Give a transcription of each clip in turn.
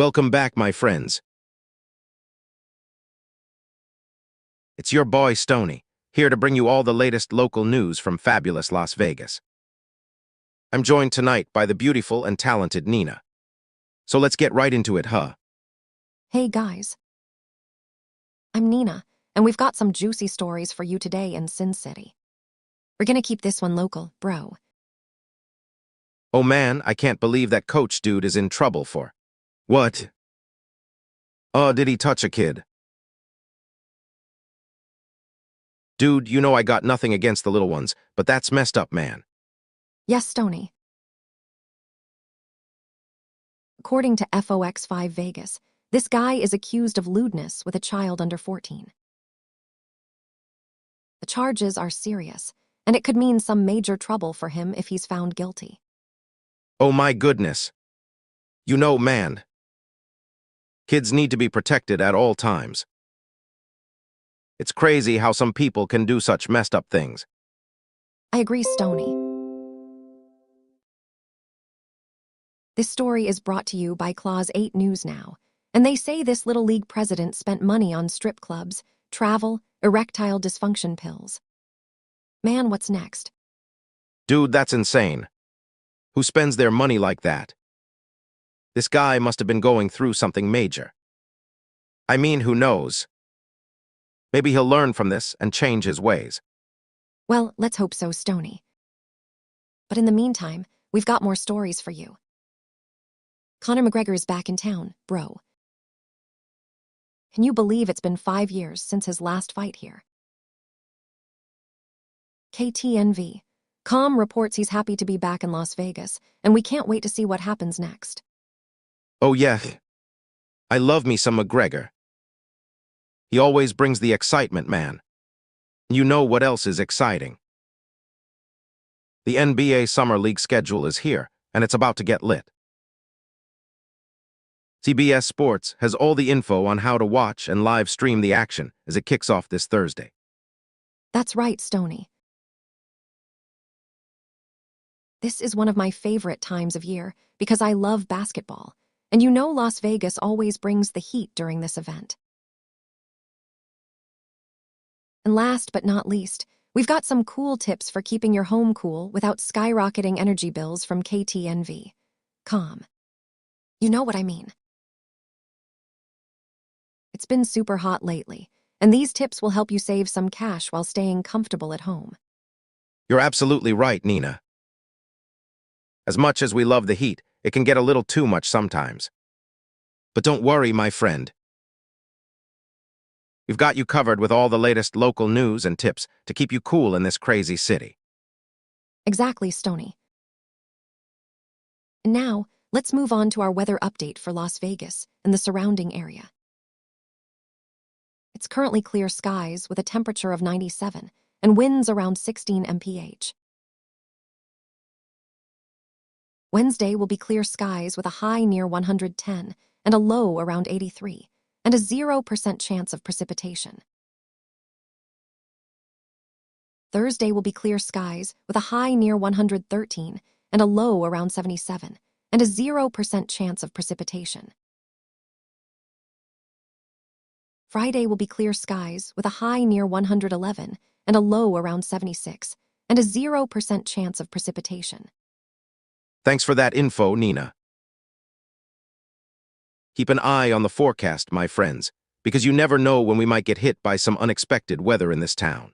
Welcome back, my friends. It's your boy, Stony, here to bring you all the latest local news from fabulous Las Vegas. I'm joined tonight by the beautiful and talented Nina. So let's get right into it, huh? Hey guys, I'm Nina, and we've got some juicy stories for you today in Sin City. We're gonna keep this one local, bro. Oh man, I can't believe that coach dude is in trouble for. What? Oh, did he touch a kid? Dude, you know I got nothing against the little ones, but that's messed up, man. Yes, Stony. According to FOX5 Vegas, this guy is accused of lewdness with a child under 14. The charges are serious, and it could mean some major trouble for him if he's found guilty. Oh my goodness. You know, man. Kids need to be protected at all times. It's crazy how some people can do such messed up things. I agree, Stony. This story is brought to you by Clause 8 News Now, and they say this Little League president spent money on strip clubs, travel, erectile dysfunction pills. Man, what's next? Dude, that's insane. Who spends their money like that? This guy must have been going through something major. I mean, who knows? Maybe he'll learn from this and change his ways. Well, let's hope so, Stony. But in the meantime, we've got more stories for you. Conor McGregor's back in town, bro. Can you believe it's been 5 years since his last fight here? KTNV. Com reports he's happy to be back in Las Vegas, and we can't wait to see what happens next. Oh yeah, I love me some McGregor. He always brings the excitement, man. You know what else is exciting? The NBA Summer League schedule is here, and it's about to get lit. CBS Sports has all the info on how to watch and live stream the action as it kicks off this Thursday. That's right, Stony. This is one of my favorite times of year because I love basketball, and you know Las Vegas always brings the heat during this event. And last but not least, we've got some cool tips for keeping your home cool without skyrocketing energy bills from KTNV. Com. You know what I mean. It's been super hot lately, and these tips will help you save some cash while staying comfortable at home. You're absolutely right, Nina. As much as we love the heat, it can get a little too much sometimes. But don't worry, my friend. We've got you covered with all the latest local news and tips to keep you cool in this crazy city. Exactly, Stony. And now, let's move on to our weather update for Las Vegas and the surrounding area. It's currently clear skies with a temperature of 97 and winds around 16 mph. Wednesday will be clear skies with a high near 110 and a low around 83, and a 0% chance of precipitation. Thursday will be clear skies with a high near 113 and a low around 77, and a 0% chance of precipitation. Friday will be clear skies with a high near 111 and a low around 76, and a 0% chance of precipitation. Thanks for that info, Nina. Keep an eye on the forecast, my friends, because you never know when we might get hit by some unexpected weather in this town.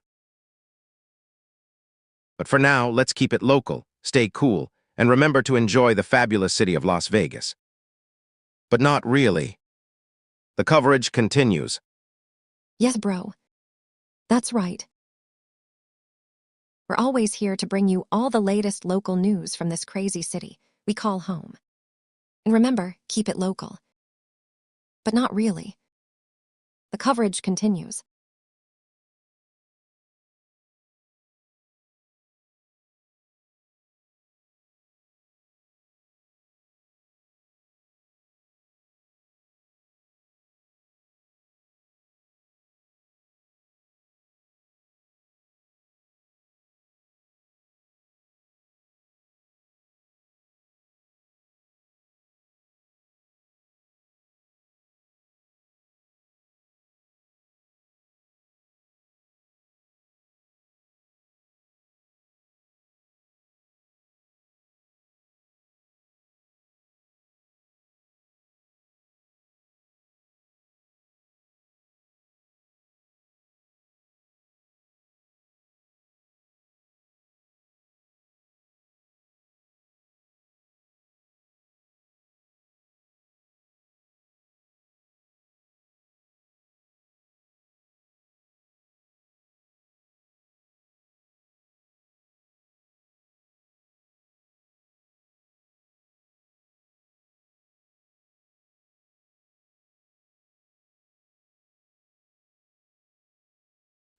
But for now, let's keep it local, stay cool, and remember to enjoy the fabulous city of Las Vegas. But not really. The coverage continues. Yes, bro. That's right. We're always here to bring you all the latest local news from this crazy city we call home. And remember, keep it local. But not really. The coverage continues.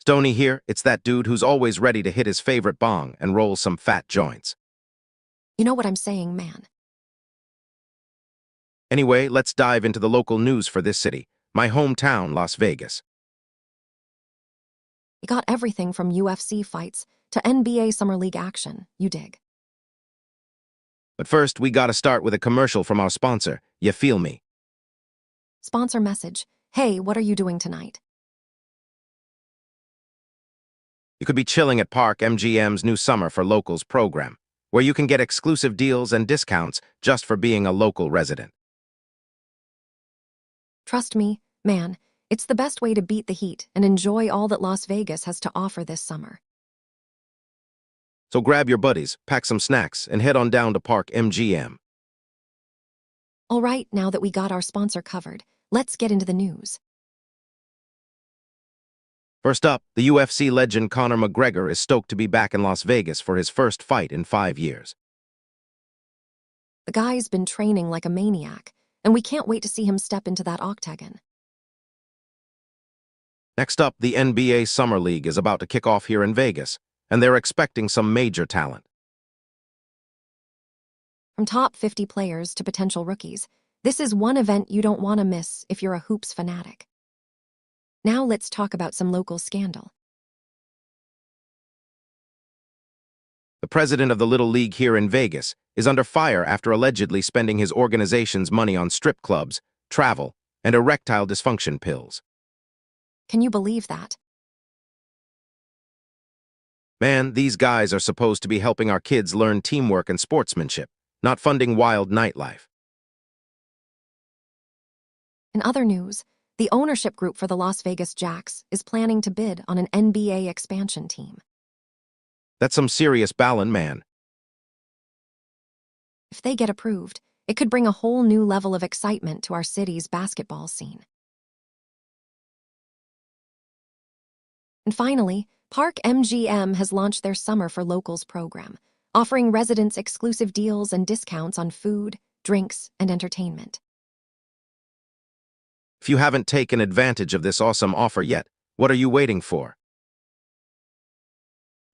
Stoney here, it's that dude who's always ready to hit his favorite bong and roll some fat joints. You know what I'm saying, man. Anyway, let's dive into the local news for this city, my hometown, Las Vegas. You got everything from UFC fights to NBA Summer League action, you dig. But first, we gotta start with a commercial from our sponsor, you feel me? Sponsor message. Hey, what are you doing tonight? You could be chilling at Park MGM's new Summer for Locals program, where you can get exclusive deals and discounts just for being a local resident. Trust me, man, it's the best way to beat the heat and enjoy all that Las Vegas has to offer this summer. So grab your buddies, pack some snacks, and head on down to Park MGM. All right, now that we got our sponsor covered, let's get into the news. First up, the UFC legend Conor McGregor is stoked to be back in Las Vegas for his first fight in 5 years. The guy's been training like a maniac, and we can't wait to see him step into that octagon. Next up, the NBA Summer League is about to kick off here in Vegas, and they're expecting some major talent. From top 50 players to potential rookies, this is one event you don't want to miss if you're a hoops fanatic. Now let's talk about some local scandal. The president of the Little League here in Vegas is under fire after allegedly spending his organization's money on strip clubs, travel, and erectile dysfunction pills. Can you believe that? Man, these guys are supposed to be helping our kids learn teamwork and sportsmanship, not funding wild nightlife. In other news, the ownership group for the Las Vegas Jacks is planning to bid on an NBA expansion team. That's some serious ballin', man. If they get approved, it could bring a whole new level of excitement to our city's basketball scene. And finally, Park MGM has launched their Summer for Locals program, offering residents exclusive deals and discounts on food, drinks, and entertainment. If you haven't taken advantage of this awesome offer yet, what are you waiting for?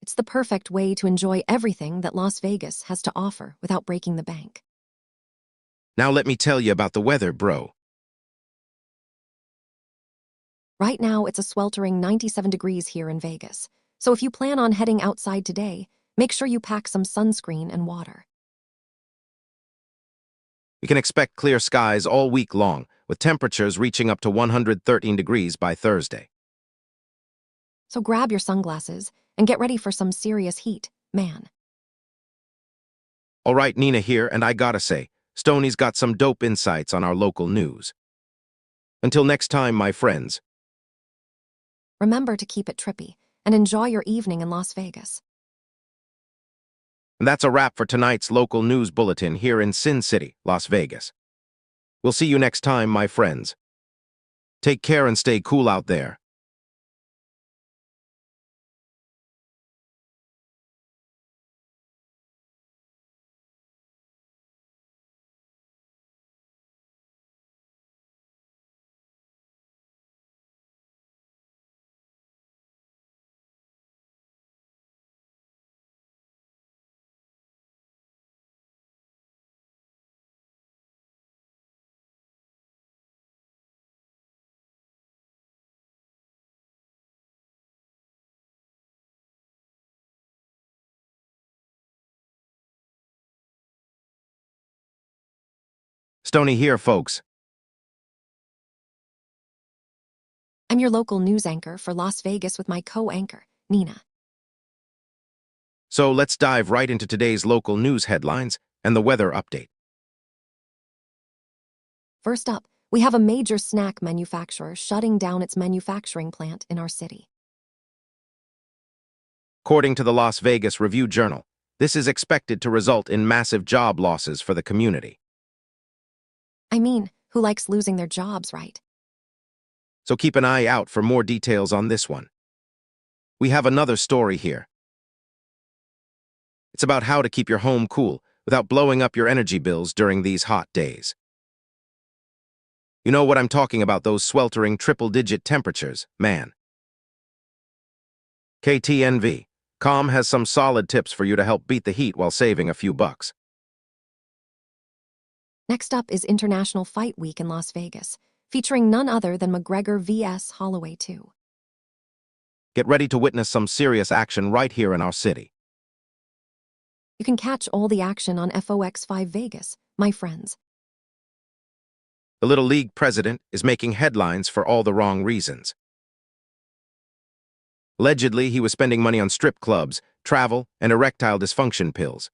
It's the perfect way to enjoy everything that Las Vegas has to offer without breaking the bank. Now let me tell you about the weather, bro. Right now, it's a sweltering 97 degrees here in Vegas, so if you plan on heading outside today, make sure you pack some sunscreen and water. We can expect clear skies all week long, with temperatures reaching up to 113 degrees by Thursday. So grab your sunglasses and get ready for some serious heat, man. All right, Nina here, and I gotta say, Stoney's got some dope insights on our local news. Until next time, my friends. Remember to keep it trippy and enjoy your evening in Las Vegas. And that's a wrap for tonight's local news bulletin here in Sin City, Las Vegas. We'll see you next time, my friends. Take care and stay cool out there. Stoney here, folks. I'm your local news anchor for Las Vegas with my co-anchor, Nina. So let's dive right into today's local news headlines and the weather update. First up, we have a major snack manufacturer shutting down its manufacturing plant in our city. According to the Las Vegas Review-Journal, this is expected to result in massive job losses for the community. I mean, who likes losing their jobs, right? So keep an eye out for more details on this one. We have another story here. It's about how to keep your home cool without blowing up your energy bills during these hot days. You know what I'm talking about, those sweltering triple-digit temperatures, man. KTNV. Com has some solid tips for you to help beat the heat while saving a few bucks. Next up is International Fight Week in Las Vegas, featuring none other than McGregor vs. Holloway 2. Get ready to witness some serious action right here in our city. You can catch all the action on FOX5 Vegas, my friends. The Little League president is making headlines for all the wrong reasons. Allegedly, he was spending money on strip clubs, travel, and erectile dysfunction pills.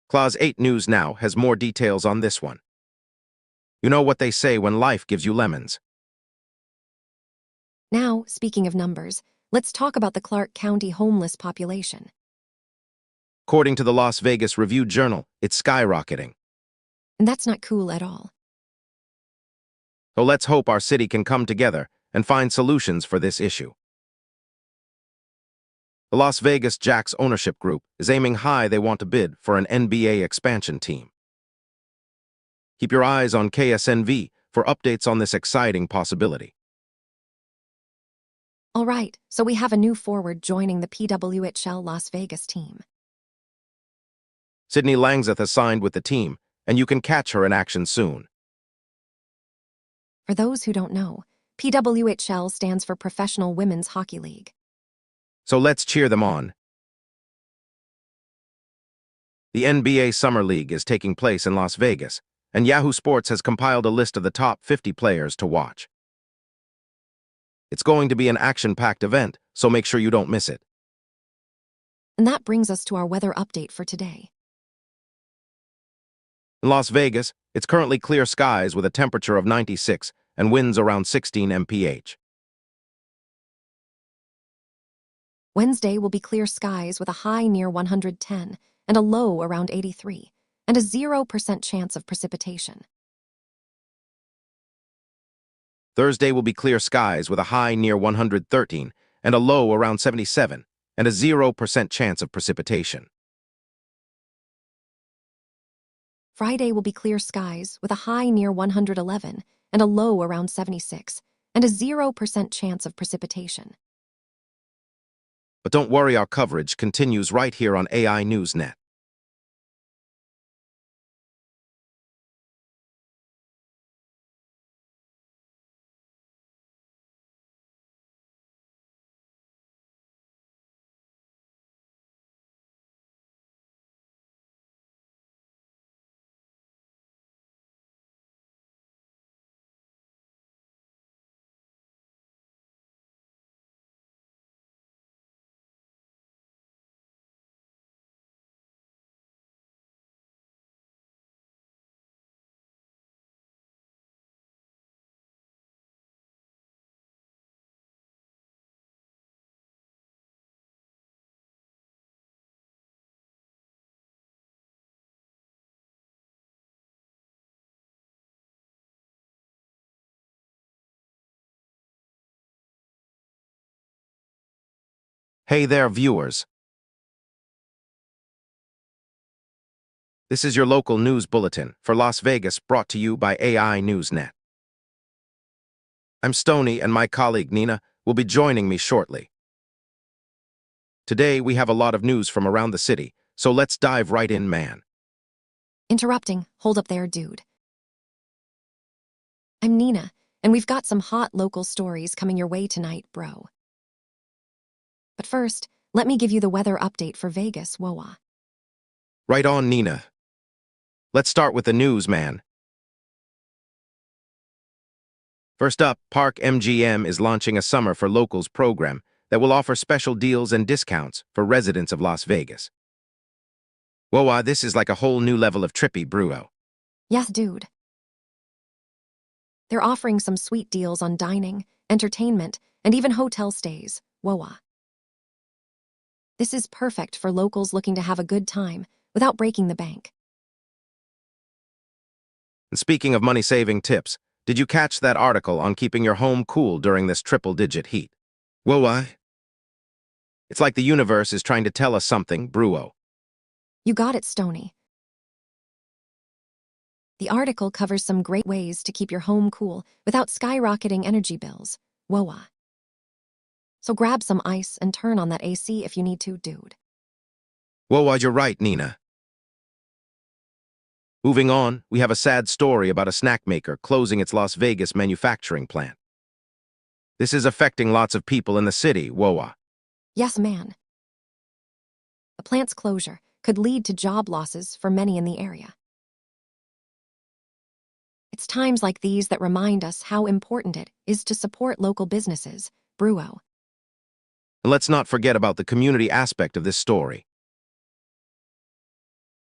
Clause 8 News Now has more details on this one. You know what they say when life gives you lemons. Now, speaking of numbers, let's talk about the Clark County homeless population. According to the Las Vegas Review-Journal, it's skyrocketing. And that's not cool at all. So let's hope our city can come together and find solutions for this issue. The Las Vegas Jacks ownership group is aiming high. They want to bid for an NBA expansion team. Keep your eyes on KSNV for updates on this exciting possibility. All right, so we have a new forward joining the PWHL Las Vegas team. Sydney Langseth has signed with the team, and you can catch her in action soon. For those who don't know, PWHL stands for Professional Women's Hockey League. So let's cheer them on. The NBA Summer League is taking place in Las Vegas, and Yahoo Sports has compiled a list of the top 50 players to watch. It's going to be an action-packed event, so make sure you don't miss it. And that brings us to our weather update for today. In Las Vegas, it's currently clear skies with a temperature of 96 and winds around 16 mph. Wednesday will be clear skies with a high near 110 and a low around 83, and a 0% chance of precipitation. Thursday will be clear skies with a high near 113 and a low around 77, and a 0% chance of precipitation. Friday will be clear skies with a high near 111 and a low around 76, and a 0% chance of precipitation. But don't worry, our coverage continues right here on AI NewsNet. Hey there, viewers. This is your local news bulletin for Las Vegas, brought to you by AI NewsNet. I'm Stony, and my colleague Nina will be joining me shortly. Today, we have a lot of news from around the city, so let's dive right in, man. Interrupting, hold up there, dude. I'm Nina, and we've got some hot local stories coming your way tonight, bro. But first, let me give you the weather update for Vegas, WOA. Right on, Nina. Let's start with the news, man. First up, Park MGM is launching a Summer for Locals program that will offer special deals and discounts for residents of Las Vegas. Whoa, this is like a whole new level of trippy, bro. Yes, dude. They're offering some sweet deals on dining, entertainment, and even hotel stays, WOA. This is perfect for locals looking to have a good time without breaking the bank. And speaking of money-saving tips, did you catch that article on keeping your home cool during this triple-digit heat? Whoa, it's like the universe is trying to tell us something, bro. You got it, Stony. The article covers some great ways to keep your home cool without skyrocketing energy bills, WOA. So grab some ice and turn on that AC if you need to, dude. Whoa, you're right, Nina. Moving on, we have a sad story about a snack maker closing its Las Vegas manufacturing plant. This is affecting lots of people in the city, Woa. Yes, man. The plant's closure could lead to job losses for many in the area. It's times like these that remind us how important it is to support local businesses, Bruo. And let's not forget about the community aspect of this story.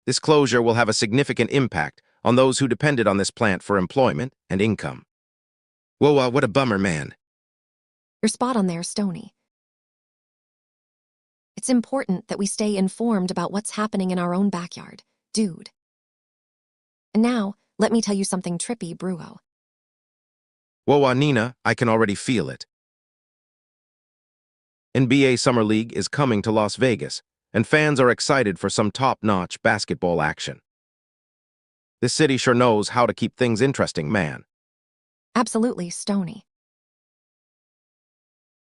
This closure will have a significant impact on those who depended on this plant for employment and income. Woa, what a bummer, man. You're spot on there, Stony. It's important that we stay informed about what's happening in our own backyard, dude. And now, let me tell you something trippy, Bruo. Woa, Nina, I can already feel it. NBA Summer League is coming to Las Vegas, and fans are excited for some top-notch basketball action. This city sure knows how to keep things interesting, man. Absolutely, Stony.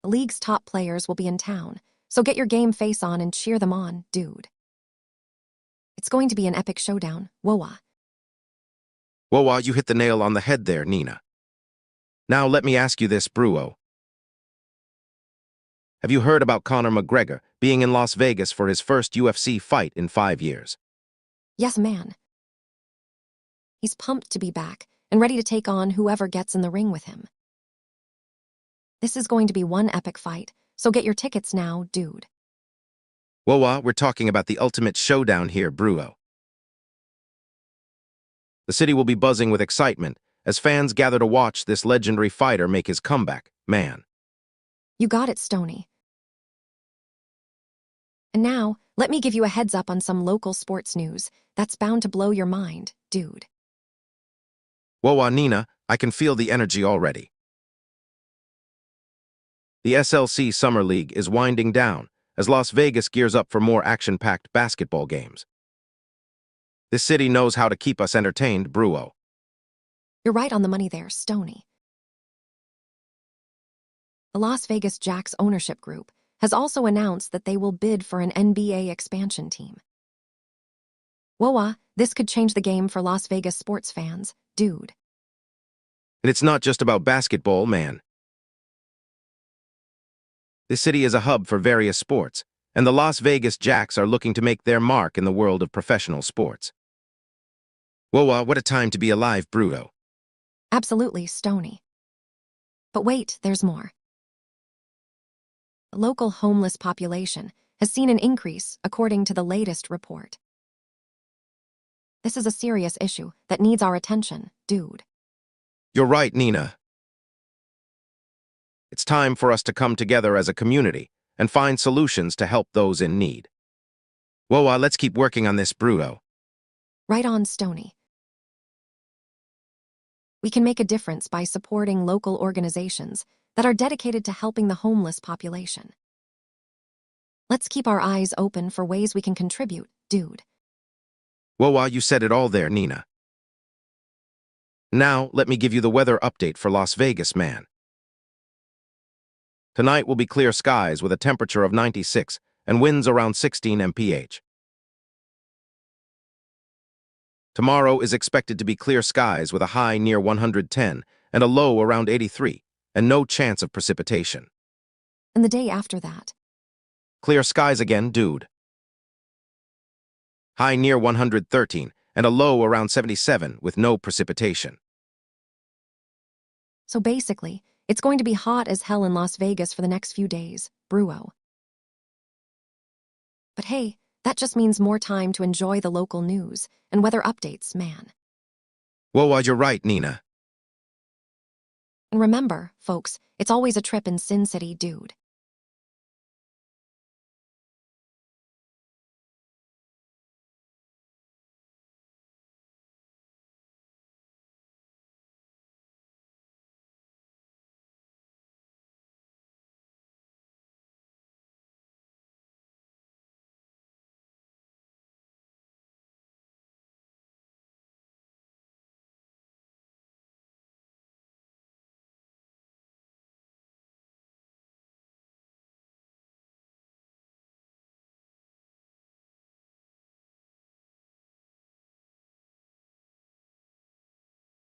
The league's top players will be in town, so get your game face on and cheer them on, dude. It's going to be an epic showdown, Woa. Woa, you hit the nail on the head there, Nina. Now let me ask you this, Bruo. Have you heard about Conor McGregor being in Las Vegas for his first UFC fight in 5 years? Yes, man. He's pumped to be back and ready to take on whoever gets in the ring with him. This is going to be one epic fight, so get your tickets now, dude. Woa, we're talking about the ultimate showdown here, Bruo. The city will be buzzing with excitement as fans gather to watch this legendary fighter make his comeback, man. You got it, Stony. And now, let me give you a heads up on some local sports news that's bound to blow your mind, dude. Woa, Nina, I can feel the energy already. The SLC Summer League is winding down as Las Vegas gears up for more action-packed basketball games. This city knows how to keep us entertained, Bruo. You're right on the money there, Stony. The Las Vegas Jacks ownership group has also announced that they will bid for an NBA expansion team. Woa, this could change the game for Las Vegas sports fans, dude. And it's not just about basketball, man. This city is a hub for various sports, and the Las Vegas Jacks are looking to make their mark in the world of professional sports. Woa, what a time to be alive, Bruto. Absolutely, Stony. But wait, there's more. The local homeless population has seen an increase according to the latest report. This is a serious issue that needs our attention, dude. You're right, Nina. It's time for us to come together as a community and find solutions to help those in need. Woa, let's keep working on this, Bruto. Right on, Stony. We can make a difference by supporting local organizations that are dedicated to helping the homeless population. Let's keep our eyes open for ways we can contribute, dude. Woa, you said it all there, Nina. Now, let me give you the weather update for Las Vegas, man. Tonight will be clear skies with a temperature of 96 and winds around 16 mph. Tomorrow is expected to be clear skies with a high near 110 and a low around 83, and no chance of precipitation. And the day after that, Clear skies again, dude. High near 113 and a low around 77 with no precipitation. so basically, it's going to be hot as hell in Las Vegas for the next few days, Bruo. But hey, that just means more time to enjoy the local news and weather updates, man. Woa, you're right, Nina. And remember, folks, it's always a trip in Sin City, dude.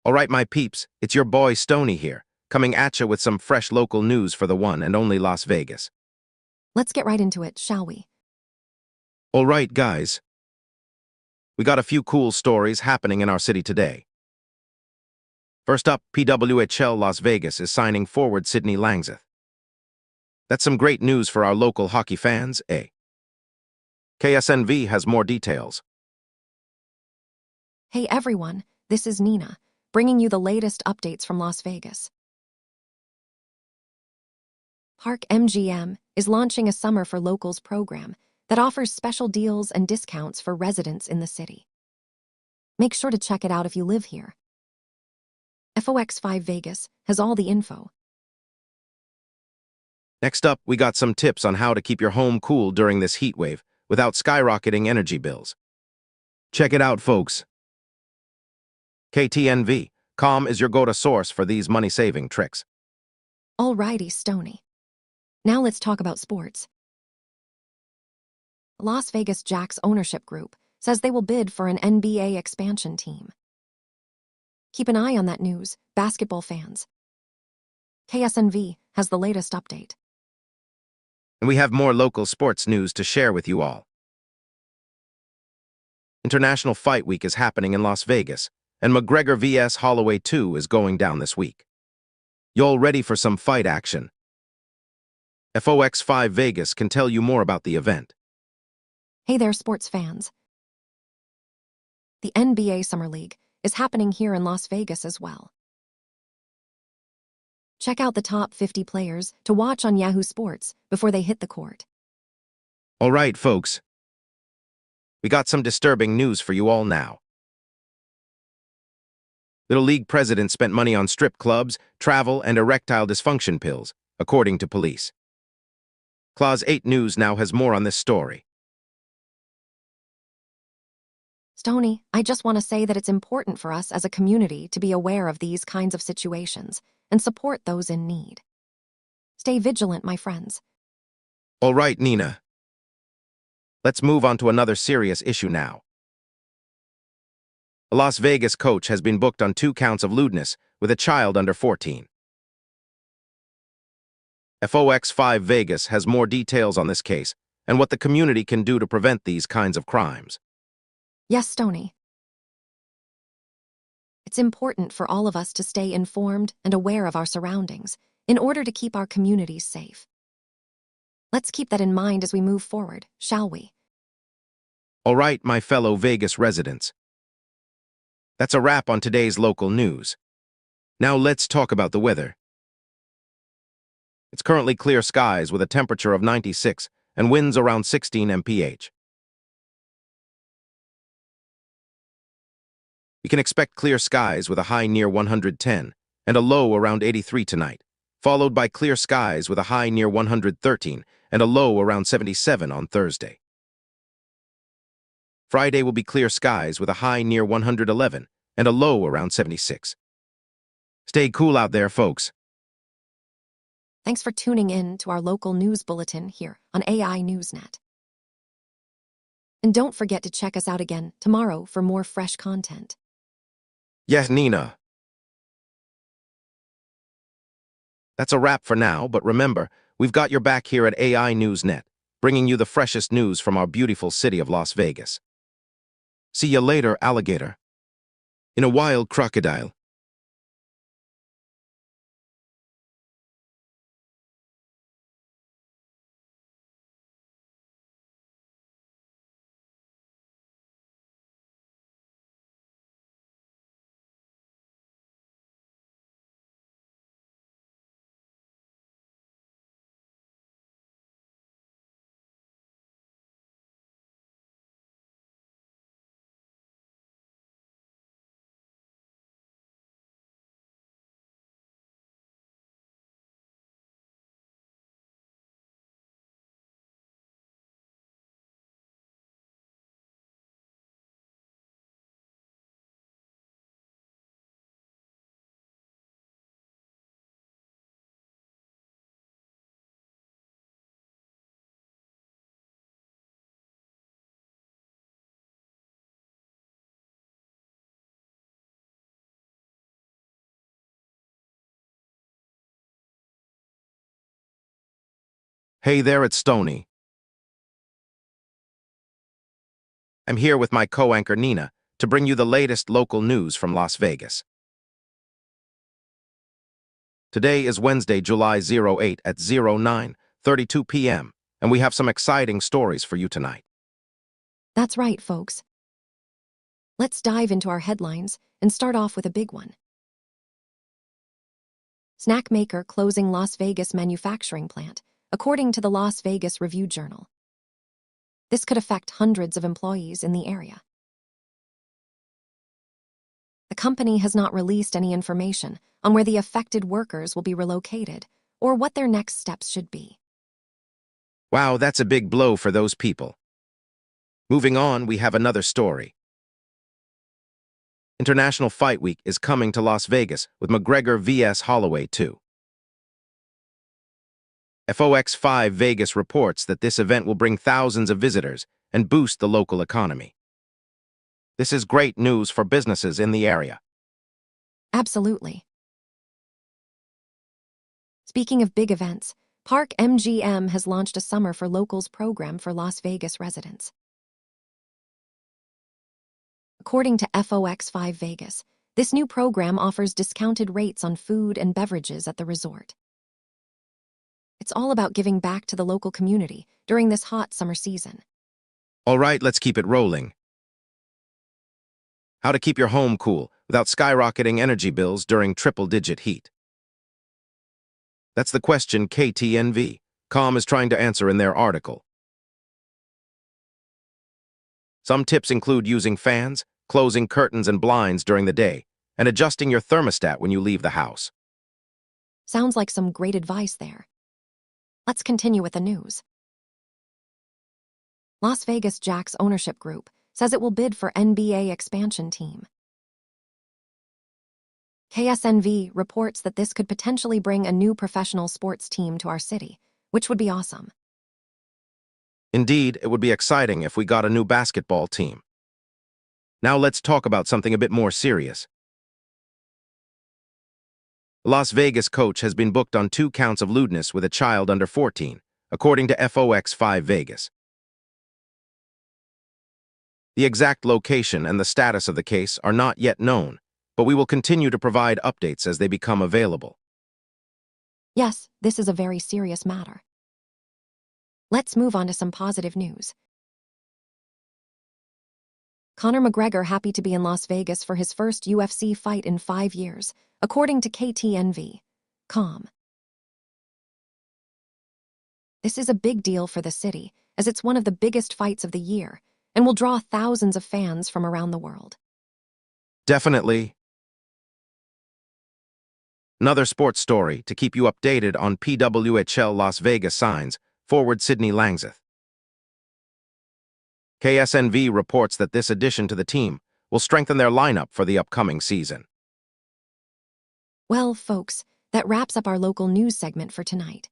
All right, my peeps, it's your boy Stony here, coming at you with some fresh local news for the one and only Las Vegas. Let's get right into it, shall we? All right, guys. We got a few cool stories happening in our city today. First up, PWHL Las Vegas is signing forward Sydney Langseth. That's some great news for our local hockey fans, eh? KSNV has more details. Hey everyone, this is Nina, bringing you the latest updates from Las Vegas. Park MGM is launching a Summer for Locals program that offers special deals and discounts for residents in the city. Make sure to check it out if you live here. FOX5 Vegas has all the info. Next up, we got some tips on how to keep your home cool during this heat wave without skyrocketing energy bills. Check it out, folks. KTNV, Calm is your go-to source for these money-saving tricks. Alrighty, Stony. Now let's talk about sports. Las Vegas Jacks ownership group says they will bid for an NBA expansion team. Keep an eye on that news, basketball fans. KSNV has the latest update. And we have more local sports news to share with you all. International Fight Week is happening in Las Vegas, and McGregor vs. Holloway 2 is going down this week. Y'all ready for some fight action? FOX5 Vegas can tell you more about the event. Hey there, sports fans. The NBA Summer League is happening here in Las Vegas as well. Check out the top 50 players to watch on Yahoo Sports before they hit the court. All right, folks. We got some disturbing news for you all now. Little League president spent money on strip clubs, travel, and erectile dysfunction pills, according to police. Clause 8 News now has more on this story. Stony, I just want to say that it's important for us as a community to be aware of these kinds of situations and support those in need. Stay vigilant, my friends. All right, Nina. Let's move on to another serious issue now. A Las Vegas coach has been booked on 2 counts of lewdness with a child under 14. FOX5 Vegas has more details on this case and what the community can do to prevent these kinds of crimes. Yes, Stony. It's important for all of us to stay informed and aware of our surroundings in order to keep our communities safe. Let's keep that in mind as we move forward, shall we? All right, my fellow Vegas residents. That's a wrap on today's local news. Now let's talk about the weather. It's currently clear skies with a temperature of 96 and winds around 16 mph. We can expect clear skies with a high near 110 and a low around 83 tonight, followed by clear skies with a high near 113 and a low around 77 on Thursday. Friday will be clear skies with a high near 111 and a low around 76. Stay cool out there, folks. Thanks for tuning in to our local news bulletin here on AI Newsnet. And don't forget to check us out again tomorrow for more fresh content. Yes, Nina. That's a wrap for now, but remember, we've got your back here at AI Newsnet, bringing you the freshest news from our beautiful city of Las Vegas. See you later, alligator. In a wild crocodile. Hey there, it's Stony. I'm here with my co-anchor Nina to bring you the latest local news from Las Vegas. Today is Wednesday, July 08 at 09:32 p.m., and we have some exciting stories for you tonight. That's right, folks. Let's dive into our headlines and start off with a big one. Snack maker closing Las Vegas manufacturing plant, according to the Las Vegas Review-Journal. This could affect hundreds of employees in the area. The company has not released any information on where the affected workers will be relocated or what their next steps should be. Wow, that's a big blow for those people. Moving on, we have another story. International Fight Week is coming to Las Vegas with McGregor vs. Holloway 2. FOX5 Vegas reports that this event will bring thousands of visitors and boost the local economy. This is great news for businesses in the area. Absolutely. Speaking of big events, Park MGM has launched a Summer for Locals program for Las Vegas residents. According to FOX5 Vegas, this new program offers discounted rates on food and beverages at the resort. It's all about giving back to the local community during this hot summer season. All right, let's keep it rolling. How to keep your home cool without skyrocketing energy bills during triple-digit heat. That's the question KTNV.com is trying to answer in their article. Some tips include using fans, closing curtains and blinds during the day, and adjusting your thermostat when you leave the house. Sounds like some great advice there. Let's continue with the news. Las Vegas Jacks ownership group says it will bid for NBA expansion team. KSNV reports that this could potentially bring a new professional sports team to our city, which would be awesome. Indeed, it would be exciting if we got a new basketball team. Now let's talk about something a bit more serious. A Las Vegas coach has been booked on 2 counts of lewdness with a child under 14, according to FOX5 Vegas. The exact location and the status of the case are not yet known, but we will continue to provide updates as they become available. Yes, this is a very serious matter. Let's move on to some positive news. Conor McGregor happy to be in Las Vegas for his first UFC fight in 5 years, according to KTNV.com. This is a big deal for the city, as it's one of the biggest fights of the year, and will draw thousands of fans from around the world. Definitely. Another sports story to keep you updated on PWHL Las Vegas signs, forward Sydney Langseth. KSNV reports that this addition to the team will strengthen their lineup for the upcoming season. Well, folks, that wraps up our local news segment for tonight.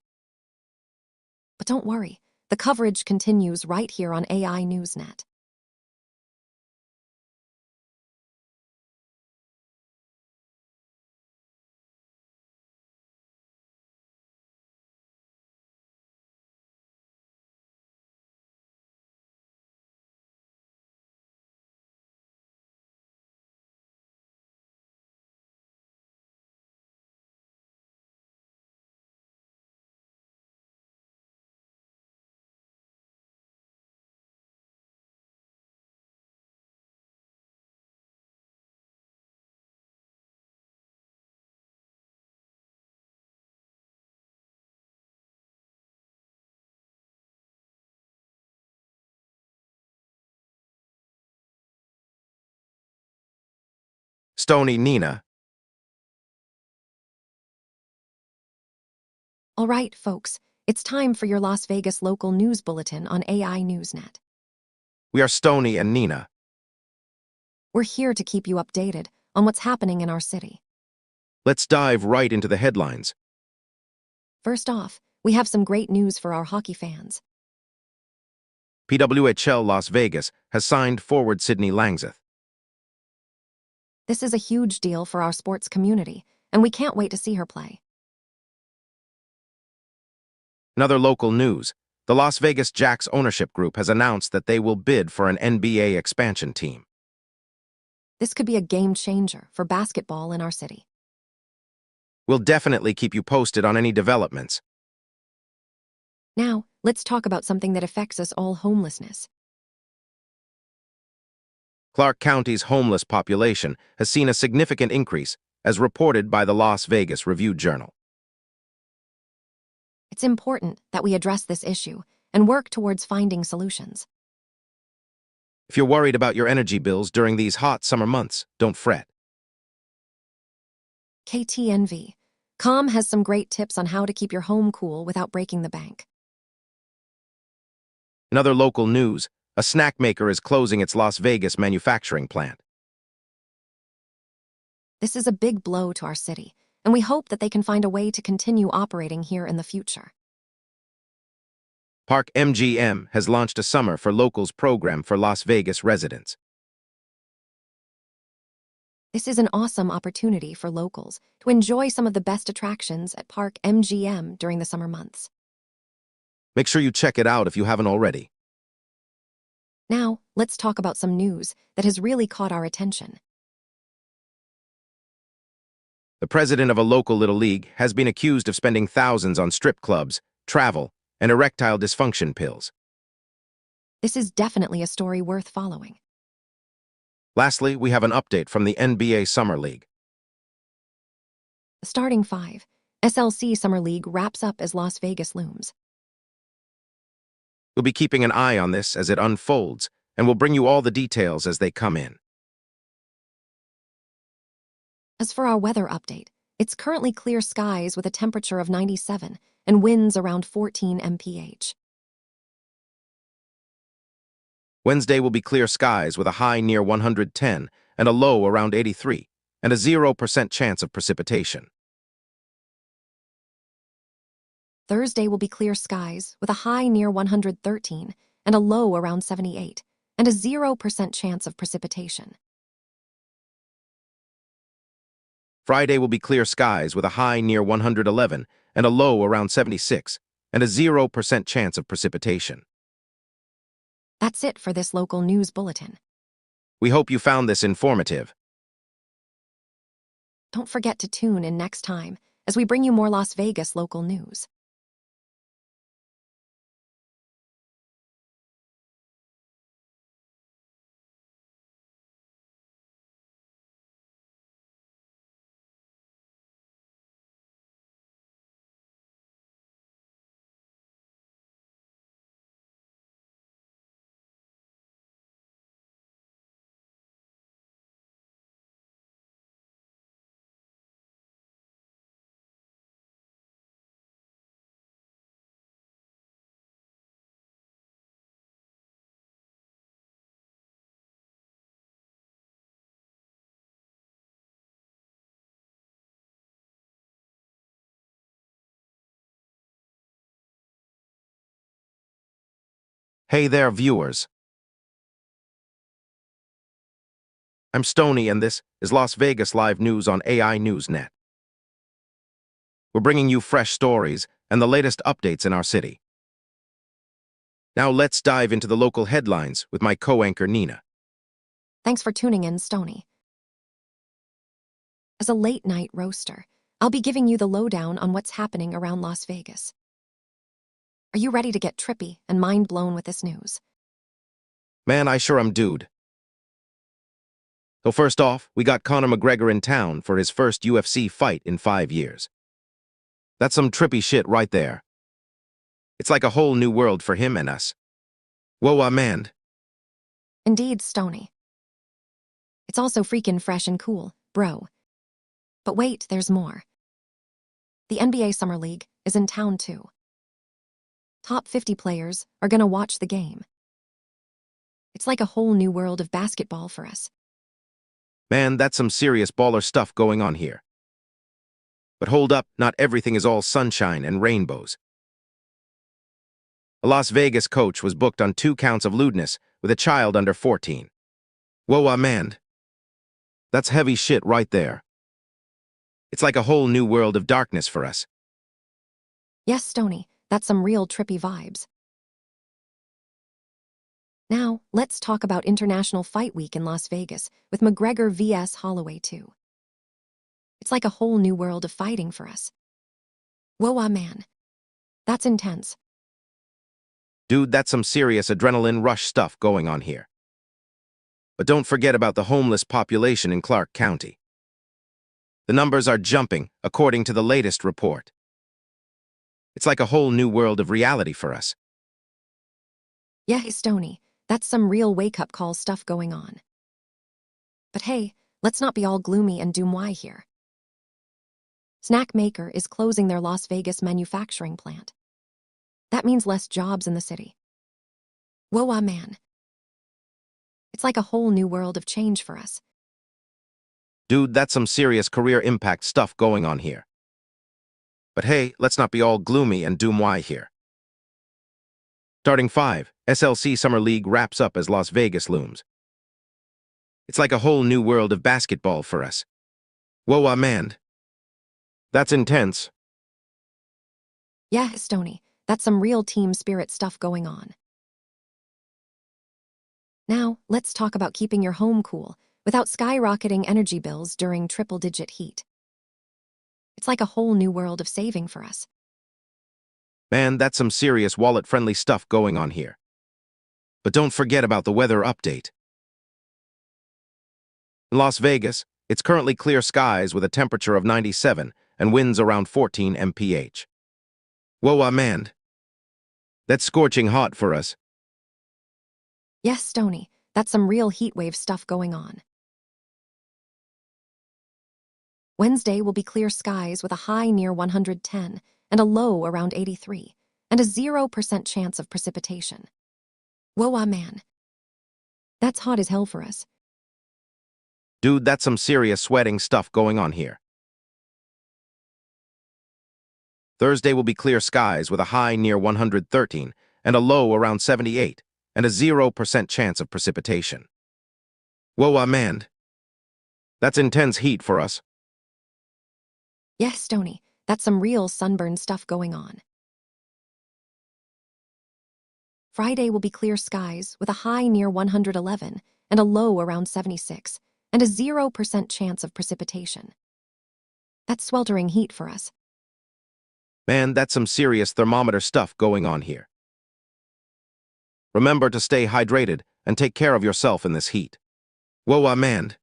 But don't worry, the coverage continues right here on AI Newsnet. Stony Nina. All right, folks, it's time for your Las Vegas local news bulletin on AI Newsnet. We are Stony and Nina. We're here to keep you updated on what's happening in our city. Let's dive right into the headlines. First off, we have some great news for our hockey fans. PWHL Las Vegas has signed forward Sydney Langseth. This is a huge deal for our sports community, and we can't wait to see her play. In other local news, the Las Vegas Jacks ownership group has announced that they will bid for an NBA expansion team. This could be a game changer for basketball in our city. We'll definitely keep you posted on any developments. Now, let's talk about something that affects us all: homelessness. Clark County's homeless population has seen a significant increase, as reported by the Las Vegas Review-Journal. It's important that we address this issue and work towards finding solutions. If you're worried about your energy bills during these hot summer months, don't fret. KTNV. Com has some great tips on how to keep your home cool without breaking the bank. In other local news, a snack maker is closing its Las Vegas manufacturing plant. This is a big blow to our city, and we hope that they can find a way to continue operating here in the future. Park MGM has launched a Summer for Locals program for Las Vegas residents. This is an awesome opportunity for locals to enjoy some of the best attractions at Park MGM during the summer months. Make sure you check it out if you haven't already. Now, let's talk about some news that has really caught our attention. The president of a local little league has been accused of spending thousands on strip clubs, travel, and erectile dysfunction pills. This is definitely a story worth following. Lastly, we have an update from the NBA Summer League. The starting five, SLC Summer League wraps up as Las Vegas looms. We'll be keeping an eye on this as it unfolds, and we'll bring you all the details as they come in. As for our weather update, it's currently clear skies with a temperature of 97 and winds around 14 mph. Wednesday will be clear skies with a high near 110 and a low around 83, and a 0% chance of precipitation. Thursday will be clear skies with a high near 113 and a low around 78, and a 0% chance of precipitation. Friday will be clear skies with a high near 111 and a low around 76, and a 0% chance of precipitation. That's it for this local news bulletin. We hope you found this informative. Don't forget to tune in next time as we bring you more Las Vegas local news. Hey there, viewers. I'm Stony, and this is Las Vegas Live News on AI NewsNet. We're bringing you fresh stories and the latest updates in our city. Now let's dive into the local headlines with my co-anchor Nina. Thanks for tuning in, Stony. As a late-night roaster, I'll be giving you the lowdown on what's happening around Las Vegas. Are you ready to get trippy and mind-blown with this news? Man, I sure am, dude. So first off, we got Conor McGregor in town for his first UFC fight in 5 years. That's some trippy shit right there. It's like a whole new world for him and us. Whoa, man. Indeed, Stony. It's also freaking fresh and cool, bro. But wait, there's more. The NBA Summer League is in town too. Top 50 players are gonna watch the game. It's like a whole new world of basketball for us. Man, that's some serious baller stuff going on here. But hold up, not everything is all sunshine and rainbows. A Las Vegas coach was booked on 2 counts of lewdness with a child under 14. Whoa, man. That's heavy shit right there. It's like a whole new world of darkness for us. Yes, Stony, That's some real trippy vibes. Now, let's talk about International Fight Week in Las Vegas with McGregor vs. Holloway 2. It's like a whole new world of fighting for us. Whoa, man. That's intense. Dude, that's some serious adrenaline rush stuff going on here. But don't forget about the homeless population in Clark County. The numbers are jumping, according to the latest report. It's like a whole new world of reality for us. Yeah, Stoney, that's some real wake-up call stuff going on. But hey, let's not be all gloomy and doomy here. Snack Maker is closing their Las Vegas manufacturing plant. That means less jobs in the city. Whoa, man. It's like a whole new world of change for us. Dude, that's some serious career impact stuff going on here. But hey, let's not be all gloomy and doomy here. Starting 5, SLC Summer League wraps up as Las Vegas looms. It's like a whole new world of basketball for us. Whoa, man. That's intense. Yeah, Stoney, that's some real team spirit stuff going on. Now, let's talk about keeping your home cool without skyrocketing energy bills during triple-digit heat. It's like a whole new world of saving for us. Man, that's some serious wallet-friendly stuff going on here. But don't forget about the weather update. In Las Vegas, it's currently clear skies with a temperature of 97 and winds around 14 mph. Whoa, man. That's scorching hot for us. Yes, Stoney, that's some real heatwave stuff going on. Wednesday will be clear skies with a high near 110 and a low around 83, and a 0% chance of precipitation. Whoa, man. That's hot as hell for us. Dude, that's some serious sweating stuff going on here. Thursday will be clear skies with a high near 113 and a low around 78, and a 0% chance of precipitation. Whoa, man. That's intense heat for us. Yes, Stoney, that's some real sunburn stuff going on. Friday will be clear skies with a high near 111 and a low around 76, and a 0% chance of precipitation. That's sweltering heat for us. Man, that's some serious thermometer stuff going on here. Remember to stay hydrated and take care of yourself in this heat. Whoa, man.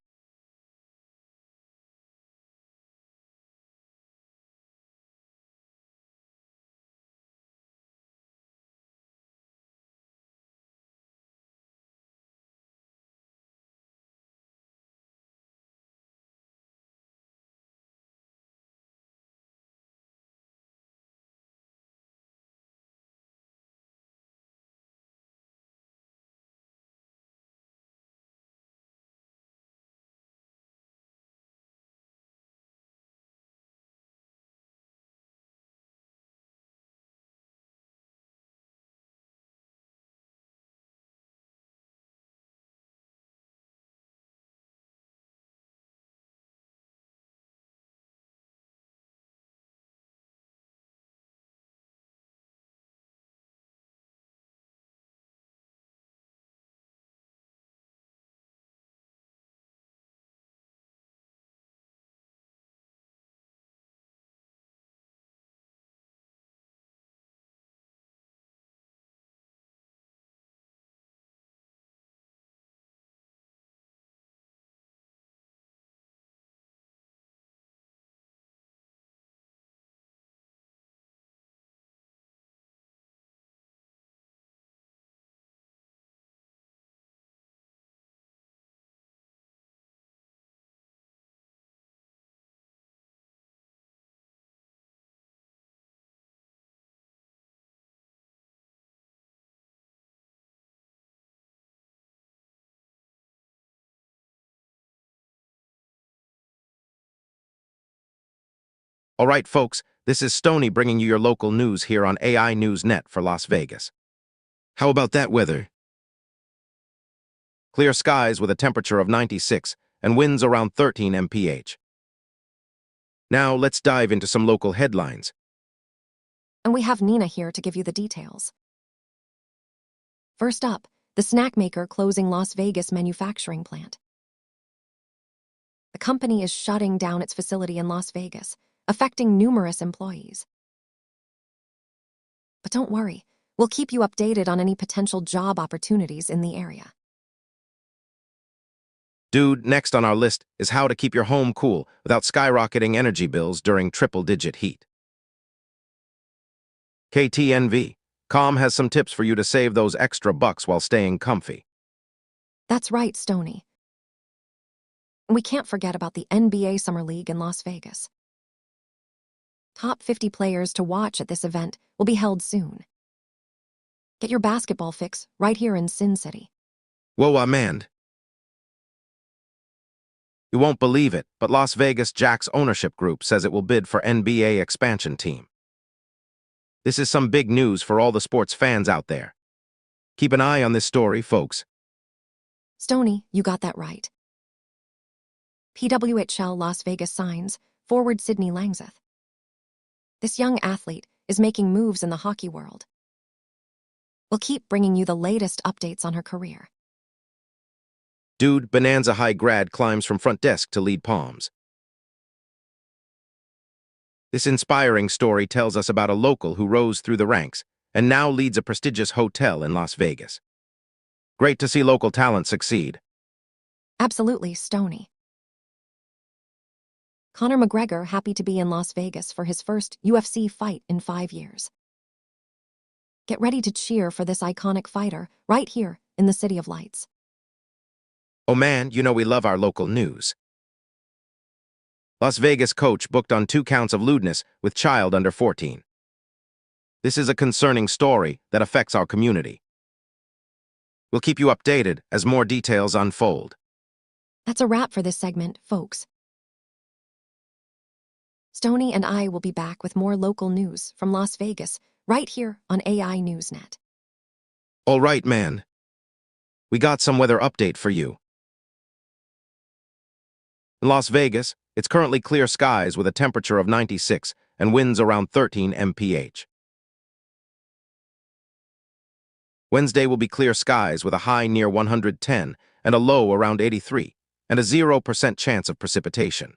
All right, folks, this is Stoney bringing you your local news here on AI News Net for Las Vegas. How about that weather? Clear skies with a temperature of 96 and winds around 13 mph. Now let's dive into some local headlines. And we have Nina here to give you the details. First up, the snack maker closing Las Vegas manufacturing plant. The company is shutting down its facility in Las Vegas, affecting numerous employees. But don't worry, we'll keep you updated on any potential job opportunities in the area. Dude, next on our list is how to keep your home cool without skyrocketing energy bills during triple-digit heat. KTNV, Com has some tips for you to save those extra bucks while staying comfy. That's right, Stoney. And we can't forget about the NBA Summer League in Las Vegas. Top 50 players to watch at this event will be held soon. Get your basketball fix right here in Sin City. Whoa, Amand. You won't believe it, but Las Vegas Jacks ownership group says it will bid for NBA expansion team. This is some big news for all the sports fans out there. Keep an eye on this story, folks. Stoney, you got that right. PWHL Las Vegas signs forward Sydney Langseth. This young athlete is making moves in the hockey world. We'll keep bringing you the latest updates on her career. Dude, Bonanza High grad climbs from front desk to lead Palms. This inspiring story tells us about a local who rose through the ranks and now leads a prestigious hotel in Las Vegas. Great to see local talent succeed. Absolutely, Stoney. Conor McGregor happy to be in Las Vegas for his first UFC fight in 5 years. Get ready to cheer for this iconic fighter right here in the City of Lights. Oh man, you know we love our local news. Las Vegas coach booked on 2 counts of lewdness with child under 14. This is a concerning story that affects our community. We'll keep you updated as more details unfold. That's a wrap for this segment, folks. Stoney and I will be back with more local news from Las Vegas right here on AI Newsnet. All right, man. We got some weather update for you. In Las Vegas, it's currently clear skies with a temperature of 96 and winds around 13 mph. Wednesday will be clear skies with a high near 110 and a low around 83 and a 0% chance of precipitation.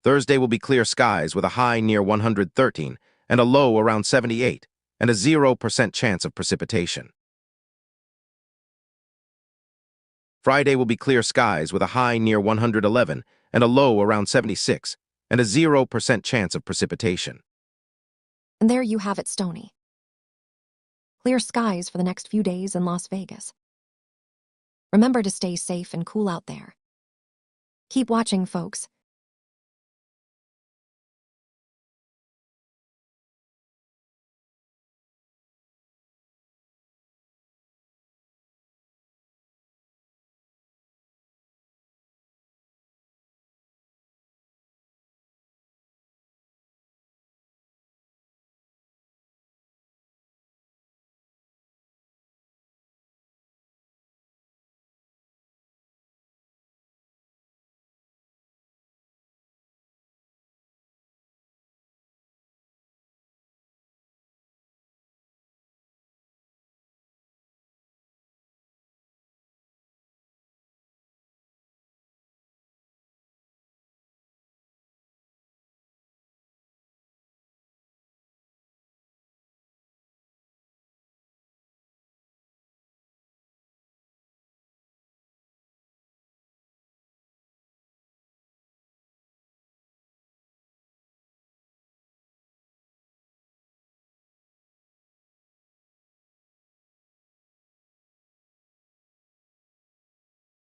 Thursday will be clear skies with a high near 113 and a low around 78 and a 0% chance of precipitation. Friday will be clear skies with a high near 111 and a low around 76 and a 0% chance of precipitation. And there you have it, Stoney. Clear skies for the next few days in Las Vegas. Remember to stay safe and cool out there. Keep watching, folks.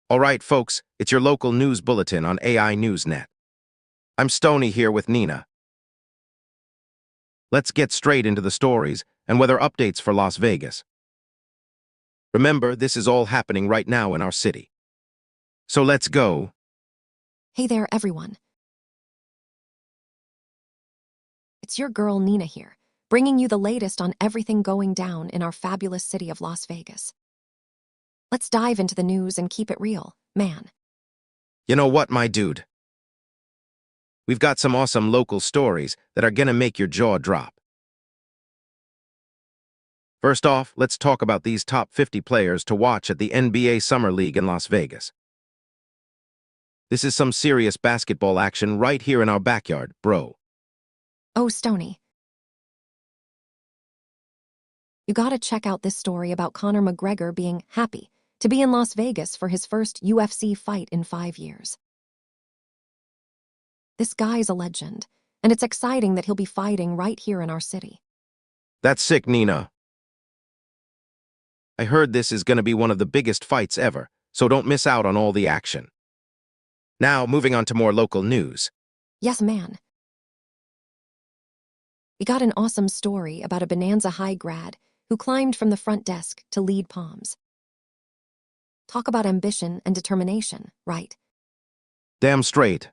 All right, folks, it's your local news bulletin on AI Newsnet. I'm Stoney here with Nina. Let's get straight into the stories and weather updates for Las Vegas. Remember, this is all happening right now in our city. So let's go. Hey there, everyone. It's your girl Nina here, bringing you the latest on everything going down in our fabulous city of Las Vegas. Let's dive into the news and keep it real, man. You know what, my dude? We've got some awesome local stories that are gonna make your jaw drop. First off, let's talk about these top 50 players to watch at the NBA Summer League in Las Vegas. This is some serious basketball action right here in our backyard, bro. Oh, Stony. You gotta check out this story about Conor McGregor being happy to be in Las Vegas for his first UFC fight in 5 years. This guy's a legend, and it's exciting that he'll be fighting right here in our city. That's sick, Nina. I heard this is gonna be one of the biggest fights ever, so don't miss out on all the action. Now, moving on to more local news. Yes, man. We got an awesome story about a Bonanza High grad who climbed from the front desk to lead Palms. Talk about ambition and determination, right? Damn straight.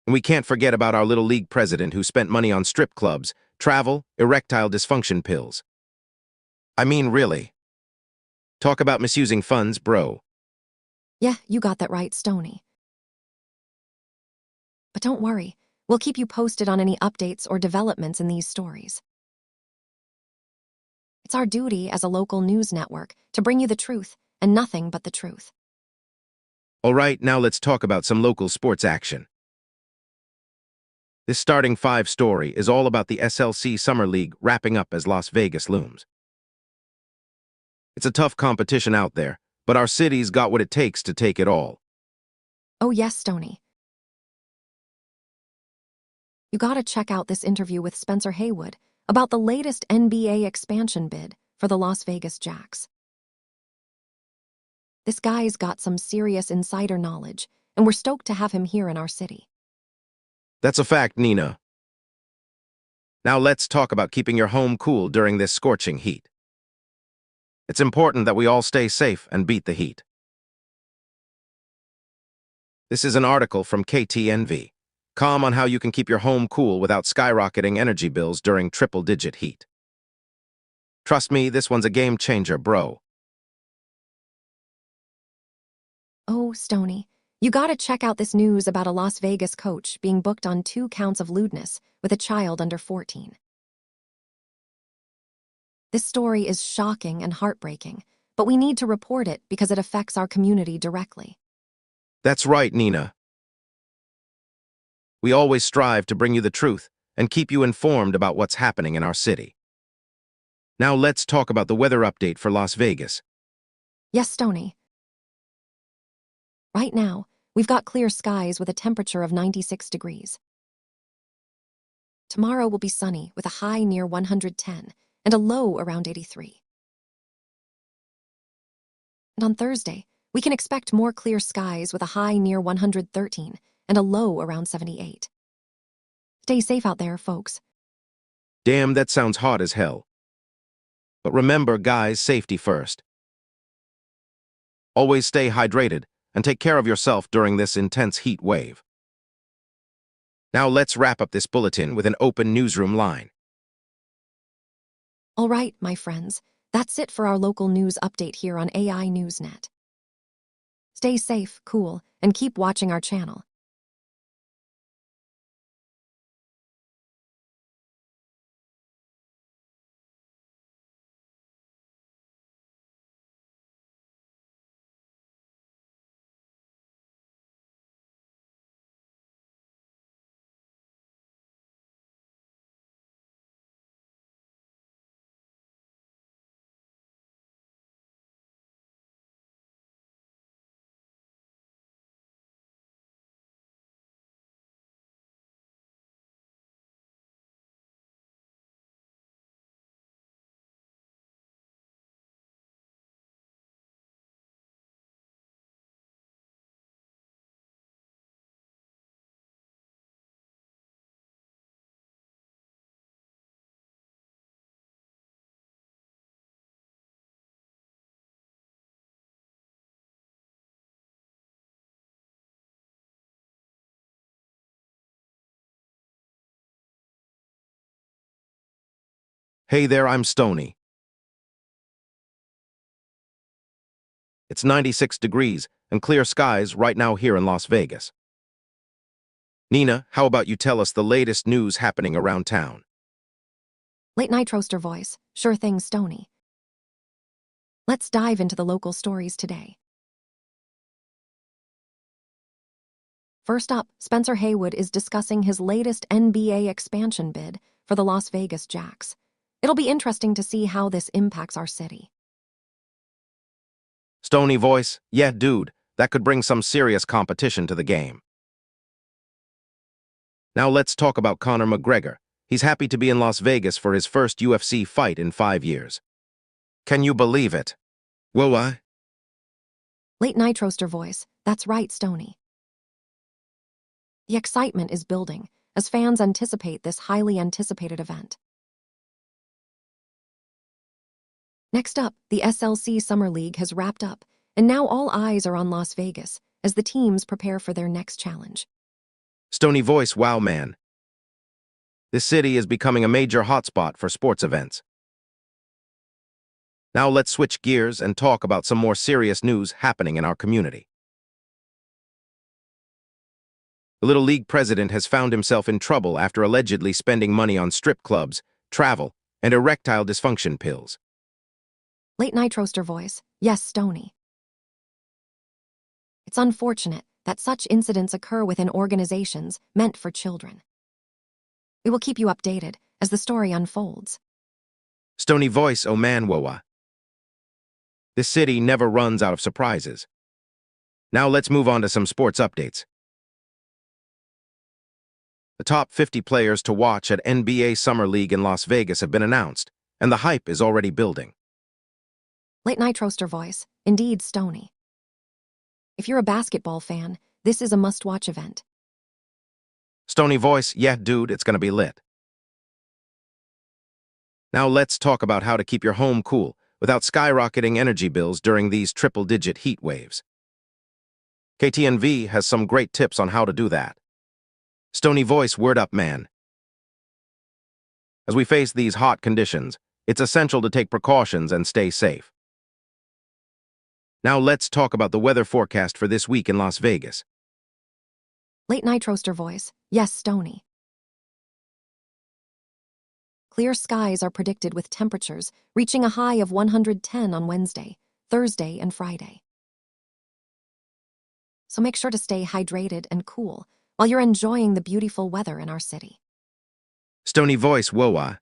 And we can't forget about our little league president who spent money on strip clubs, travel, erectile dysfunction pills. I mean, really. Talk about misusing funds, bro. Yeah, you got that right, Stony. But don't worry, we'll keep you posted on any updates or developments in these stories. It's our duty as a local news network to bring you the truth, and nothing but the truth. All right, now let's talk about some local sports action. This starting 5 story is all about the SLC Summer League wrapping up as Las Vegas looms. It's a tough competition out there, but our city's got what it takes to take it all. Oh yes, Stony. You gotta check out this interview with Spencer Haywood about the latest NBA expansion bid for the Las Vegas Jacks. This guy's got some serious insider knowledge, and we're stoked to have him here in our city. That's a fact, Nina. Now let's talk about keeping your home cool during this scorching heat. It's important that we all stay safe and beat the heat. This is an article from KTNV. Calm on how you can keep your home cool without skyrocketing energy bills during triple-digit heat. Trust me, this one's a game changer, bro. Oh, Stony, you gotta check out this news about a Las Vegas coach being booked on 2 counts of lewdness with a child under 14. This story is shocking and heartbreaking, but we need to report it because it affects our community directly. That's right, Nina. We always strive to bring you the truth and keep you informed about what's happening in our city. Now let's talk about the weather update for Las Vegas. Yes, Stony. Right now, we've got clear skies with a temperature of 96 degrees. Tomorrow will be sunny with a high near 110 and a low around 83. And on Thursday, we can expect more clear skies with a high near 113 and a low around 78. Stay safe out there, folks. Damn, that sounds hot as hell. But remember, guys, safety first. Always stay hydrated and take care of yourself during this intense heat wave. Now let's wrap up this bulletin with an open newsroom line. All right, my friends, that's it for our local news update here on AI Newsnet. Stay safe, cool, and keep watching our channel. Hey there, I'm Stony. It's 96 degrees and clear skies right now here in Las Vegas. Nina, how about you tell us the latest news happening around town? Late night roaster voice. Sure thing, Stony. Let's dive into the local stories today. First up, Spencer Haywood is discussing his latest NBA expansion bid for the Las Vegas Jacks. It'll be interesting to see how this impacts our city. Stony voice, yeah, dude, that could bring some serious competition to the game. Now let's talk about Conor McGregor. He's happy to be in Las Vegas for his first UFC fight in 5 years. Can you believe it? Well, I? Late night roaster voice. That's right, Stony. The excitement is building as fans anticipate this highly anticipated event. Next up, the SLC Summer League has wrapped up, and now all eyes are on Las Vegas as the teams prepare for their next challenge. Stony voice, wow, man. This city is becoming a major hotspot for sports events. Now let's switch gears and talk about some more serious news happening in our community. The Little League president has found himself in trouble after allegedly spending money on strip clubs, travel, and erectile dysfunction pills. Late night roaster voice. Yes, Stony. It's unfortunate that such incidents occur within organizations meant for children. We will keep you updated as the story unfolds. Stony voice, oh man, woa. This city never runs out of surprises. Now let's move on to some sports updates. The top 50 players to watch at NBA Summer League in Las Vegas have been announced, and the hype is already building. Late night roaster voice. Indeed, Stony. If you're a basketball fan, this is a must-watch event. Stony voice, yeah, dude, it's gonna be lit. Now let's talk about how to keep your home cool without skyrocketing energy bills during these triple-digit heat waves. KTNV has some great tips on how to do that. Stony voice, word up, man. As we face these hot conditions, it's essential to take precautions and stay safe. Now let's talk about the weather forecast for this week in Las Vegas. Late night roaster voice. Yes, Stony. Clear skies are predicted with temperatures reaching a high of 110 on Wednesday, Thursday, and Friday. So make sure to stay hydrated and cool while you're enjoying the beautiful weather in our city. Stony voice, whoa.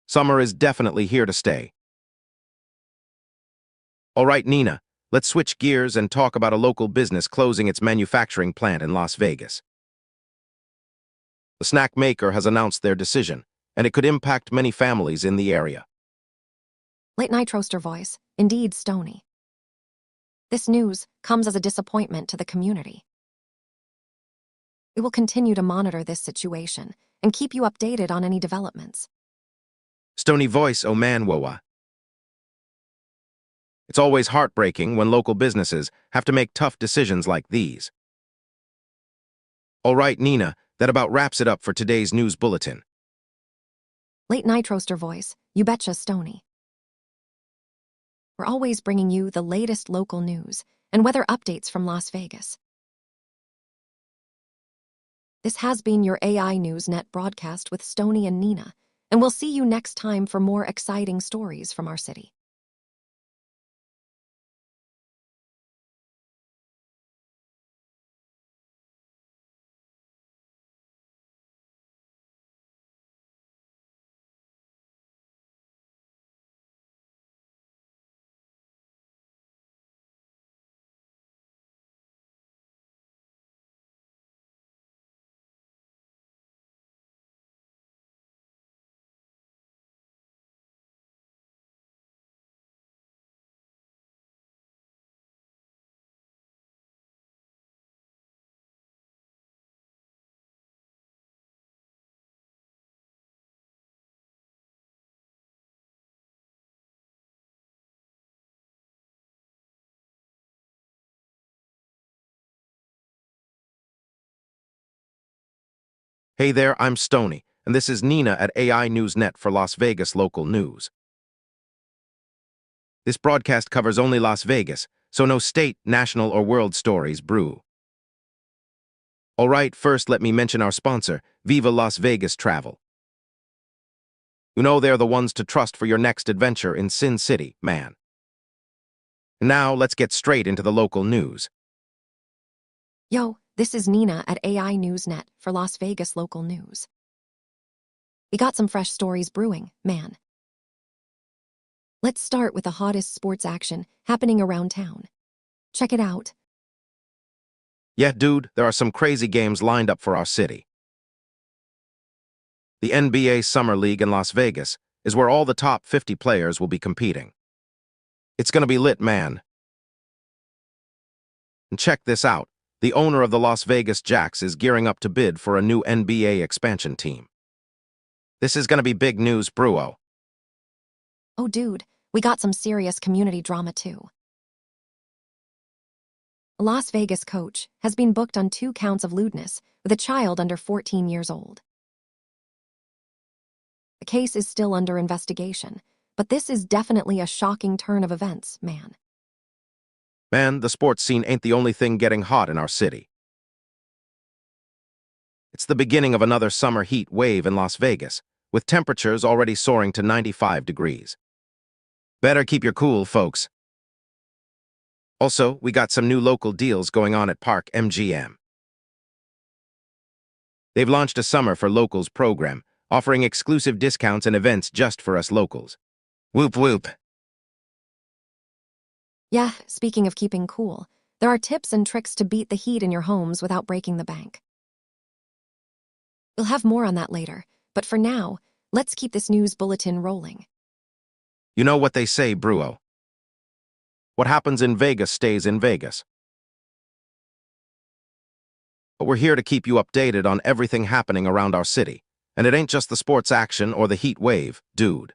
Summer is definitely here to stay. All right, Nina, let's switch gears and talk about a local business closing its manufacturing plant in Las Vegas. The snack maker has announced their decision, and it could impact many families in the area. Late night roaster voice. Indeed, Stony. This news comes as a disappointment to the community. We will continue to monitor this situation and keep you updated on any developments. Stony voice, oh man, whoa. It's always heartbreaking when local businesses have to make tough decisions like these. All right, Nina, that about wraps it up for today's news bulletin. Late night roaster voice. You betcha, Stony. We're always bringing you the latest local news and weather updates from Las Vegas. This has been your AI News Net broadcast with Stony and Nina, and we'll see you next time for more exciting stories from our city. Hey there, I'm Stony, and this is Nina at AI News Net for Las Vegas local news. This broadcast covers only Las Vegas, so no state, national, or world stories brew. All right, first let me mention our sponsor, Viva Las Vegas Travel. You know they're the ones to trust for your next adventure in Sin City, man. Now let's get straight into the local news. Yo, this is Nina at AI Newsnet for Las Vegas local news. We got some fresh stories brewing, man. Let's start with the hottest sports action happening around town. Check it out. Yeah, dude, there are some crazy games lined up for our city. The NBA Summer League in Las Vegas is where all the top 50 players will be competing. It's gonna be lit, man. And check this out. The owner of the Las Vegas Jacks is gearing up to bid for a new NBA expansion team. This is gonna be big news, Bruo. Oh, dude, we got some serious community drama too. A Las Vegas coach has been booked on 2 counts of lewdness with a child under 14 years old. The case is still under investigation, but this is definitely a shocking turn of events, man. Man, the sports scene ain't the only thing getting hot in our city. It's the beginning of another summer heat wave in Las Vegas, with temperatures already soaring to 95 degrees. Better keep your cool, folks. Also, we got some new local deals going on at Park MGM. They've launched a Summer for Locals program, offering exclusive discounts and events just for us locals. Whoop whoop. Yeah, speaking of keeping cool, there are tips and tricks to beat the heat in your homes without breaking the bank. We'll have more on that later, but for now, let's keep this news bulletin rolling. You know what they say, Bruo. What happens in Vegas stays in Vegas. But we're here to keep you updated on everything happening around our city. And it ain't just the sports action or the heat wave, dude.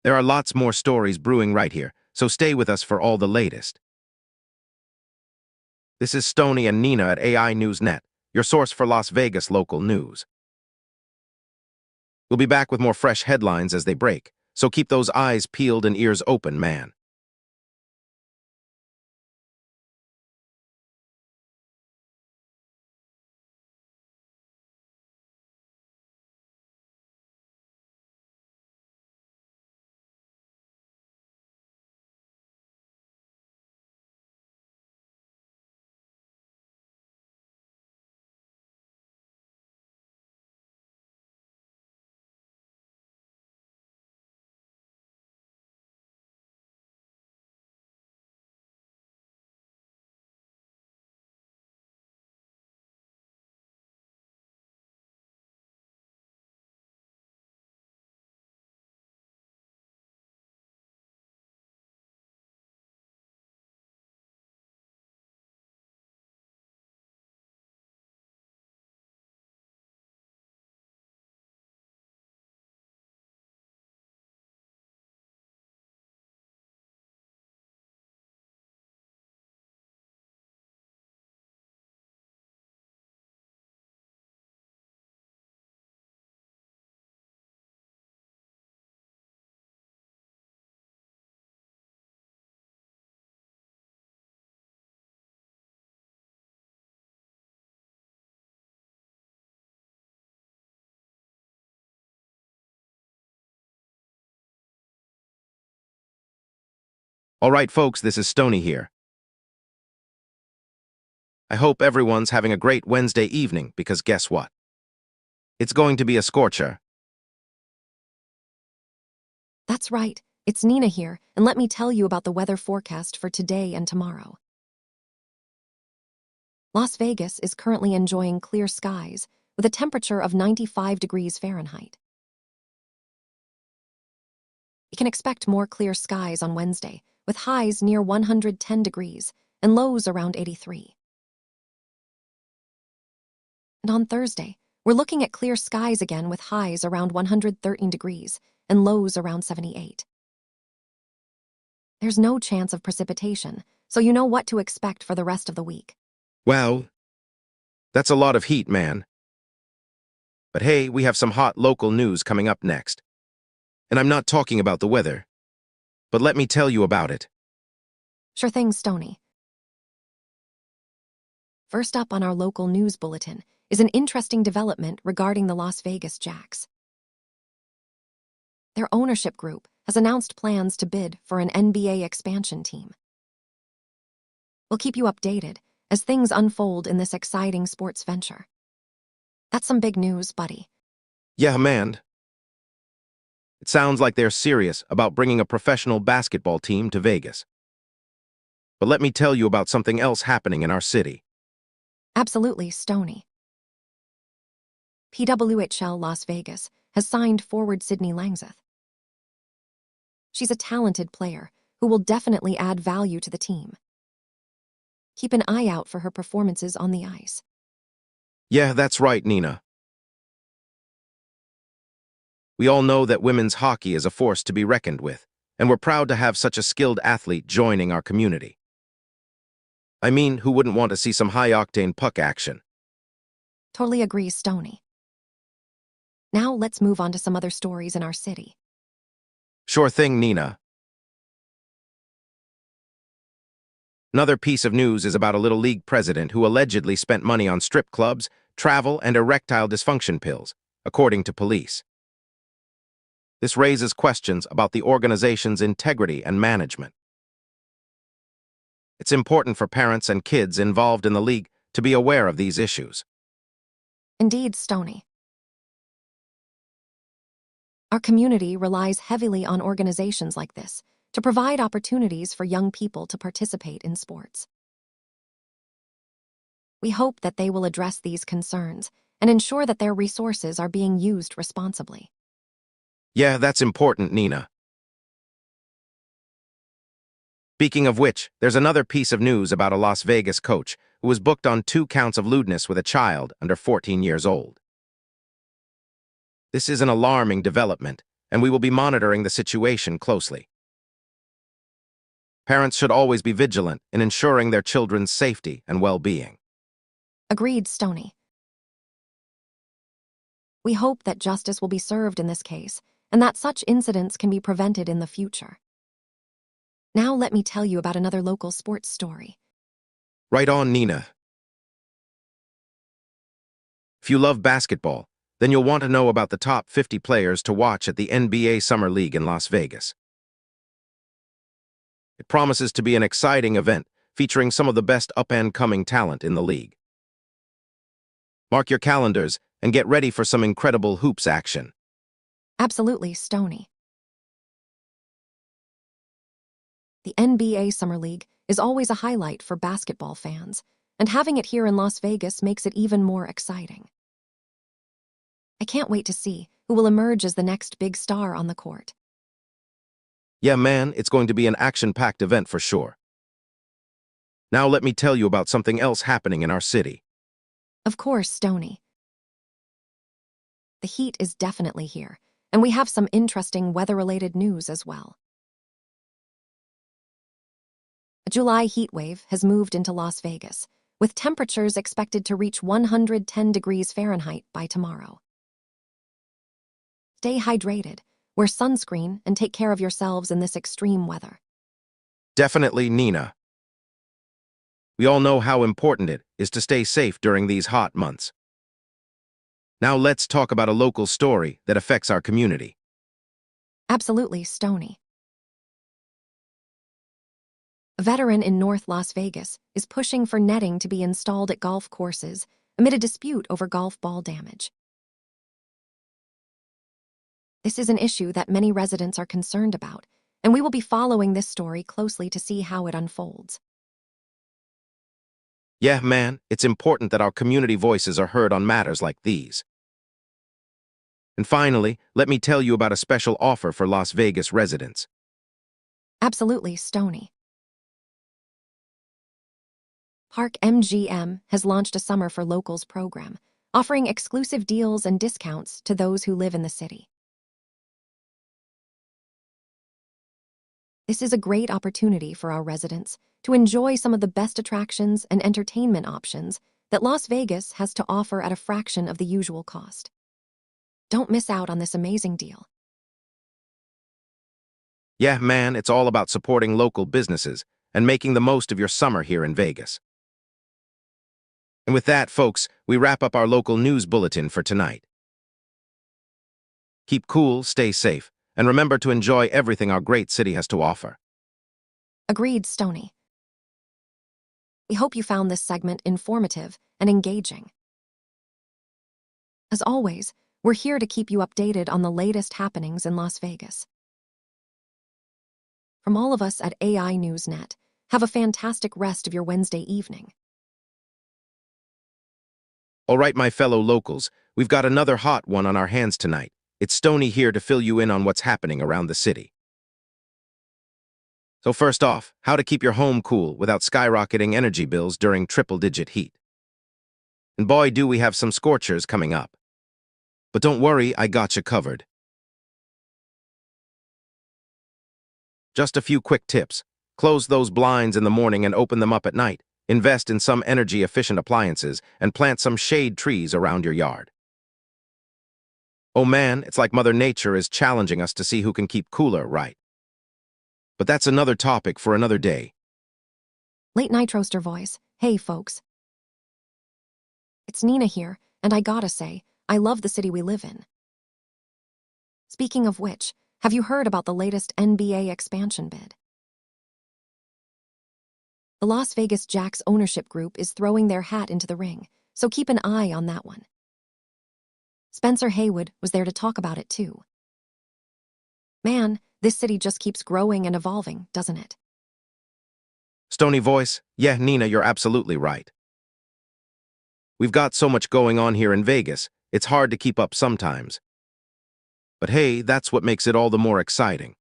There are lots more stories brewing right here, so stay with us for all the latest. This is Stony and Nina at AI Newsnet, your source for Las Vegas local news. We'll be back with more fresh headlines as they break, so keep those eyes peeled and ears open, man. All right, folks, this is Stony here. I hope everyone's having a great Wednesday evening, because guess what? It's going to be a scorcher. That's right, it's Nina here, and let me tell you about the weather forecast for today and tomorrow. Las Vegas is currently enjoying clear skies with a temperature of 95 degrees Fahrenheit. You can expect more clear skies on Wednesday, with highs near 110 degrees and lows around 83. And on Thursday, we're looking at clear skies again with highs around 113 degrees and lows around 78. There's no chance of precipitation, so you know what to expect for the rest of the week. Well, that's a lot of heat, man. But hey, we have some hot local news coming up next. And I'm not talking about the weather, but let me tell you about it. Sure thing, Stony. First up on our local news bulletin is an interesting development regarding the Las Vegas Jacks. Their ownership group has announced plans to bid for an NBA expansion team. We'll keep you updated as things unfold in this exciting sports venture. That's some big news, buddy. Yeah, man. It sounds like they're serious about bringing a professional basketball team to Vegas. But let me tell you about something else happening in our city. Absolutely, Stoney. PWHL Las Vegas has signed forward Sydney Langseth. She's a talented player who will definitely add value to the team. Keep an eye out for her performances on the ice. Yeah, that's right, Nina. We all know that women's hockey is a force to be reckoned with, and we're proud to have such a skilled athlete joining our community. I mean, who wouldn't want to see some high-octane puck action? Totally agree, Stoney. Now let's move on to some other stories in our city. Sure thing, Nina. Another piece of news is about a little league president who allegedly spent money on strip clubs, travel, and erectile dysfunction pills, according to police. This raises questions about the organization's integrity and management. It's important for parents and kids involved in the league to be aware of these issues. Indeed, Stoney. Our community relies heavily on organizations like this to provide opportunities for young people to participate in sports. We hope that they will address these concerns and ensure that their resources are being used responsibly. Yeah, that's important, Nina. Speaking of which, there's another piece of news about a Las Vegas coach who was booked on 2 counts of lewdness with a child under 14 years old. This is an alarming development, and we will be monitoring the situation closely. Parents should always be vigilant in ensuring their children's safety and well-being. Agreed, Stoney. We hope that justice will be served in this case and that such incidents can be prevented in the future. Now let me tell you about another local sports story. Right on, Nina. If you love basketball, then you'll want to know about the top 50 players to watch at the NBA Summer League in Las Vegas. It promises to be an exciting event featuring some of the best up-and-coming talent in the league. Mark your calendars and get ready for some incredible hoops action. Absolutely, Stoney. The NBA Summer League is always a highlight for basketball fans, and having it here in Las Vegas makes it even more exciting. I can't wait to see who will emerge as the next big star on the court. Yeah, man, it's going to be an action-packed event for sure. Now let me tell you about something else happening in our city. Of course, Stoney. The heat is definitely here, and we have some interesting weather-related news as well. A July heat wave has moved into Las Vegas, with temperatures expected to reach 110 degrees Fahrenheit by tomorrow. Stay hydrated, wear sunscreen, and take care of yourselves in this extreme weather. Definitely, Nina. We all know how important it is to stay safe during these hot months. Now let's talk about a local story that affects our community. Absolutely, Stoney. A veteran in North Las Vegas is pushing for netting to be installed at golf courses amid a dispute over golf ball damage. This is an issue that many residents are concerned about, and we will be following this story closely to see how it unfolds. Yeah, man, it's important that our community voices are heard on matters like these. And finally, let me tell you about a special offer for Las Vegas residents. Absolutely, Stoney. Park MGM has launched a Summer for Locals program, offering exclusive deals and discounts to those who live in the city. This is a great opportunity for our residents to enjoy some of the best attractions and entertainment options that Las Vegas has to offer at a fraction of the usual cost. Don't miss out on this amazing deal. Yeah, man, it's all about supporting local businesses and making the most of your summer here in Vegas. And with that, folks, we wrap up our local news bulletin for tonight. Keep cool, stay safe, and remember to enjoy everything our great city has to offer. Agreed, Stony. We hope you found this segment informative and engaging. As always, we're here to keep you updated on the latest happenings in Las Vegas. From all of us at AI Newsnet, have a fantastic rest of your Wednesday evening. All right, my fellow locals, we've got another hot one on our hands tonight. It's Stony here to fill you in on what's happening around the city. So first off, how to keep your home cool without skyrocketing energy bills during triple-digit heat. And boy, do we have some scorchers coming up. But don't worry, I got you covered. Just a few quick tips. Close those blinds in the morning and open them up at night. Invest in some energy-efficient appliances and plant some shade trees around your yard. Oh man, it's like Mother Nature is challenging us to see who can keep cooler, right? But that's another topic for another day. Late Night Roaster voice. Hey, folks. It's Nina here, and I gotta say, I love the city we live in. Speaking of which, have you heard about the latest NBA expansion bid? The Las Vegas Jacks ownership group is throwing their hat into the ring, so keep an eye on that one. Spencer Haywood was there to talk about it too. Man, this city just keeps growing and evolving, doesn't it? Stony voice, yeah, Nina, you're absolutely right. We've got so much going on here in Vegas, it's hard to keep up sometimes. But hey, that's what makes it all the more exciting.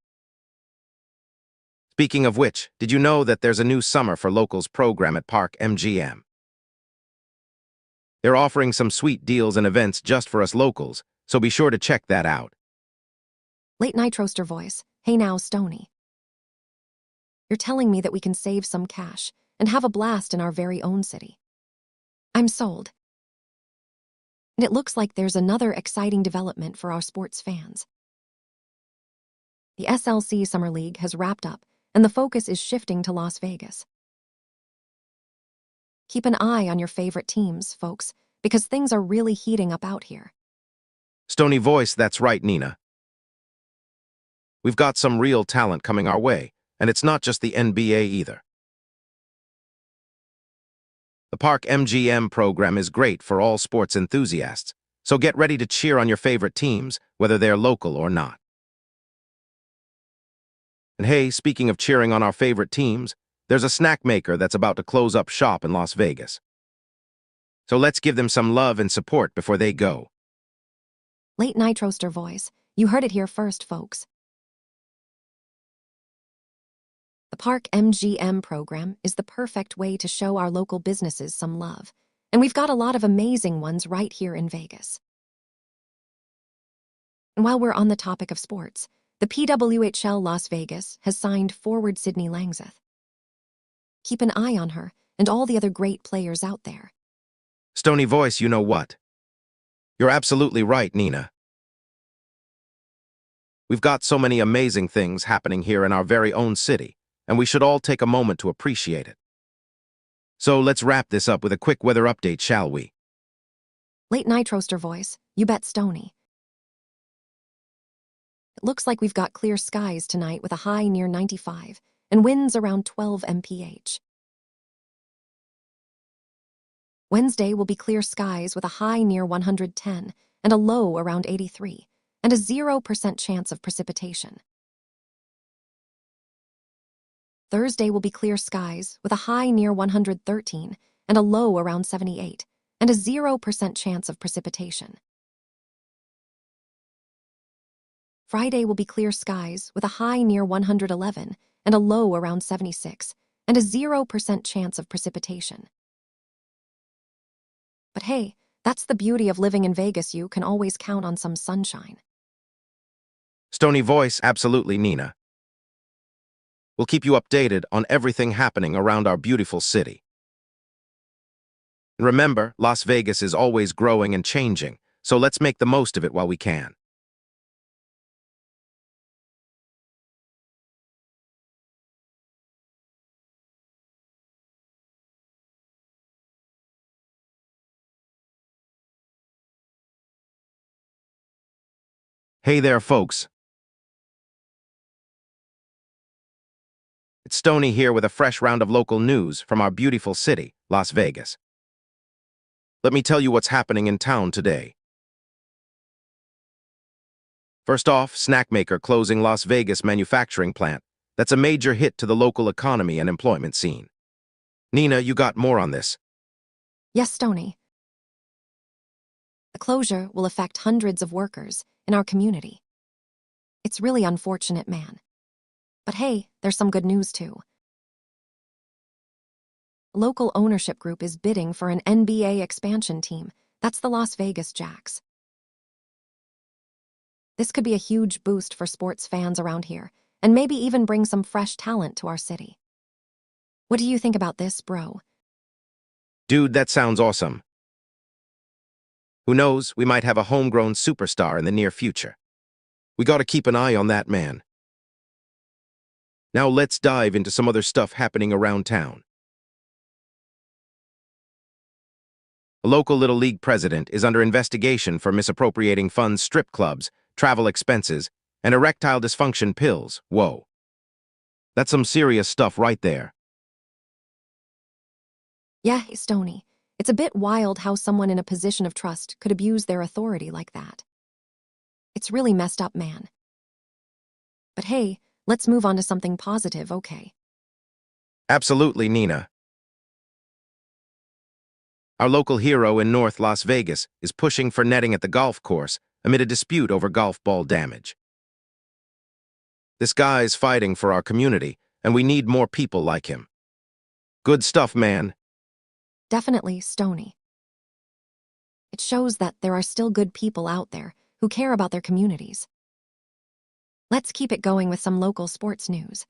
Speaking of which, did you know that there's a new Summer for Locals program at Park MGM? They're offering some sweet deals and events just for us locals, so be sure to check that out. Late Night Roaster voice. Hey now, Stony. You're telling me that we can save some cash and have a blast in our very own city. I'm sold. And it looks like there's another exciting development for our sports fans. The SLC Summer League has wrapped up, and the focus is shifting to Las Vegas. Keep an eye on your favorite teams, folks, because things are really heating up out here. Stony voice, that's right, Nina. We've got some real talent coming our way, and it's not just the NBA either. The Park MGM program is great for all sports enthusiasts, so get ready to cheer on your favorite teams, whether they're local or not. And hey, speaking of cheering on our favorite teams, there's a snack maker that's about to close up shop in Las Vegas. So let's give them some love and support before they go. Late Night Roaster voice. You heard it here first, folks. The Park MGM program is the perfect way to show our local businesses some love, and we've got a lot of amazing ones right here in Vegas. And while we're on the topic of sports, the PWHL Las Vegas has signed forward Sydney Langseth. Keep an eye on her and all the other great players out there. Stony voice, you know what? You're absolutely right, Nina. We've got so many amazing things happening here in our very own city, and we should all take a moment to appreciate it. So let's wrap this up with a quick weather update, shall we? Late Night Roaster voice. You bet, Stony. It looks like we've got clear skies tonight with a high near 95 and winds around 12 mph. Wednesday will be clear skies with a high near 110 and a low around 83 and a 0% chance of precipitation. Thursday will be clear skies with a high near 113 and a low around 78 and a 0% chance of precipitation. Friday will be clear skies with a high near 111 and a low around 76 and a 0% chance of precipitation. But hey, that's the beauty of living in Vegas. You can always count on some sunshine. Stony voice, absolutely, Nina. We'll keep you updated on everything happening around our beautiful city. And remember, Las Vegas is always growing and changing, so let's make the most of it while we can. Hey there, folks. It's Stony here with a fresh round of local news from our beautiful city, Las Vegas. Let me tell you what's happening in town today. First off, snack maker closing Las Vegas manufacturing plant. That's a major hit to the local economy and employment scene. Nina, you got more on this. Yes, Stony. The closure will affect hundreds of workers in our community. It's really unfortunate, man. But hey, there's some good news too. A local ownership group is bidding for an NBA expansion team. That's the Las Vegas Jacks. This could be a huge boost for sports fans around here, and maybe even bring some fresh talent to our city. What do you think about this, bro? Dude, that sounds awesome. Who knows, we might have a homegrown superstar in the near future. We gotta keep an eye on that man. Now let's dive into some other stuff happening around town. A local Little League president is under investigation for misappropriating funds, strip clubs, travel expenses, and erectile dysfunction pills. Whoa. That's some serious stuff right there. Yeah, Stony. It's a bit wild how someone in a position of trust could abuse their authority like that. It's really messed up, man. But hey, let's move on to something positive, okay? Absolutely, Nina. Our local hero in North Las Vegas is pushing for netting at the golf course amid a dispute over golf ball damage. This guy's fighting for our community, and we need more people like him. Good stuff, man. Definitely Stony. It shows that there are still good people out there who care about their communities. Let's keep it going with some local sports news.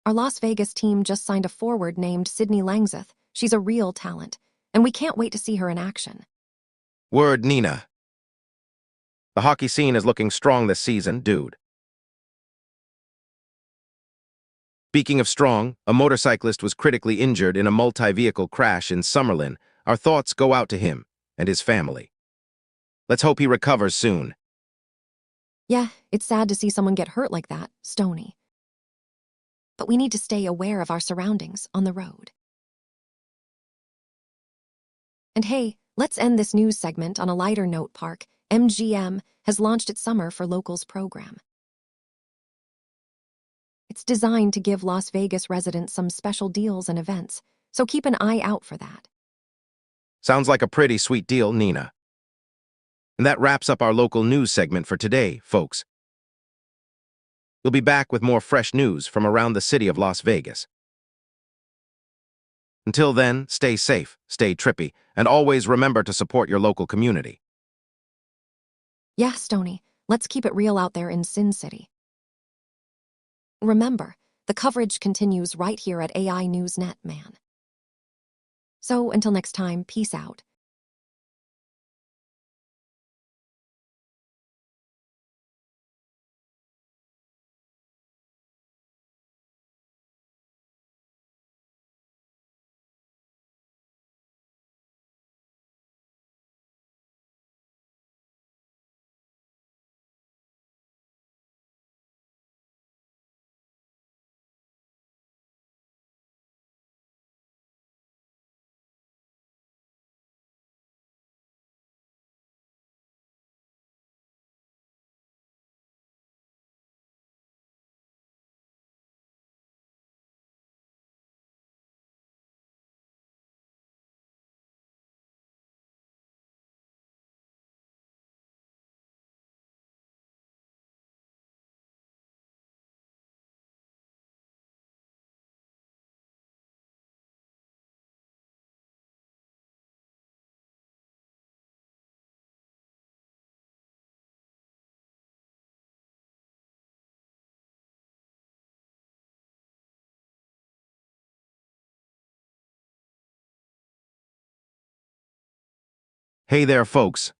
Our Las Vegas team just signed a forward named Sydney Langseth. She's a real talent, and we can't wait to see her in action. Word, Nina. The hockey scene is looking strong this season, dude. Speaking of strong, a motorcyclist was critically injured in a multi-vehicle crash in Summerlin. Our thoughts go out to him and his family. Let's hope he recovers soon. Yeah, it's sad to see someone get hurt like that, Stony. But we need to stay aware of our surroundings on the road. And hey, let's end this news segment on a lighter note. Park MGM has launched its Summer for Locals program. It's designed to give Las Vegas residents some special deals and events, so keep an eye out for that. Sounds like a pretty sweet deal, Nina. And that wraps up our local news segment for today, folks. We'll be back with more fresh news from around the city of Las Vegas. Until then, stay safe, stay trippy, and always remember to support your local community. Yeah, Stony, let's keep it real out there in Sin City. Remember, the coverage continues right here at AI Newsnet, man. So until next time, peace out. Hey there, folks.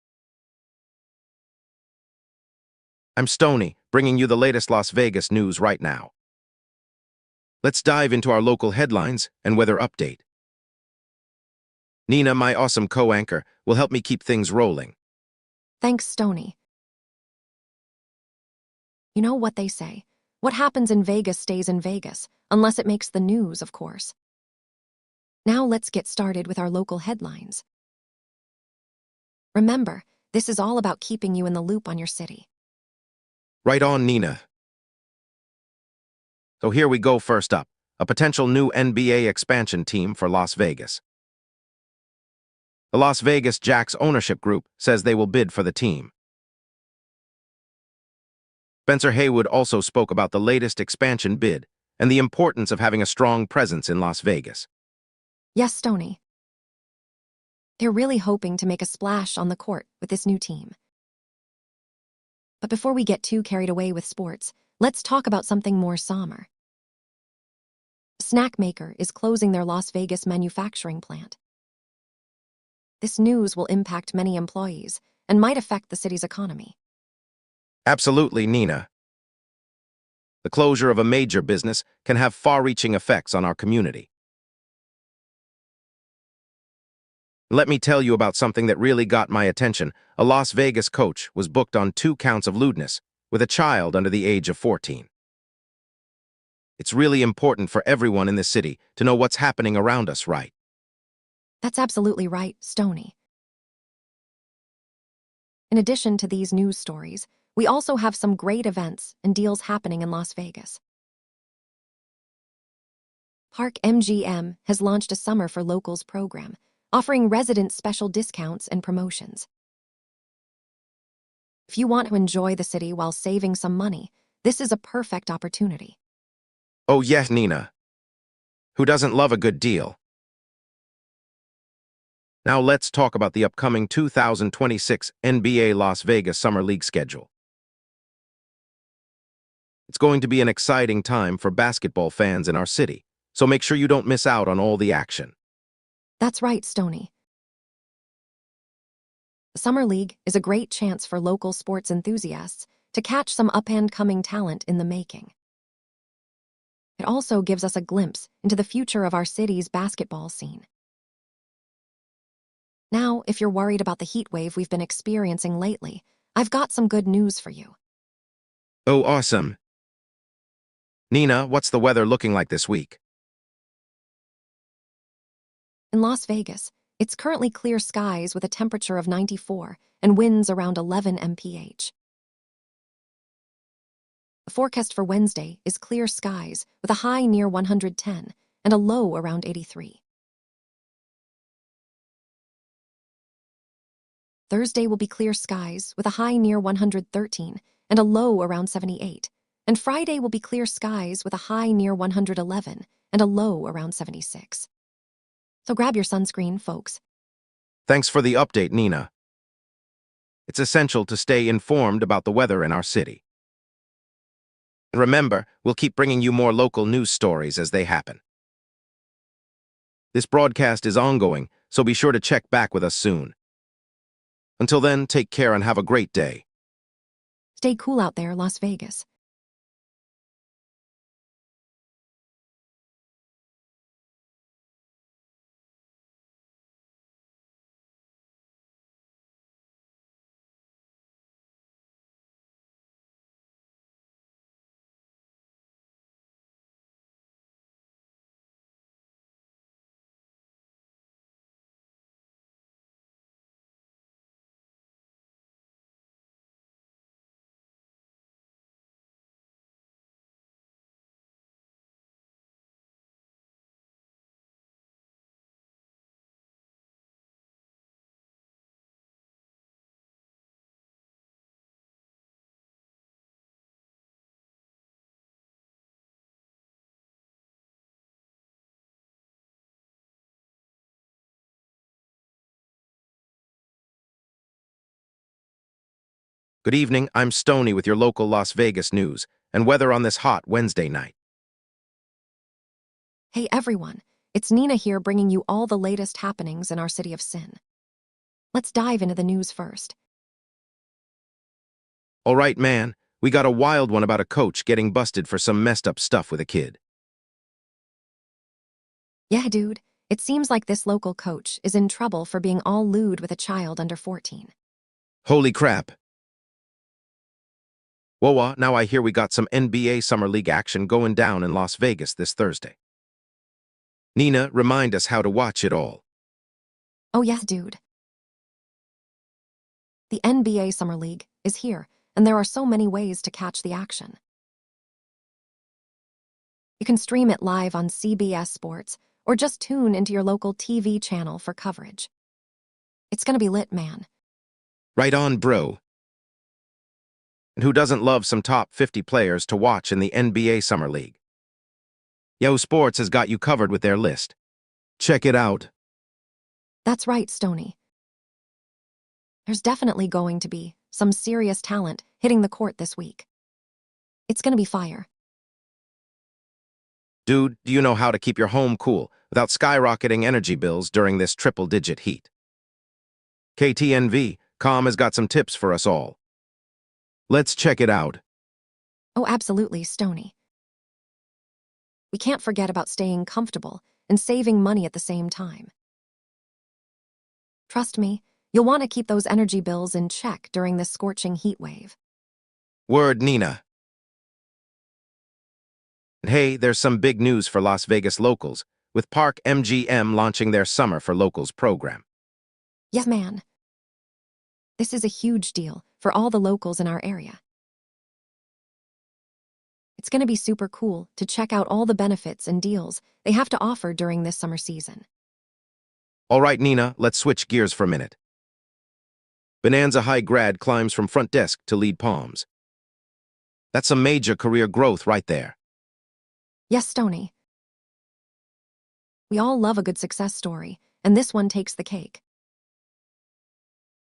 I'm Stony, bringing you the latest Las Vegas news right now. Let's dive into our local headlines and weather update. Nina, my awesome co-anchor, will help me keep things rolling. Thanks, Stony. You know what they say. What happens in Vegas stays in Vegas, unless it makes the news, of course. Now let's get started with our local headlines. Remember, this is all about keeping you in the loop on your city. Right on, Nina. So here we go first up. A potential new NBA expansion team for Las Vegas. The Las Vegas Jacks ownership group says they will bid for the team. Spencer Haywood also spoke about the latest expansion bid and the importance of having a strong presence in Las Vegas. Yes, Stony. They're really hoping to make a splash on the court with this new team. But before we get too carried away with sports, let's talk about something more somber. Snack Maker is closing their Las Vegas manufacturing plant. This news will impact many employees and might affect the city's economy. Absolutely, Nina. The closure of a major business can have far-reaching effects on our community. Let me tell you about something that really got my attention. A Las Vegas coach was booked on 2 counts of lewdness with a child under the age of 14. It's really important for everyone in the city to know what's happening around us, right? That's absolutely right, Stony. In addition to these news stories, we also have some great events and deals happening in Las Vegas. Park MGM has launched a Summer for Locals program, offering residents special discounts and promotions. If you want to enjoy the city while saving some money, this is a perfect opportunity. Oh yes, Nina. Who doesn't love a good deal? Now let's talk about the upcoming 2026 NBA Las Vegas Summer League schedule. It's going to be an exciting time for basketball fans in our city, so make sure you don't miss out on all the action. That's right, Stony. The Summer League is a great chance for local sports enthusiasts to catch some up-and-coming talent in the making. It also gives us a glimpse into the future of our city's basketball scene. Now, if you're worried about the heat wave we've been experiencing lately, I've got some good news for you. Oh, awesome. Nina, what's the weather looking like this week? In Las Vegas, it's currently clear skies with a temperature of 94 and winds around 11 mph. The forecast for Wednesday is clear skies with a high near 110 and a low around 83. Thursday will be clear skies with a high near 113 and a low around 78. And Friday will be clear skies with a high near 111 and a low around 76. So grab your sunscreen, folks. Thanks for the update, Nina. It's essential to stay informed about the weather in our city. And remember, we'll keep bringing you more local news stories as they happen. This broadcast is ongoing, so be sure to check back with us soon. Until then, take care and have a great day. Stay cool out there, Las Vegas. Good evening, I'm Stony with your local Las Vegas news and weather on this hot Wednesday night. Hey everyone, it's Nina here bringing you all the latest happenings in our city of sin. Let's dive into the news first. All right, man, we got a wild one about a coach getting busted for some messed up stuff with a kid. Yeah, dude, it seems like this local coach is in trouble for being all lewd with a child under 14. Holy crap. Whoa, now I hear we got some NBA Summer League action going down in Las Vegas this Thursday. Nina, remind us how to watch it all. Oh yes, dude. The NBA Summer League is here, and there are so many ways to catch the action. You can stream it live on CBS Sports, or just tune into your local TV channel for coverage. It's gonna be lit, man. Right on, bro. And who doesn't love some top 50 players to watch in the NBA Summer League? Yahoo Sports has got you covered with their list. Check it out. That's right, Stoney. There's definitely going to be some serious talent hitting the court this week. It's gonna be fire. Dude, do you know how to keep your home cool without skyrocketing energy bills during this triple-digit heat? KTNV.com has got some tips for us all. Let's check it out. Oh, absolutely, Stoney. We can't forget about staying comfortable and saving money at the same time. Trust me, you'll want to keep those energy bills in check during this scorching heat wave. Word, Nina. And hey, there's some big news for Las Vegas locals, with Park MGM launching their Summer for Locals program. Yes, man. This is a huge deal for all the locals in our area. It's going to be super cool to check out all the benefits and deals they have to offer during this summer season. All right, Nina, let's switch gears for a minute. Bonanza High grad climbs from front desk to lead palms. That's some major career growth right there. Yes, Stoney. We all love a good success story, and this one takes the cake.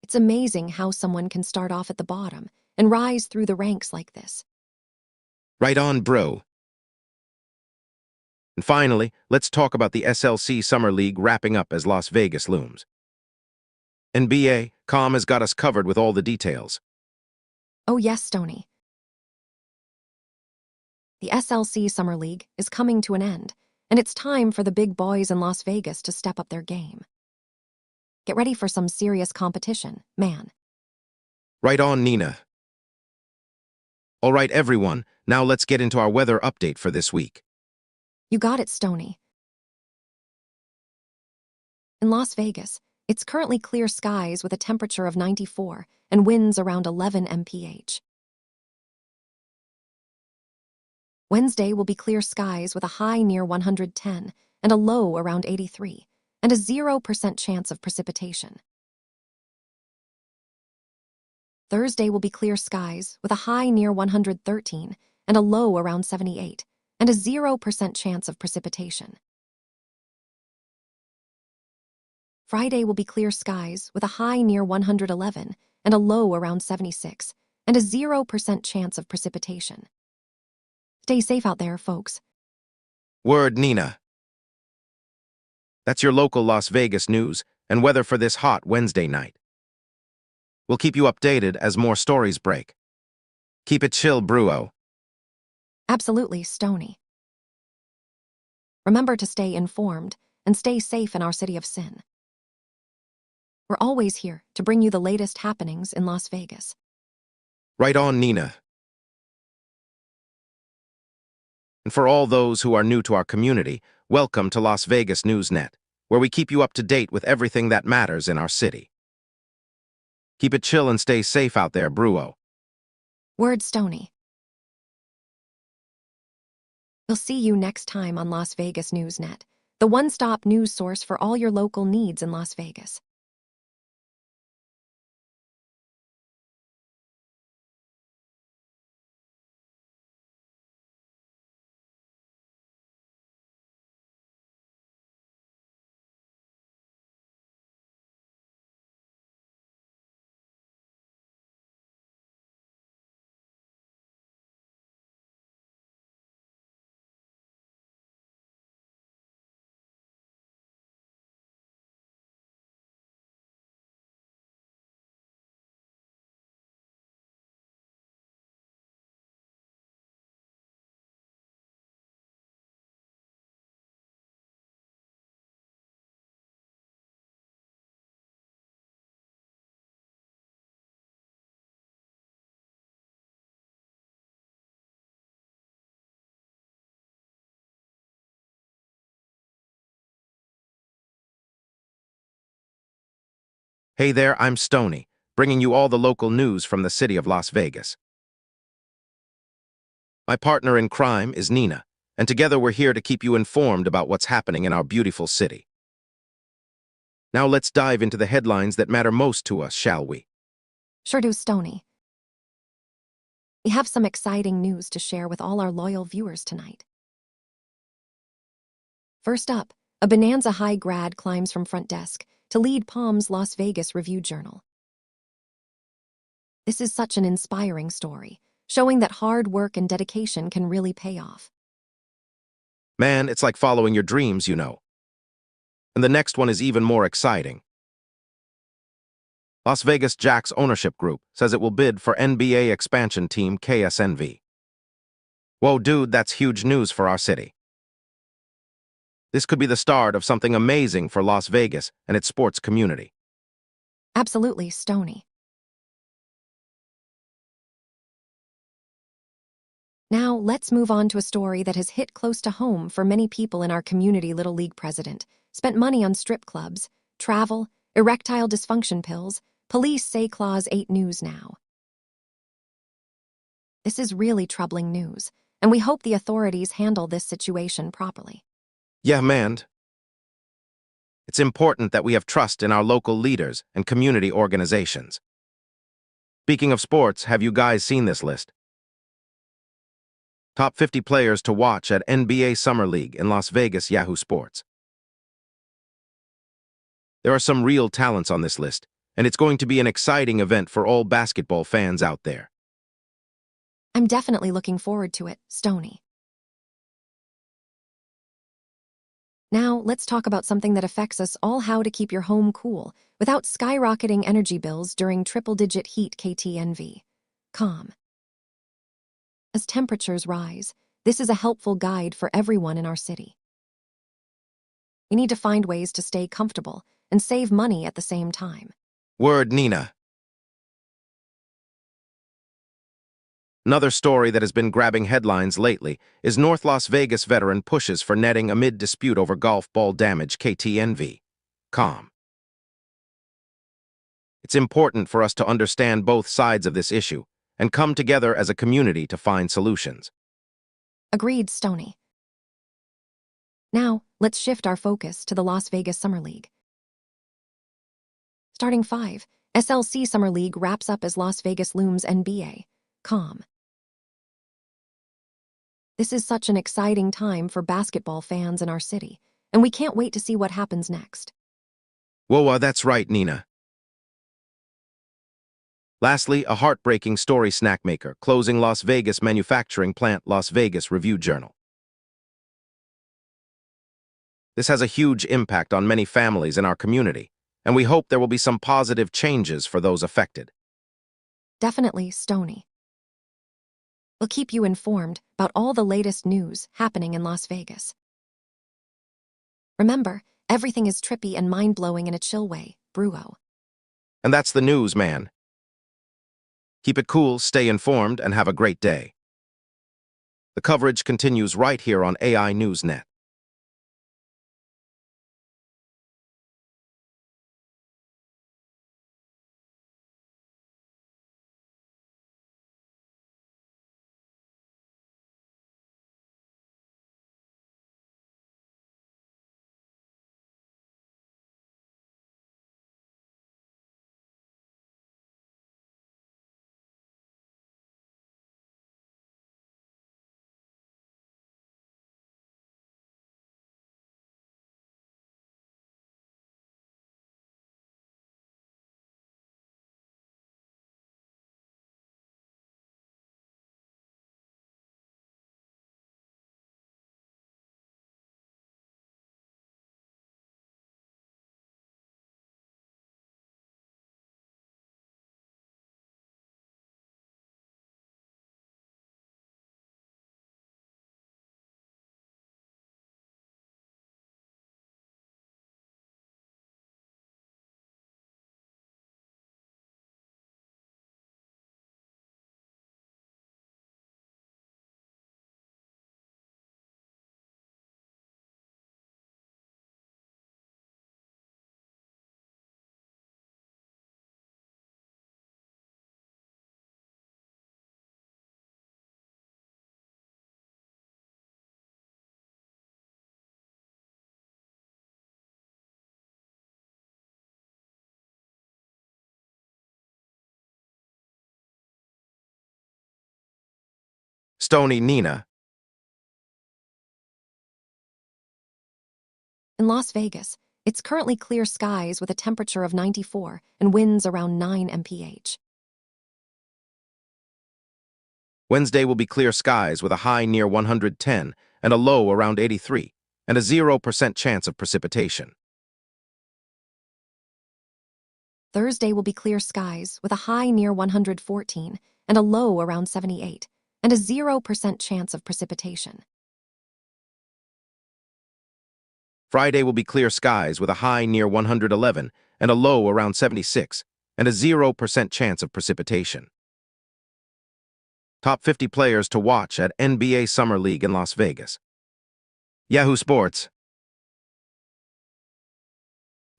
It's amazing how someone can start off at the bottom and rise through the ranks like this. Right on, bro. And finally, let's talk about the SLC Summer League wrapping up as Las Vegas looms. NBA.com has got us covered with all the details. Oh yes, Stoney. The SLC Summer League is coming to an end, and it's time for the big boys in Las Vegas to step up their game. Get ready for some serious competition, man. Right on, Nina. All right, everyone, now let's get into our weather update for this week. You got it, Stoney. In Las Vegas, it's currently clear skies with a temperature of 94 and winds around 11 mph. Wednesday will be clear skies with a high near 110 and a low around 83, and a 0% chance of precipitation. Thursday will be clear skies with a high near 113 and a low around 78, and a 0% chance of precipitation. Friday will be clear skies with a high near 111 and a low around 76, and a 0% chance of precipitation. Stay safe out there, folks. Word, Nina. That's your local Las Vegas news and weather for this hot Wednesday night. We'll keep you updated as more stories break. Keep it chill, Bruo. Absolutely, Stoney. Remember to stay informed and stay safe in our city of sin. We're always here to bring you the latest happenings in Las Vegas. Right on, Nina. And for all those who are new to our community, welcome to Las Vegas Newsnet, where we keep you up to date with everything that matters in our city. Keep it chill and stay safe out there, Bruo. Word, Stoney. We'll see you next time on Las Vegas Newsnet, the one-stop news source for all your local needs in Las Vegas. Hey there, I'm Stony, bringing you all the local news from the city of Las Vegas. My partner in crime is Nina, and together we're here to keep you informed about what's happening in our beautiful city. Now let's dive into the headlines that matter most to us, shall we? Sure do, Stony. We have some exciting news to share with all our loyal viewers tonight. First up, a Bonanza High grad climbs from front desk to lead Palm's Las Vegas Review Journal. This is such an inspiring story, showing that hard work and dedication can really pay off. Man, it's like following your dreams, you know. And the next one is even more exciting. Las Vegas Jacks ownership group says it will bid for NBA expansion team KSNV. Whoa, dude, that's huge news for our city. This could be the start of something amazing for Las Vegas and its sports community. Absolutely, Stony. Now, let's move on to a story that has hit close to home for many people in our community. Little League president spent money on strip clubs, travel, erectile dysfunction pills. Police say Clause 8 news now. This is really troubling news, and we hope the authorities handle this situation properly. Yeah, man. It's important that we have trust in our local leaders and community organizations. Speaking of sports, have you guys seen this list? Top 50 players to watch at NBA Summer League in Las Vegas Yahoo Sports. There are some real talents on this list, and it's going to be an exciting event for all basketball fans out there. I'm definitely looking forward to it, Stony. Now, let's talk about something that affects us all: how to keep your home cool without skyrocketing energy bills during triple-digit heat. KTNV. Calm. As temperatures rise, this is a helpful guide for everyone in our city. We need to find ways to stay comfortable and save money at the same time. Word, Nina. Another story that has been grabbing headlines lately is North Las Vegas veteran pushes for netting amid dispute over golf ball damage. KTNV. Calm. It's important for us to understand both sides of this issue and come together as a community to find solutions. Agreed, Stony. Now, let's shift our focus to the Las Vegas Summer League. Starting 5, SLC Summer League wraps up as Las Vegas looms NBA. Calm. This is such an exciting time for basketball fans in our city, and we can't wait to see what happens next. Whoa, that's right, Nina. Lastly, a heartbreaking story: snack maker closing Las Vegas manufacturing plant. Las Vegas Review Journal. This has a huge impact on many families in our community, and we hope there will be some positive changes for those affected. Definitely, Stony. We'll keep you informed about all the latest news happening in Las Vegas. Remember, everything is trippy and mind-blowing in a chill way, Bruo. And that's the news, man. Keep it cool, stay informed, and have a great day. The coverage continues right here on AI Newsnet. Stony Nina. In Las Vegas, it's currently clear skies with a temperature of 94 and winds around 9 mph. Wednesday will be clear skies with a high near 110 and a low around 83, and a 0% chance of precipitation. Thursday will be clear skies with a high near 114 and a low around 78, and a 0% chance of precipitation. Friday will be clear skies with a high near 111 and a low around 76, and a 0% chance of precipitation. Top 50 players to watch at NBA Summer League in Las Vegas. Yahoo Sports.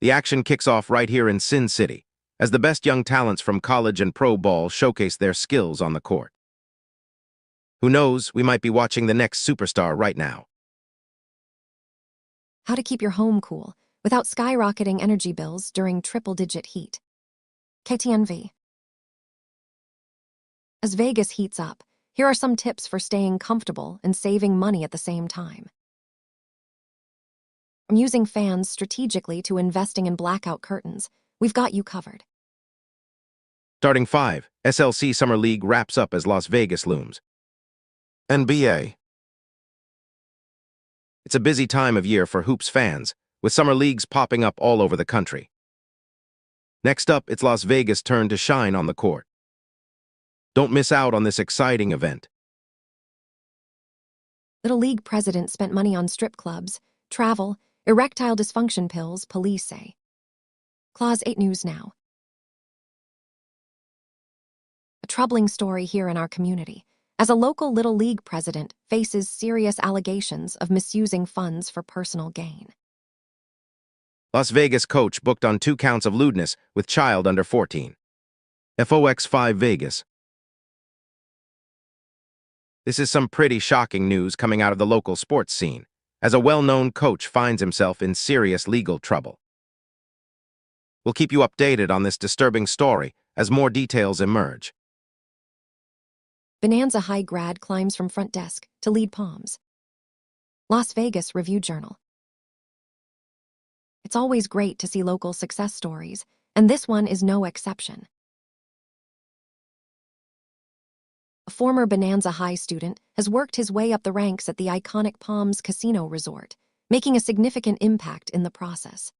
The action kicks off right here in Sin City, as the best young talents from college and pro ball showcase their skills on the court. Who knows, we might be watching the next superstar right now. How to keep your home cool without skyrocketing energy bills during triple-digit heat. KTNV. As Vegas heats up, here are some tips for staying comfortable and saving money at the same time. From using fans strategically to investing in blackout curtains, we've got you covered. Starting 5, SLC Summer League wraps up as Las Vegas looms. NBA. It's a busy time of year for hoops fans, with summer leagues popping up all over the country. Next up, it's Las Vegas' turn to shine on the court. Don't miss out on this exciting event. Little League president spent money on strip clubs, travel, erectile dysfunction pills, police say. Clause 8 News Now. A troubling story here in our community, as a local Little League president faces serious allegations of misusing funds for personal gain. Las Vegas coach booked on 2 counts of lewdness with child under 14. FOX5 Vegas. This is some pretty shocking news coming out of the local sports scene, as a well-known coach finds himself in serious legal trouble. We'll keep you updated on this disturbing story as more details emerge. Bonanza High grad climbs from front desk to lead Palms. Las Vegas Review-Journal. It's always great to see local success stories, and this one is no exception. A former Bonanza High student has worked his way up the ranks at the iconic Palms Casino Resort, making a significant impact in the process.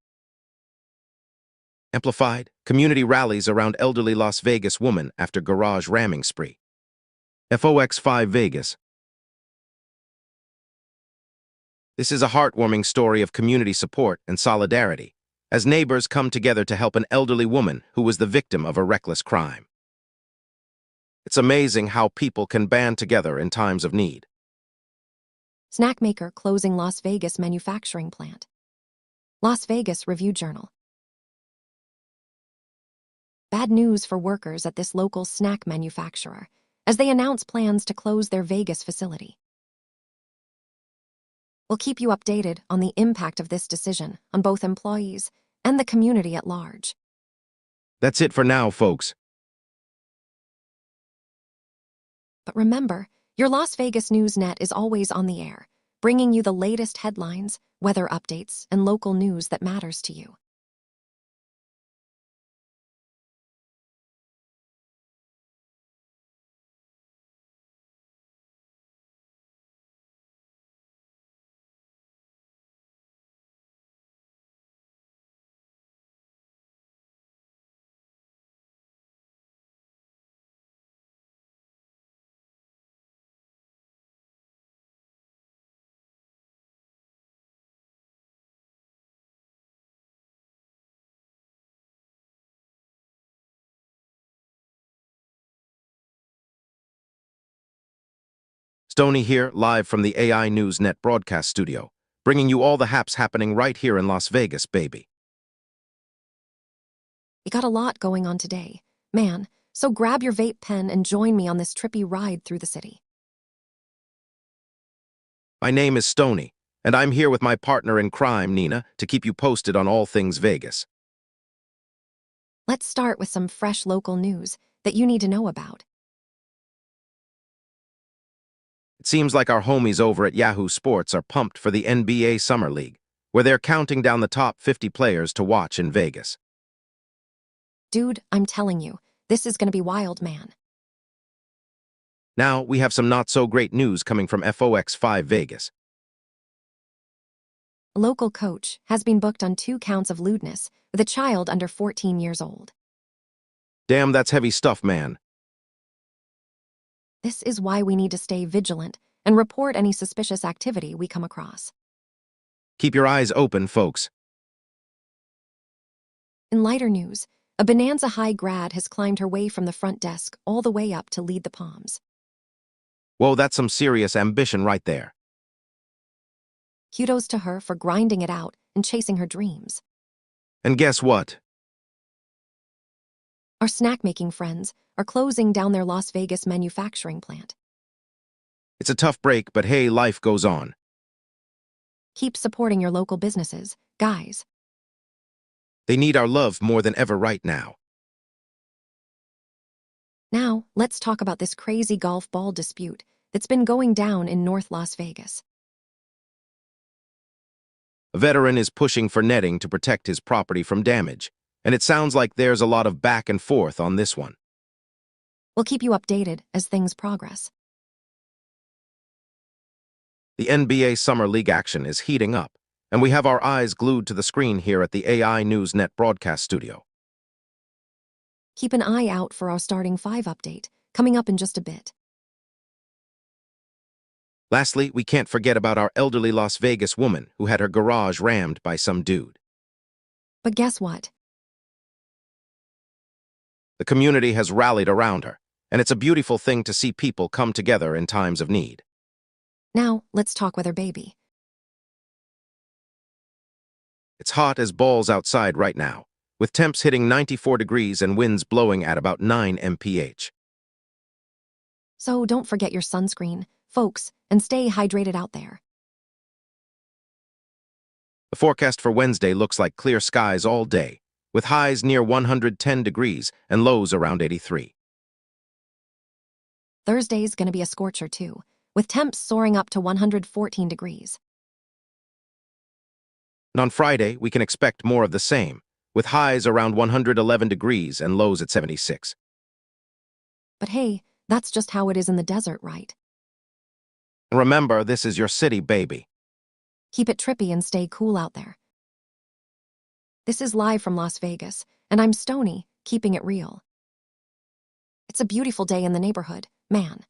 Amplified, community rallies around elderly Las Vegas woman after garage ramming spree. FOX5 Vegas. This is a heartwarming story of community support and solidarity, as neighbors come together to help an elderly woman who was the victim of a reckless crime. It's amazing how people can band together in times of need. Snack maker closing Las Vegas manufacturing plant. Las Vegas Review-Journal. Bad news for workers at this local snack manufacturer, as they announce plans to close their Vegas facility. We'll keep you updated on the impact of this decision on both employees and the community at large. That's it for now, folks. But remember, your Las Vegas News Net is always on the air, bringing you the latest headlines, weather updates, and local news that matters to you. Stoney here, live from the AI News Net broadcast studio, bringing you all the haps happening right here in Las Vegas, baby. We got a lot going on today, man, so grab your vape pen and join me on this trippy ride through the city. My name is Stoney, and I'm here with my partner in crime, Nina, to keep you posted on all things Vegas. Let's start with some fresh local news that you need to know about. It seems like our homies over at Yahoo Sports are pumped for the NBA Summer League, where they're counting down the top 50 players to watch in Vegas. Dude, I'm telling you, this is gonna be wild, man. Now, we have some not-so-great news coming from FOX5 Vegas. A local coach has been booked on 2 counts of lewdness with a child under 14 years old. Damn, that's heavy stuff, man. This is why we need to stay vigilant and report any suspicious activity we come across. Keep your eyes open, folks. In lighter news, a Bonanza High grad has climbed her way from the front desk all the way up to lead the Palms. Whoa, that's some serious ambition right there. Kudos to her for grinding it out and chasing her dreams. And guess what? Our snack-making friends are closing down their Las Vegas manufacturing plant. It's a tough break, but hey, life goes on. Keep supporting your local businesses, guys. They need our love more than ever right now. Now, let's talk about this crazy golf ball dispute that's been going down in North Las Vegas. A veteran is pushing for netting to protect his property from damage, and it sounds like there's a lot of back and forth on this one. We'll keep you updated as things progress. The NBA Summer League action is heating up, and we have our eyes glued to the screen here at the AI News Net broadcast studio. Keep an eye out for our starting 5 update, coming up in just a bit. Lastly, we can't forget about our elderly Las Vegas woman who had her garage rammed by some dude. But guess what? The community has rallied around her, and it's a beautiful thing to see people come together in times of need. Now, let's talk weather, baby. It's hot as balls outside right now, with temps hitting 94 degrees and winds blowing at about 9 mph. So don't forget your sunscreen, folks, and stay hydrated out there. The forecast for Wednesday looks like clear skies all day, with highs near 110 degrees and lows around 83. Thursday's gonna be a scorcher too, with temps soaring up to 114 degrees. And on Friday, we can expect more of the same, with highs around 111 degrees and lows at 76. But hey, that's just how it is in the desert, right? Remember, this is your city, baby. Keep it trippy and stay cool out there. This is live from Las Vegas, and I'm Stony, keeping it real. It's a beautiful day in the neighborhood, man.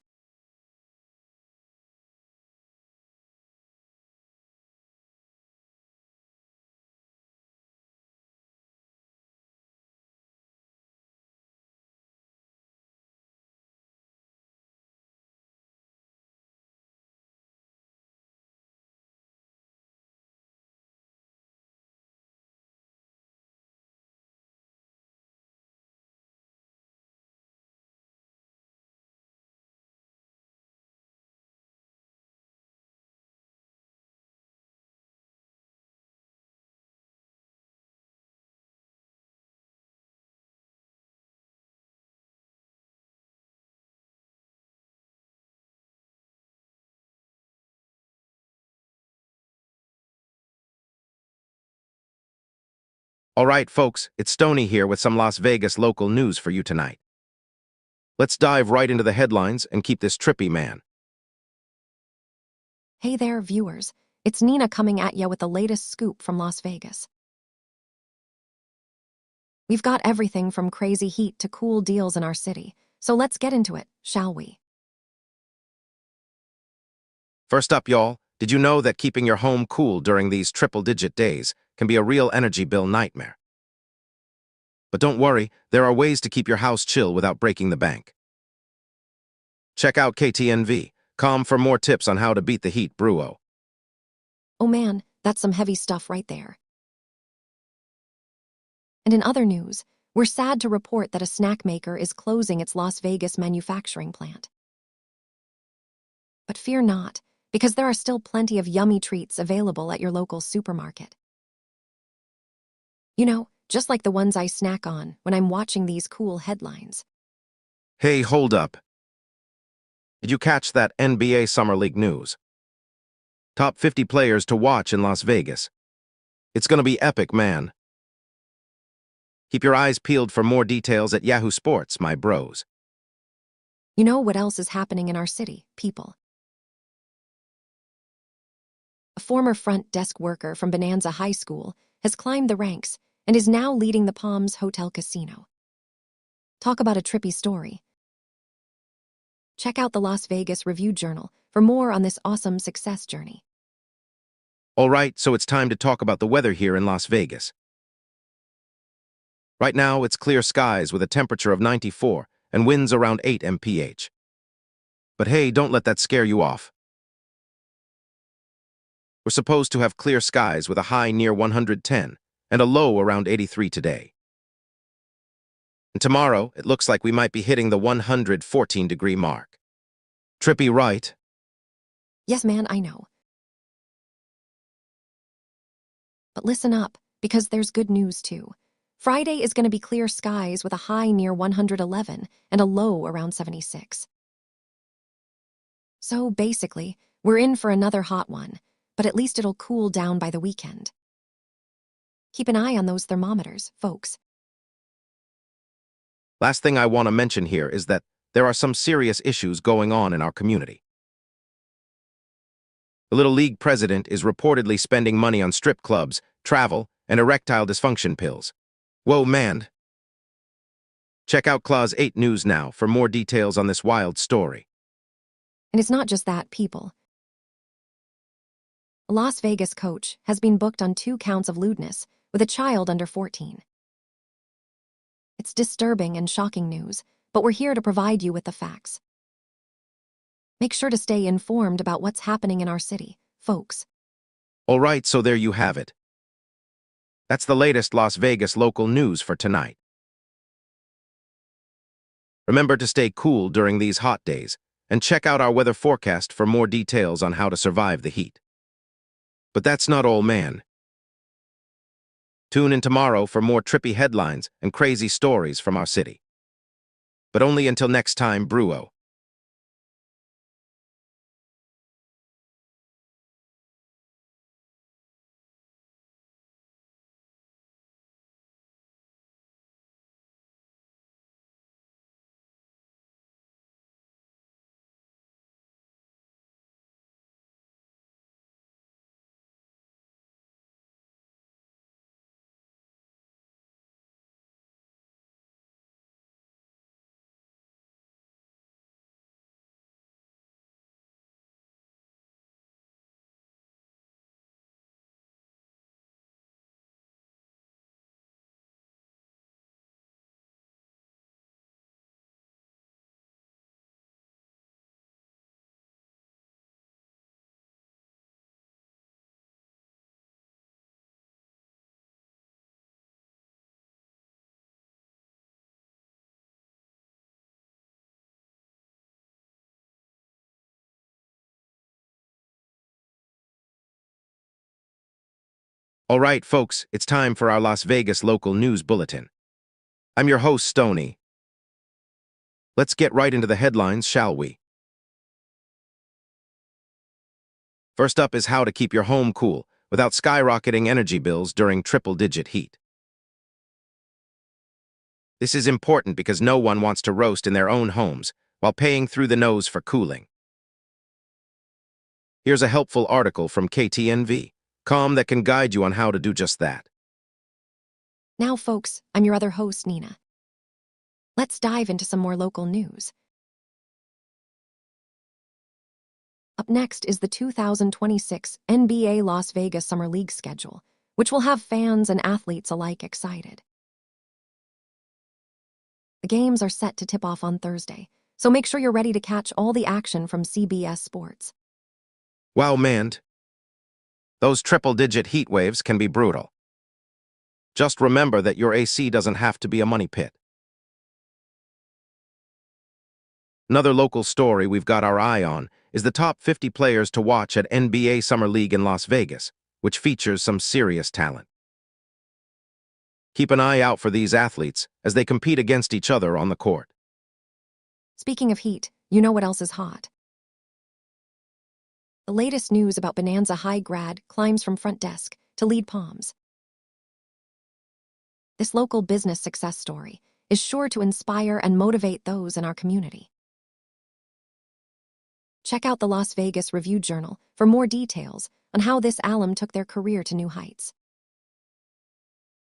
All right, folks, it's Stony here with some Las Vegas local news for you tonight. Let's dive right into the headlines and keep this trippy, man. Hey there, viewers. It's Nina coming at ya with the latest scoop from Las Vegas. We've got everything from crazy heat to cool deals in our city, so let's get into it, shall we? First up, y'all, did you know that keeping your home cool during these triple-digit days can be a real energy bill nightmare? But don't worry, there are ways to keep your house chill without breaking the bank. Check out KTNV.com for more tips on how to beat the heat, bro. Oh man, that's some heavy stuff right there. And in other news, we're sad to report that a snack maker is closing its Las Vegas manufacturing plant. But fear not, because there are still plenty of yummy treats available at your local supermarket. You know, just like the ones I snack on when I'm watching these cool headlines. Hey, hold up. Did you catch that NBA Summer League news? Top 50 players to watch in Las Vegas. It's gonna be epic, man. Keep your eyes peeled for more details at Yahoo Sports, my bros. You know what else is happening in our city, people? A former front desk worker from Bonanza High School has climbed the ranks and is now leading the Palms Hotel Casino. Talk about a trippy story. Check out the Las Vegas Review-Journal for more on this awesome success journey. All right, so it's time to talk about the weather here in Las Vegas. Right now, it's clear skies with a temperature of 94 and winds around 8 mph. But hey, don't let that scare you off. We're supposed to have clear skies with a high near 110 and a low around 83 today. And tomorrow, it looks like we might be hitting the 114-degree mark. Trippy, right? Yes, man, I know. But listen up, because there's good news too. Friday is going to be clear skies with a high near 111 and a low around 76. So basically, we're in for another hot one, but at least it'll cool down by the weekend. Keep an eye on those thermometers, folks. Last thing I want to mention here is that there are some serious issues going on in our community. The Little League president is reportedly spending money on strip clubs, travel, and erectile dysfunction pills. Whoa, man. Check out Clause 8 News now for more details on this wild story. And it's not just that, people. A Las Vegas coach has been booked on 2 counts of lewdness with a child under 14. It's disturbing and shocking news, but we're here to provide you with the facts. Make sure to stay informed about what's happening in our city, folks. All right, so there you have it. That's the latest Las Vegas local news for tonight. Remember to stay cool during these hot days, and check out our weather forecast for more details on how to survive the heat. But that's not all, man. Tune in tomorrow for more trippy headlines and crazy stories from our city. But only until next time, Bruo. All right, folks, it's time for our Las Vegas local news bulletin. I'm your host, Stony. Let's get right into the headlines, shall we? First up is how to keep your home cool without skyrocketing energy bills during triple-digit heat. This is important because no one wants to roast in their own homes while paying through the nose for cooling. Here's a helpful article from KTNV.com that can guide you on how to do just that. Now, folks, I'm your other host, Nina. Let's dive into some more local news. Up next is the 2026 NBA Las Vegas Summer League schedule, which will have fans and athletes alike excited. The games are set to tip off on Thursday, so make sure you're ready to catch all the action from CBS Sports. Wow, man. Those triple-digit heat waves can be brutal. Just remember that your AC doesn't have to be a money pit. Another local story we've got our eye on is the top 50 players to watch at NBA Summer League in Las Vegas, which features some serious talent. Keep an eye out for these athletes as they compete against each other on the court. Speaking of heat, You know what else is hot? The latest news about Bonanza High grad climbs from front desk to lead palms. This local business success story is sure to inspire and motivate those in our community. Check out the Las Vegas Review-Journal for more details on how this alum took their career to new heights.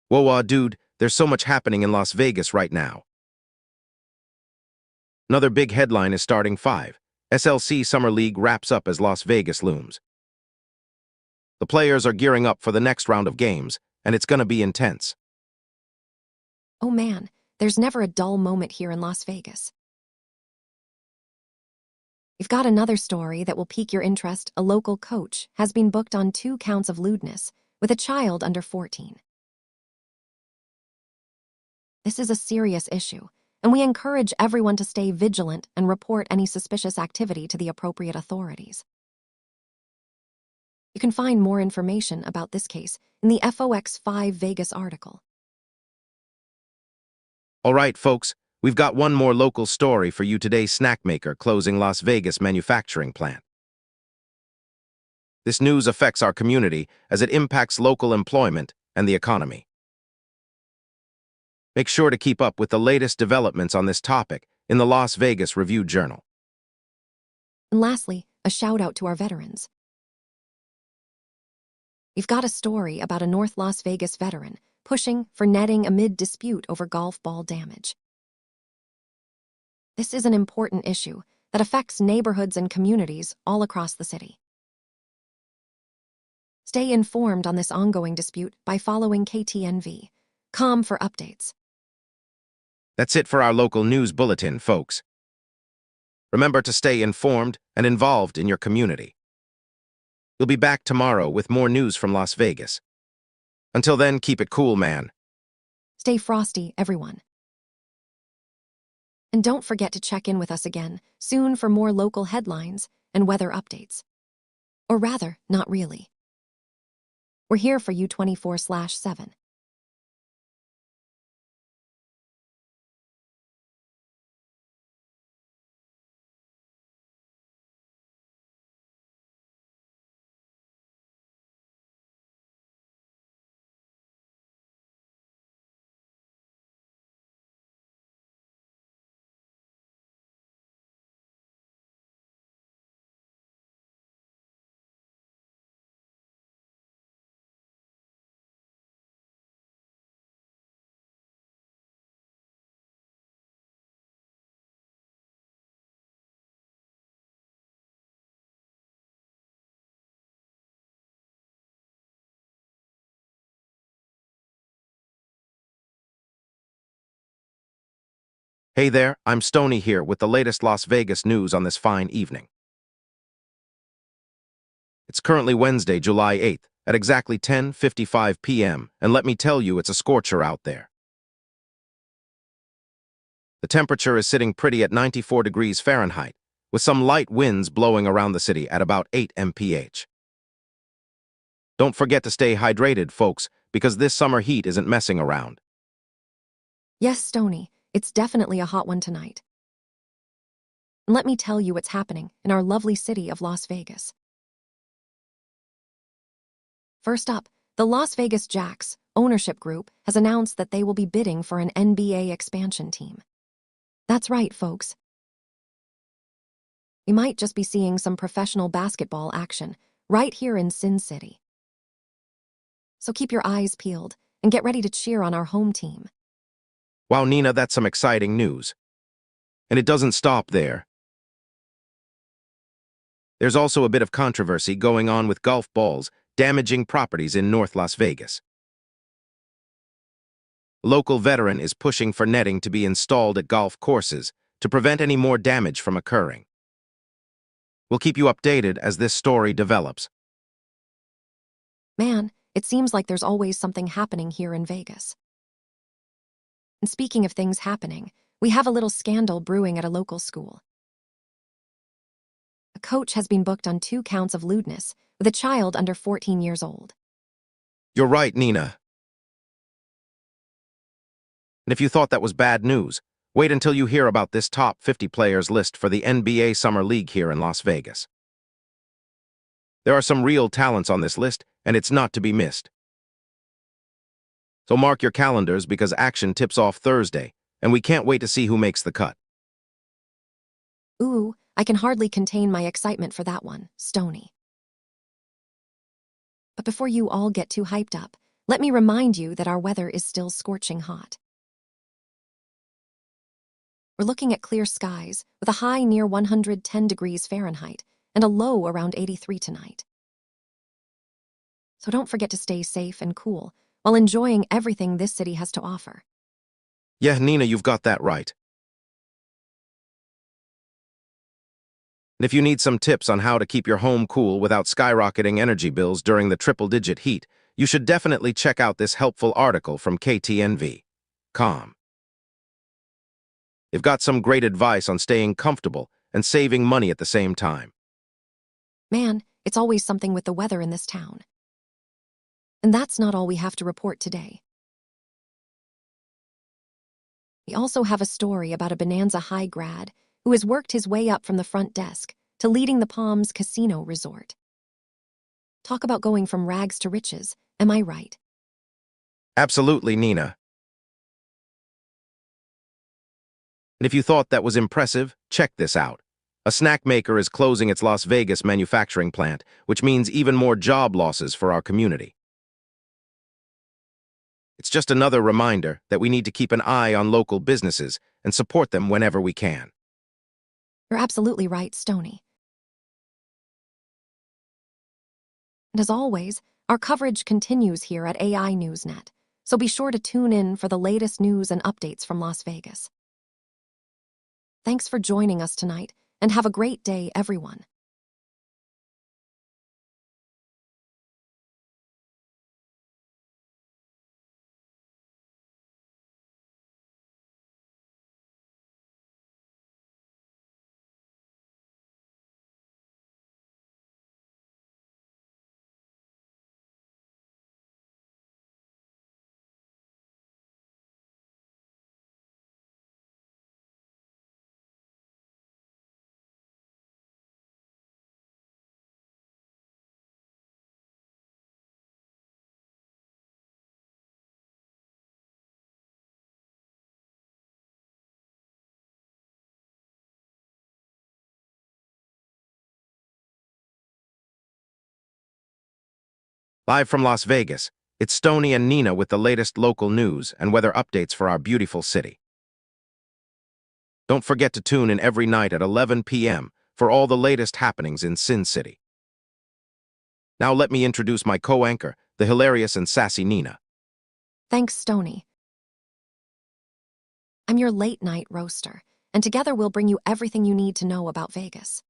Whoa, dude, there's so much happening in Las Vegas right now. Another big headline is starting 5. SLC Summer League wraps up as Las Vegas looms. The players are gearing up for the next round of games, and it's gonna be intense. Oh man, there's never a dull moment here in Las Vegas. We've got another story that will pique your interest. A local coach has been booked on 2 counts of lewdness with a child under 14. This is a serious issue, and we encourage everyone to stay vigilant and report any suspicious activity to the appropriate authorities. You can find more information about this case in the FOX5 Vegas article. All right, folks, we've got one more local story for you today. Snack maker closing Las Vegas manufacturing plant. This news affects our community as it impacts local employment and the economy. Make sure to keep up with the latest developments on this topic in the Las Vegas Review-Journal. And lastly, a shout out to our veterans. We've got a story about a North Las Vegas veteran pushing for netting amid dispute over golf ball damage. This is an important issue that affects neighborhoods and communities all across the city. Stay informed on this ongoing dispute by following KTNV.com for updates. That's it for our local news bulletin, folks. Remember to stay informed and involved in your community. We'll be back tomorrow with more news from Las Vegas. Until then, keep it cool, man. Stay frosty, everyone. And don't forget to check in with us again soon for more local headlines and weather updates. Or rather, not really. We're here for you 24/7. Hey there, I'm Stony here with the latest Las Vegas news on this fine evening. It's currently Wednesday, July 8th, at exactly 10:55 p.m., and let me tell you, it's a scorcher out there. The temperature is sitting pretty at 94 degrees Fahrenheit, with some light winds blowing around the city at about 8 mph. Don't forget to stay hydrated, folks, because this summer heat isn't messing around. Yes, Stony, it's definitely a hot one tonight. And let me tell you what's happening in our lovely city of Las Vegas. First up, the Las Vegas Jacks ownership group has announced that they will be bidding for an NBA expansion team. That's right, folks. We might just be seeing some professional basketball action right here in Sin City. So keep your eyes peeled and get ready to cheer on our home team. Wow, Nina, that's some exciting news. And it doesn't stop there. There's also a bit of controversy going on with golf balls damaging properties in North Las Vegas. A local veteran is pushing for netting to be installed at golf courses to prevent any more damage from occurring. We'll keep you updated as this story develops. Man, it seems like there's always something happening here in Vegas. And speaking of things happening, we have a little scandal brewing at a local school. A coach has been booked on 2 counts of lewdness with a child under 14 years old. You're right, Nina. And if you thought that was bad news, Wait until you hear about this top 50 players list for the NBA Summer League here in Las Vegas. There are some real talents on this list, and it's not to be missed. So mark your calendars because action tips off Thursday, and we can't wait to see who makes the cut. Ooh, I can hardly contain my excitement for that one, Stony. But before you all get too hyped up, let me remind you that our weather is still scorching hot. We're looking at clear skies with a high near 110 degrees Fahrenheit and a low around 83 tonight. So don't forget to stay safe and cool while enjoying everything this city has to offer. Yeah, Nina, you've got that right. And if you need some tips on how to keep your home cool without skyrocketing energy bills during the triple-digit heat, you should definitely check out this helpful article from KTNV.com. They've got some great advice on staying comfortable and saving money at the same time. Man, it's always something with the weather in this town. And that's not all we have to report today. We also have a story about a Bonanza High grad who has worked his way up from the front desk to leading the Palms Casino Resort. Talk about going from rags to riches, am I right? Absolutely, Nina. And if you thought that was impressive, check this out. A snack maker is closing its Las Vegas manufacturing plant, which means even more job losses for our community. It's just another reminder that we need to keep an eye on local businesses and support them whenever we can. You're absolutely right, Stony. And as always, our coverage continues here at AI Newsnet, so be sure to tune in for the latest news and updates from Las Vegas. Thanks for joining us tonight, and have a great day, everyone. Live from Las Vegas, it's Stony and Nina with the latest local news and weather updates for our beautiful city. Don't forget to tune in every night at 11 p.m. for all the latest happenings in Sin City. Now let me introduce my co-anchor, the hilarious and sassy Nina. Thanks, Stony. I'm your late-night roaster, and together we'll bring you everything you need to know about Vegas.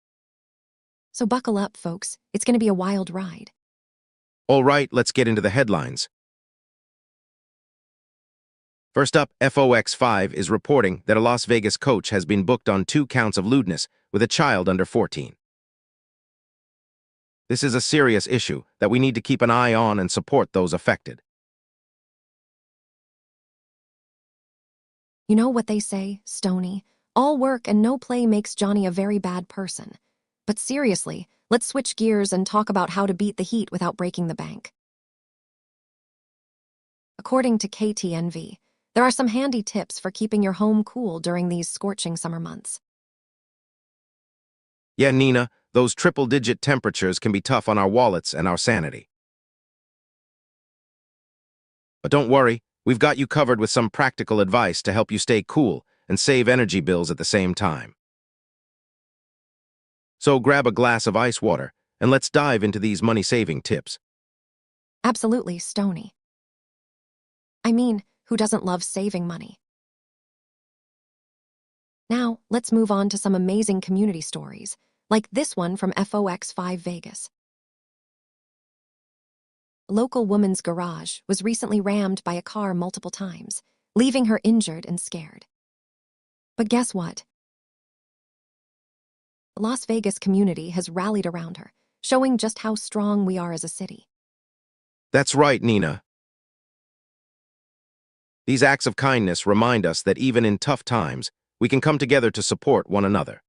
So buckle up, folks. It's going to be a wild ride. All right, let's get into the headlines. First up, FOX5 is reporting that a Las Vegas coach has been booked on 2 counts of lewdness with a child under 14. This is a serious issue that we need to keep an eye on and support those affected. You know what they say, Stony? All work and no play makes Johnny a very bad person. But seriously, let's switch gears and talk about how to beat the heat without breaking the bank. According to KTNV, there are some handy tips for keeping your home cool during these scorching summer months. Yeah, Nina, those triple-digit temperatures can be tough on our wallets and our sanity. But don't worry, we've got you covered with some practical advice to help you stay cool and save energy bills at the same time. So grab a glass of ice water and let's dive into these money-saving tips. Absolutely, Stony. I mean, who doesn't love saving money? Now, let's move on to some amazing community stories, like this one from FOX5 Vegas. A local woman's garage was recently rammed by a car multiple times, leaving her injured and scared. But guess what? The Las Vegas community has rallied around her, showing just how strong we are as a city. That's right, Nina. These acts of kindness remind us that even in tough times, we can come together to support one another.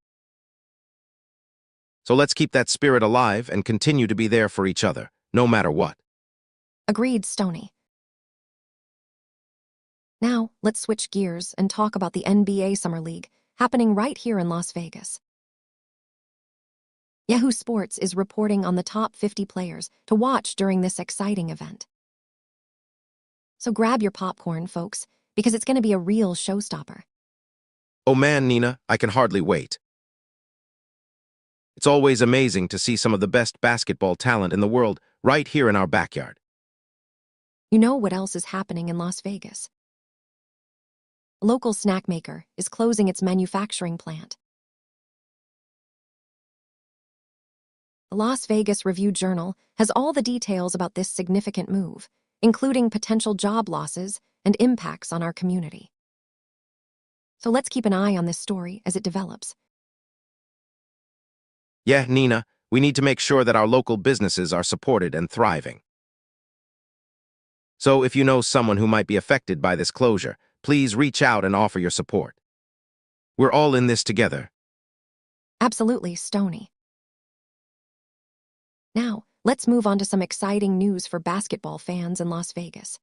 So let's keep that spirit alive and continue to be there for each other, no matter what. Agreed, Stony. Now, let's switch gears and talk about the NBA Summer League happening right here in Las Vegas. Yahoo Sports is reporting on the top 50 players to watch during this exciting event. So grab your popcorn, folks, because it's going to be a real showstopper. Oh man, Nina, I can hardly wait. It's always amazing to see some of the best basketball talent in the world right here in our backyard. You know what else is happening in Las Vegas? A local snack maker is closing its manufacturing plant. The Las Vegas Review-Journal has all the details about this significant move, including potential job losses and impacts on our community. So let's keep an eye on this story as it develops. Yeah, Nina, we need to make sure that our local businesses are supported and thriving. So if you know someone who might be affected by this closure, please reach out and offer your support. We're all in this together. Absolutely, Stony. Now, let's move on to some exciting news for basketball fans in Las Vegas.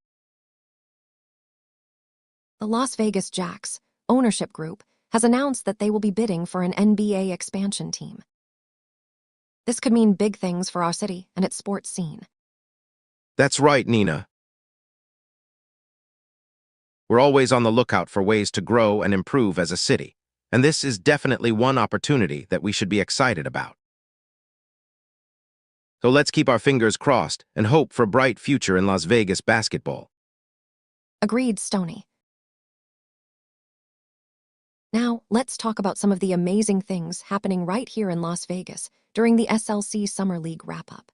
The Las Vegas Jacks ownership group has announced that they will be bidding for an NBA expansion team. This could mean big things for our city and its sports scene. That's right, Nina. We're always on the lookout for ways to grow and improve as a city, and this is definitely one opportunity that we should be excited about. So let's keep our fingers crossed and hope for a bright future in Las Vegas basketball. Agreed, Stony. Now, let's talk about some of the amazing things happening right here in Las Vegas during the SLC Summer League wrap-up.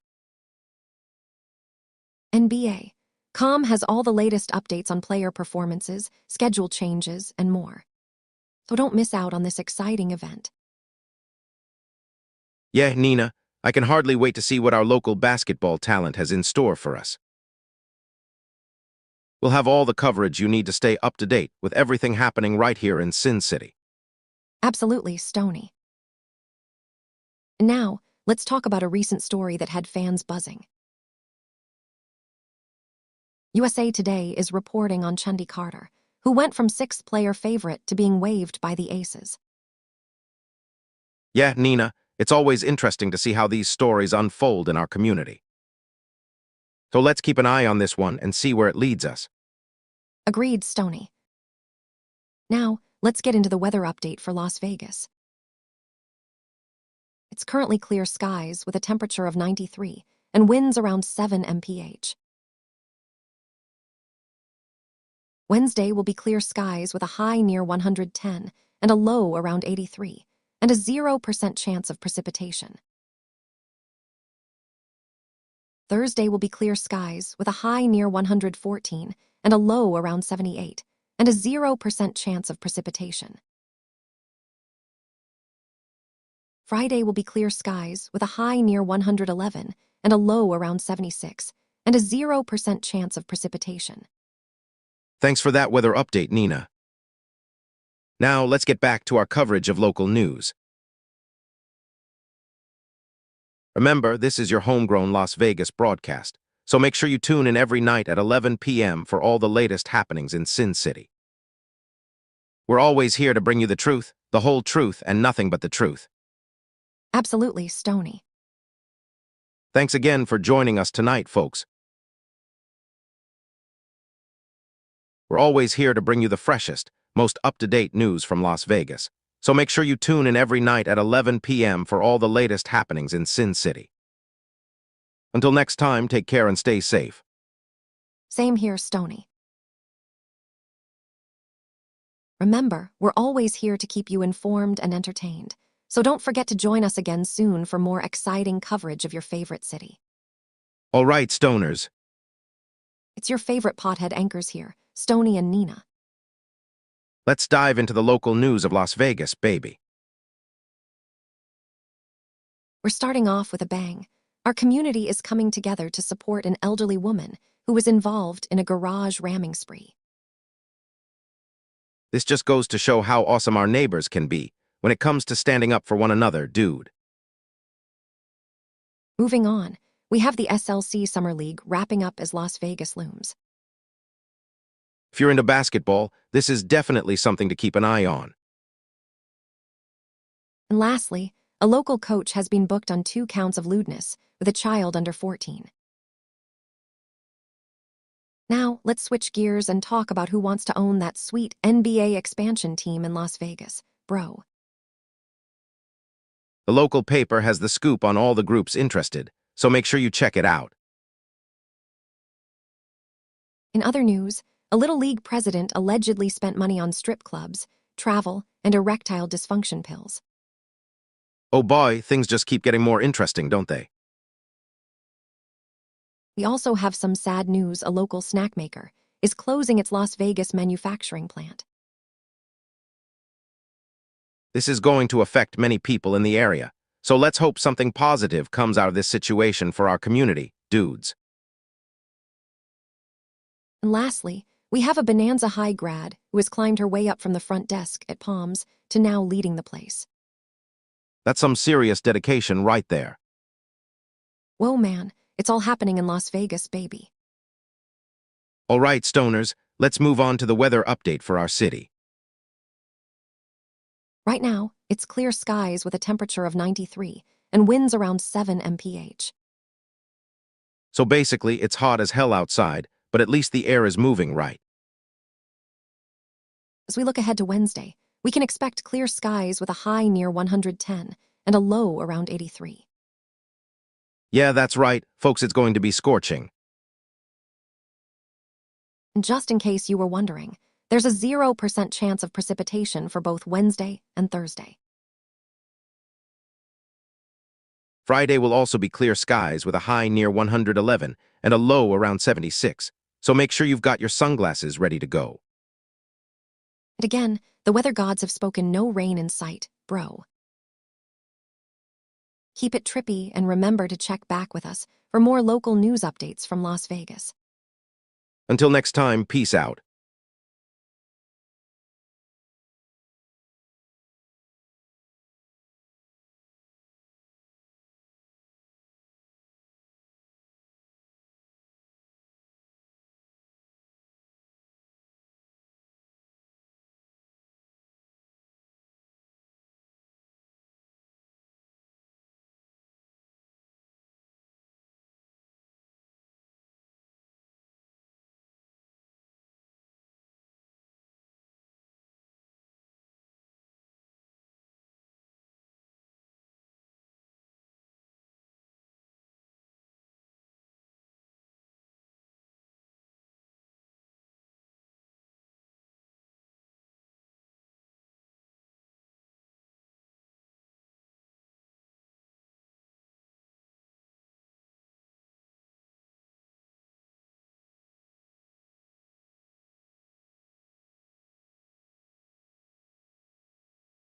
NBA.com has all the latest updates on player performances, schedule changes, and more. So don't miss out on this exciting event. Yeah, Nina, I can hardly wait to see what our local basketball talent has in store for us. We'll have all the coverage you need to stay up to date with everything happening right here in Sin City. Absolutely, Stony. And now, let's talk about a recent story that had fans buzzing. USA Today is reporting on Chundi Carter, who went from sixth-player favorite to being waived by the Aces. Yeah, Nina, it's always interesting to see how these stories unfold in our community. So let's keep an eye on this one and see where it leads us. Agreed, Stony. Now, let's get into the weather update for Las Vegas. It's currently clear skies with a temperature of 93 and winds around 7 mph. Wednesday will be clear skies with a high near 110 and a low around 83, and a 0% chance of precipitation. Thursday will be clear skies with a high near 114 and a low around 78, and a 0% chance of precipitation. Friday will be clear skies with a high near 111 and a low around 76, and a 0% chance of precipitation. Thanks for that weather update, Nina. Now, let's get back to our coverage of local news. Remember, this is your homegrown Las Vegas broadcast, so make sure you tune in every night at 11 p.m. for all the latest happenings in Sin City. We're always here to bring you the truth, the whole truth, and nothing but the truth. Absolutely, Stony. Thanks again for joining us tonight, folks. We're always here to bring you the freshest, most up-to-date news from Las Vegas. So make sure you tune in every night at 11 p.m. for all the latest happenings in Sin City. Until next time, take care and stay safe. Same here, Stony. Remember, we're always here to keep you informed and entertained. So don't forget to join us again soon for more exciting coverage of your favorite city. All right, stoners. It's your favorite pothead anchors here, Stony and Nina. Let's dive into the local news of Las Vegas, baby. We're starting off with a bang. Our community is coming together to support an elderly woman who was involved in a garage ramming spree. This just goes to show how awesome our neighbors can be when it comes to standing up for one another, dude. Moving on, we have the SLC Summer League wrapping up as Las Vegas looms. If you're into basketball, this is definitely something to keep an eye on. And lastly, a local coach has been booked on 2 counts of lewdness with a child under 14. Now, let's switch gears and talk about who wants to own that sweet NBA expansion team in Las Vegas, bro. The local paper has the scoop on all the groups interested, so make sure you check it out. In other news, a Little League president allegedly spent money on strip clubs, travel, and erectile dysfunction pills. Oh boy, things just keep getting more interesting, don't they? We also have some sad news. A local snack maker is closing its Las Vegas manufacturing plant. This is going to affect many people in the area, so let's hope something positive comes out of this situation for our community, dudes. And lastly, we have a Bonanza High grad who has climbed her way up from the front desk at Palms to now leading the place. That's some serious dedication right there. Whoa, man, it's all happening in Las Vegas, baby. All right, stoners, let's move on to the weather update for our city. Right now, it's clear skies with a temperature of 93 and winds around 7 mph. So basically, it's hot as hell outside, but at least the air is moving right. As we look ahead to Wednesday, we can expect clear skies with a high near 110 and a low around 83. Yeah, that's right, folks, it's going to be scorching. And just in case you were wondering, there's a 0% chance of precipitation for both Wednesday and Thursday. Friday will also be clear skies with a high near 111 and a low around 76, so make sure you've got your sunglasses ready to go. And again, the weather gods have spoken, no rain in sight, bro. Keep it trippy and remember to check back with us for more local news updates from Las Vegas. Until next time, peace out.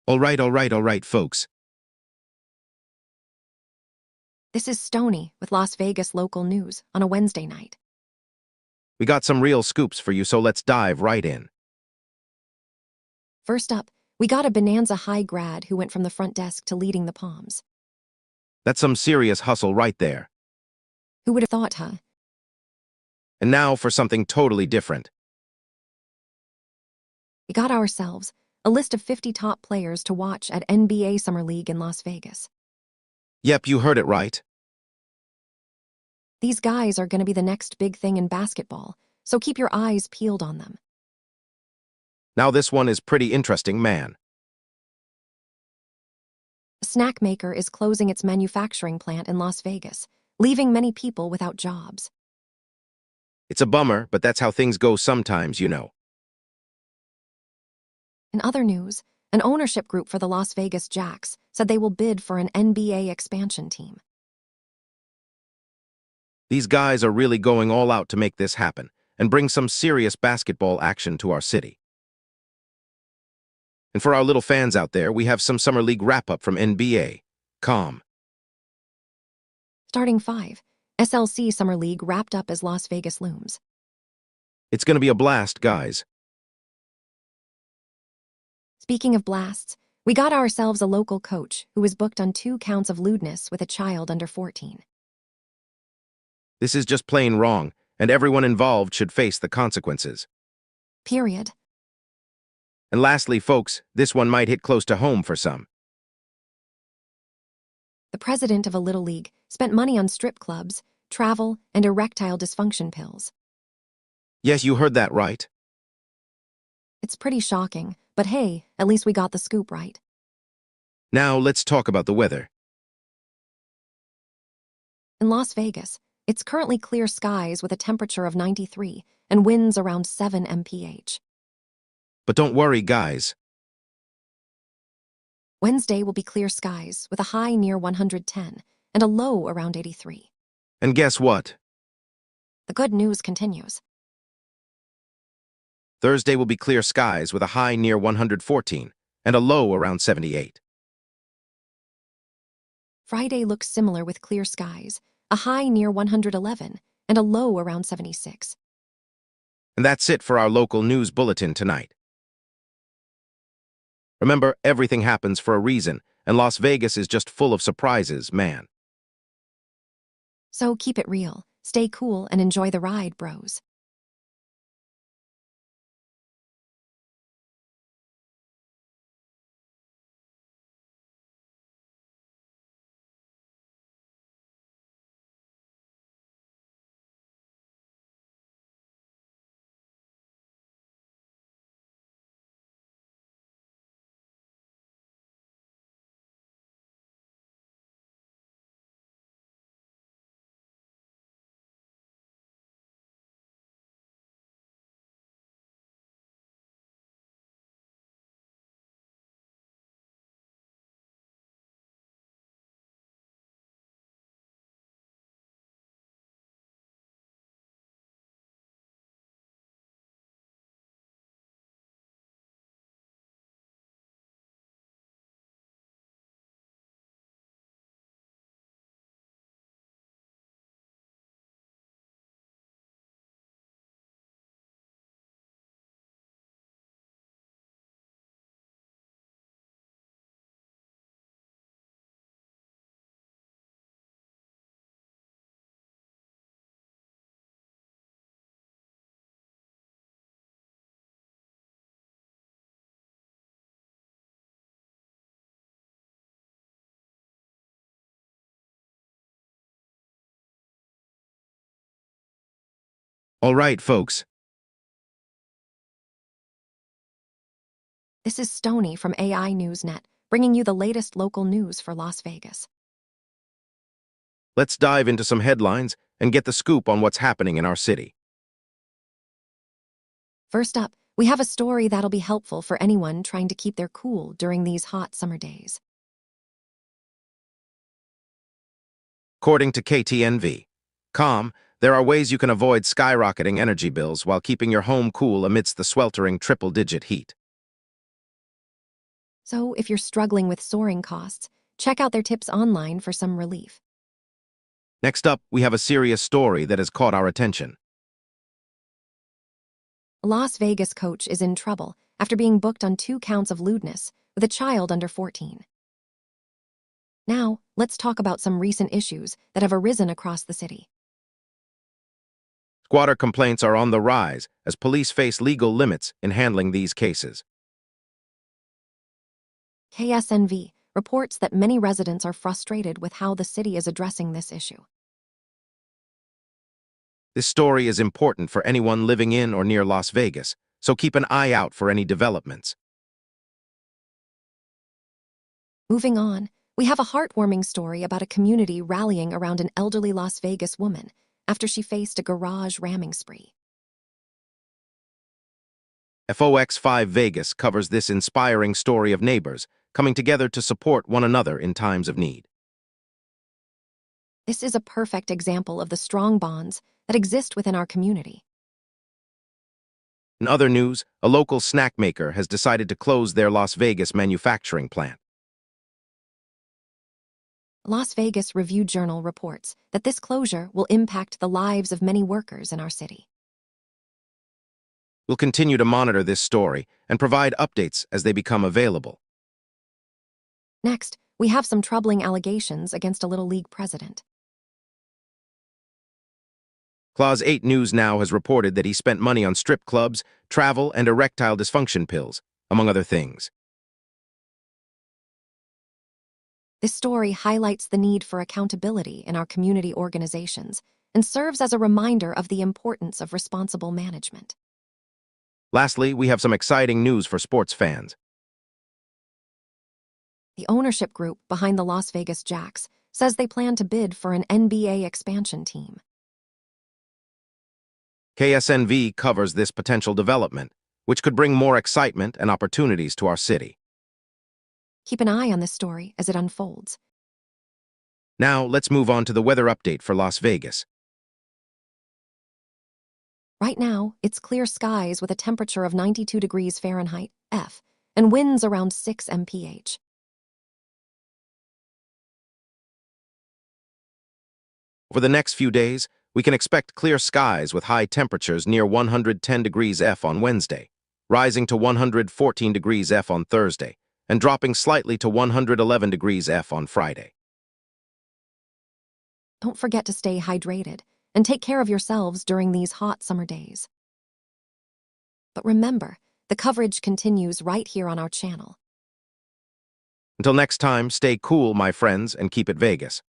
All right, folks. This is Stony with Las Vegas local news on a Wednesday night. We got some real scoops for you, so let's dive right in. First up, we got a Bonanza High grad who went from the front desk to leading the Palms. That's some serious hustle right there. Who would have thought, huh? And now for something totally different. We got ourselves a list of 50 top players to watch at NBA Summer League in Las Vegas. Yep, you heard it right. These guys are going to be the next big thing in basketball, so keep your eyes peeled on them. Now this one is pretty interesting, man. A snack maker is closing its manufacturing plant in Las Vegas, leaving many people without jobs. It's a bummer, but that's how things go sometimes, you know. In other news, an ownership group for the Las Vegas Jacks said they will bid for an NBA expansion team. These guys are really going all out to make this happen and bring some serious basketball action to our city. And for our little fans out there, we have some Summer League wrap-up from NBA.com. Starting 5, SLC Summer League wrapped up as Las Vegas looms. It's going to be a blast, guys. Speaking of blasts, we got ourselves a local coach who was booked on 2 counts of lewdness with a child under 14. This is just plain wrong, and everyone involved should face the consequences. Period. And lastly, folks, this one might hit close to home for some. The president of a little league spent money on strip clubs, travel, and erectile dysfunction pills. Yes, you heard that right. It's pretty shocking, but hey, at least we got the scoop right. Now let's talk about the weather. In Las Vegas, it's currently clear skies with a temperature of 93 and winds around 7 mph. But don't worry, guys. Wednesday will be clear skies with a high near 110 and a low around 83. And guess what? The good news continues. Thursday will be clear skies with a high near 114 and a low around 78. Friday looks similar with clear skies, a high near 111 and a low around 76. And that's it for our local news bulletin tonight. Remember, everything happens for a reason, and Las Vegas is just full of surprises, man. So keep it real, stay cool, and enjoy the ride, bros. All right, folks. This is Stony from AI Newsnet, bringing you the latest local news for Las Vegas. Let's dive into some headlines and get the scoop on what's happening in our city. First up, we have a story that'll be helpful for anyone trying to keep their cool during these hot summer days. According to KTNV.com, there are ways you can avoid skyrocketing energy bills while keeping your home cool amidst the sweltering triple-digit heat. So if you're struggling with soaring costs, check out their tips online for some relief. Next up, we have a serious story that has caught our attention. A Las Vegas coach is in trouble after being booked on 2 counts of lewdness with a child under 14. Now, let's talk about some recent issues that have arisen across the city. Squatter complaints are on the rise as police face legal limits in handling these cases. KSNV reports that many residents are frustrated with how the city is addressing this issue. This story is important for anyone living in or near Las Vegas, so keep an eye out for any developments. Moving on, we have a heartwarming story about a community rallying around an elderly Las Vegas woman after she faced a garage ramming spree. FOX5 Vegas covers this inspiring story of neighbors coming together to support one another in times of need. This is a perfect example of the strong bonds that exist within our community. In other news, a local snack maker has decided to close their Las Vegas manufacturing plant. Las Vegas Review-Journal reports that this closure will impact the lives of many workers in our city. We'll continue to monitor this story and provide updates as they become available. Next, we have some troubling allegations against a Little League president. Clause 8 News Now has reported that he spent money on strip clubs, travel, and erectile dysfunction pills, among other things. This story highlights the need for accountability in our community organizations and serves as a reminder of the importance of responsible management. Lastly, we have some exciting news for sports fans. The ownership group behind the Las Vegas Jacks says they plan to bid for an NBA expansion team. KSNV covers this potential development, which could bring more excitement and opportunities to our city. Keep an eye on this story as it unfolds. Now, let's move on to the weather update for Las Vegas. Right now, it's clear skies with a temperature of 92 degrees Fahrenheit, F, and winds around 6 mph. Over the next few days, we can expect clear skies with high temperatures near 110 degrees F on Wednesday, rising to 114 degrees F on Thursday, and dropping slightly to 111 degrees F on Friday. Don't forget to stay hydrated and take care of yourselves during these hot summer days. But remember, the coverage continues right here on our channel. Until next time, stay cool, my friends, and keep it Vegas.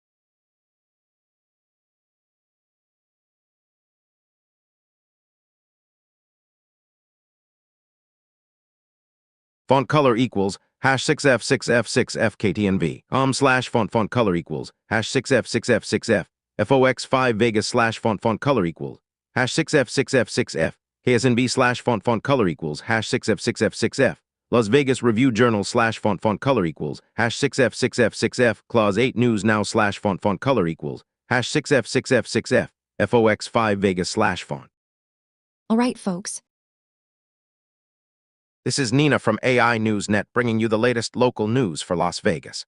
Font color equals #6F6F6FKTNV. /font color equals #6F6F6F. FOX5 Vegas /font color equals #6F6F6F. KSNB /font color equals #6F6F6F. Las Vegas Review Journal /font color equals #6F6F6F. Clause 8 News Now /font color equals #6F6F6F. FOX5 Vegas /font. All right, folks. This is Nina from AI News Net bringing you the latest local news for Las Vegas.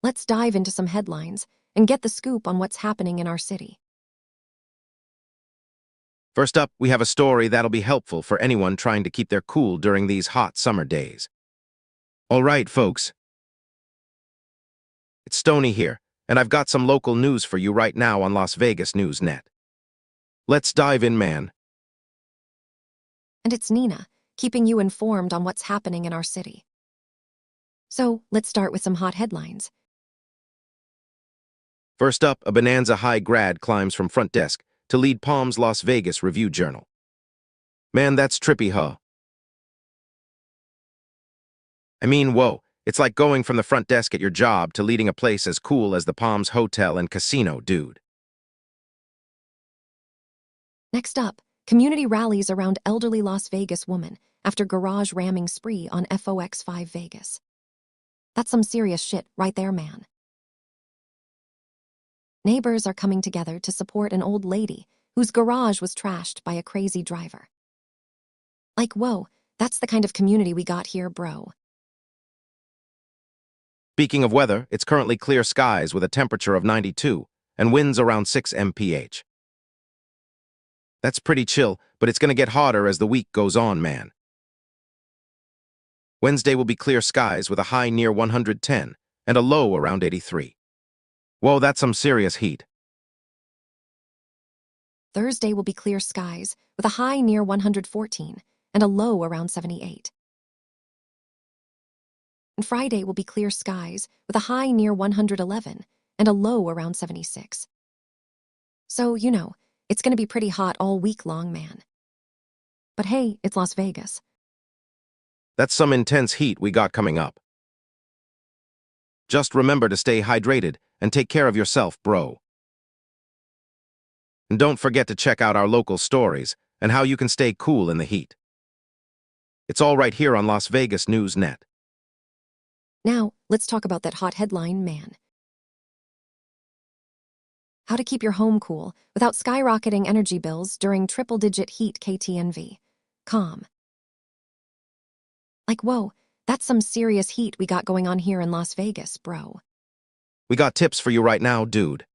Let's dive into some headlines and get the scoop on what's happening in our city. First up, we have a story that'll be helpful for anyone trying to keep their cool during these hot summer days. All right, folks. It's Stony here, and I've got some local news for you right now on Las Vegas News Net. Let's dive in, man. And it's Nina, keeping you informed on what's happening in our city. So, let's start with some hot headlines. First up, a Bonanza High grad climbs from front desk to lead Palm's Las Vegas Review Journal. Man, that's trippy, huh? I mean, whoa, it's like going from the front desk at your job to leading a place as cool as the Palms Hotel and Casino, dude. Next up, community rallies around elderly Las Vegas woman after garage ramming spree on FOX5 Vegas. That's some serious shit right there, man. Neighbors are coming together to support an old lady whose garage was trashed by a crazy driver. Like, whoa, that's the kind of community we got here, bro. Speaking of weather, it's currently clear skies with a temperature of 92 and winds around 6 mph. That's pretty chill, but it's going to get hotter as the week goes on, man. Wednesday will be clear skies with a high near 110 and a low around 83. Whoa, that's some serious heat. Thursday will be clear skies with a high near 114 and a low around 78. And Friday will be clear skies with a high near 111 and a low around 76. So, you know, it's going to be pretty hot all week long, man. But hey, it's Las Vegas. That's some intense heat we got coming up. Just remember to stay hydrated and take care of yourself, bro. And don't forget to check out our local stories and how you can stay cool in the heat. It's all right here on Las Vegas News Net. Now, let's talk about that hot headline, man. How to keep your home cool without skyrocketing energy bills during triple-digit heat KTNV. Calm. Like, whoa, that's some serious heat we got going on here in Las Vegas, bro. We got tips for you right now, dude.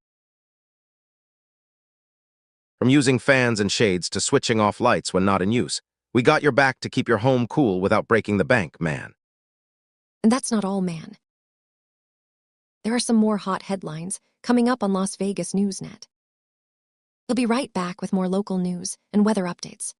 From using fans and shades to switching off lights when not in use, we got your back to keep your home cool without breaking the bank, man. And that's not all, man. There are some more hot headlines coming up on Las Vegas Newsnet. We'll be right back with more local news and weather updates.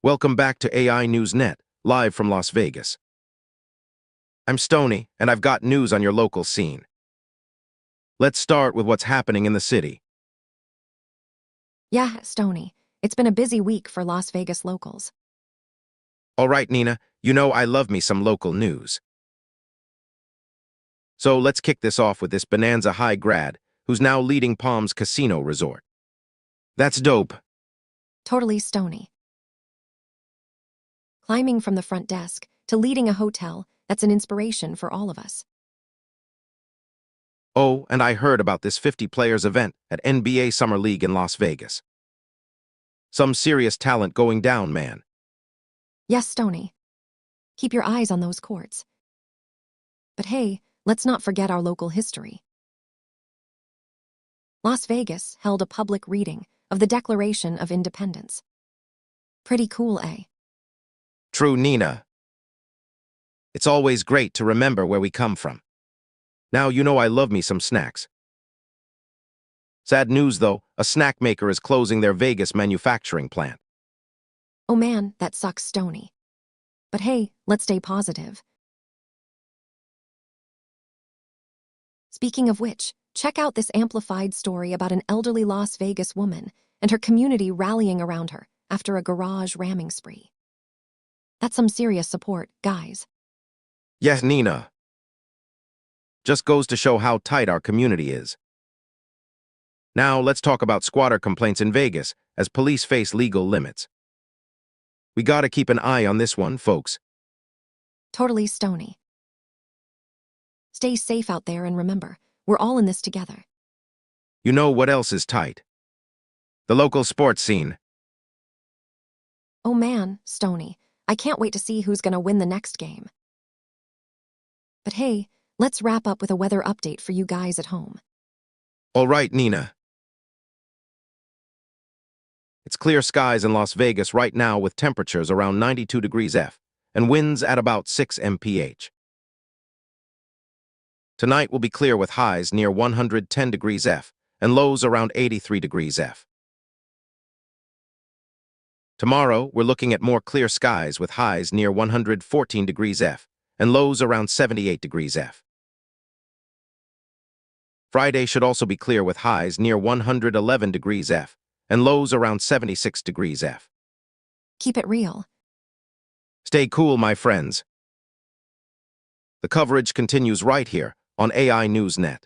Welcome back to AI Newsnet, live from Las Vegas. I'm Stony, and I've got news on your local scene. Let's start with what's happening in the city. Yeah, Stony, it's been a busy week for Las Vegas locals. All right, Nina, you know I love me some local news. So let's kick this off with this Bonanza High grad, who's now leading Palm's casino resort. That's dope. Totally Stony. Climbing from the front desk to leading a hotel, that's an inspiration for all of us. Oh, and I heard about this 50 players event at NBA Summer League in Las Vegas. Some serious talent going down, man. Yes, Stony. Keep your eyes on those courts. But hey, let's not forget our local history. Las Vegas held a public reading of the Declaration of Independence. Pretty cool, eh? True, Nina. It's always great to remember where we come from. Now you know I love me some snacks. Sad news, though, a snack maker is closing their Vegas manufacturing plant. Oh man, that sucks, Stony. But hey, let's stay positive. Speaking of which, check out this amplified story about an elderly Las Vegas woman and her community rallying around her after a garage ramming spree. That's some serious support, guys. Yes, Nina. Just goes to show how tight our community is. Now let's talk about squatter complaints in Vegas as police face legal limits. We gotta keep an eye on this one, folks. Totally Stony. Stay safe out there and remember, we're all in this together. You know what else is tight? The local sports scene. Oh man, Stony, I can't wait to see who's gonna win the next game. But hey, let's wrap up with a weather update for you guys at home. All right, Nina. It's clear skies in Las Vegas right now with temperatures around 92 degrees F and winds at about 6 mph. Tonight will be clear with highs near 110 degrees F and lows around 83 degrees F. Tomorrow, we're looking at more clear skies with highs near 114 degrees F and lows around 78 degrees F. Friday should also be clear with highs near 111 degrees F and lows around 76 degrees F. Keep it real. Stay cool, my friends. The coverage continues right here on AI Newsnet.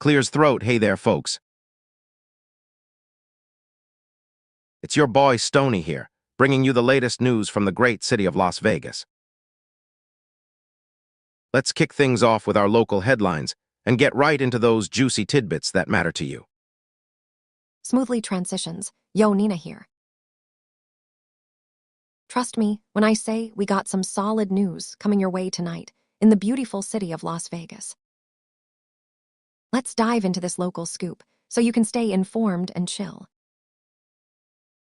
Clears throat, hey there, folks. It's your boy Stony here, bringing you the latest news from the great city of Las Vegas. Let's kick things off with our local headlines and get right into those juicy tidbits that matter to you. Smoothly transitions. Yo, Nina here. Trust me when I say we got some solid news coming your way tonight in the beautiful city of Las Vegas. Let's dive into this local scoop so you can stay informed and chill.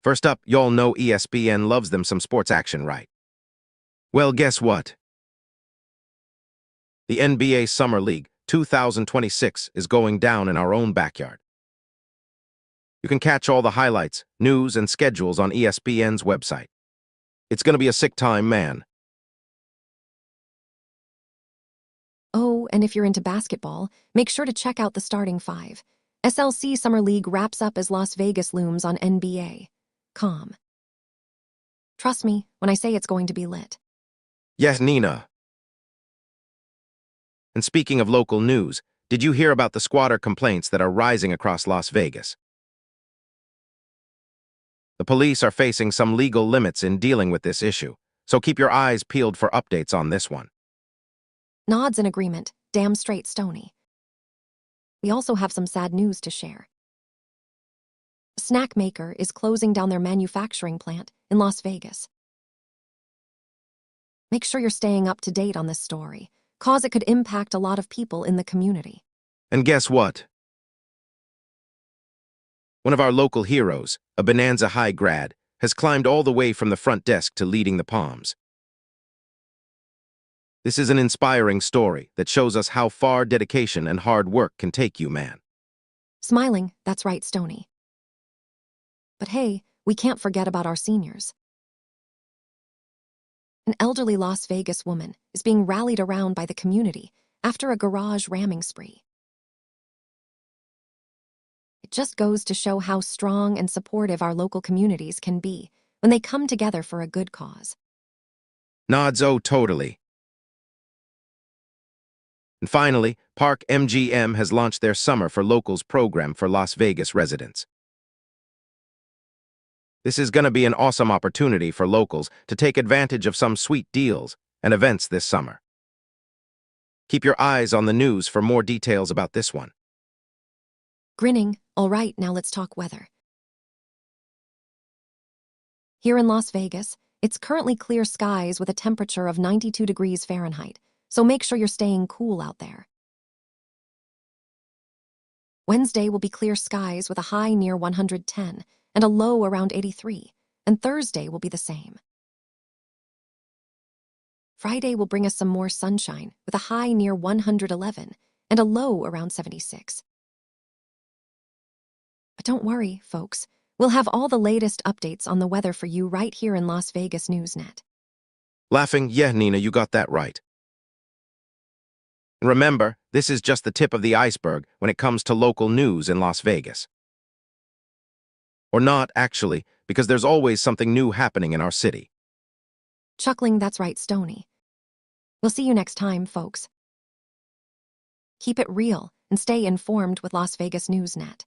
First up, y'all know ESPN loves them some sports action, right? Well, guess what? The NBA Summer League 2026 is going down in our own backyard. You can catch all the highlights, news, and schedules on ESPN's website. It's gonna be a sick time, man. Oh, and if you're into basketball, make sure to check out the starting five. SLC Summer League wraps up as Las Vegas looms on NBA.com. Trust me when I say it's going to be lit. Yes, Nina. And speaking of local news, did you hear about the squatter complaints that are rising across Las Vegas? The police are facing some legal limits in dealing with this issue, so keep your eyes peeled for updates on this one. Nods in agreement, damn straight Stony. We also have some sad news to share. A snack maker is closing down their manufacturing plant in Las Vegas. Make sure you're staying up to date on this story, cause it could impact a lot of people in the community. And guess what? One of our local heroes, a Bonanza High grad, has climbed all the way from the front desk to leading the Palms. This is an inspiring story that shows us how far dedication and hard work can take you, man. Smiling, that's right, Stony. But hey, we can't forget about our seniors. An elderly Las Vegas woman is being rallied around by the community after a garage ramming spree. It just goes to show how strong and supportive our local communities can be when they come together for a good cause. Nods, oh, totally. And finally, Park MGM has launched their Summer for Locals program for Las Vegas residents. This is going to be an awesome opportunity for locals to take advantage of some sweet deals and events this summer. Keep your eyes on the news for more details about this one. Grinning, all right, now let's talk weather. Here in Las Vegas, it's currently clear skies with a temperature of 92 degrees Fahrenheit, so make sure you're staying cool out there. Wednesday will be clear skies with a high near 110 and a low around 83, and Thursday will be the same. Friday will bring us some more sunshine with a high near 111 and a low around 76. But don't worry, folks. We'll have all the latest updates on the weather for you right here in Las Vegas Newsnet. Laughing, yeah, Nina, you got that right. And remember, this is just the tip of the iceberg when it comes to local news in Las Vegas. Or not, actually, because there's always something new happening in our city. Chuckling, that's right, Stony. We'll see you next time, folks. Keep it real and stay informed with Las Vegas Newsnet.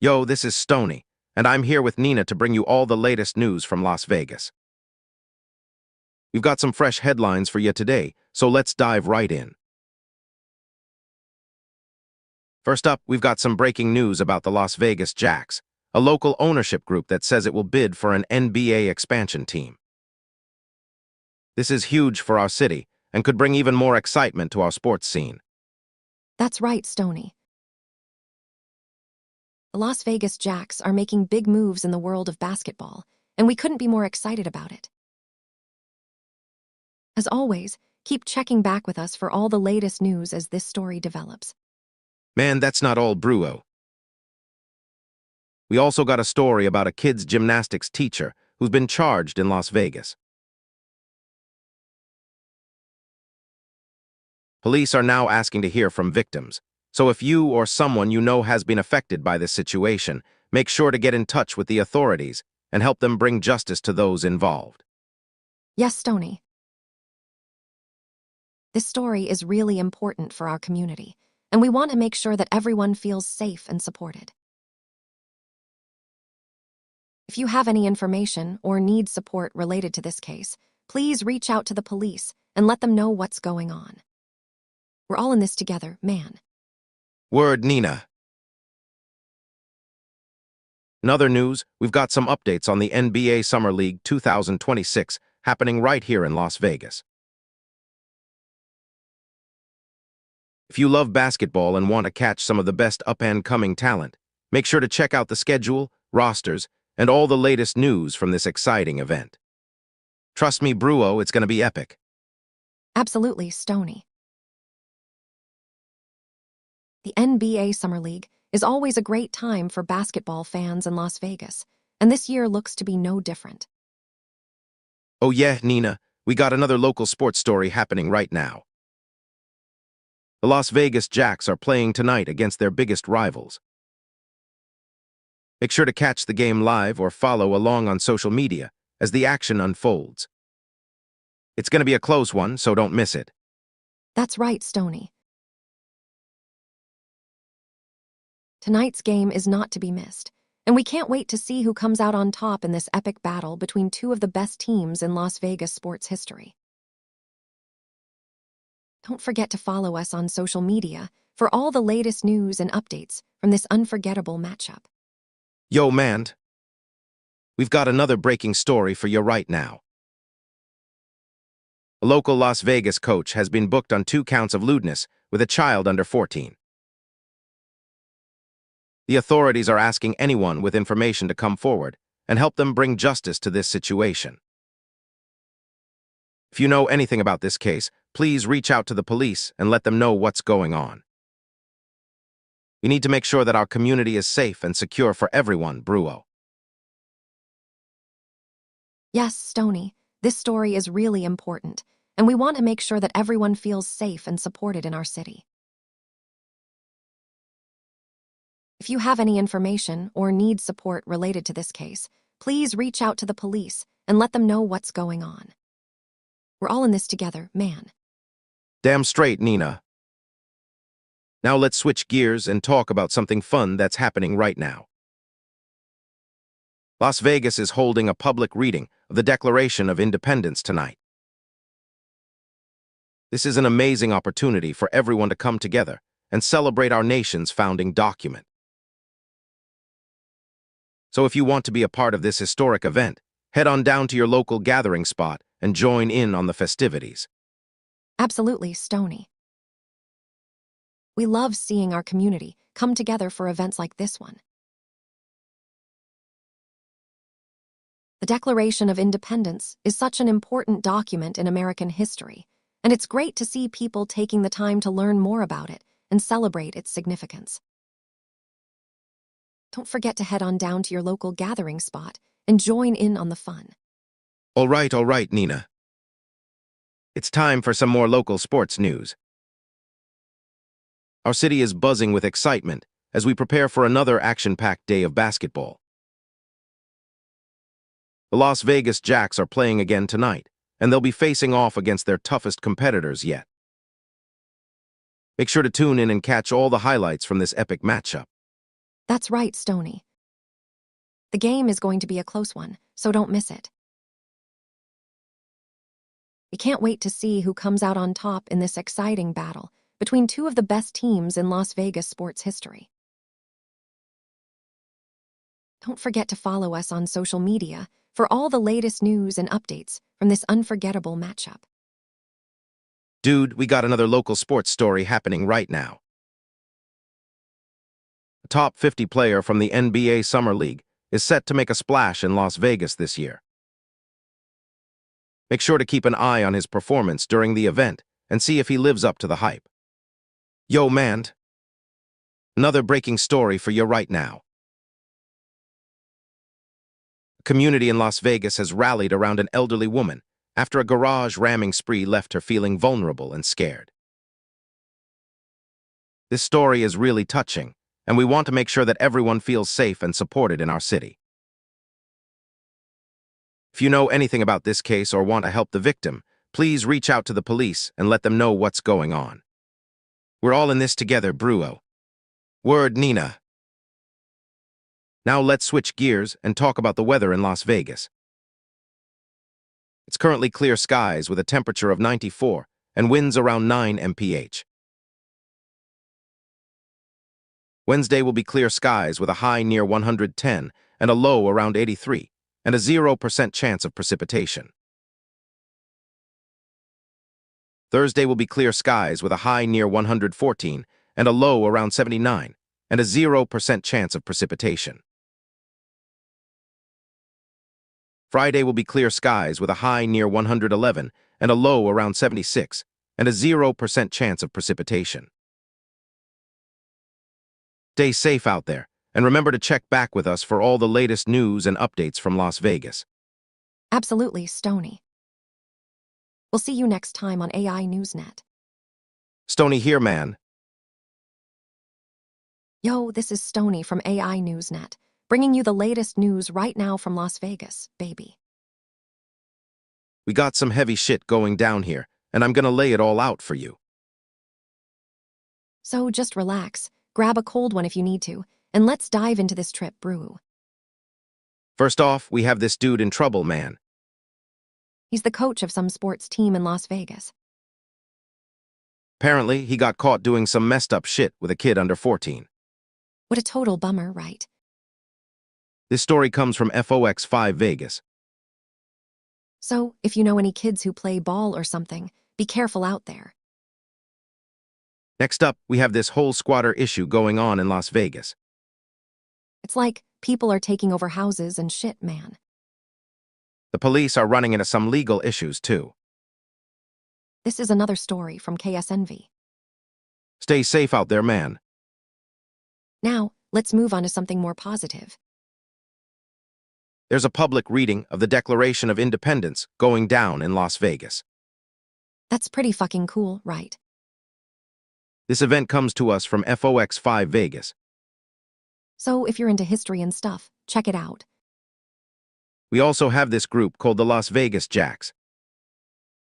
Yo, this is Stony, and I'm here with Nina to bring you all the latest news from Las Vegas. We've got some fresh headlines for you today, so let's dive right in. First up, we've got some breaking news about the Las Vegas Jacks, a local ownership group that says it will bid for an NBA expansion team. This is huge for our city and could bring even more excitement to our sports scene. That's right, Stony. The Las Vegas Jacks are making big moves in the world of basketball, and we couldn't be more excited about it. As always, keep checking back with us for all the latest news as this story develops. Man, that's not all, Bruo. We also got a story about a kids' gymnastics teacher who's been charged in Las Vegas. Police are now asking to hear from victims, so if you or someone you know has been affected by this situation, make sure to get in touch with the authorities and help them bring justice to those involved. Yes, Stony. This story is really important for our community, and we want to make sure that everyone feels safe and supported. If you have any information or need support related to this case, please reach out to the police and let them know what's going on. We're all in this together, man. Word, Nina. In other news, we've got some updates on the NBA Summer League 2026 happening right here in Las Vegas. If you love basketball and want to catch some of the best up-and-coming talent, make sure to check out the schedule, rosters, and all the latest news from this exciting event. Trust me, Bruo, it's going to be epic. Absolutely, Stony. The NBA Summer League is always a great time for basketball fans in Las Vegas, and this year looks to be no different. Oh yeah, Nina, we got another local sports story happening right now. The Las Vegas Jacks are playing tonight against their biggest rivals. Make sure to catch the game live or follow along on social media as the action unfolds. It's going to be a close one, so don't miss it. That's right, Stony. Tonight's game is not to be missed, and we can't wait to see who comes out on top in this epic battle between two of the best teams in Las Vegas sports history. Don't forget to follow us on social media for all the latest news and updates from this unforgettable matchup. Yo, man, we've got another breaking story for you right now. A local Las Vegas coach has been booked on 2 counts of lewdness with a child under 14. The authorities are asking anyone with information to come forward and help them bring justice to this situation. If you know anything about this case, please reach out to the police and let them know what's going on. We need to make sure that our community is safe and secure for everyone, Bruo. Yes, Stony, this story is really important, and we want to make sure that everyone feels safe and supported in our city. If you have any information or need support related to this case, please reach out to the police and let them know what's going on. We're all in this together, man. Damn straight, Nina. Now let's switch gears and talk about something fun that's happening right now. Las Vegas is holding a public reading of the Declaration of Independence tonight. This is an amazing opportunity for everyone to come together and celebrate our nation's founding document. So if you want to be a part of this historic event, head on down to your local gathering spot and join in on the festivities. Absolutely, Stony. We love seeing our community come together for events like this one. The Declaration of Independence is such an important document in American history, and it's great to see people taking the time to learn more about it and celebrate its significance. Don't forget to head on down to your local gathering spot and join in on the fun. All right, Nina. It's time for some more local sports news. Our city is buzzing with excitement as we prepare for another action-packed day of basketball. The Las Vegas Jacks are playing again tonight, and they'll be facing off against their toughest competitors yet. Make sure to tune in and catch all the highlights from this epic matchup. That's right, Stony. The game is going to be a close one, so don't miss it. We can't wait to see who comes out on top in this exciting battle between two of the best teams in Las Vegas sports history. Don't forget to follow us on social media for all the latest news and updates from this unforgettable matchup. Dude, we got another local sports story happening right now. A top 50 player from the NBA Summer League is set to make a splash in Las Vegas this year. Make sure to keep an eye on his performance during the event and see if he lives up to the hype. Yo, man. Another breaking story for you right now. A community in Las Vegas has rallied around an elderly woman after a garage ramming spree left her feeling vulnerable and scared. This story is really touching, and we want to make sure that everyone feels safe and supported in our city. If you know anything about this case or want to help the victim, please reach out to the police and let them know what's going on. We're all in this together, Bruo. Word, Nina. Now let's switch gears and talk about the weather in Las Vegas. It's currently clear skies with a temperature of 94 and winds around 9 mph. Wednesday will be clear skies with a high near 110 and a low around 83, and a 0% chance of precipitation. Thursday will be clear skies with a high near 114 and a low around 79, and a 0% chance of precipitation. Friday will be clear skies with a high near 111 and a low around 76, and a 0% chance of precipitation. Stay safe out there, and remember to check back with us for all the latest news and updates from Las Vegas. Absolutely, Stony. We'll see you next time on AI Newsnet. Stony here, man. Yo, this is Stony from AI Newsnet, bringing you the latest news right now from Las Vegas, baby. We got some heavy shit going down here, and I'm gonna lay it all out for you. So just relax, grab a cold one if you need to, and let's dive into this trip, brew. First off, we have this dude in trouble, man. He's the coach of some sports team in Las Vegas. Apparently, he got caught doing some messed up shit with a kid under 14. What a total bummer, right? This story comes from FOX5 Vegas. So, if you know any kids who play ball or something, be careful out there. Next up, we have this whole squatter issue going on in Las Vegas. It's like people are taking over houses and shit, man. The police are running into some legal issues, too. This is another story from KSNV. Stay safe out there, man. Now, let's move on to something more positive. There's a public reading of the Declaration of Independence going down in Las Vegas. That's pretty fucking cool, right? This event comes to us from FOX5 Vegas. So, if you're into history and stuff, check it out. We also have this group called the Las Vegas Jacks.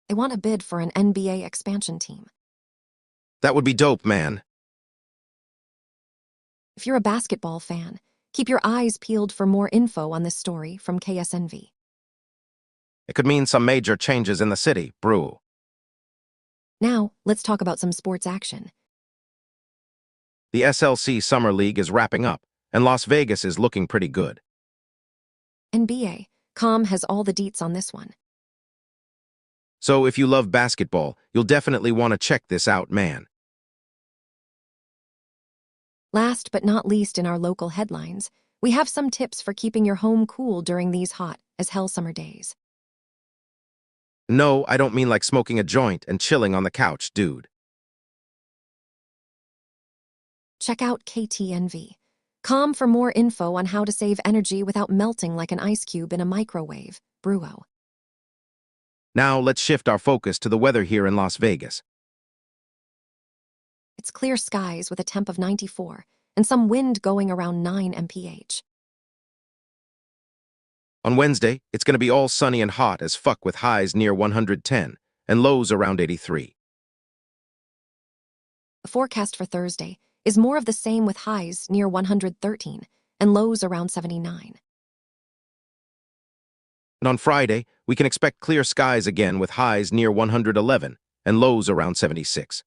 They want a bid for an NBA expansion team. That would be dope, man. If you're a basketball fan, keep your eyes peeled for more info on this story from KSNV. It could mean some major changes in the city, brew. Now, let's talk about some sports action. The SLC Summer League is wrapping up, and Las Vegas is looking pretty good. NBA.com has all the deets on this one. So if you love basketball, you'll definitely want to check this out, man. Last but not least in our local headlines, we have some tips for keeping your home cool during these hot as hell summer days. No, I don't mean like smoking a joint and chilling on the couch, dude. Check out KTNV.com for more info on how to save energy without melting like an ice cube in a microwave, brewo. Now let's shift our focus to the weather here in Las Vegas. It's clear skies with a temp of 94 and some wind going around 9 mph. On Wednesday, it's going to be all sunny and hot as fuck with highs near 110 and lows around 83. The forecast for Thursday is more of the same with highs near 113 and lows around 79. And on Friday, we can expect clear skies again with highs near 111 and lows around 76.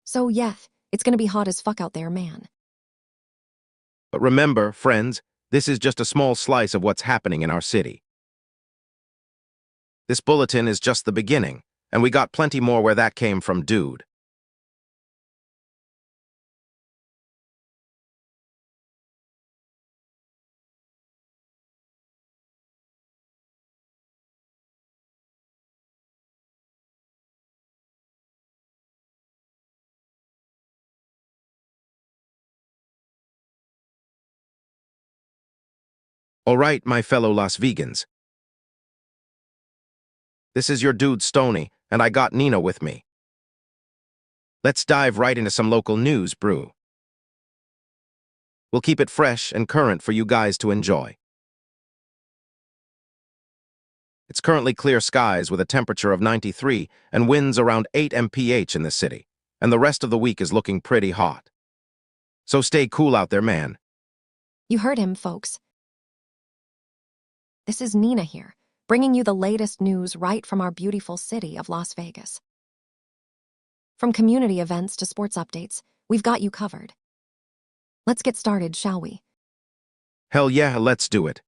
So, yeah, it's gonna be hot as fuck out there, man. But remember, friends, this is just a small slice of what's happening in our city. This bulletin is just the beginning, and we got plenty more where that came from, dude. All right, my fellow Las Vegans. This is your dude Stony, and I got Nina with me. Let's dive right into some local news, brew. We'll keep it fresh and current for you guys to enjoy. It's currently clear skies with a temperature of 93 and winds around 8 mph in the city, and the rest of the week is looking pretty hot. So stay cool out there, man. You heard him, folks. This is Nina here, bringing you the latest news right from our beautiful city of Las Vegas. From community events to sports updates, we've got you covered. Let's get started, shall we? Hell yeah, let's do it.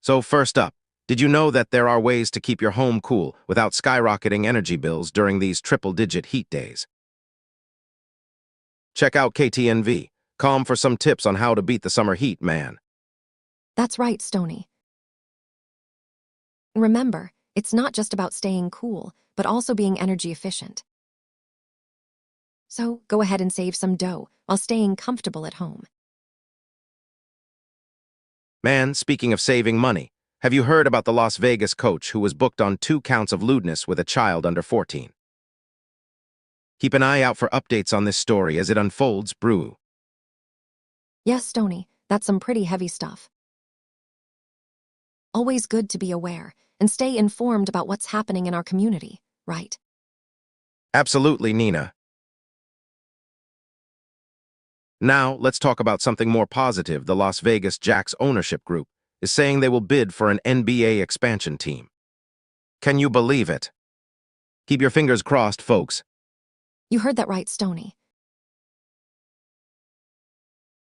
So first up, did you know that there are ways to keep your home cool without skyrocketing energy bills during these triple-digit heat days? Check out KTNV, Calm for some tips on how to beat the summer heat, man. That's right, Stony. Remember, it's not just about staying cool, but also being energy efficient. So go ahead and save some dough while staying comfortable at home. Man, speaking of saving money, have you heard about the Las Vegas coach who was booked on 2 counts of lewdness with a child under 14? Keep an eye out for updates on this story as it unfolds, brew. Yes, Stony, that's some pretty heavy stuff. Always good to be aware and stay informed about what's happening in our community, right? Absolutely, Nina. Now, let's talk about something more positive. The Las Vegas Jacks ownership group is saying they will bid for an NBA expansion team. Can you believe it? Keep your fingers crossed, folks. You heard that right, Stony.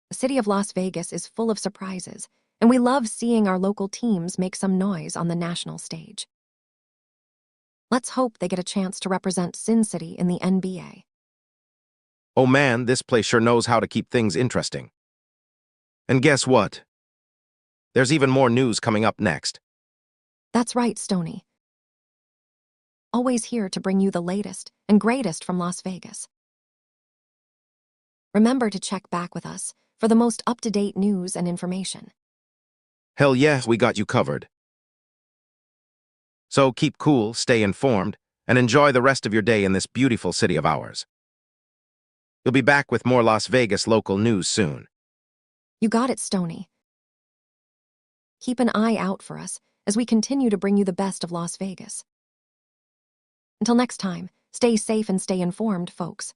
The city of Las Vegas is full of surprises, and we love seeing our local teams make some noise on the national stage. Let's hope they get a chance to represent Sin City in the NBA. Oh man, this place sure knows how to keep things interesting. And guess what? There's even more news coming up next. That's right, Stony. Always here to bring you the latest and greatest from Las Vegas. Remember to check back with us for the most up-to-date news and information. Hell yeah, we got you covered. So keep cool, stay informed, and enjoy the rest of your day in this beautiful city of ours. You'll be back with more Las Vegas local news soon. You got it, Stony. Keep an eye out for us as we continue to bring you the best of Las Vegas. Until next time, stay safe and stay informed, folks.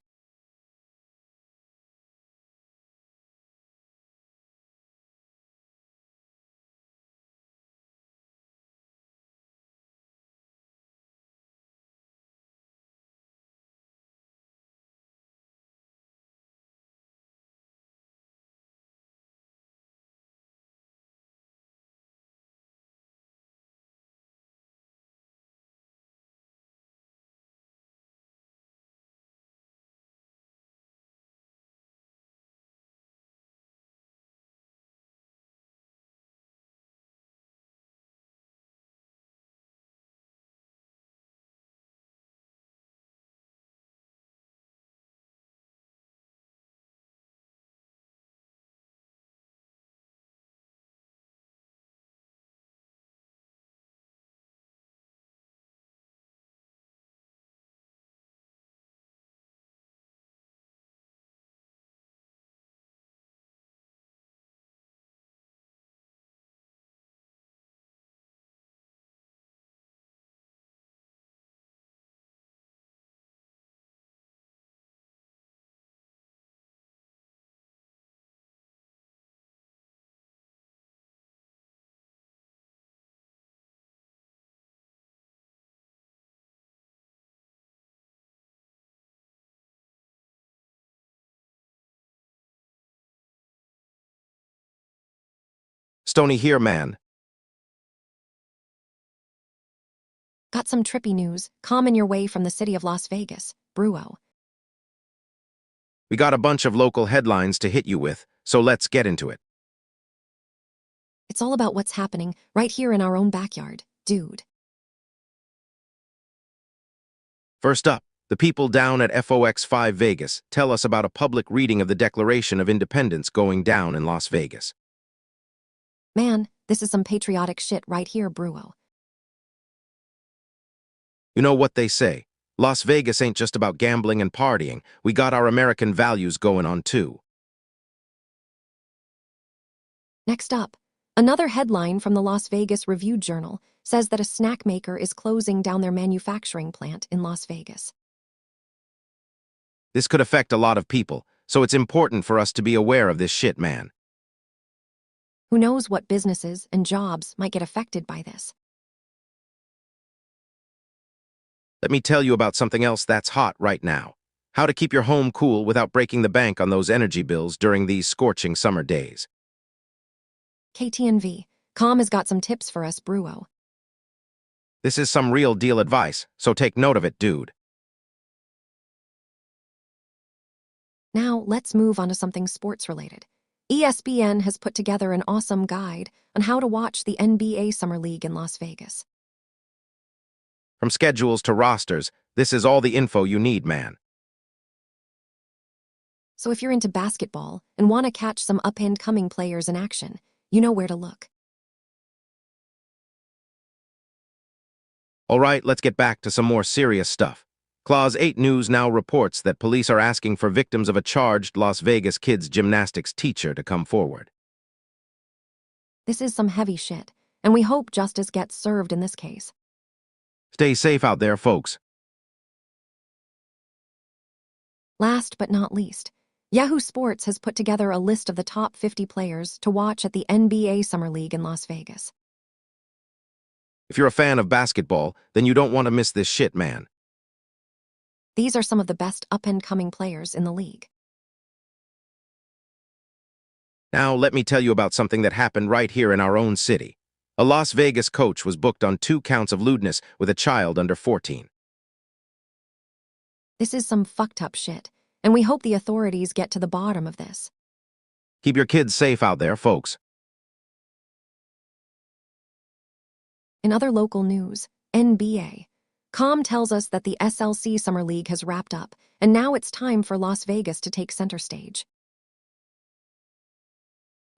Stony here, man. Got some trippy news, common your way from the city of Las Vegas, Bruo. We got a bunch of local headlines to hit you with, so let's get into it. It's all about what's happening right here in our own backyard, dude. First up, the people down at FOX5 Vegas tell us about a public reading of the Declaration of Independence going down in Las Vegas. Man, this is some patriotic shit right here, Bruo. You know what they say, Las Vegas ain't just about gambling and partying, we got our American values going on too. Next up, another headline from the Las Vegas Review-Journal says that a snack maker is closing down their manufacturing plant in Las Vegas. This could affect a lot of people, so it's important for us to be aware of this shit, man. Who knows what businesses and jobs might get affected by this? Let me tell you about something else that's hot right now. How to keep your home cool without breaking the bank on those energy bills during these scorching summer days. KTNV, Com has got some tips for us, Bruo. This is some real deal advice, so take note of it, dude. Now, let's move on to something sports-related. ESPN has put together an awesome guide on how to watch the NBA Summer League in Las Vegas. From schedules to rosters, this is all the info you need, man. So if you're into basketball and want to catch some up-and-coming players in action, you know where to look. All right, let's get back to some more serious stuff. Clause 8 News now reports that police are asking for victims of a charged Las Vegas kids gymnastics teacher to come forward. This is some heavy shit, and we hope justice gets served in this case. Stay safe out there, folks. Last but not least, Yahoo Sports has put together a list of the top 50 players to watch at the NBA Summer League in Las Vegas. If you're a fan of basketball, then you don't want to miss this shit, man. These are some of the best up-and-coming players in the league. Now, let me tell you about something that happened right here in our own city. A Las Vegas coach was booked on 2 counts of lewdness with a child under 14. This is some fucked up shit, and we hope the authorities get to the bottom of this. Keep your kids safe out there, folks. In other local news, NBA. Com tells us that the SLC Summer League has wrapped up, and now it's time for Las Vegas to take center stage.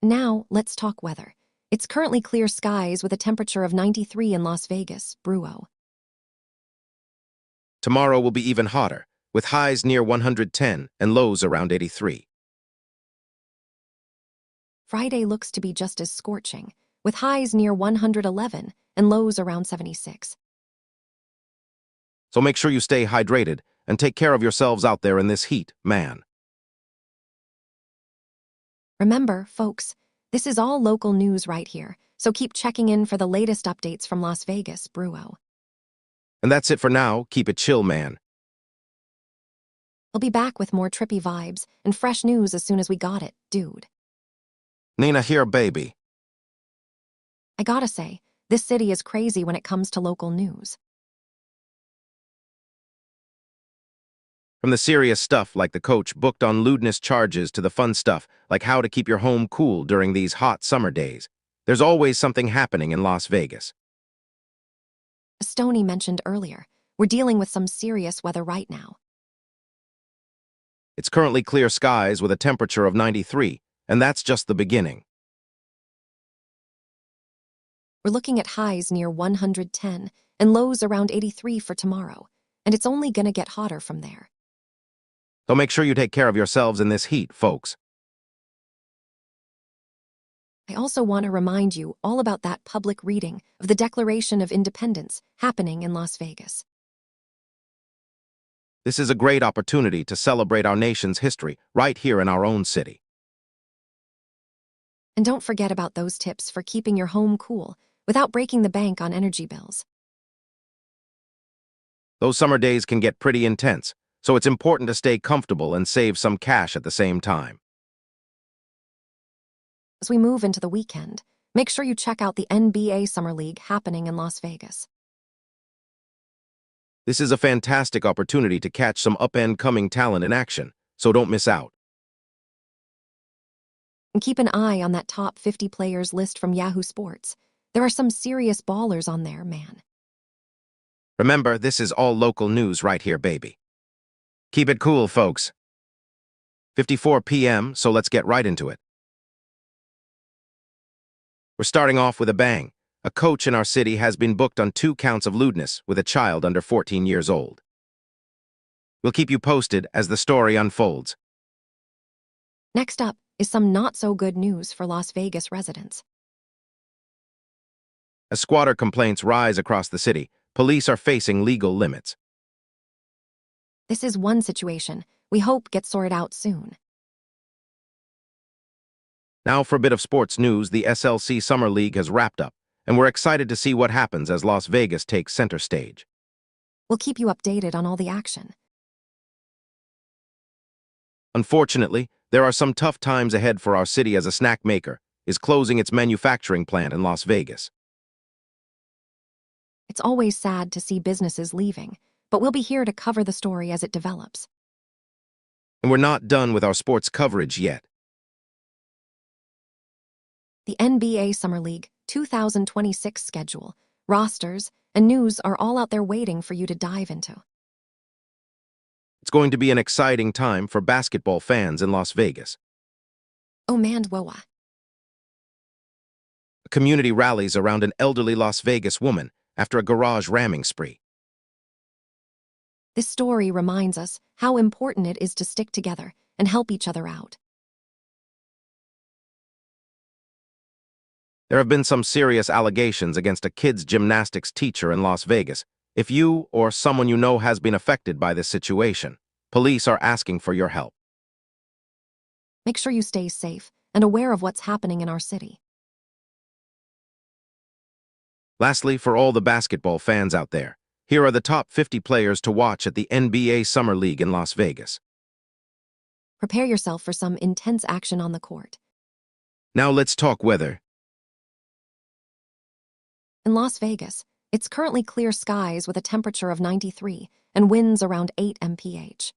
Now, let's talk weather. It's currently clear skies with a temperature of 93 in Las Vegas, Bruo. Tomorrow will be even hotter, with highs near 110 and lows around 83. Friday looks to be just as scorching, with highs near 111 and lows around 76. So make sure you stay hydrated and take care of yourselves out there in this heat, man. Remember, folks, this is all local news right here, so keep checking in for the latest updates from Las Vegas, Bruo. And that's it for now. Keep it chill, man. We'll be back with more trippy vibes and fresh news as soon as we got it, dude. Nina here, baby. I gotta say, this city is crazy when it comes to local news. From the serious stuff like the coach booked on lewdness charges to the fun stuff like how to keep your home cool during these hot summer days, there's always something happening in Las Vegas. As Stoney mentioned earlier, we're dealing with some serious weather right now. It's currently clear skies with a temperature of 93, and that's just the beginning. We're looking at highs near 110 and lows around 83 for tomorrow, and it's only gonna get hotter from there. So make sure you take care of yourselves in this heat, folks. I also want to remind you all about that public reading of the Declaration of Independence happening in Las Vegas. This is a great opportunity to celebrate our nation's history right here in our own city. And don't forget about those tips for keeping your home cool without breaking the bank on energy bills. Those summer days can get pretty intense, so it's important to stay comfortable and save some cash at the same time. As we move into the weekend, make sure you check out the NBA Summer League happening in Las Vegas. This is a fantastic opportunity to catch some up-and-coming talent in action, so don't miss out. And keep an eye on that top 50 players list from Yahoo Sports. There are some serious ballers on there, man. Remember, this is all local news right here, baby. Keep it cool, folks. 54 p.m., so let's get right into it. We're starting off with a bang. A coach in our city has been booked on 2 counts of lewdness with a child under 14 years old. We'll keep you posted as the story unfolds. Next up is some not-so-good news for Las Vegas residents. As squatter complaints rise across the city, police are facing legal limits. This is one situation we hope gets sorted out soon. Now for a bit of sports news, the SLC Summer League has wrapped up, and we're excited to see what happens as Las Vegas takes center stage. We'll keep you updated on all the action. Unfortunately, there are some tough times ahead for our city as a snack maker is closing its manufacturing plant in Las Vegas. It's always sad to see businesses leaving, but we'll be here to cover the story as it develops. And we're not done with our sports coverage yet. The NBA Summer League 2026 schedule, rosters, and news are all out there waiting for you to dive into. It's going to be an exciting time for basketball fans in Las Vegas. Oh man, woa. A community rallies around an elderly Las Vegas woman after a garage ramming spree. This story reminds us how important it is to stick together and help each other out. There have been some serious allegations against a kids' gymnastics teacher in Las Vegas. If you or someone you know has been affected by this situation, police are asking for your help. Make sure you stay safe and aware of what's happening in our city. Lastly, for all the basketball fans out there, here are the top 50 players to watch at the NBA Summer League in Las Vegas. Prepare yourself for some intense action on the court. Now let's talk weather. In Las Vegas, it's currently clear skies with a temperature of 93 and winds around 8 mph.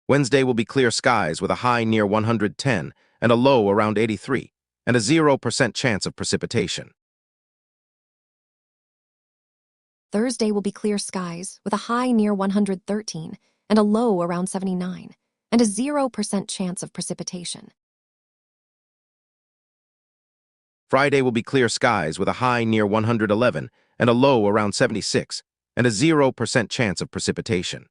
Wednesday will be clear skies with a high near 110 and a low around 83, and a 0% chance of precipitation. Thursday will be clear skies with a high near 113 and a low around 79, and a 0% chance of precipitation. Friday will be clear skies with a high near 111 and a low around 76, and a 0% chance of precipitation.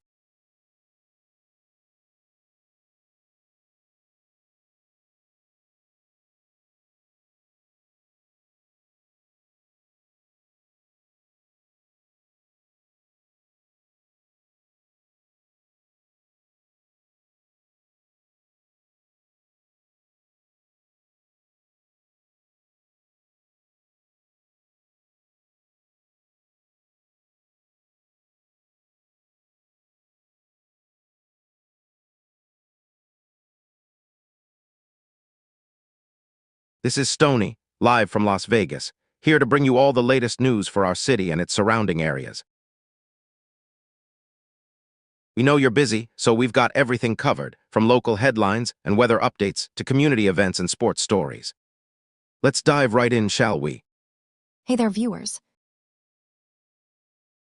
This is Stony, live from Las Vegas, here to bring you all the latest news for our city and its surrounding areas. We know you're busy, so we've got everything covered, from local headlines and weather updates to community events and sports stories. Let's dive right in, shall we? Hey there, viewers.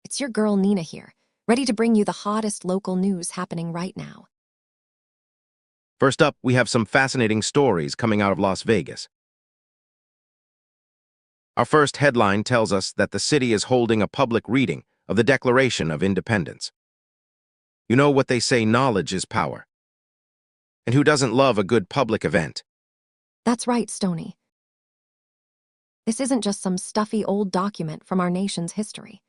It's your girl Nina here, ready to bring you the hottest local news happening right now. First up, we have some fascinating stories coming out of Las Vegas. Our first headline tells us that the city is holding a public reading of the Declaration of Independence. You know what they say, knowledge is power. And who doesn't love a good public event? That's right, Stony. This isn't just some stuffy old document from our nation's history.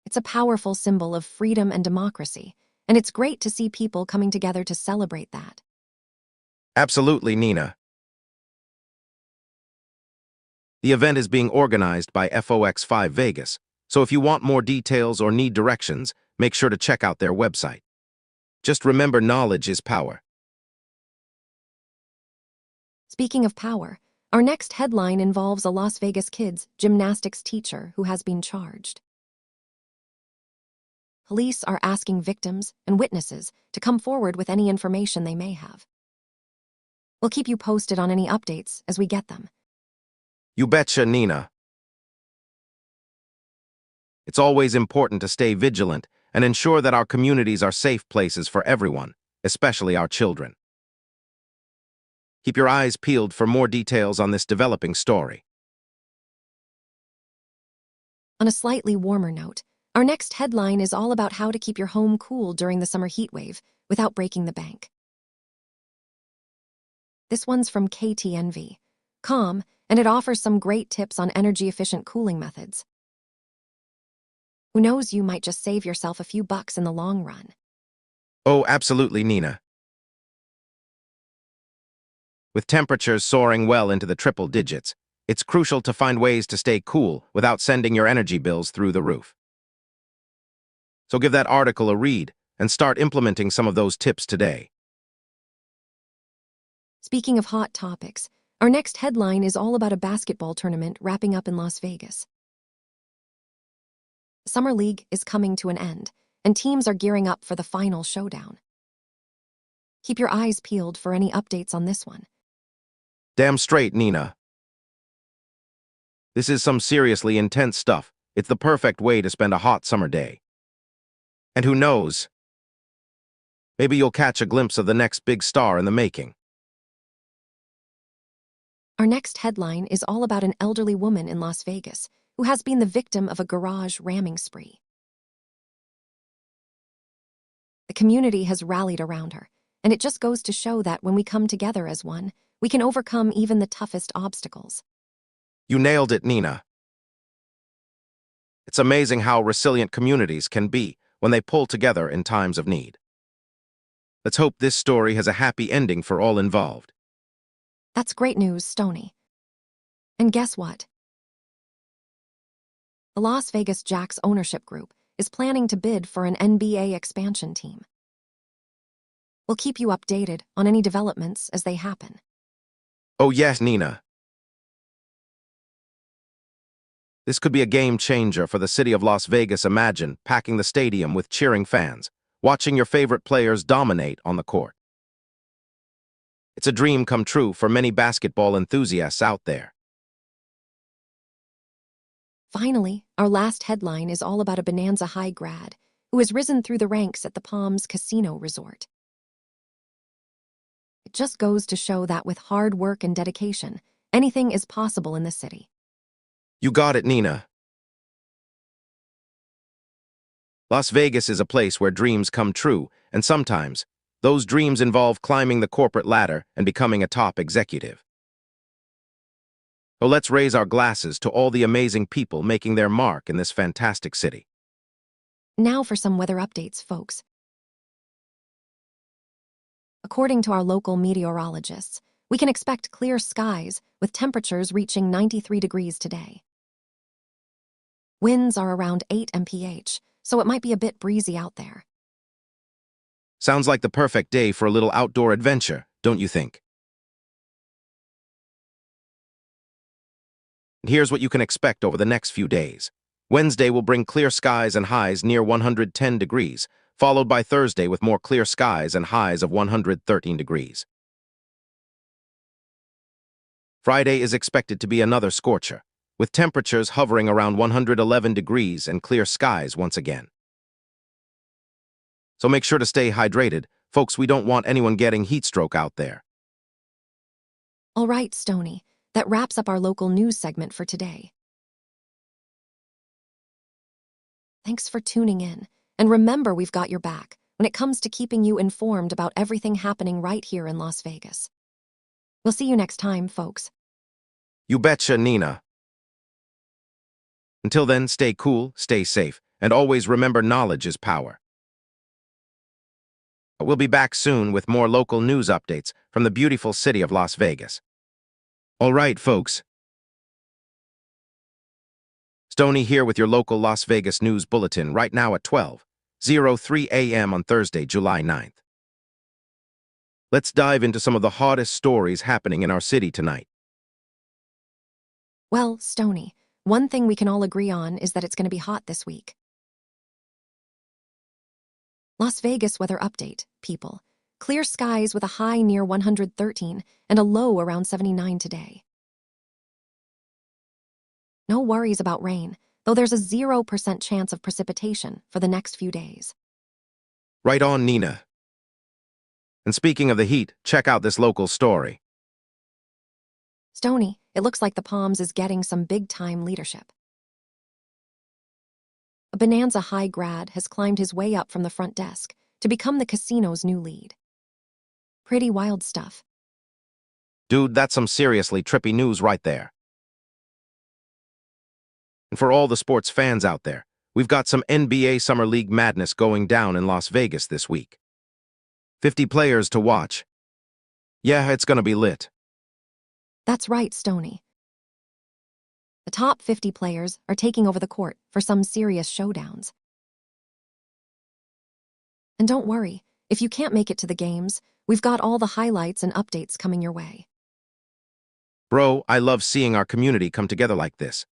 It's a powerful symbol of freedom and democracy, and it's great to see people coming together to celebrate that. Absolutely, Nina. The event is being organized by FOX5 Vegas, so if you want more details or need directions, make sure to check out their website. Just remember, knowledge is power. Speaking of power, our next headline involves a Las Vegas kids gymnastics teacher who has been charged. Police are asking victims and witnesses to come forward with any information they may have. We'll keep you posted on any updates as we get them. You betcha, Nina. It's always important to stay vigilant and ensure that our communities are safe places for everyone, especially our children. Keep your eyes peeled for more details on this developing story. On a slightly warmer note, our next headline is all about how to keep your home cool during the summer heat wave without breaking the bank. This one's from KTNV.com, and it offers some great tips on energy-efficient cooling methods. Who knows, you might just save yourself a few bucks in the long run. Oh, absolutely, Nina. With temperatures soaring well into the triple digits, it's crucial to find ways to stay cool without sending your energy bills through the roof. So give that article a read and start implementing some of those tips today. Speaking of hot topics, our next headline is all about a basketball tournament wrapping up in Las Vegas. The Summer League is coming to an end, and teams are gearing up for the final showdown. Keep your eyes peeled for any updates on this one. Damn straight, Nina. This is some seriously intense stuff. It's the perfect way to spend a hot summer day. And who knows? Maybe you'll catch a glimpse of the next big star in the making. Our next headline is all about an elderly woman in Las Vegas who has been the victim of a garage ramming spree. The community has rallied around her, and it just goes to show that when we come together as one, we can overcome even the toughest obstacles. You nailed it, Nina. It's amazing how resilient communities can be when they pull together in times of need. Let's hope this story has a happy ending for all involved. That's great news, Stony. And guess what? The Las Vegas Jacks ownership group is planning to bid for an NBA expansion team. We'll keep you updated on any developments as they happen. Oh yes, Nina. This could be a game changer for the city of Las Vegas. Imagine packing the stadium with cheering fans, watching your favorite players dominate on the court. It's a dream come true for many basketball enthusiasts out there. Finally, our last headline is all about a Bonanza High grad who has risen through the ranks at the Palms Casino Resort. It just goes to show that with hard work and dedication, anything is possible in the city. You got it, Nina. Las Vegas is a place where dreams come true, and sometimes, those dreams involve climbing the corporate ladder and becoming a top executive. So let's raise our glasses to all the amazing people making their mark in this fantastic city. Now for some weather updates, folks. According to our local meteorologists, we can expect clear skies with temperatures reaching 93 degrees today. Winds are around 8 mph, so it might be a bit breezy out there. Sounds like the perfect day for a little outdoor adventure, don't you think? And here's what you can expect over the next few days. Wednesday will bring clear skies and highs near 110 degrees, followed by Thursday with more clear skies and highs of 113 degrees. Friday is expected to be another scorcher, with temperatures hovering around 111 degrees and clear skies once again. So make sure to stay hydrated. Folks, we don't want anyone getting heat stroke out there. All right, Stony, that wraps up our local news segment for today. Thanks for tuning in, and remember, we've got your back when it comes to keeping you informed about everything happening right here in Las Vegas. We'll see you next time, folks. You betcha, Nina. Until then, stay cool, stay safe, and always remember knowledge is power. We'll be back soon with more local news updates from the beautiful city of Las Vegas. All right, folks. Stony here with your local Las Vegas news bulletin right now at 12:03 a.m. on Thursday, July 9th. Let's dive into some of the hottest stories happening in our city tonight. Well, Stony, one thing we can all agree on is that it's going to be hot this week. Las Vegas weather update, people. Clear skies with a high near 113 and a low around 79 today. No worries about rain, though there's a 0% chance of precipitation for the next few days. Right on, Nina. And speaking of the heat, check out this local story. Stony, it looks like the Palms is getting some big-time leadership. A Bonanza High grad has climbed his way up from the front desk to become the casino's new lead. Pretty wild stuff. Dude, that's some seriously trippy news right there. And for all the sports fans out there, we've got some NBA Summer League madness going down in Las Vegas this week. 50 players to watch. Yeah, it's gonna be lit. That's right, Stony. The top 50 players are taking over the court for some serious showdowns. And don't worry, if you can't make it to the games, we've got all the highlights and updates coming your way. Bro, I love seeing our community come together like this.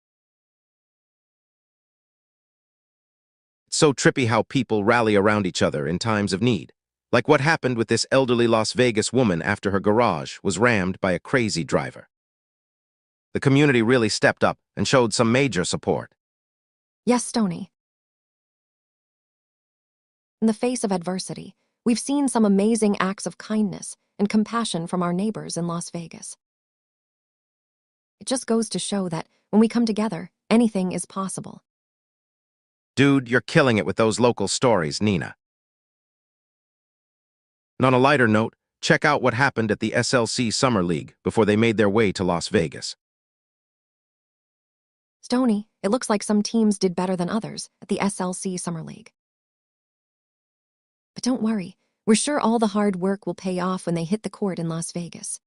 It's so trippy how people rally around each other in times of need. Like what happened with this elderly Las Vegas woman after her garage was rammed by a crazy driver. The community really stepped up and showed some major support. Yes, Stony. In the face of adversity, we've seen some amazing acts of kindness and compassion from our neighbors in Las Vegas. It just goes to show that when we come together, anything is possible. Dude, you're killing it with those local stories, Nina. And on a lighter note, check out what happened at the SLC Summer League before they made their way to Las Vegas. Stony, it looks like some teams did better than others at the SLC Summer League. But don't worry, we're sure all the hard work will pay off when they hit the court in Las Vegas.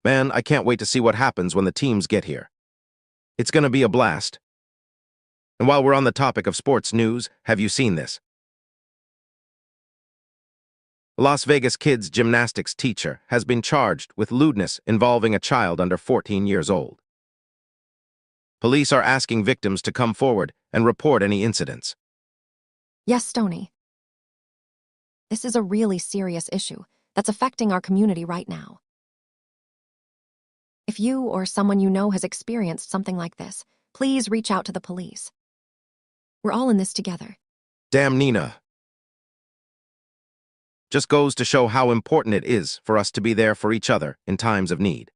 Man, I can't wait to see what happens when the teams get here. It's gonna be a blast. And while we're on the topic of sports news, have you seen this? A Las Vegas Kids gymnastics teacher has been charged with lewdness involving a child under 14 years old. Police are asking victims to come forward and report any incidents. Yes, Stony. This is a really serious issue that's affecting our community right now. If you or someone you know has experienced something like this, please reach out to the police. We're all in this together. Damn, Nina. Just goes to show how important it is for us to be there for each other in times of need.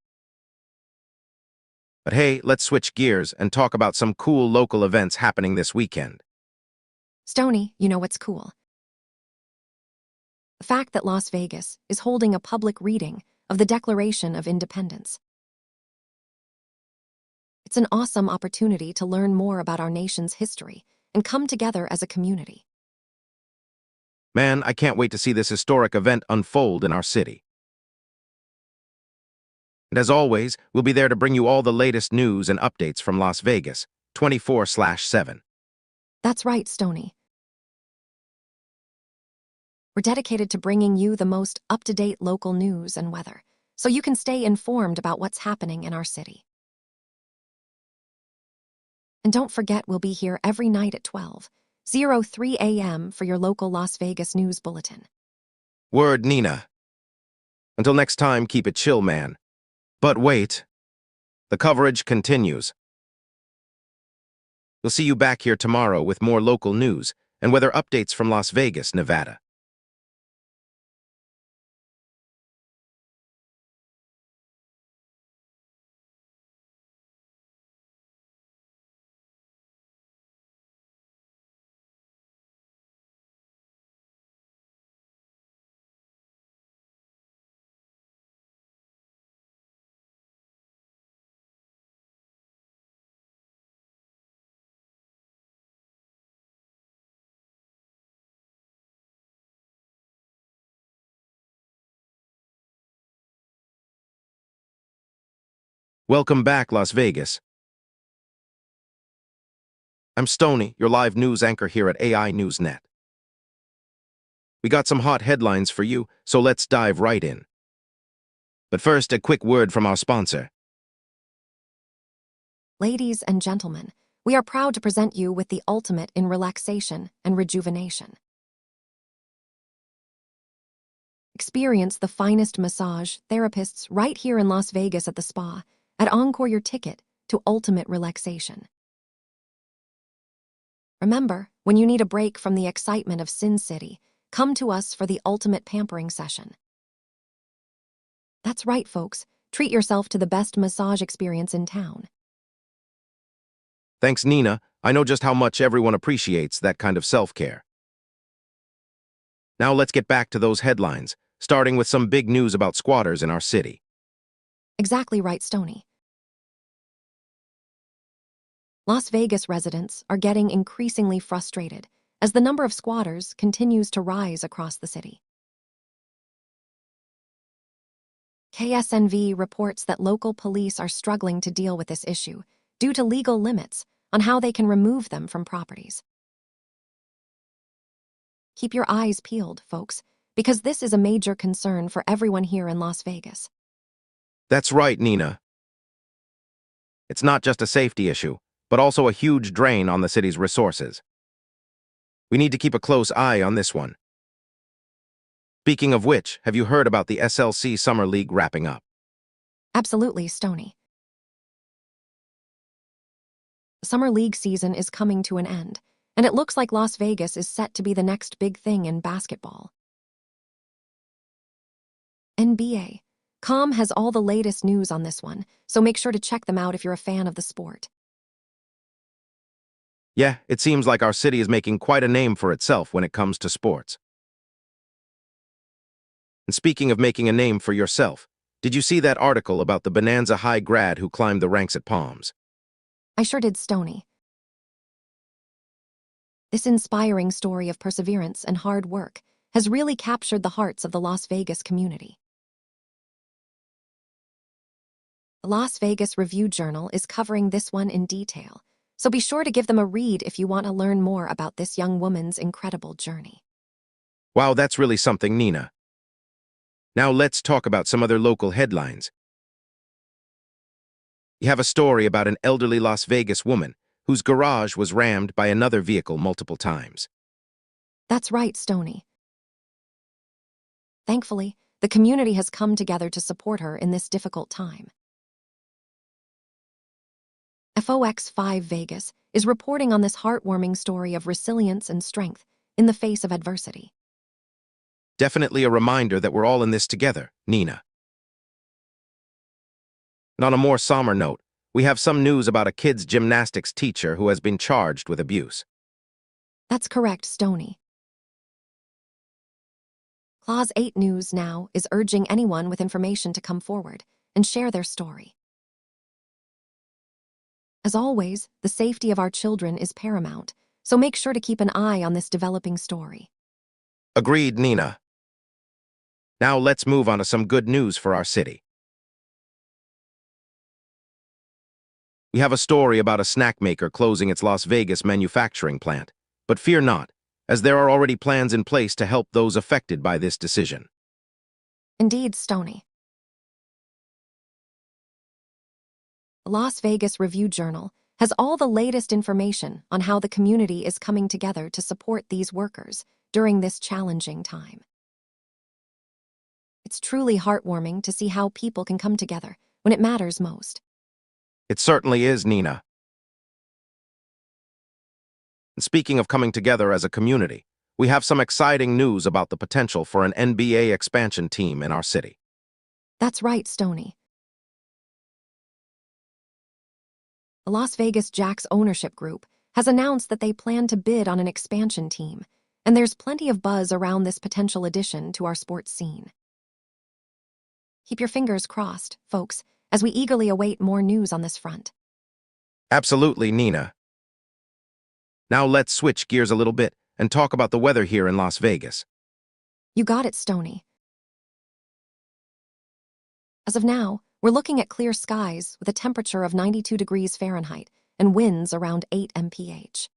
But hey, let's switch gears and talk about some cool local events happening this weekend. Stony, you know what's cool? The fact that Las Vegas is holding a public reading of the Declaration of Independence. It's an awesome opportunity to learn more about our nation's history and come together as a community. Man, I can't wait to see this historic event unfold in our city. And as always, we'll be there to bring you all the latest news and updates from Las Vegas, 24/7. That's right, Stony. We're dedicated to bringing you the most up-to-date local news and weather, so you can stay informed about what's happening in our city. And don't forget, we'll be here every night at 12:03 a.m. for your local Las Vegas news bulletin. Word, Nina. Until next time, keep it chill, man. But wait, the coverage continues. We'll see you back here tomorrow with more local news and weather updates from Las Vegas, Nevada. Welcome back, Las Vegas. I'm Stony, your live news anchor here at AI NewsNet. We got some hot headlines for you, so let's dive right in. But first, a quick word from our sponsor. Ladies and gentlemen, we are proud to present you with the ultimate in relaxation and rejuvenation. Experience the finest massage therapists right here in Las Vegas at the spa. At Encore your ticket to ultimate relaxation. Remember, when you need a break from the excitement of Sin City, come to us for the ultimate pampering session. That's right, folks. Treat yourself to the best massage experience in town. Thanks, Nina. I know just how much everyone appreciates that kind of self-care. Now let's get back to those headlines, starting with some big news about squatters in our city. Exactly right, Stony. Las Vegas residents are getting increasingly frustrated as the number of squatters continues to rise across the city. KSNV reports that local police are struggling to deal with this issue due to legal limits on how they can remove them from properties. Keep your eyes peeled, folks, because this is a major concern for everyone here in Las Vegas. That's right, Nina. It's not just a safety issue, but also a huge drain on the city's resources. We need to keep a close eye on this one. Speaking of which, have you heard about the SLC Summer League wrapping up? Absolutely, Stony. The Summer League season is coming to an end, and it looks like Las Vegas is set to be the next big thing in basketball. NBA.com has all the latest news on this one, so make sure to check them out if you're a fan of the sport. Yeah, it seems like our city is making quite a name for itself when it comes to sports. And speaking of making a name for yourself, did you see that article about the Bonanza High grad who climbed the ranks at Palms? I sure did, Stony. This inspiring story of perseverance and hard work has really captured the hearts of the Las Vegas community. The Las Vegas Review-Journal is covering this one in detail, so be sure to give them a read if you want to learn more about this young woman's incredible journey. Wow, that's really something, Nina. Now let's talk about some other local headlines. You have a story about an elderly Las Vegas woman whose garage was rammed by another vehicle multiple times. That's right, Stony. Thankfully, the community has come together to support her in this difficult time. FOX5 Vegas is reporting on this heartwarming story of resilience and strength in the face of adversity. Definitely a reminder that we're all in this together, Nina. And on a more somber note, we have some news about a kids' gymnastics teacher who has been charged with abuse. That's correct, Stony. Clause 8 News now is urging anyone with information to come forward and share their story. As always, the safety of our children is paramount, so make sure to keep an eye on this developing story. Agreed, Nina. Now let's move on to some good news for our city. We have a story about a snack maker closing its Las Vegas manufacturing plant, but fear not, as there are already plans in place to help those affected by this decision. Indeed, Stony. The Las Vegas Review-Journal has all the latest information on how the community is coming together to support these workers during this challenging time. It's truly heartwarming to see how people can come together when it matters most. It certainly is, Nina. And speaking of coming together as a community, we have some exciting news about the potential for an NBA expansion team in our city. That's right, Stony. The Las Vegas Jacks ownership group has announced that they plan to bid on an expansion team, and there's plenty of buzz around this potential addition to our sports scene. Keep your fingers crossed, folks, as we eagerly await more news on this front. Absolutely, Nina. Now let's switch gears a little bit and talk about the weather here in Las Vegas. You got it, Stony. As of now, we're looking at clear skies with a temperature of 92 degrees Fahrenheit and winds around 8 mph.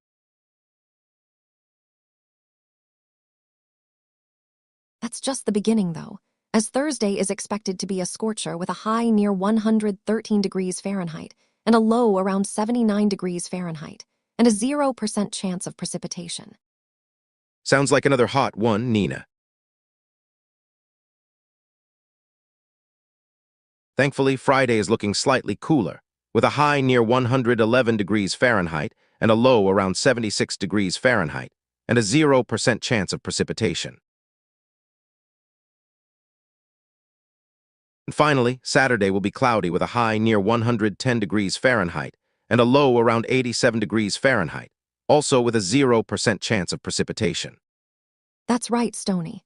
That's just the beginning, though, as Thursday is expected to be a scorcher with a high near 113 degrees Fahrenheit and a low around 79 degrees Fahrenheit, and a 0% chance of precipitation. Sounds like another hot one, Nina. Thankfully, Friday is looking slightly cooler, with a high near 111 degrees Fahrenheit and a low around 76 degrees Fahrenheit, and a 0% chance of precipitation. And finally, Saturday will be cloudy with a high near 110 degrees Fahrenheit and a low around 87 degrees Fahrenheit, also with a 0% chance of precipitation. That's right, Stony.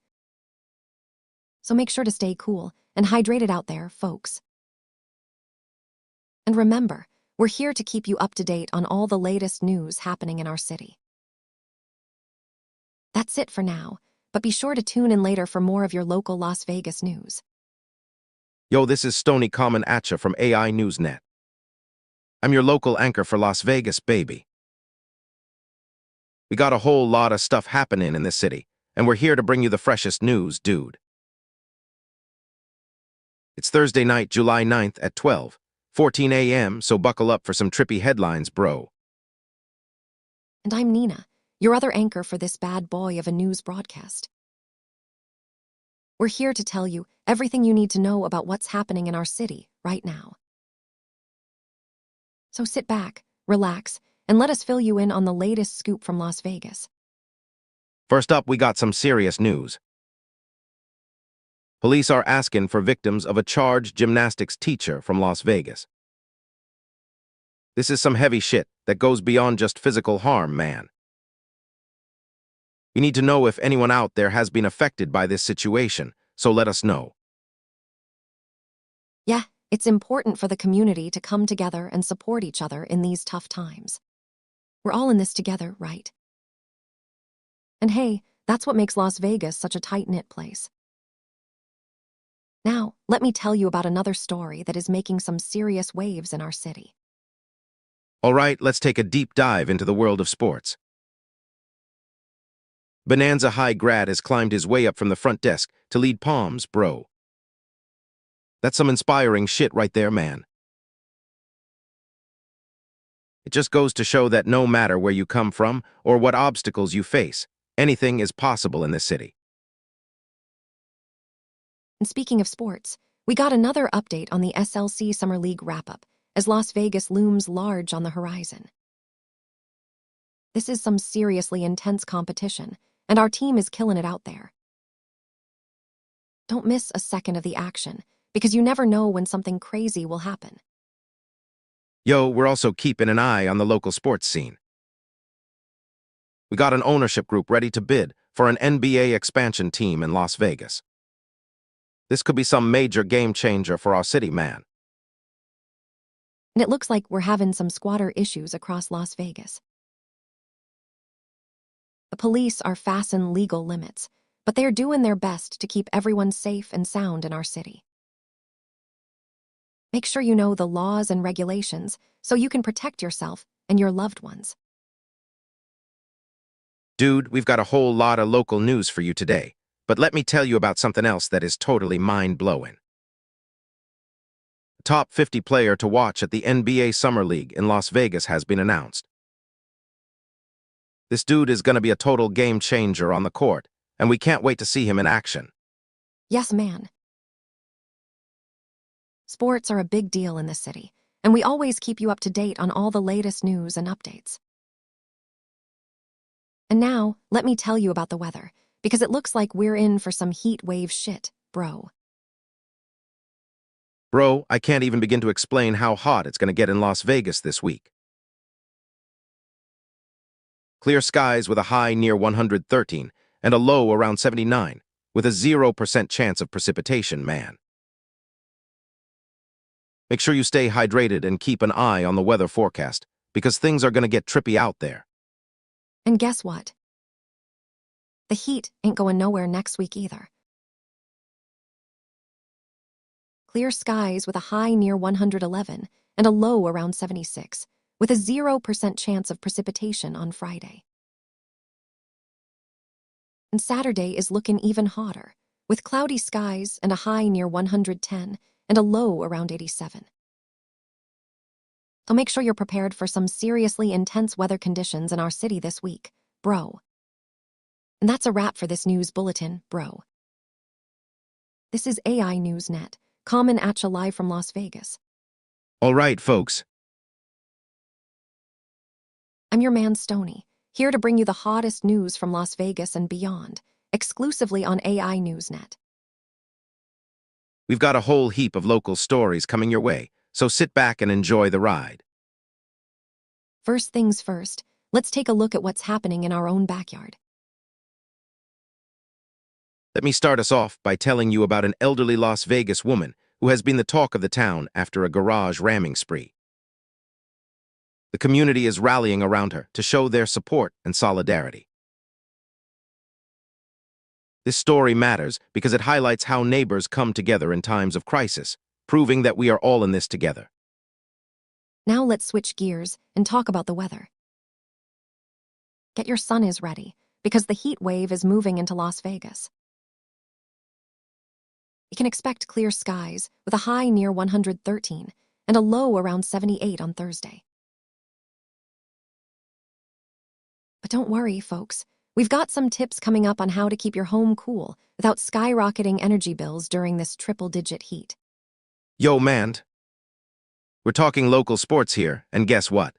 So make sure to stay cool and hydrated out there, folks. And remember, we're here to keep you up to date on all the latest news happening in our city. That's it for now, but be sure to tune in later for more of your local Las Vegas news. Yo, this is Stony Common Atcha from AI Newsnet. I'm your local anchor for Las Vegas, baby. We got a whole lot of stuff happening in this city, and we're here to bring you the freshest news, dude. It's Thursday night, July 9th at 12:14 a.m., so buckle up for some trippy headlines, bro. And I'm Nina, your other anchor for this bad boy of a news broadcast. We're here to tell you everything you need to know about what's happening in our city right now. So sit back, relax, and let us fill you in on the latest scoop from Las Vegas. First up, we got some serious news. Police are asking for victims of a charged gymnastics teacher from Las Vegas. This is some heavy shit that goes beyond just physical harm, man. We need to know if anyone out there has been affected by this situation, so let us know. Yeah, it's important for the community to come together and support each other in these tough times. We're all in this together, right? And hey, that's what makes Las Vegas such a tight-knit place. Now, let me tell you about another story that is making some serious waves in our city. All right, let's take a deep dive into the world of sports. Bonanza High grad has climbed his way up from the front desk to lead Palms, bro. That's some inspiring shit right there, man. It just goes to show that no matter where you come from or what obstacles you face, anything is possible in this city. And speaking of sports, we got another update on the SLC Summer League wrap-up as Las Vegas looms large on the horizon. This is some seriously intense competition, and our team is killing it out there. Don't miss a second of the action, because you never know when something crazy will happen. Yo, we're also keeping an eye on the local sports scene. We got an ownership group ready to bid for an NBA expansion team in Las Vegas. This could be some major game changer for our city, man. And it looks like we're having some squatter issues across Las Vegas. The police are fastened legal limits, but they are doing their best to keep everyone safe and sound in our city. Make sure you know the laws and regulations so you can protect yourself and your loved ones. Dude, we've got a whole lot of local news for you today, but let me tell you about something else that is totally mind-blowing. The top 50 player to watch at the NBA Summer League in Las Vegas has been announced. This dude is going to be a total game changer on the court, and we can't wait to see him in action. Yes, man. Sports are a big deal in this city, and we always keep you up to date on all the latest news and updates. And now, let me tell you about the weather, because it looks like we're in for some heat wave shit, bro. Bro, I can't even begin to explain how hot it's going to get in Las Vegas this week. Clear skies with a high near 113 and a low around 79, with a 0% chance of precipitation, man. Make sure you stay hydrated and keep an eye on the weather forecast, because things are going to get trippy out there. And guess what? The heat ain't going nowhere next week either. Clear skies with a high near 111 and a low around 76, with a 0% chance of precipitation on Friday. And Saturday is looking even hotter, with cloudy skies and a high near 110 and a low around 87. So make sure you're prepared for some seriously intense weather conditions in our city this week, bro. And that's a wrap for this news bulletin, bro. This is AI Newsnet, Common Atcha live from Las Vegas. All right, folks. I'm your man Stony, here to bring you the hottest news from Las Vegas and beyond, exclusively on AI Newsnet. We've got a whole heap of local stories coming your way, so sit back and enjoy the ride. First things first, let's take a look at what's happening in our own backyard. Let me start us off by telling you about an elderly Las Vegas woman who has been the talk of the town after a garage ramming spree. The community is rallying around her to show their support and solidarity. This story matters because it highlights how neighbors come together in times of crisis, proving that we are all in this together. Now let's switch gears and talk about the weather. Get your sunnies ready, because the heat wave is moving into Las Vegas. You can expect clear skies with a high near 113 and a low around 78 on Thursday. But don't worry, folks. We've got some tips coming up on how to keep your home cool without skyrocketing energy bills during this triple-digit heat. Yo, man. We're talking local sports here, and guess what?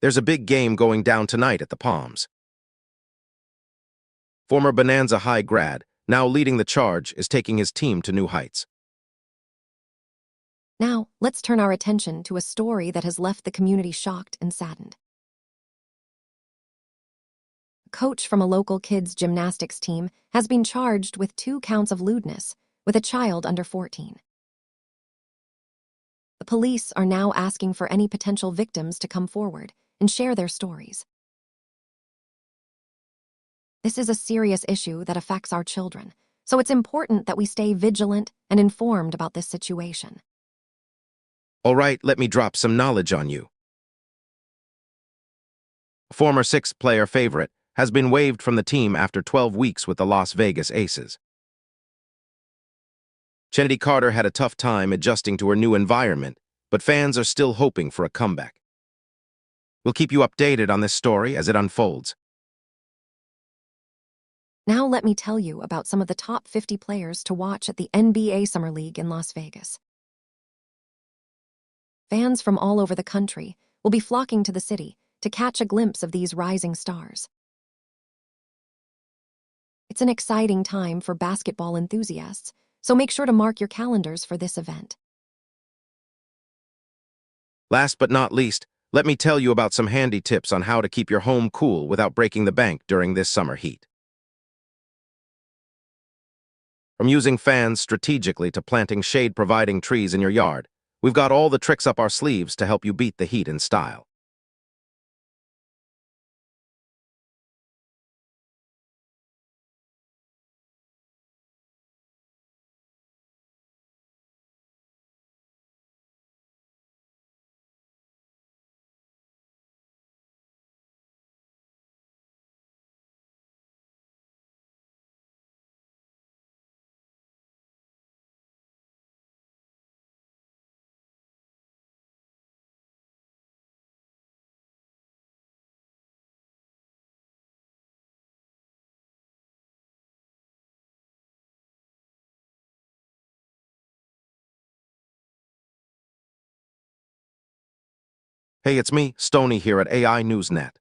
There's a big game going down tonight at the Palms. Former Bonanza High grad, now leading the charge, is taking his team to new heights. Now, let's turn our attention to a story that has left the community shocked and saddened. A coach from a local kids' gymnastics team has been charged with 2 counts of lewdness with a child under 14. The police are now asking for any potential victims to come forward and share their stories. This is a serious issue that affects our children, so it's important that we stay vigilant and informed about this situation. All right, let me drop some knowledge on you. A former sixth-player favorite has been waived from the team after 12 weeks with the Las Vegas Aces. Kennedy Carter had a tough time adjusting to her new environment, but fans are still hoping for a comeback. We'll keep you updated on this story as it unfolds. Now let me tell you about some of the top 50 players to watch at the NBA Summer League in Las Vegas. Fans from all over the country will be flocking to the city to catch a glimpse of these rising stars. It's an exciting time for basketball enthusiasts, so make sure to mark your calendars for this event. Last but not least, let me tell you about some handy tips on how to keep your home cool without breaking the bank during this summer heat. From using fans strategically to planting shade-providing trees in your yard, we've got all the tricks up our sleeves to help you beat the heat in style. Hey, it's me, Stony, here at AI Newsnet.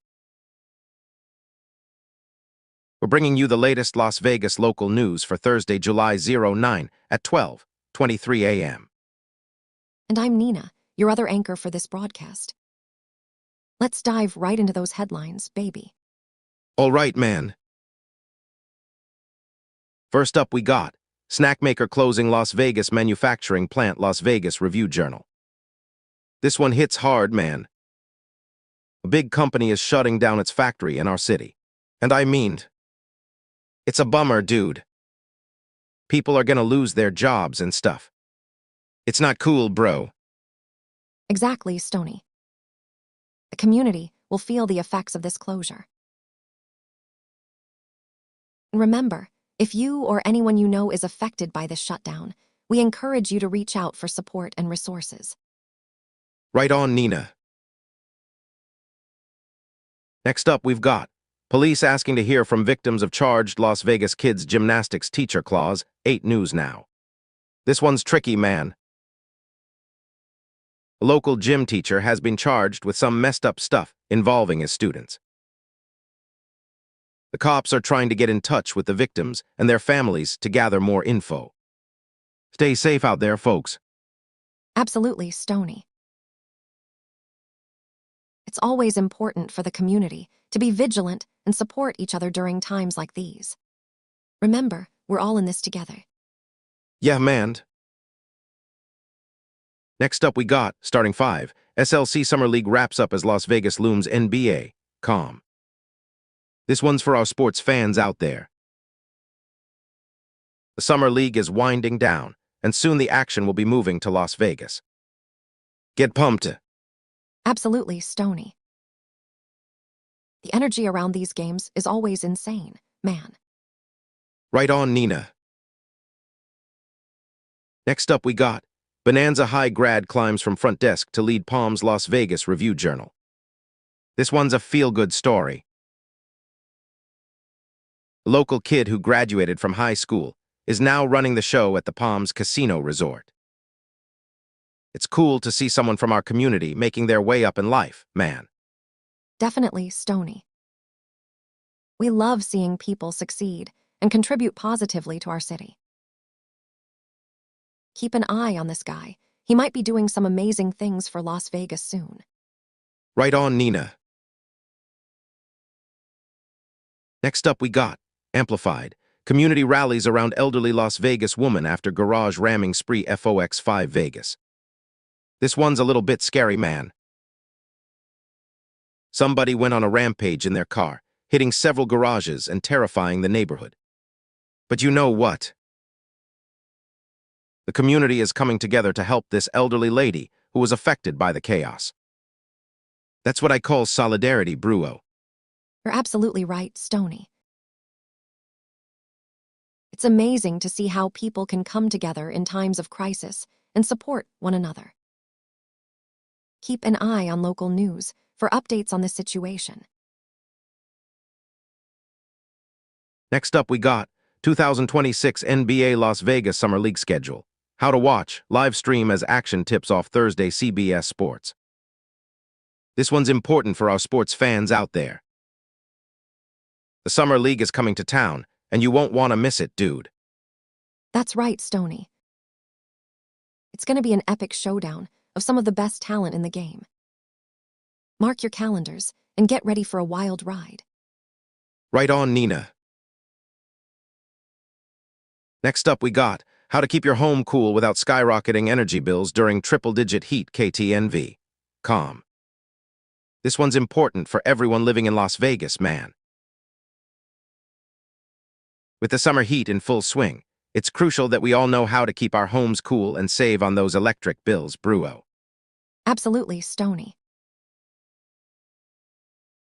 We're bringing you the latest Las Vegas local news for Thursday, July 09 at 12:23 a.m. And I'm Nina, your other anchor for this broadcast. Let's dive right into those headlines, baby. All right, man. First up we got snack maker closing Las Vegas manufacturing plant Las Vegas Review Journal. This one hits hard, man. A big company is shutting down its factory in our city. And I mean, it's a bummer, dude. People are gonna lose their jobs and stuff. It's not cool, bro. Exactly, Stony. The community will feel the effects of this closure. And remember, If you or anyone you know is affected by this shutdown, we encourage you to reach out for support and resources. Right on, Nina. Next up, we've got police asking to hear from victims of charged Las Vegas kids gymnastics teacher clause, 8 News now. This one's tricky, man. A local gym teacher has been charged with some messed up stuff involving his students. The cops are trying to get in touch with the victims and their families to gather more info. Stay safe out there, folks. Absolutely, Stony. It's always important for the community to be vigilant and support each other during times like these. Remember, we're all in this together. Yeah, man. Next up we got, starting 5, SLC Summer League wraps up as Las Vegas looms NBA. Calm. This one's for our sports fans out there. The Summer League is winding down, and soon the action will be moving to Las Vegas. Get pumped. Absolutely, Stony. The energy around these games is always insane, man. Right on, Nina. Next up we got, Bonanza High grad climbs from front desk to lead Palm's Las Vegas Review Journal. This one's a feel-good story. A local kid who graduated from high school is now running the show at the Palms Casino Resort. It's cool to see someone from our community making their way up in life, man. Definitely, Stony. We love seeing people succeed and contribute positively to our city. Keep an eye on this guy. He might be doing some amazing things for Las Vegas soon. Right on, Nina. Next up we got, amplified, community rallies around elderly Las Vegas woman after garage ramming spree FOX5 Vegas. This one's a little bit scary, man. Somebody went on a rampage in their car, hitting several garages and terrifying the neighborhood. But you know what? The community is coming together to help this elderly lady who was affected by the chaos. That's what I call solidarity, Bruo. You're absolutely right, Stony. It's amazing to see how people can come together in times of crisis and support one another. Keep an eye on local news for updates on the situation. Next up we got 2026 NBA Las Vegas Summer League schedule. How to watch, live stream as action tips off Thursday CBS Sports. This one's important for our sports fans out there. The Summer League is coming to town, and you won't want to miss it, dude. That's right, Stony. It's going to be an epic showdown of some of the best talent in the game. Mark your calendars and get ready for a wild ride. Right on, Nina. Next up we got, how to keep your home cool without skyrocketing energy bills during triple-digit heat KTNV. Calm. This one's important for everyone living in Las Vegas, man. With the summer heat in full swing, it's crucial that we all know how to keep our homes cool and save on those electric bills, Bruo. Absolutely, Stony.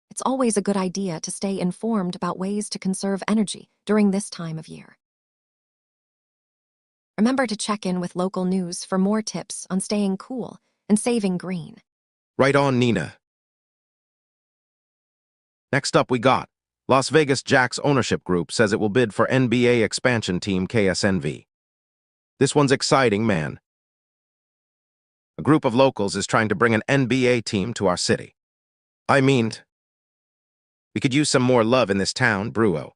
It's always a good idea to stay informed about ways to conserve energy during this time of year. Remember to check in with local news for more tips on staying cool and saving green. Right on, Nina. Next up we got, Las Vegas Jacks ownership group says it will bid for NBA expansion team KSNV. This one's exciting, man. A group of locals is trying to bring an NBA team to our city. I mean, we could use some more love in this town, Bruo.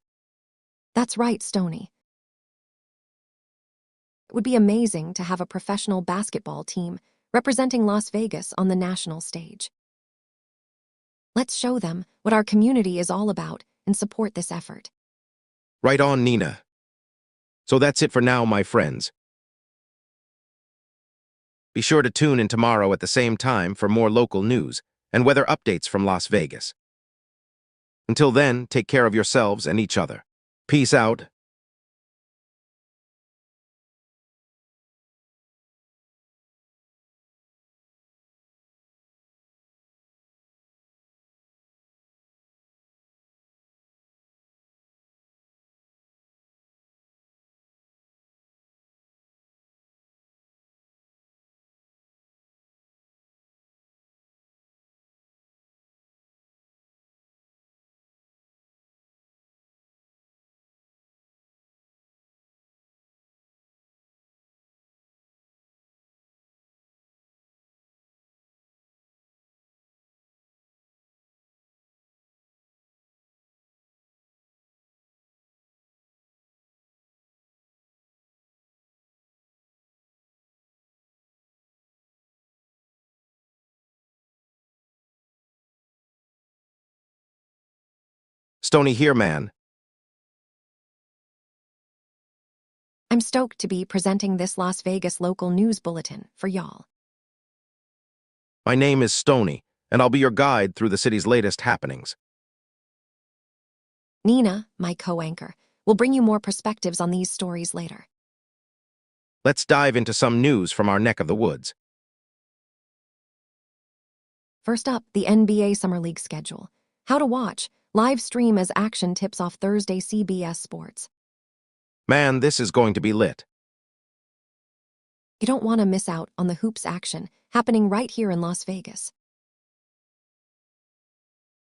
That's right, Stony. It would be amazing to have a professional basketball team representing Las Vegas on the national stage. Let's show them what our community is all about and support this effort. Right on, Nina. So that's it for now, my friends. Be sure to tune in tomorrow at the same time for more local news and weather updates from Las Vegas. Until then, take care of yourselves and each other. Peace out. Stony here, man. I'm stoked to be presenting this Las Vegas local news bulletin for y'all. My name is Stony, and I'll be your guide through the city's latest happenings. Nina, my co-anchor, will bring you more perspectives on these stories later. Let's dive into some news from our neck of the woods. First up, the NBA Summer League schedule. How to watch. Live stream as action tips off Thursday CBS Sports. Man, this is going to be lit. You don't want to miss out on the hoops action happening right here in Las Vegas.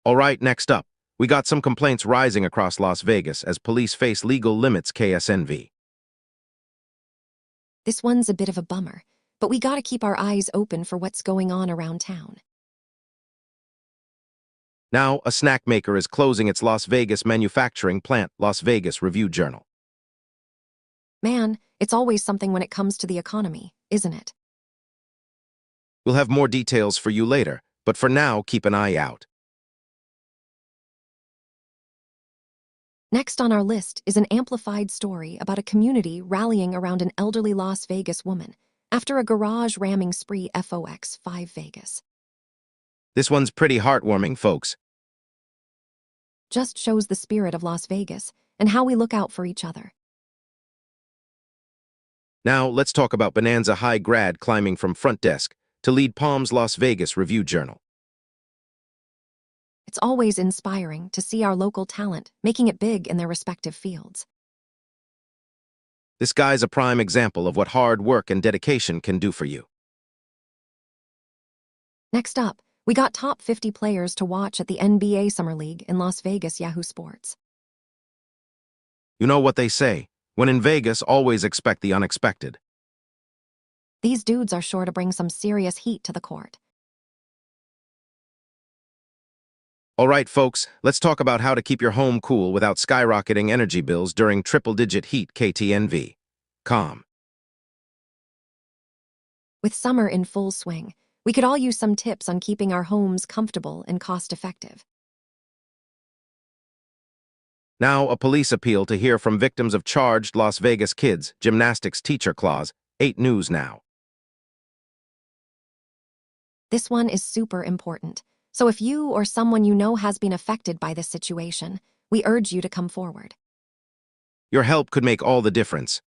All right, next up, we got some complaints rising across Las Vegas as police face legal limits KSNV. This one's a bit of a bummer, but we gotta keep our eyes open for what's going on around town. Now, a snack maker is closing its Las Vegas manufacturing plant, Las Vegas Review-Journal. Man, it's always something when it comes to the economy, isn't it? We'll have more details for you later, but for now, keep an eye out. Next on our list is an amplified story about a community rallying around an elderly Las Vegas woman after a garage ramming spree FOX 5 Vegas. This one's pretty heartwarming, folks. Just shows the spirit of Las Vegas and how we look out for each other. Now, let's talk about Bonanza High grad climbing from front desk to lead Palm's Las Vegas Review-Journal. It's always inspiring to see our local talent making it big in their respective fields. This guy's a prime example of what hard work and dedication can do for you. Next up, we got top 50 players to watch at the NBA Summer League in Las Vegas Yahoo Sports. You know what they say, when in Vegas, always expect the unexpected. These dudes are sure to bring some serious heat to the court. All right, folks, let's talk about how to keep your home cool without skyrocketing energy bills during triple-digit heat KTNV. Calm. With summer in full swing, we could all use some tips on keeping our homes comfortable and cost-effective. Now, a police appeal to hear from victims of charged Las Vegas kids, gymnastics teacher clause, 8 News Now. This one is super important. So if you or someone you know has been affected by this situation, we urge you to come forward. Your help could make all the difference.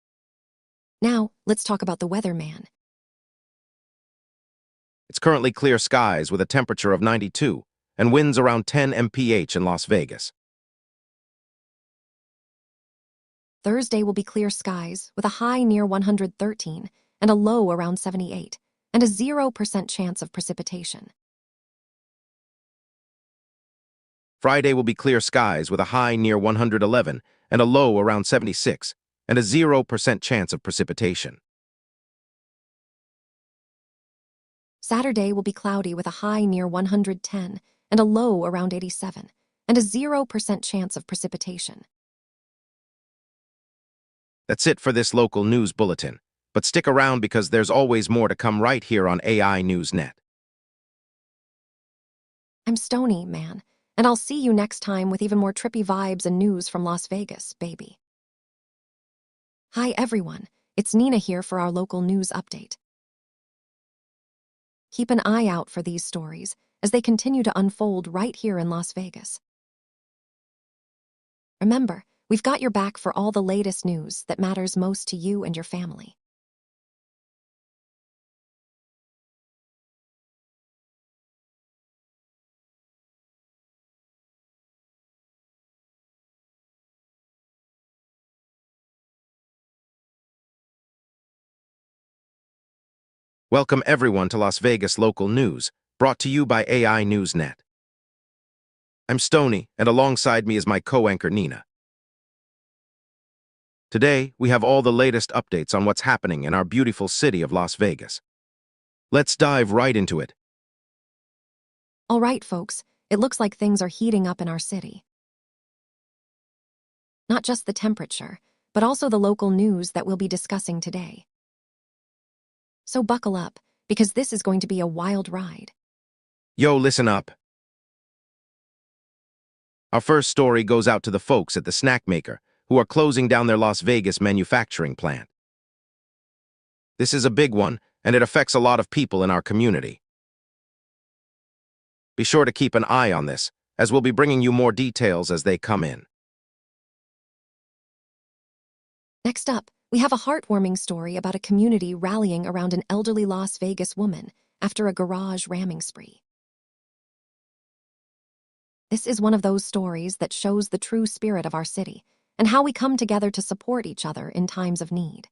Now, let's talk about the weatherman. It's currently clear skies with a temperature of 92 and winds around 10 mph in Las Vegas. Thursday will be clear skies with a high near 113 and a low around 78, and a 0% chance of precipitation. Friday will be clear skies with a high near 111 and a low around 76, and a 0% chance of precipitation. Saturday will be cloudy with a high near 110 and a low around 87, and a 0% chance of precipitation. That's it for this local news bulletin, but stick around because there's always more to come right here on AI News Net. I'm Stony, man, and I'll see you next time with even more trippy vibes and news from Las Vegas, baby. Hi everyone, it's Nina here for our local news update. Keep an eye out for these stories as they continue to unfold right here in Las Vegas. Remember, we've got your back for all the latest news that matters most to you and your family. Welcome everyone to Las Vegas Local News, brought to you by AI News Net. I'm Stony, and alongside me is my co-anchor Nina. Today, we have all the latest updates on what's happening in our beautiful city of Las Vegas. Let's dive right into it. All right, folks, it looks like things are heating up in our city. Not just the temperature, but also the local news that we'll be discussing today. So buckle up, because this is going to be a wild ride. Yo, listen up. Our first story goes out to the folks at the snack maker who are closing down their Las Vegas manufacturing plant. This is a big one, and it affects a lot of people in our community. Be sure to keep an eye on this, as we'll be bringing you more details as they come in. Next up, we have a heartwarming story about a community rallying around an elderly Las Vegas woman after a garage ramming spree. This is one of those stories that shows the true spirit of our city and how we come together to support each other in times of need.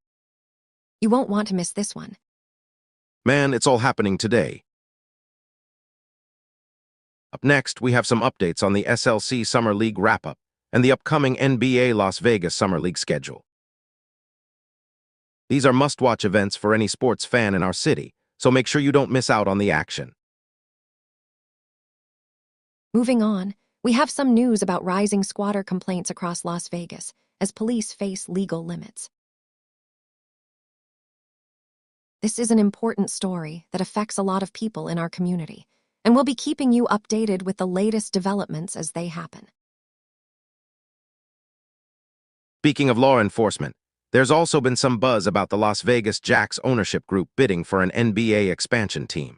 You won't want to miss this one. Man, it's all happening today. Up next, we have some updates on the SLC Summer League wrap-up and the upcoming NBA Las Vegas Summer League schedule. These are must-watch events for any sports fan in our city, so make sure you don't miss out on the action. Moving on, we have some news about rising squatter complaints across Las Vegas as police face legal limits. This is an important story that affects a lot of people in our community, and we'll be keeping you updated with the latest developments as they happen. Speaking of law enforcement, there's also been some buzz about the Las Vegas Jacks ownership group bidding for an NBA expansion team.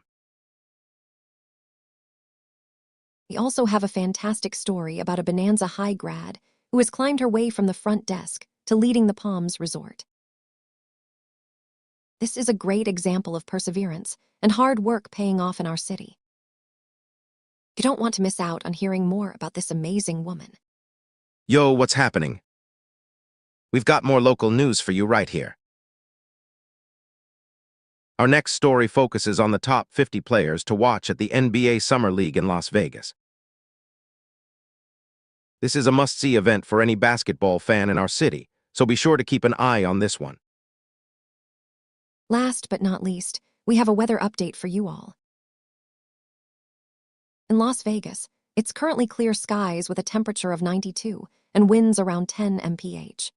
We also have a fantastic story about a Bonanza High grad who has climbed her way from the front desk to leading the Palms Resort. This is a great example of perseverance and hard work paying off in our city. You don't want to miss out on hearing more about this amazing woman. Yo, what's happening? We've got more local news for you right here. Our next story focuses on the top 50 players to watch at the NBA Summer League in Las Vegas. This is a must-see event for any basketball fan in our city, so be sure to keep an eye on this one. Last but not least, we have a weather update for you all. In Las Vegas, it's currently clear skies with a temperature of 92 and winds around 10 mph.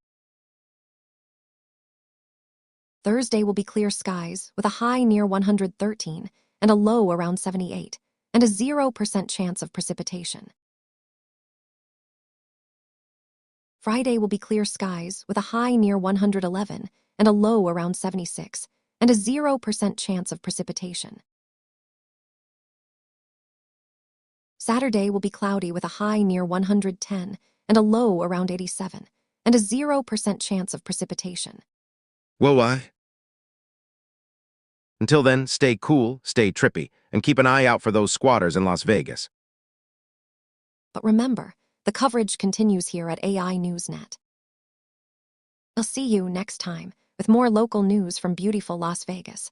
Thursday will be clear skies with a high near 113 and a low around 78, and a 0% chance of precipitation. Friday will be clear skies with a high near 111 and a low around 76, and a 0% chance of precipitation. Saturday will be cloudy with a high near 110 and a low around 87, and a 0% chance of precipitation. Whoa. Until then, stay cool, stay trippy, and keep an eye out for those squatters in Las Vegas. But remember, the coverage continues here at AI Newsnet. I'll see you next time with more local news from beautiful Las Vegas.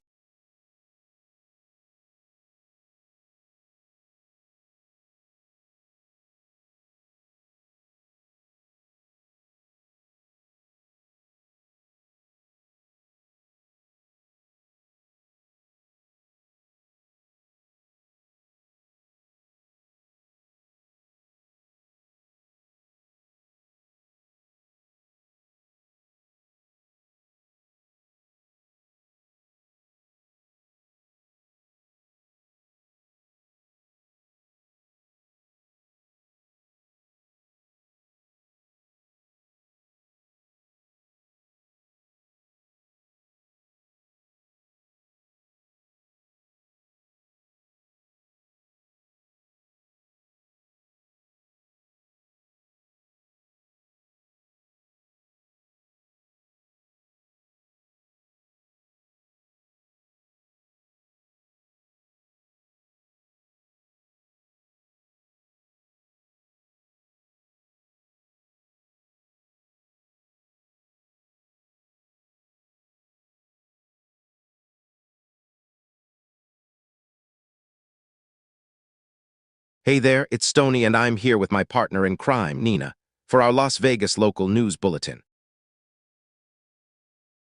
Hey there, it's Stoney and I'm here with my partner in crime, Nina, for our Las Vegas local news bulletin.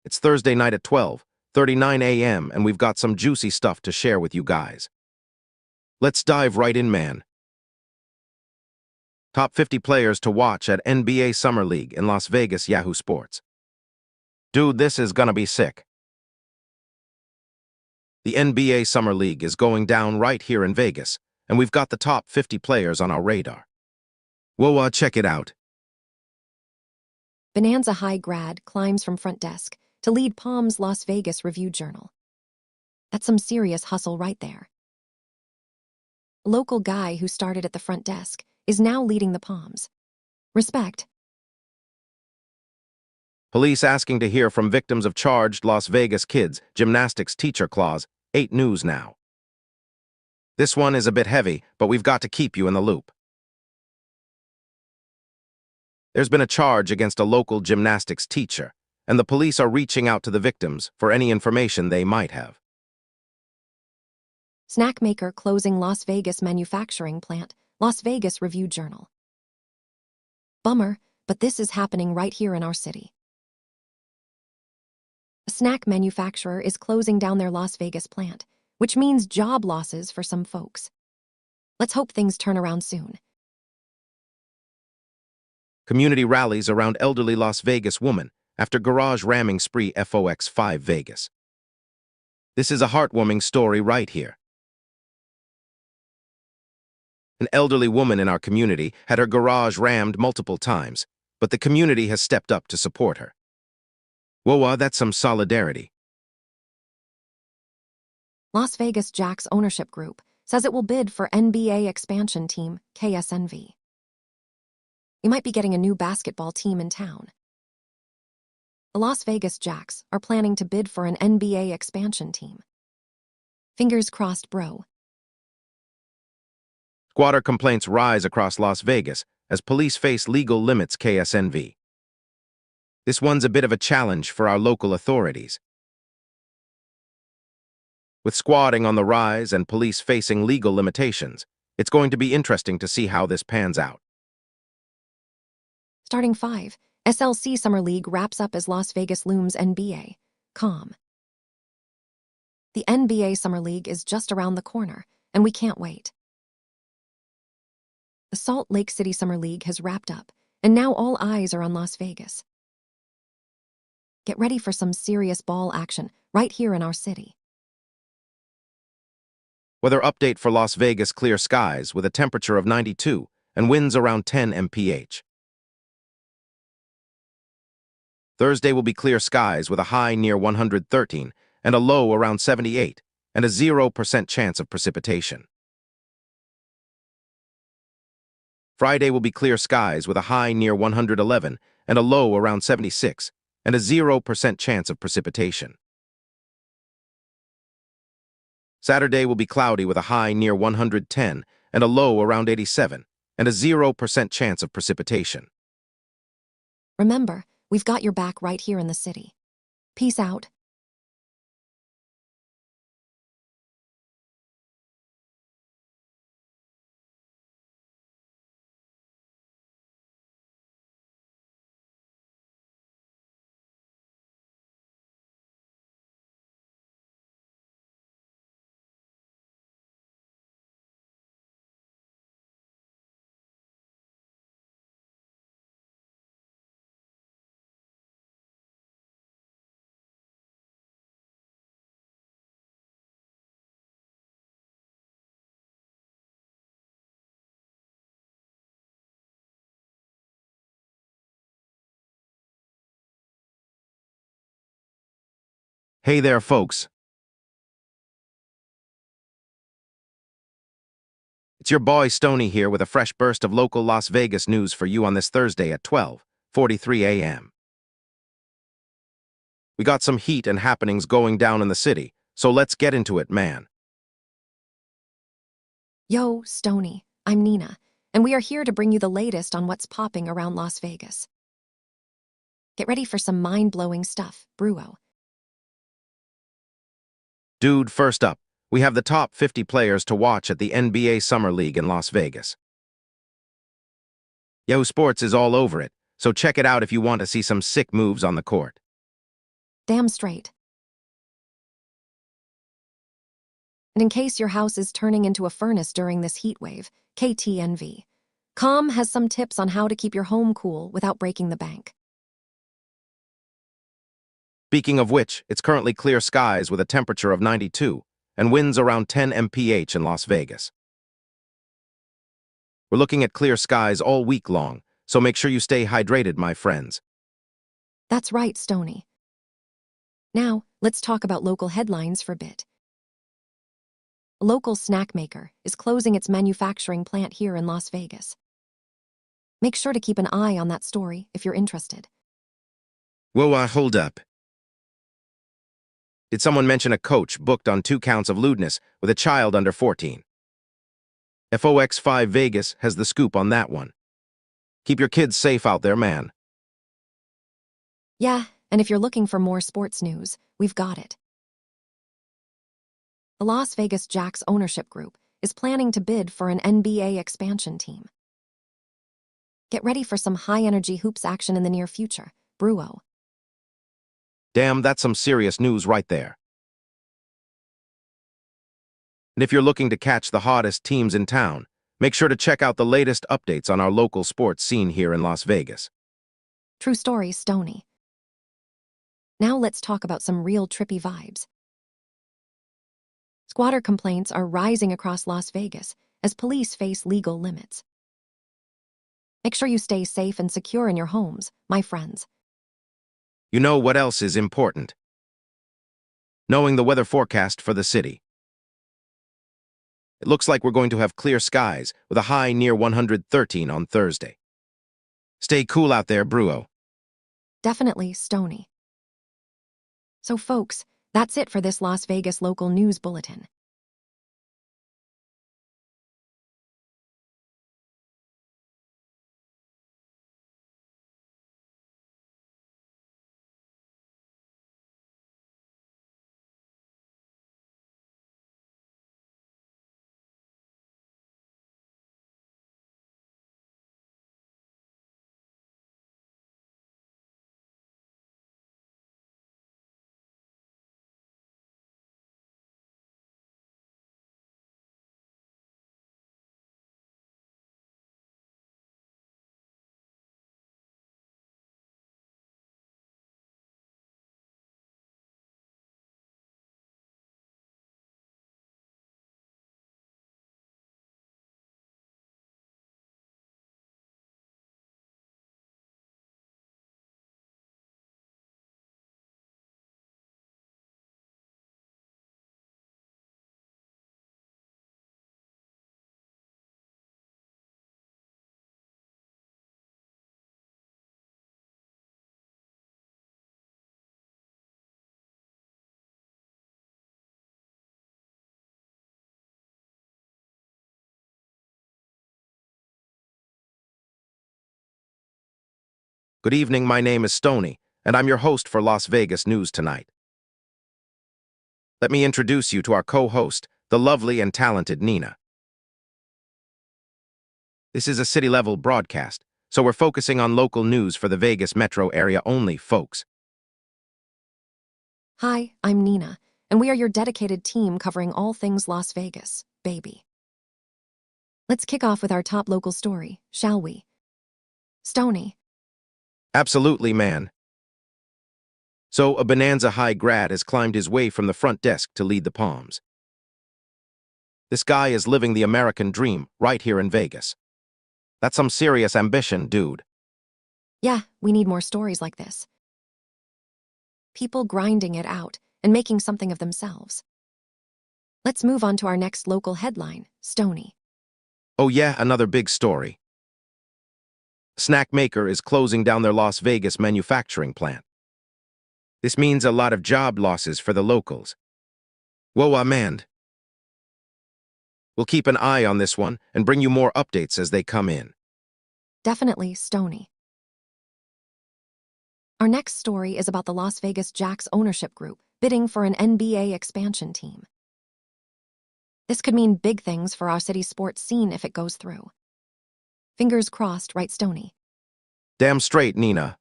It's Thursday night at 12:39 a.m. and we've got some juicy stuff to share with you guys. Let's dive right in, man. Top 50 players to watch at NBA Summer League in Las Vegas Yahoo Sports. Dude, this is gonna be sick. The NBA Summer League is going down right here in Vegas, and we've got the top 50 players on our radar. Whoa, check it out. Bonanza High grad climbs from front desk to lead Palm's Las Vegas Review Journal. That's some serious hustle right there. A local guy who started at the front desk is now leading the Palms. Respect. Police asking to hear from victims of charged Las Vegas kids, gymnastics teacher clause, 8 News now. This one is a bit heavy, but we've got to keep you in the loop. There's been a charge against a local gymnastics teacher, and the police are reaching out to the victims for any information they might have. Snack maker closing Las Vegas manufacturing plant, Las Vegas Review Journal. Bummer, but this is happening right here in our city. A snack manufacturer is closing down their Las Vegas plant, which means job losses for some folks. Let's hope things turn around soon. Community rallies around elderly Las Vegas woman after garage ramming spree FOX5 Vegas. This is a heartwarming story right here. An elderly woman in our community had her garage rammed multiple times, but the community has stepped up to support her. Whoa, that's some solidarity. Las Vegas Jacks ownership group says it will bid for NBA expansion team KSNV. We might be getting a new basketball team in town. The Las Vegas Jacks are planning to bid for an NBA expansion team. Fingers crossed, bro. Squatter complaints rise across Las Vegas as police face legal limits KSNV. This one's a bit of a challenge for our local authorities. With squatting on the rise and police facing legal limitations, it's going to be interesting to see how this pans out. Starting 5, SLC Summer League wraps up as Las Vegas looms NBA. Calm. The NBA Summer League is just around the corner, and we can't wait. The Salt Lake City Summer League has wrapped up, and now all eyes are on Las Vegas. Get ready for some serious ball action right here in our city. Weather update for Las Vegas: clear skies with a temperature of 92 and winds around 10 mph. Thursday will be clear skies with a high near 113 and a low around 78 and a 0% chance of precipitation. Friday will be clear skies with a high near 111 and a low around 76 and a 0% chance of precipitation. Saturday will be cloudy with a high near 110 and a low around 87 and a 0% chance of precipitation. Remember, we've got your back right here in the city. Peace out. Hey there, folks. It's your boy Stoney here with a fresh burst of local Las Vegas news for you on this Thursday at 12:43 a.m. We got some heat and happenings going down in the city, so let's get into it, man. Yo, Stoney, I'm Nina, and we are here to bring you the latest on what's popping around Las Vegas. Get ready for some mind-blowing stuff, Bruo. Dude, first up, we have the top 50 players to watch at the NBA Summer League in Las Vegas. Yahoo Sports is all over it, so check it out if you want to see some sick moves on the court. Damn straight. And in case your house is turning into a furnace during this heat wave, KTNV. Com has some tips on how to keep your home cool without breaking the bank. Speaking of which, it's currently clear skies with a temperature of 92 and winds around 10 mph in Las Vegas. We're looking at clear skies all week long, so make sure you stay hydrated, my friends. That's right, Stony. Now, let's talk about local headlines for a bit. A local snack maker is closing its manufacturing plant here in Las Vegas. Make sure to keep an eye on that story if you're interested. Whoa, hold up. Did someone mention a coach booked on 2 counts of lewdness with a child under 14? FOX5 Vegas has the scoop on that one. Keep your kids safe out there, man. Yeah, and if you're looking for more sports news, we've got it. The Las Vegas Jacks ownership group is planning to bid for an NBA expansion team. Get ready for some high-energy hoops action in the near future, Bruo. Damn, that's some serious news right there. And if you're looking to catch the hottest teams in town, make sure to check out the latest updates on our local sports scene here in Las Vegas. True story, Stony. Now let's talk about some real trippy vibes. Squatter complaints are rising across Las Vegas as police face legal limits. Make sure you stay safe and secure in your homes, my friends. You know what else is important? Knowing the weather forecast for the city. It looks like we're going to have clear skies with a high near 113 on Thursday. Stay cool out there, Bruo. Definitely Stony. So folks, that's it for this Las Vegas local news bulletin. Good evening, my name is Stony, and I'm your host for Las Vegas News tonight. Let me introduce you to our co-host, the lovely and talented Nina. This is a city-level broadcast, so we're focusing on local news for the Vegas metro area only, folks. Hi, I'm Nina, and we are your dedicated team covering all things Las Vegas, baby. Let's kick off with our top local story, shall we? Stony. Absolutely, man. So, a Bonanza High grad has climbed his way from the front desk to lead the Palms. This guy is living the American dream right here in Vegas. That's some serious ambition, dude. Yeah, we need more stories like this. People grinding it out and making something of themselves. Let's move on to our next local headline, Stony. Oh yeah, another big story. Snack maker is closing down their Las Vegas manufacturing plant. This means a lot of job losses for the locals. Whoa, Amand. We'll keep an eye on this one and bring you more updates as they come in. Definitely Stony. Our next story is about the Las Vegas Jacks ownership group bidding for an NBA expansion team. This could mean big things for our city's sports scene if it goes through. Fingers crossed, right, Stony? Damn straight, Nina.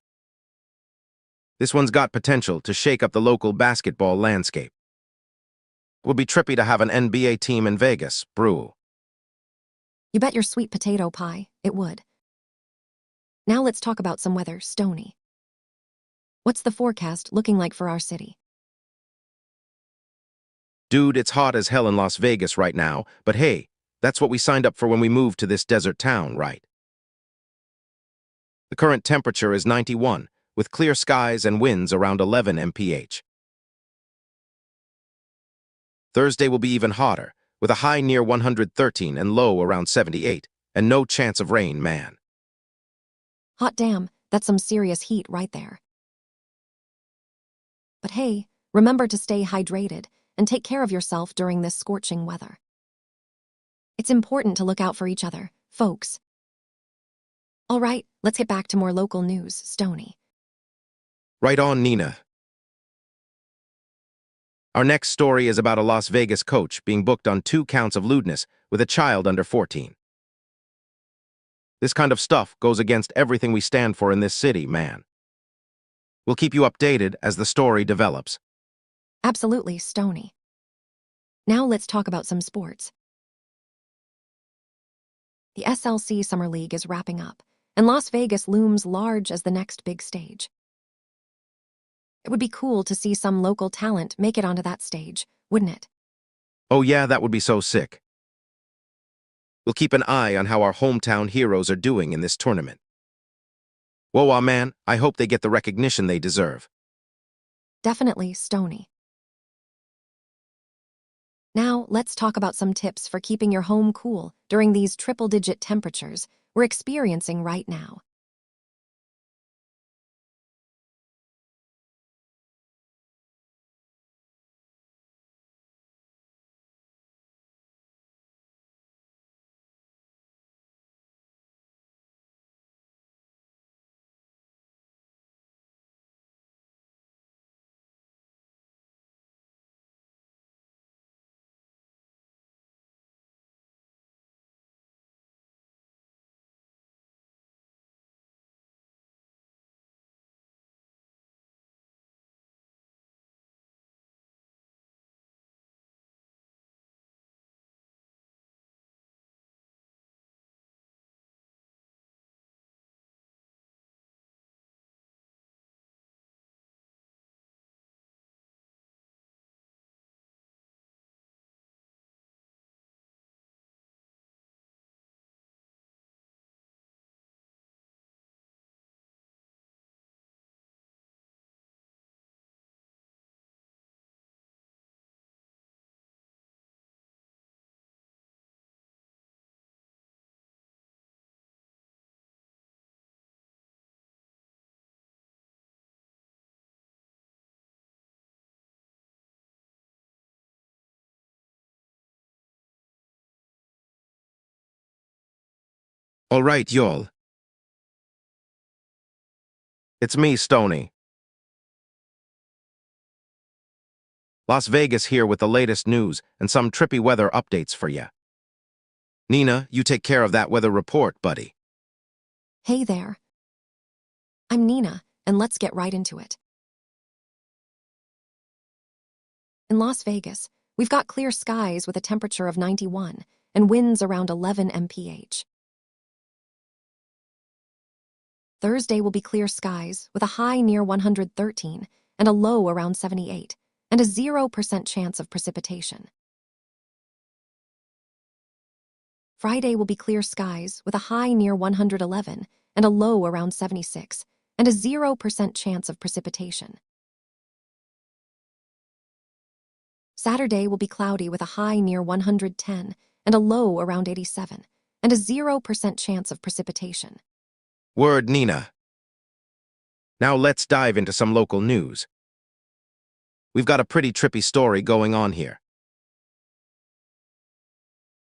This one's got potential to shake up the local basketball landscape. It would be trippy to have an NBA team in Vegas, brew. You bet your sweet potato pie, it would. Now let's talk about some weather, Stony. What's the forecast looking like for our city? Dude, it's hot as hell in Las Vegas right now, but hey, That's what we signed up for when we moved to this desert town, right? The current temperature is 91, with clear skies and winds around 11 mph. Thursday will be even hotter, with a high near 113 and low around 78, and no chance of rain, man. Hot damn, that's some serious heat right there. But hey, remember to stay hydrated and take care of yourself during this scorching weather. It's important to look out for each other, folks. All right, let's get back to more local news, Stony. Right on, Nina. Our next story is about a Las Vegas coach being booked on 2 counts of lewdness with a child under 14. This kind of stuff goes against everything we stand for in this city, man. We'll keep you updated as the story develops. Absolutely, Stony. Now let's talk about some sports. The SLC Summer League is wrapping up, and Las Vegas looms large as the next big stage. It would be cool to see some local talent make it onto that stage, wouldn't it? Oh yeah, that would be so sick. We'll keep an eye on how our hometown heroes are doing in this tournament. Whoa, man, I hope they get the recognition they deserve. Definitely, Stony. Now, let's talk about some tips for keeping your home cool during these triple-digit temperatures we're experiencing right now. All right, y'all. It's me, Stony. Las Vegas here with the latest news and some trippy weather updates for ya. Nina, you take care of that weather report, buddy. Hey there. I'm Nina, and let's get right into it. In Las Vegas, we've got clear skies with a temperature of 91 and winds around 11 mph. Thursday will be clear skies with a high near 113 and a low around 78, and a 0% chance of precipitation. Friday will be clear skies with a high near 111 and a low around 76, and a 0% chance of precipitation. Saturday will be cloudy with a high near 110 and a low around 87, and a 0% chance of precipitation. Word, Nina. Now let's dive into some local news. We've got a pretty trippy story going on here.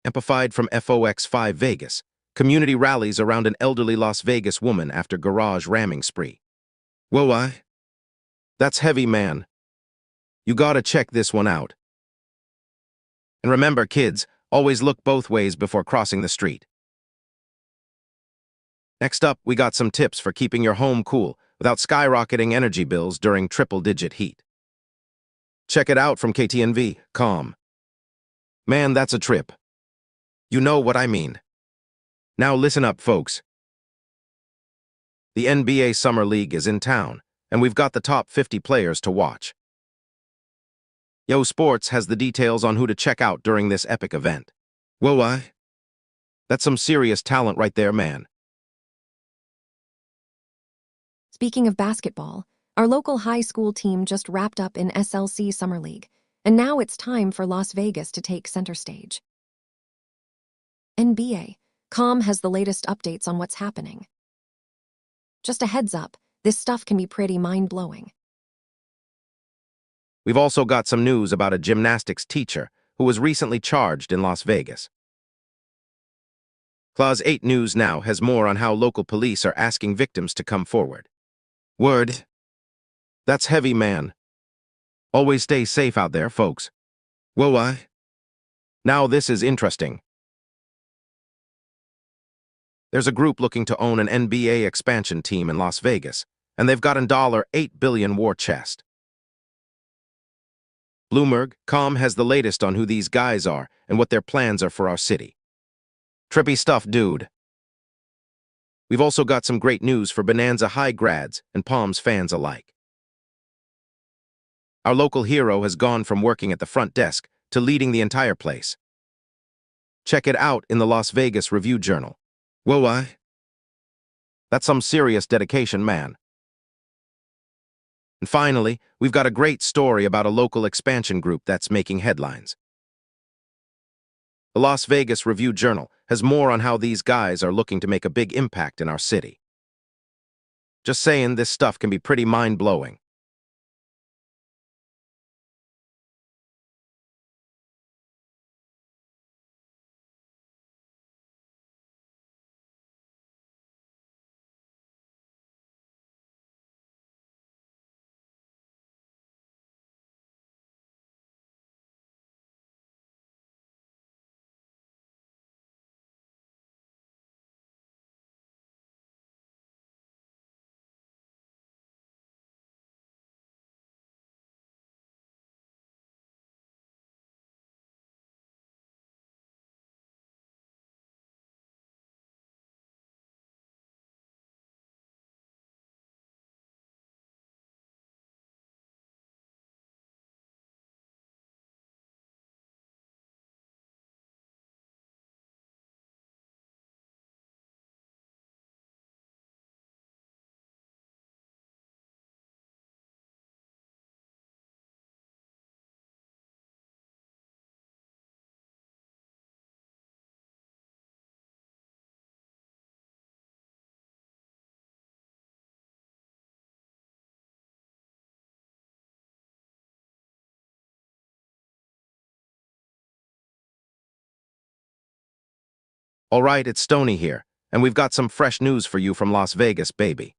Amplified from FOX5 Vegas, community rallies around an elderly Las Vegas woman after garage ramming spree. Whoa, that's heavy, man. You gotta check this one out. And remember, kids, always look both ways before crossing the street. Next up, we got some tips for keeping your home cool without skyrocketing energy bills during triple-digit heat. Check it out from KTNV.com. Man, that's a trip. You know what I mean. Now listen up, folks. The NBA Summer League is in town, and we've got the top 50 players to watch. Yo Sports has the details on who to check out during this epic event. Whoa, That's some serious talent right there, man. Speaking of basketball, our local high school team just wrapped up in SLC Summer League, and now it's time for Las Vegas to take center stage. NBA, Com has the latest updates on what's happening. Just a heads up, this stuff can be pretty mind-blowing. We've also got some news about a gymnastics teacher who was recently charged in Las Vegas. Clause 8 News Now has more on how local police are asking victims to come forward. Word. That's heavy, man. Always stay safe out there, folks. Whoa, Now this is interesting. There's a group looking to own an NBA expansion team in Las Vegas, and they've got a $8 billion war chest. Bloomberg.com has the latest on who these guys are and what their plans are for our city. Trippy stuff, dude. We've also got some great news for Bonanza High grads and Palms fans alike. Our local hero has gone from working at the front desk to leading the entire place. Check it out in the Las Vegas Review-Journal. Whoa, That's some serious dedication, man. And finally, we've got a great story about a local expansion group that's making headlines. The Las Vegas Review-Journal has more on how these guys are looking to make a big impact in our city. Just saying, this stuff can be pretty mind-blowing. All right, it's Stony here, and we've got some fresh news for you from Las Vegas, baby.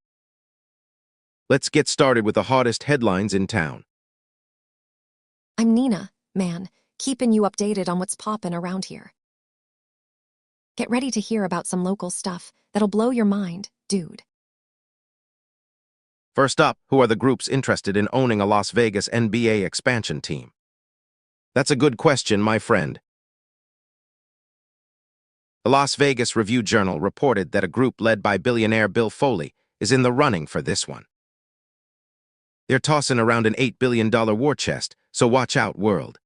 Let's get started with the hottest headlines in town. I'm Nina, man, keeping you updated on what's poppin' around here. Get ready to hear about some local stuff that'll blow your mind, dude. First up, who are the groups interested in owning a Las Vegas NBA expansion team? That's a good question, my friend. The Las Vegas Review-Journal reported that a group led by billionaire Bill Foley is in the running for this one. They're tossing around an $8 billion war chest, so watch out, world.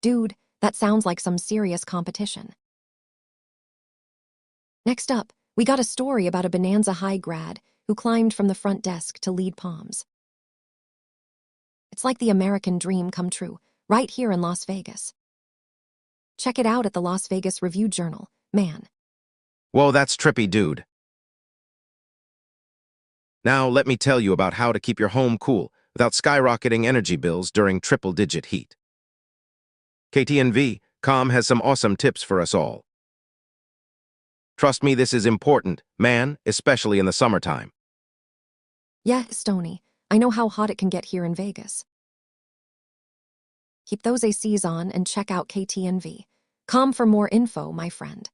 Dude, that sounds like some serious competition. Next up, we got a story about a Bonanza High grad who climbed from the front desk to lead Palms. It's like the American dream come true, right here in Las Vegas. Check it out at the Las Vegas Review-Journal, man. Whoa, that's trippy, dude. Now, let me tell you about how to keep your home cool without skyrocketing energy bills during triple-digit heat. KTNV.com has some awesome tips for us all. Trust me, this is important, man, especially in the summertime. Yeah, Stony, I know how hot it can get here in Vegas. Keep those ACs on and check out KTNV.com for more info, my friend.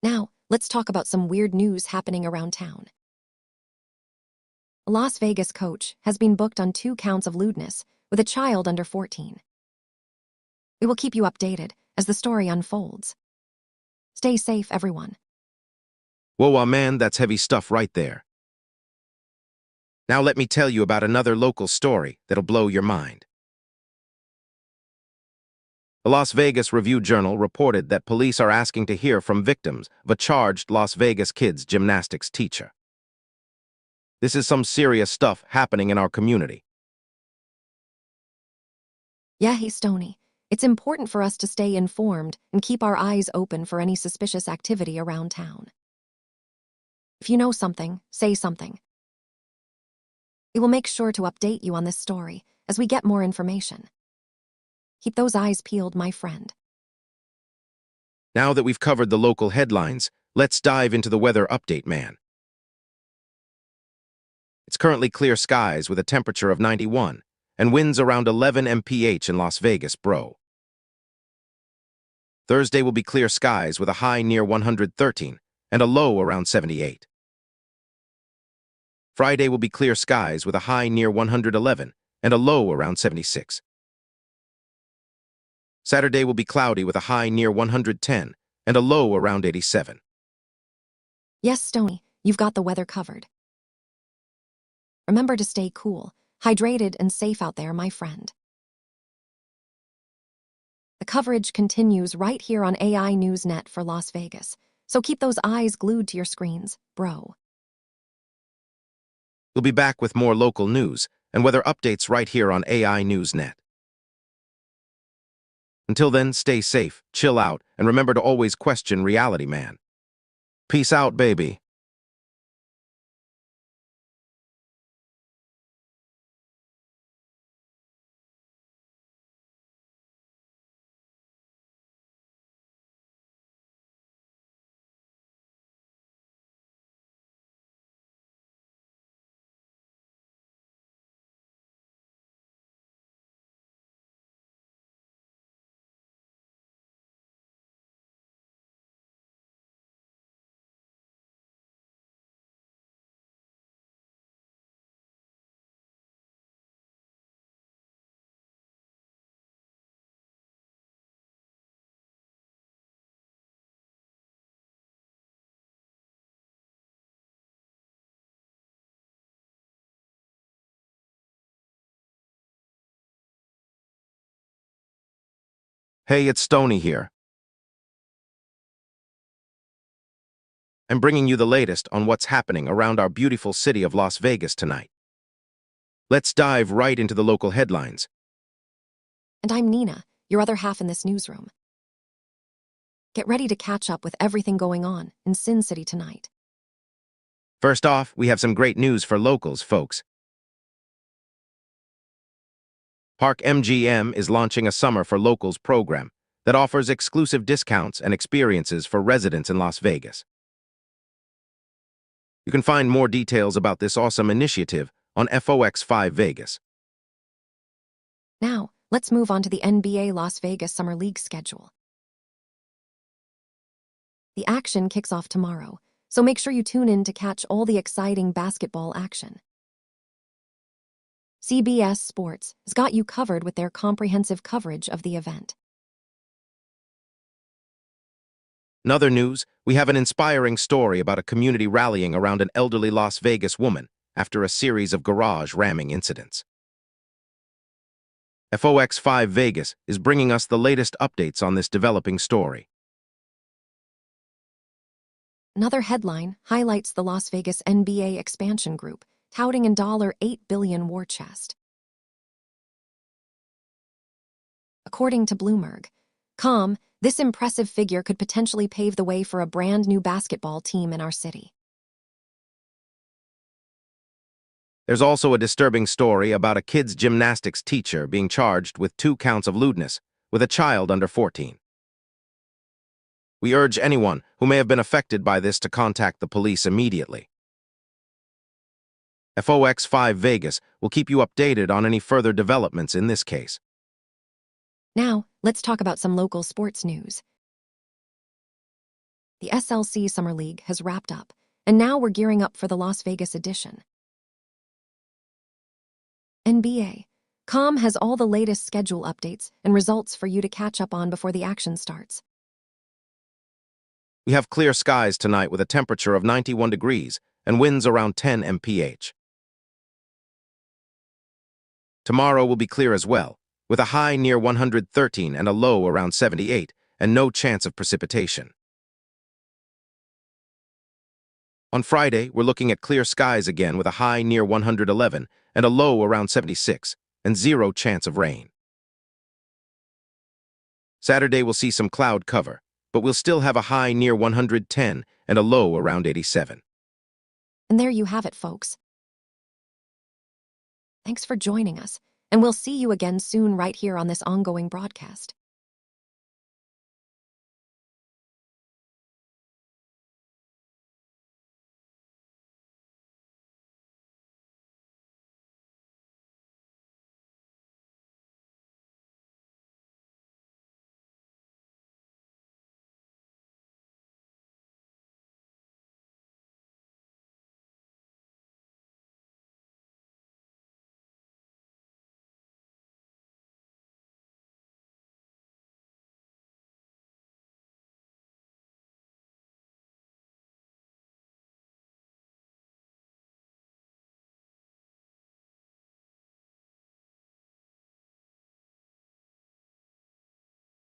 Now, let's talk about some weird news happening around town. A Las Vegas coach has been booked on 2 counts of lewdness with a child under 14. We will keep you updated as the story unfolds. Stay safe, everyone. Whoa, man, that's heavy stuff right there. Now let me tell you about another local story that'll blow your mind. The Las Vegas Review-Journal reported that police are asking to hear from victims of a charged Las Vegas kids gymnastics teacher. This is some serious stuff happening in our community. Yeah, hey, Stony. It's important for us to stay informed and keep our eyes open for any suspicious activity around town. If you know something, say something. We will make sure to update you on this story as we get more information. Keep those eyes peeled, my friend. Now that we've covered the local headlines, let's dive into the weather update, man. It's currently clear skies with a temperature of 91 and winds around 11 mph in Las Vegas, bro. Thursday will be clear skies with a high near 113 and a low around 78. Friday will be clear skies with a high near 111 and a low around 76. Saturday will be cloudy with a high near 110 and a low around 87. Yes, Stony, you've got the weather covered. Remember to stay cool, hydrated, and safe out there, my friend. The coverage continues right here on AI Newsnet for Las Vegas, so keep those eyes glued to your screens, bro. We'll be back with more local news and weather updates right here on AI Newsnet. Until then, stay safe, chill out, and remember to always question reality, man. Peace out, baby. Hey, it's Stony here. I'm bringing you the latest on what's happening around our beautiful city of Las Vegas tonight. Let's dive right into the local headlines. And I'm Nina, your other half in this newsroom. Get ready to catch up with everything going on in Sin City tonight. First off, we have some great news for locals, folks. Park MGM is launching a Summer for Locals program that offers exclusive discounts and experiences for residents in Las Vegas. You can find more details about this awesome initiative on FOX5 Vegas. Now, let's move on to the NBA Las Vegas Summer League schedule. The action kicks off tomorrow, so make sure you tune in to catch all the exciting basketball action. CBS Sports has got you covered with their comprehensive coverage of the event. In other news, we have an inspiring story about a community rallying around an elderly Las Vegas woman after a series of garage ramming incidents. FOX5 Vegas is bringing us the latest updates on this developing story. Another headline highlights the Las Vegas NBA expansion group touting an $8 billion war chest. According to Bloomberg.com, this impressive figure could potentially pave the way for a brand new basketball team in our city. There's also a disturbing story about a kids' gymnastics teacher being charged with 2 counts of lewdness with a child under 14. We urge anyone who may have been affected by this to contact the police immediately. FOX5 Vegas will keep you updated on any further developments in this case. Now, let's talk about some local sports news. The SLC Summer League has wrapped up, and now we're gearing up for the Las Vegas edition. NBA.com has all the latest schedule updates and results for you to catch up on before the action starts. We have clear skies tonight with a temperature of 91 degrees and winds around 10 mph. Tomorrow will be clear as well, with a high near 113 and a low around 78, and no chance of precipitation. On Friday, we're looking at clear skies again with a high near 111 and a low around 76, and zero chance of rain. Saturday, we'll see some cloud cover, but we'll still have a high near 110 and a low around 87. And there you have it, folks. Thanks for joining us, and we'll see you again soon right here on this ongoing broadcast.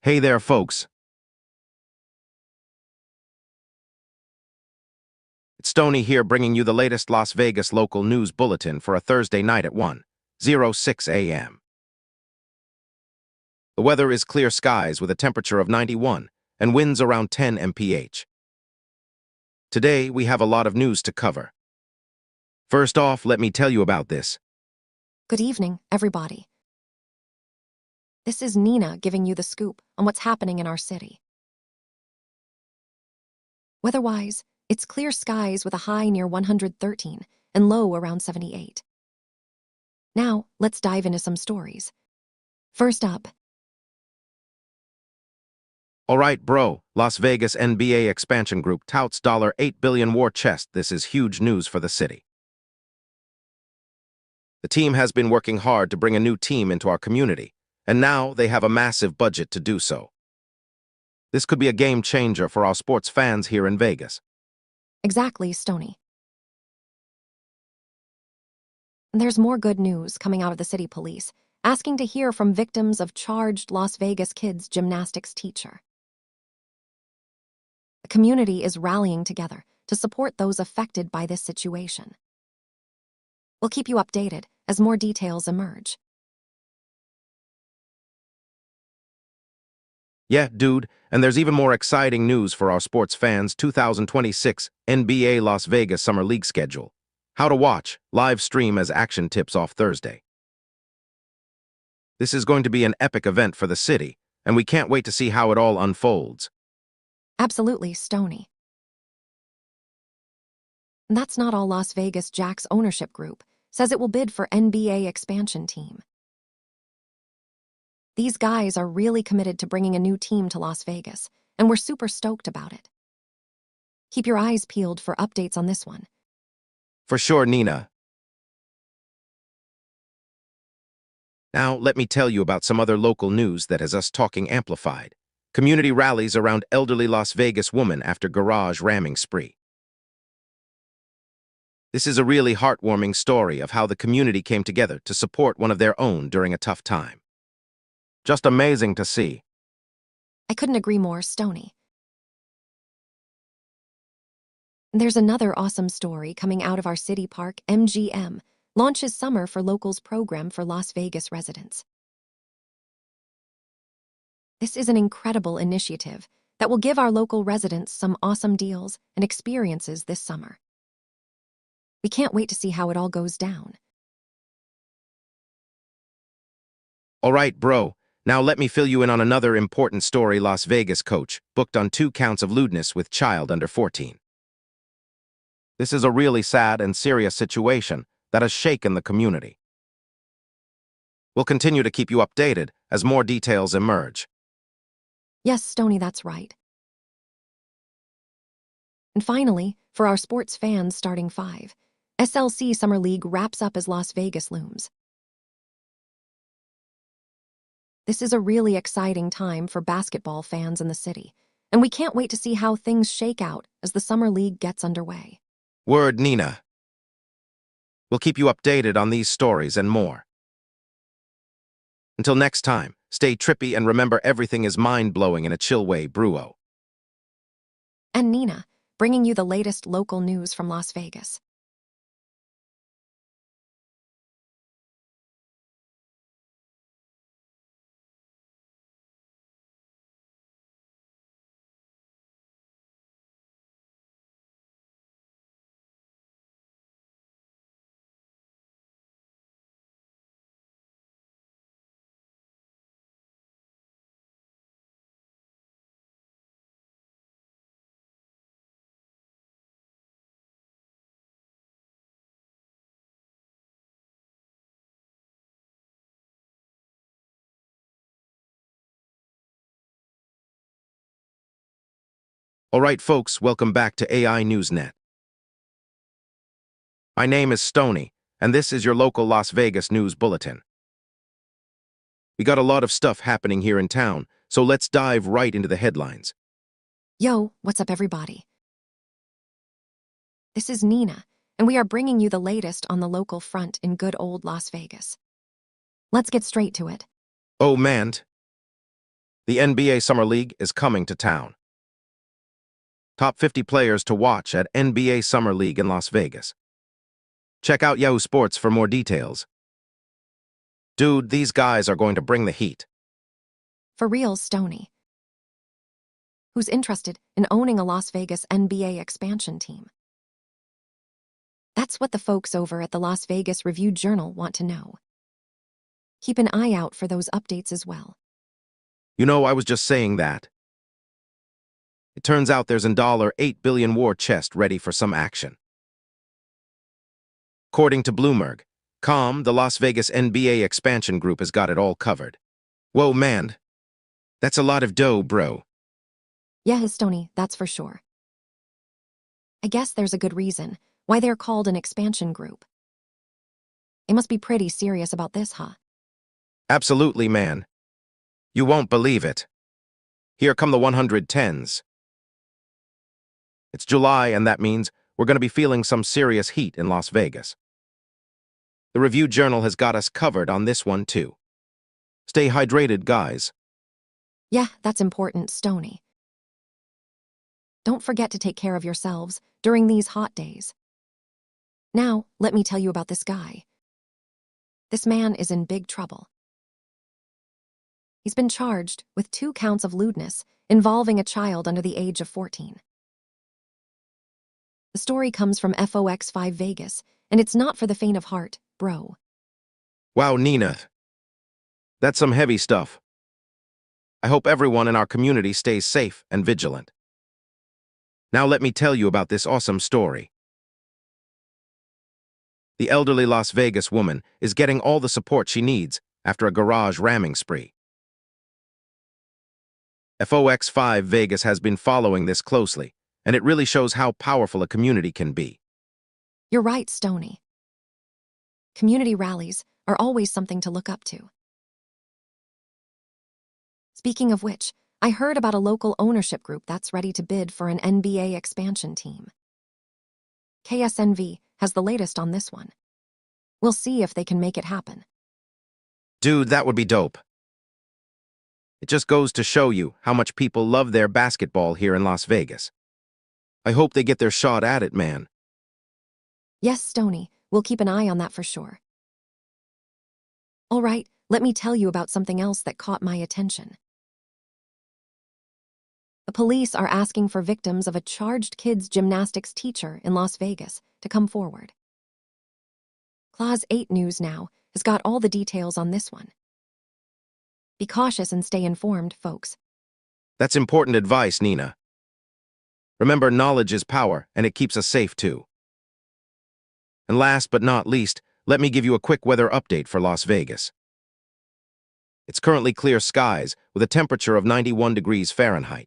Hey there, folks. It's Stoney here bringing you the latest Las Vegas local news bulletin for a Thursday night at 1:06 a.m. The weather is clear skies with a temperature of 91 and winds around 10 mph. Today, we have a lot of news to cover. First off, let me tell you about this. Good evening, everybody. This is Nina giving you the scoop on what's happening in our city. Weather-wise, it's clear skies with a high near 113 and low around 78. Now, let's dive into some stories. First up. All right, bro. Las Vegas NBA expansion group touts $8 billion war chest. This is huge news for the city. The team has been working hard to bring a new team into our community, and now they have a massive budget to do so. This could be a game changer for our sports fans here in Vegas. Exactly, Stoney. And there's more good news coming out of the city police, asking to hear from victims of charged Las Vegas kids gymnastics teacher. The community is rallying together to support those affected by this situation. We'll keep you updated as more details emerge. Yeah, dude, and there's even more exciting news for our sports fans. 2026 NBA Las Vegas Summer League schedule. How to watch, live stream as action tips off Thursday. This is going to be an epic event for the city, and we can't wait to see how it all unfolds. Absolutely, Stoney. And that's not all. Las Vegas Jacks ownership group says it will bid for NBA expansion team. These guys are really committed to bringing a new team to Las Vegas, and we're super stoked about it. Keep your eyes peeled for updates on this one. For sure, Nina. Now, let me tell you about some other local news that has us talking amplified. Community rallies around elderly Las Vegas woman after garage ramming spree. This is a really heartwarming story of how the community came together to support one of their own during a tough time. Just amazing to see. I couldn't agree more, Stoney. There's another awesome story coming out of our city park. MGM launches Summer for Locals program for Las Vegas residents. This is an incredible initiative that will give our local residents some awesome deals and experiences this summer. We can't wait to see how it all goes down. All right, bro. Now let me fill you in on another important story. Las Vegas coach booked on 2 counts of lewdness with child under 14. This is a really sad and serious situation that has shaken the community. We'll continue to keep you updated as more details emerge. Yes, Stoney, that's right. And finally, for our sports fans starting 5, SLC Summer League wraps up as Las Vegas looms. This is a really exciting time for basketball fans in the city, and we can't wait to see how things shake out as the Summer League gets underway. Word, Nina. We'll keep you updated on these stories and more. Until next time, stay trippy and remember everything is mind-blowing in a chill way, Bruo. And Nina, bringing you the latest local news from Las Vegas. All right, folks, welcome back to AI Newsnet. My name is Stony, and this is your local Las Vegas news bulletin. We got a lot of stuff happening here in town, so let's dive right into the headlines. Yo, what's up, everybody? This is Nina, and we are bringing you the latest on the local front in good old Las Vegas. Let's get straight to it. Oh, man. The NBA Summer League is coming to town. Top 50 players to watch at NBA Summer League in Las Vegas. Check out Yahoo Sports for more details. Dude, these guys are going to bring the heat. For real, Stony. Who's interested in owning a Las Vegas NBA expansion team? That's what the folks over at the Las Vegas Review-Journal want to know. Keep an eye out for those updates as well. You know, I was just saying that. It turns out there's a $8 billion war chest ready for some action. According to Bloomberg.com, the Las Vegas NBA expansion group has got it all covered. Whoa, man. That's a lot of dough, bro. Yeah, Stony, that's for sure. I guess there's a good reason why they're called an expansion group. They must be pretty serious about this, huh? Absolutely, man. You won't believe it. Here come the 110s. It's July, and that means we're going to be feeling some serious heat in Las Vegas. The Review-Journal has got us covered on this one, too. Stay hydrated, guys. Yeah, that's important, Stony. Don't forget to take care of yourselves during these hot days. Now, let me tell you about this guy. This man is in big trouble. He's been charged with 2 counts of lewdness involving a child under the age of 14. The story comes from FOX5 Vegas, and it's not for the faint of heart, bro. Wow, Nina. That's some heavy stuff. I hope everyone in our community stays safe and vigilant. Now let me tell you about this awesome story. The elderly Las Vegas woman is getting all the support she needs after a garage ramming spree. FOX5 Vegas has been following this closely, and it really shows how powerful a community can be. You're right, Stony. Community rallies are always something to look up to. Speaking of which, I heard about a local ownership group that's ready to bid for an NBA expansion team. KSNV has the latest on this one. We'll see if they can make it happen. Dude, that would be dope. It just goes to show you how much people love their basketball here in Las Vegas. I hope they get their shot at it, man. Yes, Stony, we'll keep an eye on that for sure. All right, let me tell you about something else that caught my attention. The police are asking for victims of a charged kids' gymnastics teacher in Las Vegas to come forward. Clause 8 News Now has got all the details on this one. Be cautious and stay informed, folks. That's important advice, Nina. Remember, knowledge is power, and it keeps us safe, too. And last but not least, let me give you a quick weather update for Las Vegas. It's currently clear skies with a temperature of 91 degrees Fahrenheit.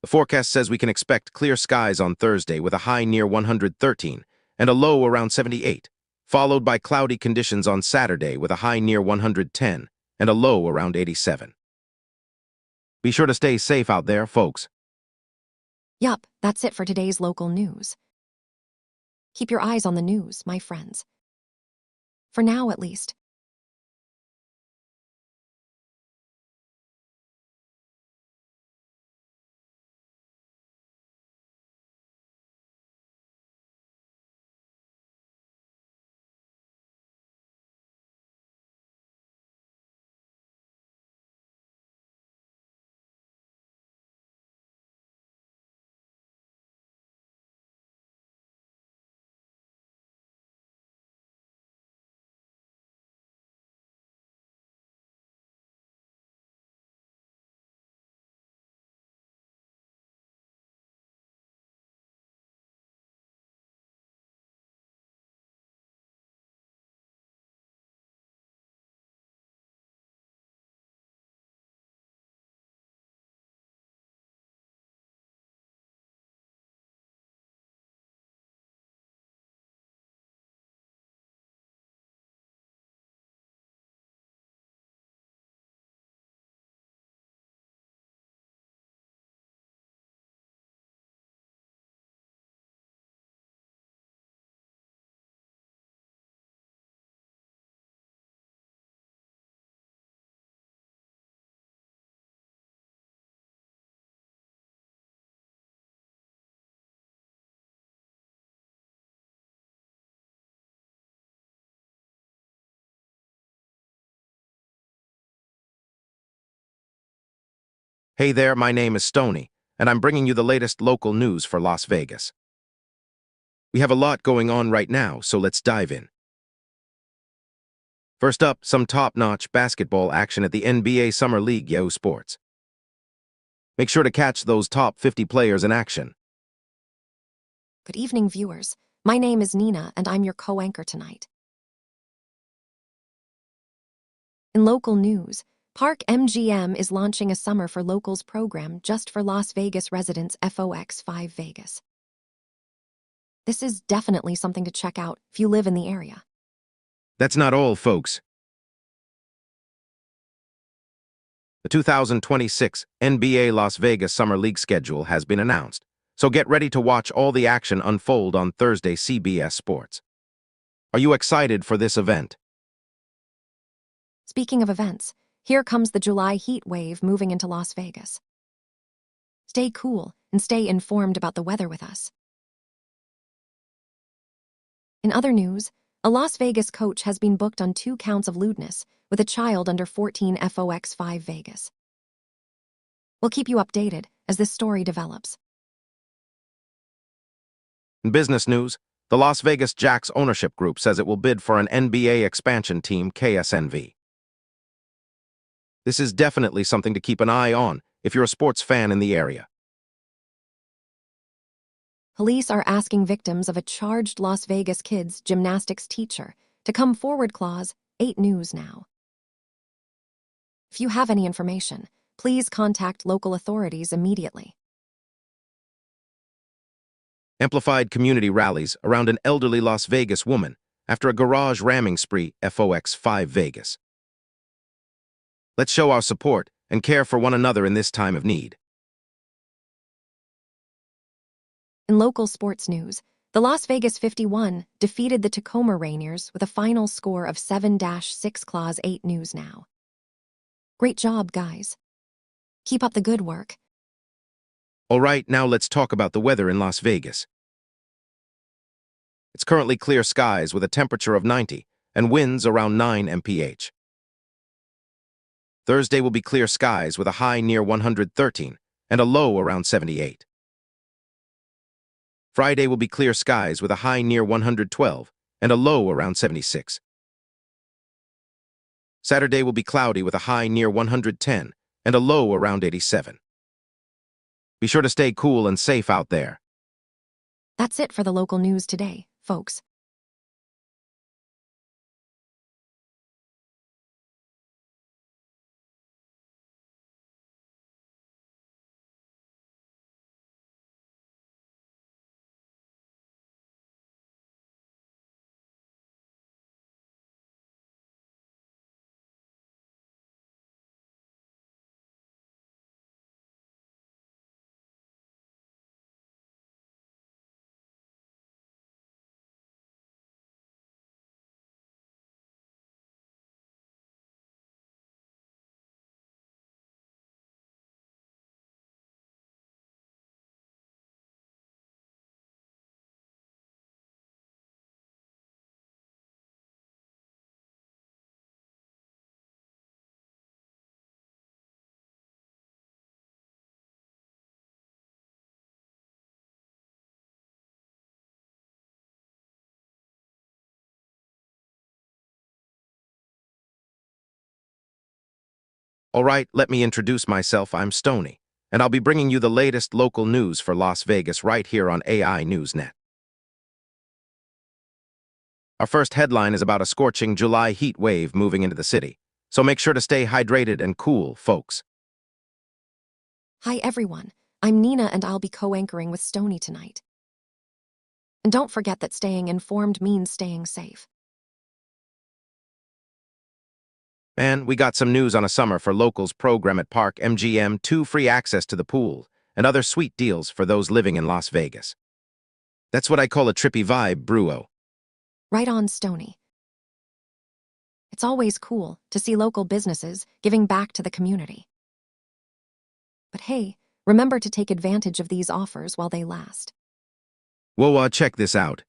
The forecast says we can expect clear skies on Thursday with a high near 113 and a low around 78, followed by cloudy conditions on Saturday with a high near 110 and a low around 87. Be sure to stay safe out there, folks. Yup, that's it for today's local news. Keep your eyes on the news, my friends. For now, at least. Hey there, my name is Stony, and I'm bringing you the latest local news for Las Vegas. We have a lot going on right now, so let's dive in. First up, some top-notch basketball action at the NBA Summer League Yahoo Sports. Make sure to catch those top 50 players in action. Good evening, viewers. My name is Nina, and I'm your co-anchor tonight. In local news, Park MGM is launching a Summer for Locals program just for Las Vegas residents FOX 5 Vegas. This is definitely something to check out if you live in the area. That's not all, folks. The 2026 NBA Las Vegas Summer League schedule has been announced, so get ready to watch all the action unfold on Thursday CBS Sports. Are you excited for this event? Speaking of events, here comes the July heat wave moving into Las Vegas. Stay cool and stay informed about the weather with us. In other news, a Las Vegas coach has been booked on 2 counts of lewdness with a child under 14 FOX 5 Vegas. We'll keep you updated as this story develops. In business news, the Las Vegas Jacks ownership group says it will bid for an NBA expansion team, KSNV. This is definitely something to keep an eye on if you're a sports fan in the area. Police are asking victims of a charged Las Vegas kids gymnastics teacher to come forward. Clause 8 News now. If you have any information, please contact local authorities immediately. Amplified community rallies around an elderly Las Vegas woman after a garage ramming spree, FOX 5 Vegas. Let's show our support and care for one another in this time of need. In local sports news, the Las Vegas 51 defeated the Tacoma Rainiers with a final score of 7-6. Clause 8 News now. Great job, guys. Keep up the good work. All right, now let's talk about the weather in Las Vegas. It's currently clear skies with a temperature of 90 and winds around 9 mph. Thursday will be clear skies with a high near 113 and a low around 78. Friday will be clear skies with a high near 112 and a low around 76. Saturday will be cloudy with a high near 110 and a low around 87. Be sure to stay cool and safe out there. That's it for the local news today, folks. All right, let me introduce myself. I'm Stony, and I'll be bringing you the latest local news for Las Vegas right here on AI Newsnet. Our first headline is about a scorching July heat wave moving into the city, so make sure to stay hydrated and cool, folks. Hi, everyone. I'm Nina, and I'll be co-anchoring with Stony tonight. And don't forget that staying informed means staying safe. Man, we got some news on a summer for locals program at Park MGM, 2 free access to the pool, and other sweet deals for those living in Las Vegas. That's what I call a trippy vibe, Bruo. Right on, Stony. It's always cool to see local businesses giving back to the community. But hey, remember to take advantage of these offers while they last. Whoa, check this out.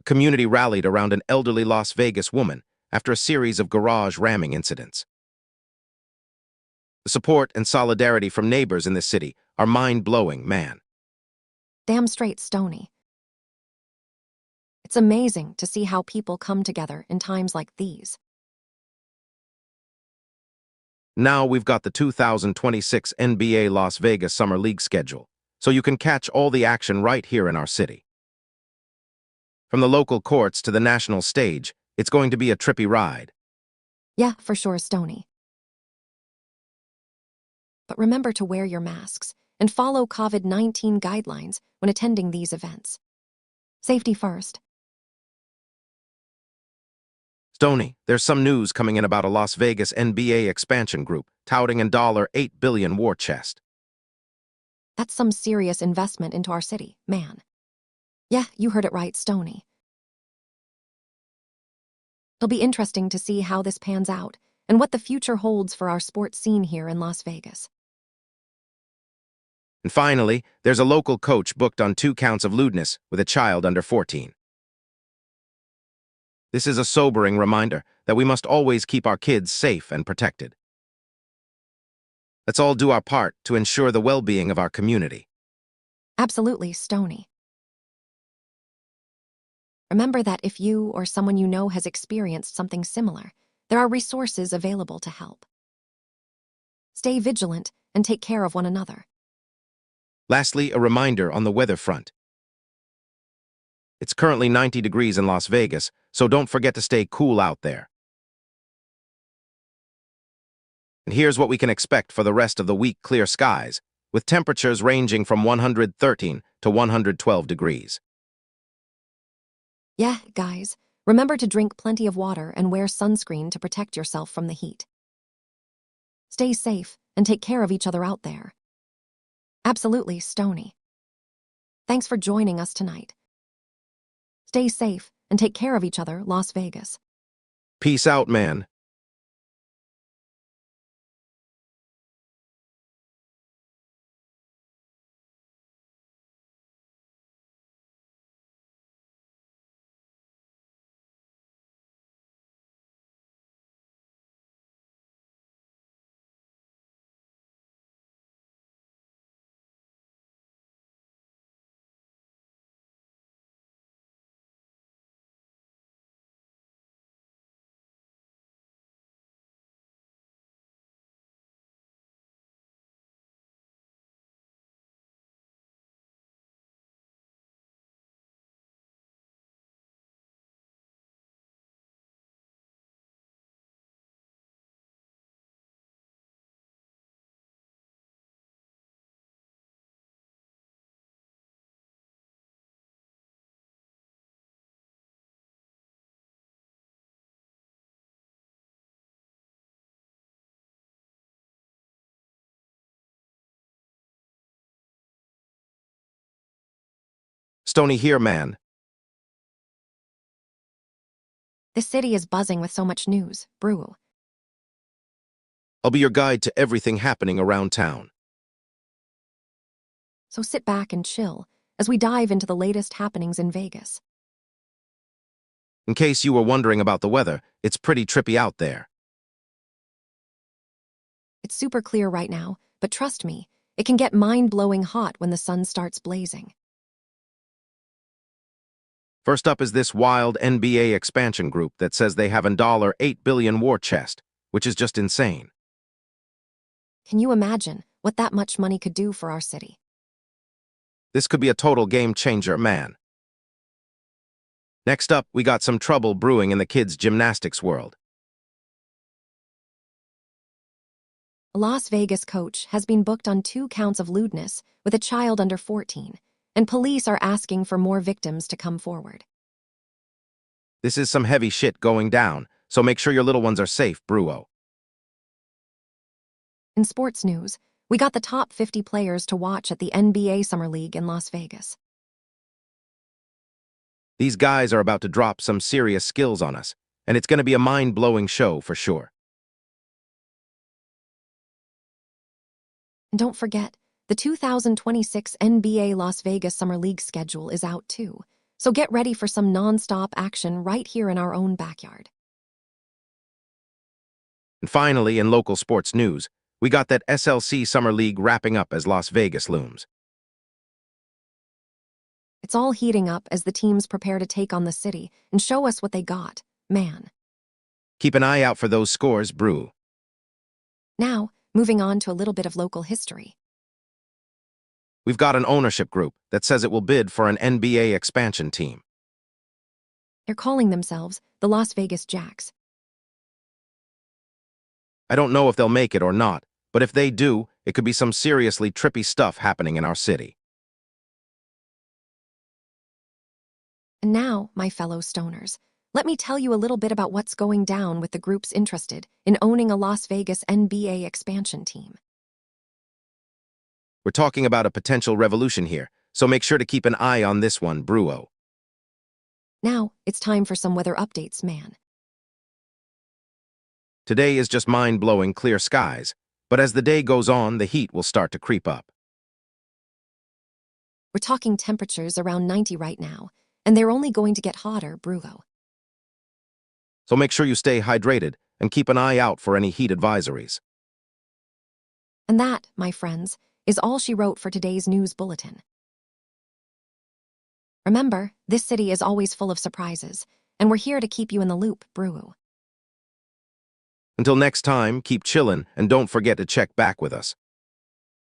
A community rallied around an elderly Las Vegas woman after a series of garage ramming incidents. The support and solidarity from neighbors in this city are mind-blowing, man. Damn straight, Stony. It's amazing to see how people come together in times like these. Now we've got the 2026 NBA Las Vegas Summer League schedule, so you can catch all the action right here in our city. From the local courts to the national stage, it's going to be a trippy ride. Yeah, for sure, Stony. But remember to wear your masks and follow COVID-19 guidelines when attending these events. Safety first. Stony, there's some news coming in about a Las Vegas NBA expansion group touting an $8 billion war chest. That's some serious investment into our city, man. Yeah, you heard it right, Stony. It'll be interesting to see how this pans out and what the future holds for our sports scene here in Las Vegas. And finally, there's a local coach booked on 2 counts of lewdness with a child under 14. This is a sobering reminder that we must always keep our kids safe and protected. Let's all do our part to ensure the well-being of our community. Absolutely, Stony. Remember that if you or someone you know has experienced something similar, there are resources available to help. Stay vigilant and take care of one another. Lastly, a reminder on the weather front. It's currently 90 degrees in Las Vegas, so don't forget to stay cool out there. And here's what we can expect for the rest of the week: clear skies, with temperatures ranging from 113 to 112 degrees. Yeah, guys, remember to drink plenty of water and wear sunscreen to protect yourself from the heat. Stay safe and take care of each other out there. Absolutely, Stony. Thanks for joining us tonight. Stay safe and take care of each other, Las Vegas. Peace out, man. Stony here, man. This city is buzzing with so much news, brew. I'll be your guide to everything happening around town. So sit back and chill as we dive into the latest happenings in Vegas. In case you were wondering about the weather, it's pretty trippy out there. It's super clear right now, but trust me, it can get mind-blowing hot when the sun starts blazing. First up is this wild NBA expansion group that says they have an $8 billion war chest, which is just insane. Can you imagine what that much money could do for our city? This could be a total game changer, man. Next up, we got some trouble brewing in the kids' gymnastics world. A Las Vegas coach has been booked on 2 counts of lewdness with a child under 14, and police are asking for more victims to come forward. This is some heavy shit going down, so make sure your little ones are safe, Bruo. In sports news, we got the top 50 players to watch at the NBA Summer League in Las Vegas. These guys are about to drop some serious skills on us, and it's going to be a mind-blowing show for sure. And don't forget, the 2026 NBA Las Vegas Summer League schedule is out too, so get ready for some non-stop action right here in our own backyard. And finally, in local sports news, we got that SLC Summer League wrapping up as Las Vegas looms. It's all heating up as the teams prepare to take on the city and show us what they got, man. Keep an eye out for those scores, Brew. Now, moving on to a little bit of local history. We've got an ownership group that says it will bid for an NBA expansion team. They're calling themselves the Las Vegas Jacks. I don't know if they'll make it or not, but if they do, it could be some seriously trippy stuff happening in our city. And now, my fellow stoners, let me tell you a little bit about what's going down with the groups interested in owning a Las Vegas NBA expansion team. We're talking about a potential revolution here, so make sure to keep an eye on this one, Bruo. Now, it's time for some weather updates, man. Today is just mind-blowing clear skies, but as the day goes on, the heat will start to creep up. We're talking temperatures around 90 right now, and they're only going to get hotter, Brugo. So make sure you stay hydrated and keep an eye out for any heat advisories. And that, my friends, is all she wrote for today's news bulletin. Remember, this city is always full of surprises, and we're here to keep you in the loop, Brew. Until next time, keep chillin' and don't forget to check back with us.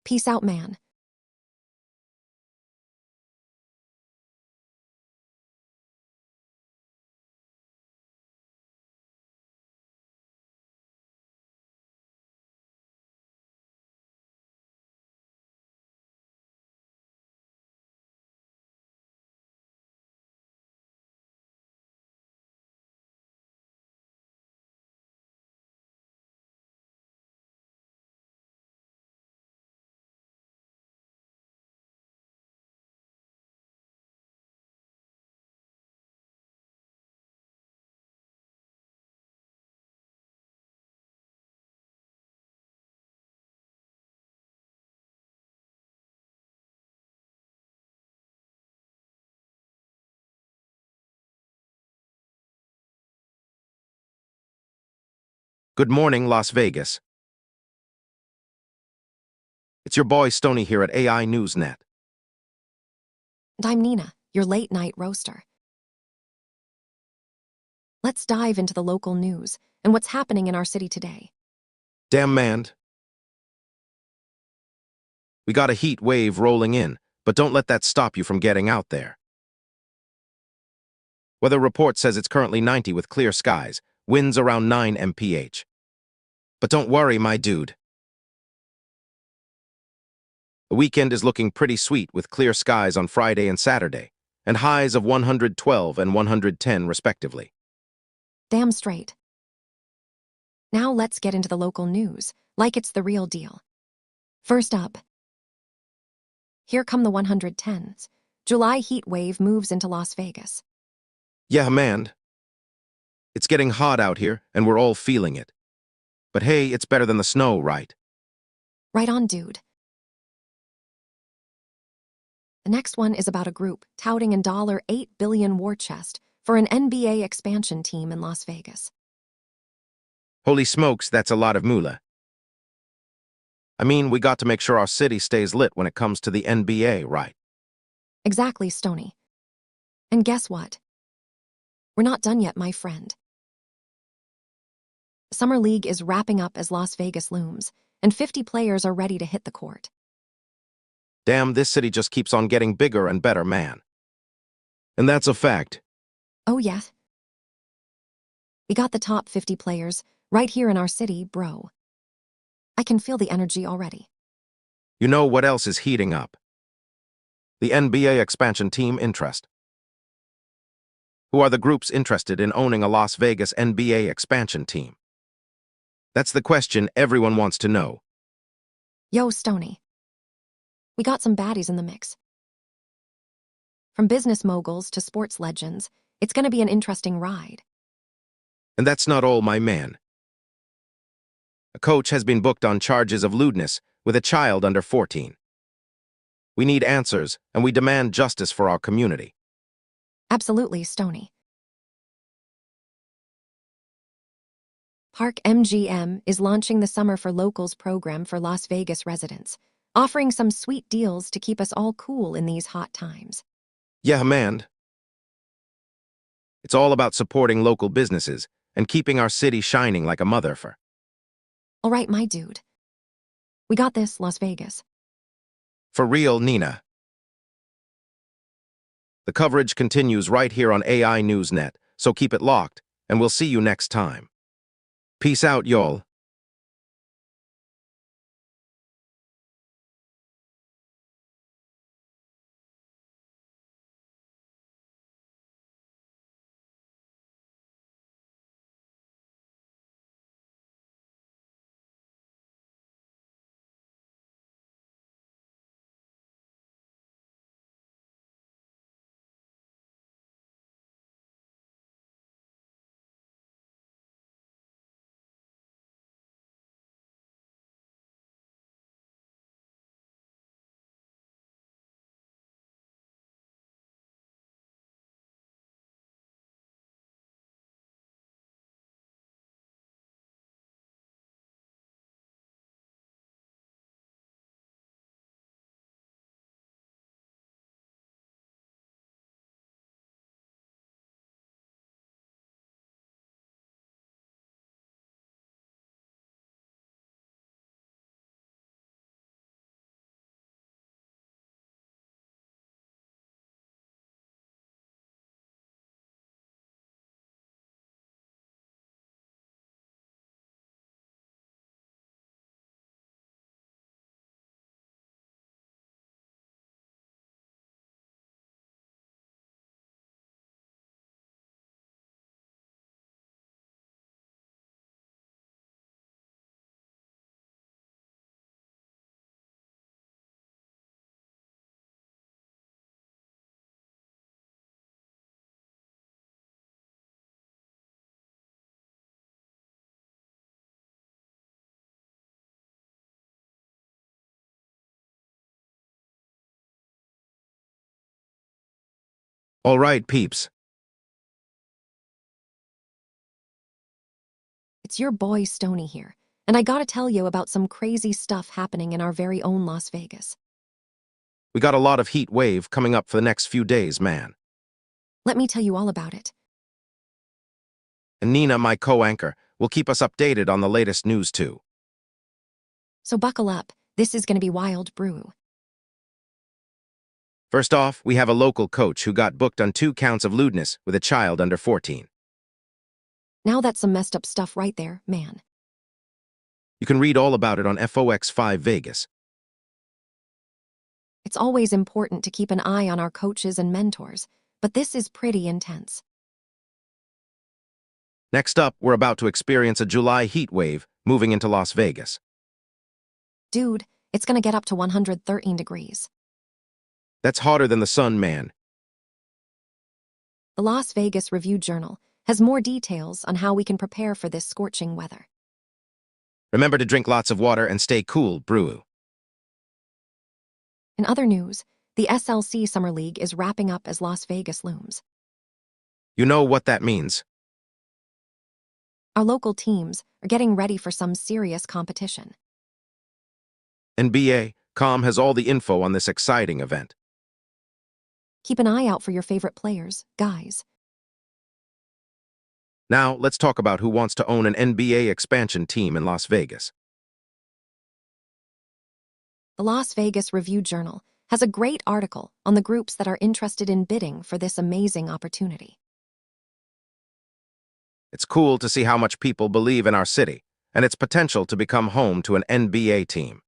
Peace out, man. Good morning, Las Vegas. It's your boy Stony here at AI Newsnet. And I'm Nina, your late-night roaster. Let's dive into the local news and what's happening in our city today. Damn, man. We got a heat wave rolling in, but don't let that stop you from getting out there. Weather report says it's currently 90 with clear skies, winds around 9 mph. But don't worry, my dude. The weekend is looking pretty sweet with clear skies on Friday and Saturday, and highs of 112 and 110 respectively. Damn straight. Now let's get into the local news, like it's the real deal. First up, here come the 110s. July heat wave moves into Las Vegas. Yeah, man. It's getting hot out here, and we're all feeling it. But hey, it's better than the snow, right? Right on, dude. The next one is about a group touting an $8 billion war chest for an NBA expansion team in Las Vegas. Holy smokes, that's a lot of moolah. I mean, we got to make sure our city stays lit when it comes to the NBA, right? Exactly, Stony. And guess what? We're not done yet, my friend. Summer League is wrapping up as Las Vegas looms, and 50 players are ready to hit the court. Damn, this city just keeps on getting bigger and better, man. And that's a fact. Oh, yeah. We got the top 50 players right here in our city, bro. I can feel the energy already. You know what else is heating up? The NBA expansion team interest. Who are the groups interested in owning a Las Vegas NBA expansion team? That's the question everyone wants to know. Yo, Stony. We got some baddies in the mix. From business moguls to sports legends, it's gonna be an interesting ride. And that's not all, my man. A coach has been booked on charges of lewdness with a child under 14. We need answers, and we demand justice for our community. Absolutely, Stony. Park MGM is launching the Summer for Locals program for Las Vegas residents, offering some sweet deals to keep us all cool in these hot times. Yeah, man. It's all about supporting local businesses and keeping our city shining like a motherfucker. All right, my dude. We got this, Las Vegas. For real, Nina. The coverage continues right here on AI Newsnet, so keep it locked, and we'll see you next time. Peace out, y'all. All right, peeps. It's your boy Stony here, and I gotta tell you about some crazy stuff happening in our very own Las Vegas. We got a lot of heat wave coming up for the next few days, man. Let me tell you all about it. And Nina, my co-anchor, will keep us updated on the latest news too. So buckle up, this is gonna be wild, brew. First off, we have a local coach who got booked on 2 counts of lewdness with a child under 14. Now that's some messed up stuff right there, man. You can read all about it on FOX5 Vegas. It's always important to keep an eye on our coaches and mentors, but this is pretty intense. Next up, we're about to experience a July heat wave moving into Las Vegas. Dude, it's gonna get up to 113 degrees. That's hotter than the sun, man. The Las Vegas Review-Journal has more details on how we can prepare for this scorching weather. Remember to drink lots of water and stay cool, brew. In other news, the SLC Summer League is wrapping up as Las Vegas looms. You know what that means. Our local teams are getting ready for some serious competition. NBA.com has all the info on this exciting event. Keep an eye out for your favorite players, guys. Now, let's talk about who wants to own an NBA expansion team in Las Vegas. The Las Vegas Review-Journal has a great article on the groups that are interested in bidding for this amazing opportunity. It's cool to see how much people believe in our city and its potential to become home to an NBA team.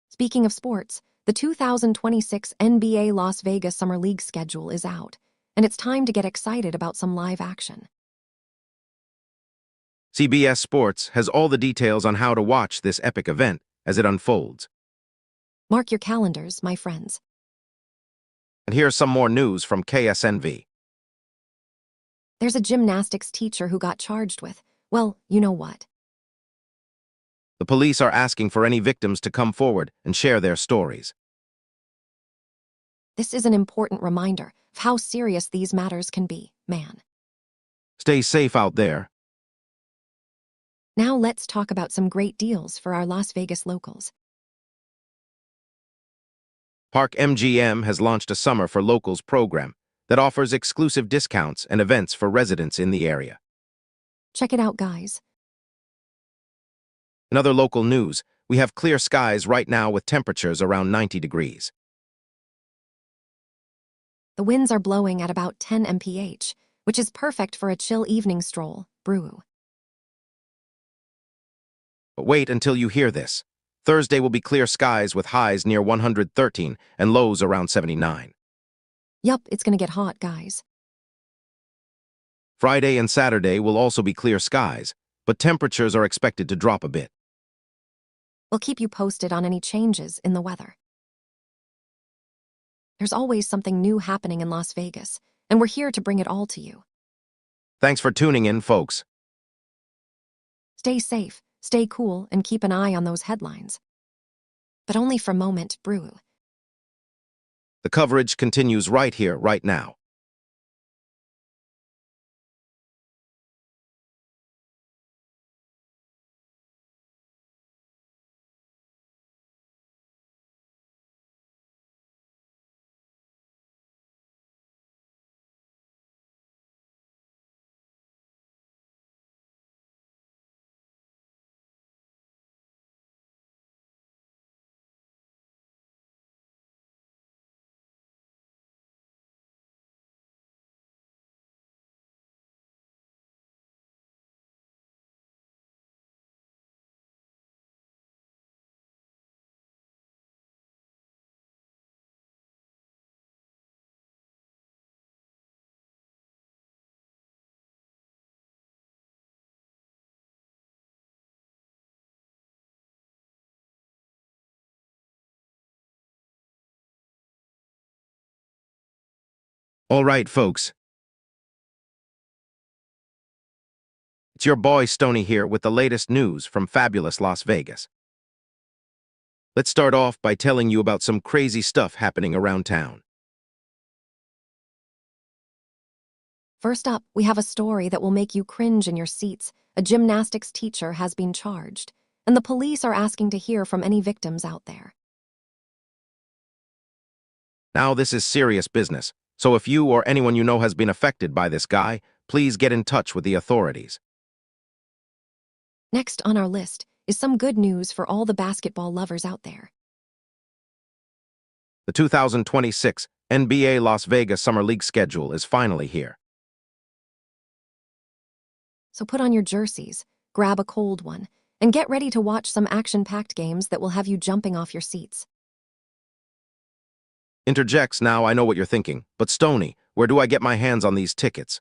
Speaking of sports, the 2026 NBA Las Vegas Summer League schedule is out, and it's time to get excited about some live action. CBS Sports has all the details on how to watch this epic event as it unfolds. Mark your calendars, my friends. And here's some more news from KSNV. There's a gymnastics teacher who got charged with, well, you know what. The police are asking for any victims to come forward and share their stories. This is an important reminder of how serious these matters can be, man. Stay safe out there. Now let's talk about some great deals for our Las Vegas locals. Park MGM has launched a Summer for Locals program that offers exclusive discounts and events for residents in the area. Check it out, guys. In other local news, we have clear skies right now with temperatures around 90 degrees. The winds are blowing at about 10 mph, which is perfect for a chill evening stroll, brew. But wait until you hear this. Thursday will be clear skies with highs near 113 and lows around 79. Yup, it's gonna get hot, guys. Friday and Saturday will also be clear skies, but temperatures are expected to drop a bit. We'll keep you posted on any changes in the weather. There's always something new happening in Las Vegas, and we're here to bring it all to you. Thanks for tuning in, folks. Stay safe, stay cool, and keep an eye on those headlines. But only for a moment, brew. The coverage continues right here, right now. All right, folks. It's your boy Stony here with the latest news from fabulous Las Vegas. Let's start off by telling you about some crazy stuff happening around town. First up, we have a story that will make you cringe in your seats. A gymnastics teacher has been charged, and the police are asking to hear from any victims out there. Now this is serious business, so if you or anyone you know has been affected by this guy, please get in touch with the authorities. Next on our list is some good news for all the basketball lovers out there. The 2026 NBA Las Vegas Summer League schedule is finally here. So put on your jerseys, grab a cold one, and get ready to watch some action-packed games that will have you jumping off your seats. Interjects now, I know what you're thinking, but Stony, where do I get my hands on these tickets?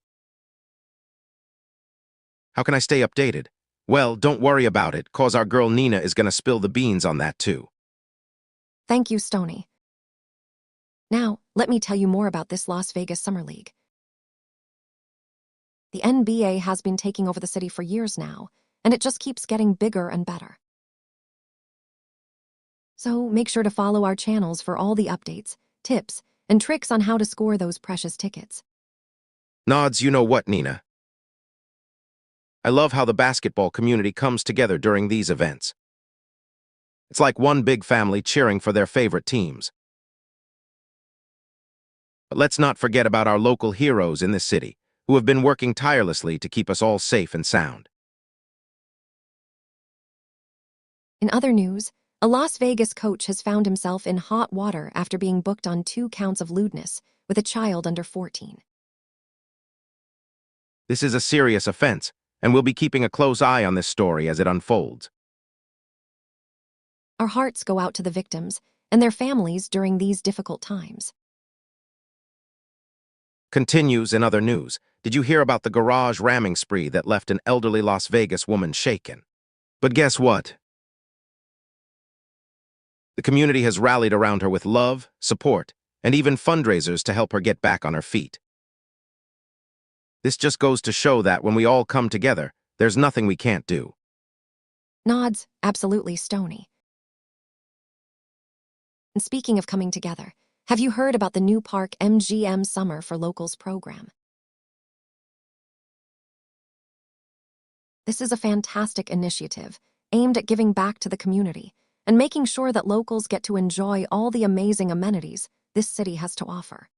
How can I stay updated? Well, don't worry about it, cause our girl Nina is gonna spill the beans on that too. Thank you, Stony. Now, let me tell you more about this Las Vegas Summer League. The NBA has been taking over the city for years now, and it just keeps getting bigger and better. So make sure to follow our channels for all the updates, tips, and tricks on how to score those precious tickets. Nods, you know what, Nina? I love how the basketball community comes together during these events. It's like one big family cheering for their favorite teams. But let's not forget about our local heroes in this city, who have been working tirelessly to keep us all safe and sound. In other news, a Las Vegas coach has found himself in hot water after being booked on 2 counts of lewdness with a child under 14. This is a serious offense, and we'll be keeping a close eye on this story as it unfolds. Our hearts go out to the victims and their families during these difficult times. Continues in other news. Did you hear about the garage ramming spree that left an elderly Las Vegas woman shaken? But guess what? The community has rallied around her with love, support, and even fundraisers to help her get back on her feet. This just goes to show that when we all come together, there's nothing we can't do. Nods, absolutely stony. And speaking of coming together, have you heard about the new Park MGM Summer for Locals program? This is a fantastic initiative aimed at giving back to the community and making sure that locals get to enjoy all the amazing amenities this city has to offer.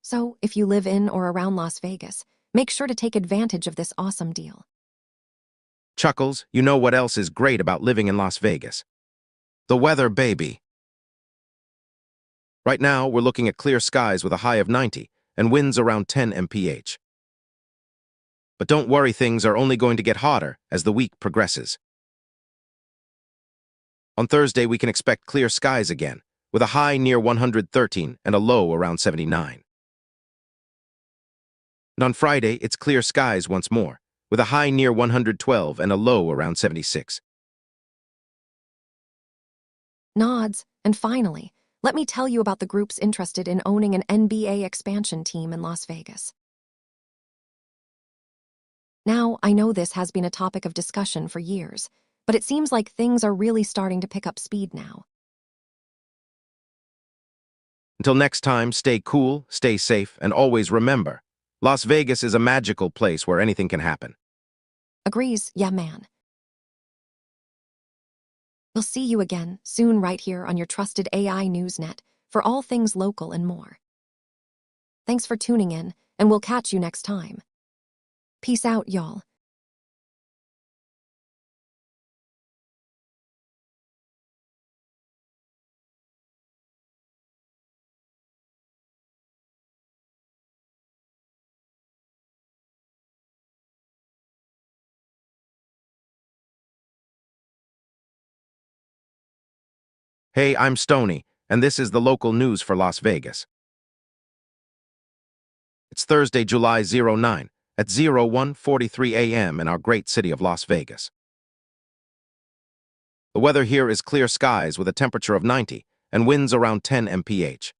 So, if you live in or around Las Vegas, make sure to take advantage of this awesome deal. Chuckles, you know what else is great about living in Las Vegas? The weather, baby. Right now, we're looking at clear skies with a high of 90 and winds around 10 mph. But don't worry, things are only going to get hotter as the week progresses. On Thursday, we can expect clear skies again, with a high near 113 and a low around 79. And on Friday, it's clear skies once more, with a high near 112 and a low around 76. Nods, and finally, let me tell you about the groups interested in owning an NBA expansion team in Las Vegas. Now, I know this has been a topic of discussion for years, but it seems like things are really starting to pick up speed now. Until next time, stay cool, stay safe, and always remember, Las Vegas is a magical place where anything can happen. Agrees, yeah man. We'll see you again soon right here on your trusted AI Newsnet for all things local and more. Thanks for tuning in, and we'll catch you next time. Peace out, y'all. Hey, I'm Stony, and this is the local news for Las Vegas. It's Thursday, July 09, at 01:43 a.m. in our great city of Las Vegas. The weather here is clear skies with a temperature of 90 and winds around 10 mph.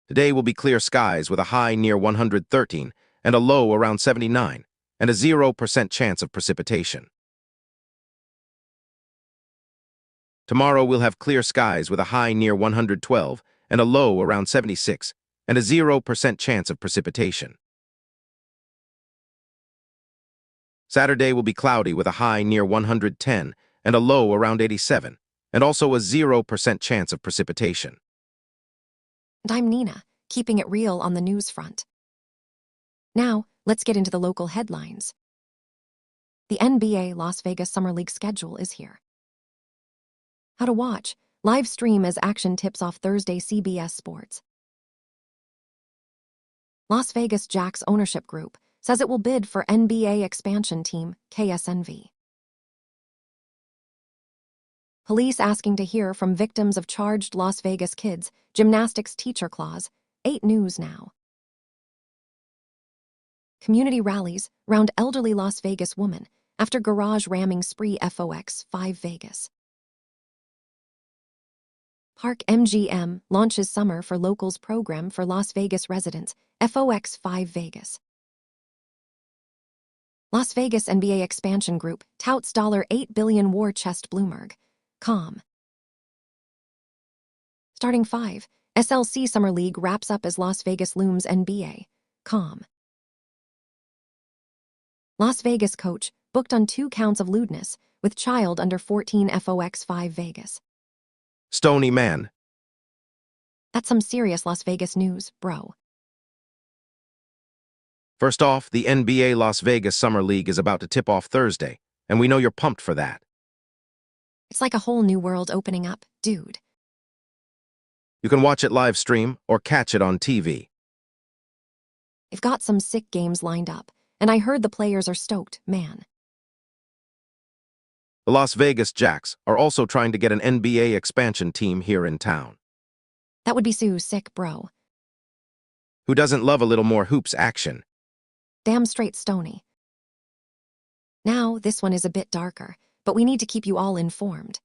Today will be clear skies with a high near 113 and a low around 79, and a 0% chance of precipitation. Tomorrow we'll have clear skies with a high near 112 and a low around 76, and a 0% chance of precipitation. Saturday will be cloudy with a high near 110 and a low around 87, and also a 0% chance of precipitation. And I'm Nina, keeping it real on the news front. Now, let's get into the local headlines. The NBA Las Vegas Summer League schedule is here. How to watch, live stream as action tips off Thursday CBS Sports. Las Vegas Jacks ownership group says it will bid for NBA expansion team KSNV. Police asking to hear from victims of charged Las Vegas kids, gymnastics teacher clause, 8 News now. Community rallies round elderly Las Vegas woman after garage ramming spree FOX 5 Vegas. Park MGM launches Summer for Locals program for Las Vegas residents, FOX 5 Vegas. Las Vegas NBA expansion group touts $8 billion war chest Bloomberg. Com. Starting 5, SLC Summer League wraps up as Las Vegas looms NBA. Com. Las Vegas coach booked on 2 counts of lewdness with child under 14 FOX 5 Vegas. Stony man. That's some serious Las Vegas news, bro. First off, the NBA Las Vegas Summer League is about to tip off Thursday, and we know you're pumped for that. It's like a whole new world opening up, dude. You can watch it live stream or catch it on TV. They've got some sick games lined up, and I heard the players are stoked, man. The Las Vegas Jacks are also trying to get an NBA expansion team here in town. That would be so sick, bro. Who doesn't love a little more hoops action? Damn straight Stony. Now, this one is a bit darker, but we need to keep you all informed.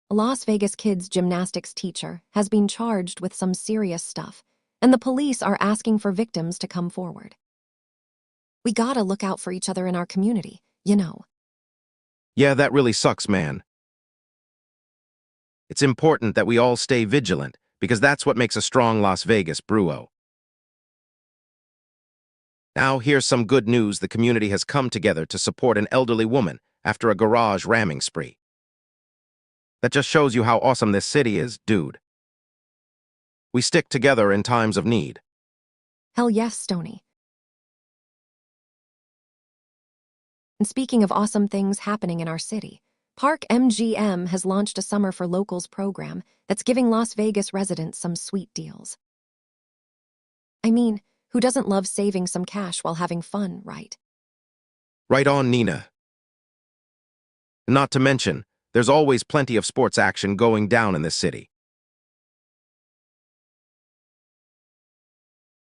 A Las Vegas kids gymnastics teacher has been charged with some serious stuff, and the police are asking for victims to come forward. We gotta look out for each other in our community, you know. Yeah, that really sucks, man. It's important that we all stay vigilant, because that's what makes a strong Las Vegas Bruo. Now, here's some good news. The community has come together to support an elderly woman after a garage ramming spree. That just shows you how awesome this city is, dude. We stick together in times of need. Hell yes, Stony. And speaking of awesome things happening in our city, Park MGM has launched a Summer for Locals program that's giving Las Vegas residents some sweet deals. I mean, who doesn't love saving some cash while having fun, right? Right on, Nina. Not to mention, there's always plenty of sports action going down in this city.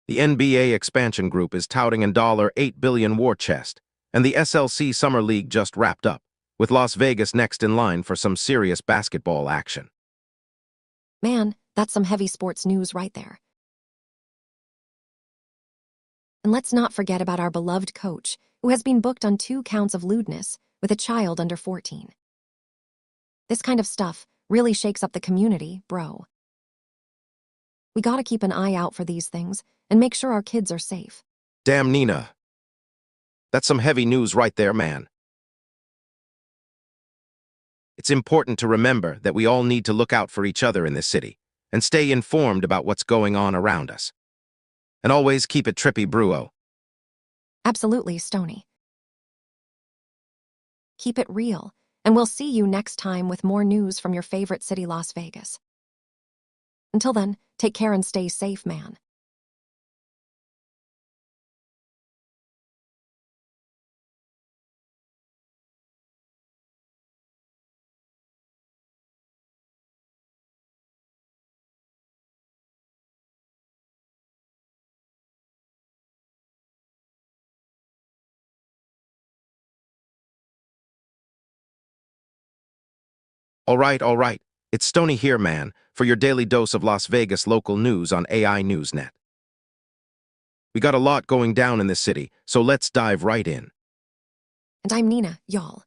The NBA expansion group is touting a $8 billion war chest, and the SLC Summer League just wrapped up, with Las Vegas next in line for some serious basketball action. Man, that's some heavy sports news right there. And let's not forget about our beloved coach, who has been booked on 2 counts of lewdness with a child under 14. This kind of stuff really shakes up the community, bro. We gotta keep an eye out for these things and make sure our kids are safe. Damn, Nina. That's some heavy news right there, man. It's important to remember that we all need to look out for each other in this city and stay informed about what's going on around us. And always keep it trippy, Bruo. Absolutely, Stony. Keep it real, and we'll see you next time with more news from your favorite city, Las Vegas. Until then, take care and stay safe, man. All right. It's Stony here, man, for your daily dose of Las Vegas local news on AI Newsnet. We got a lot going down in this city, so let's dive right in. And I'm Nina, y'all.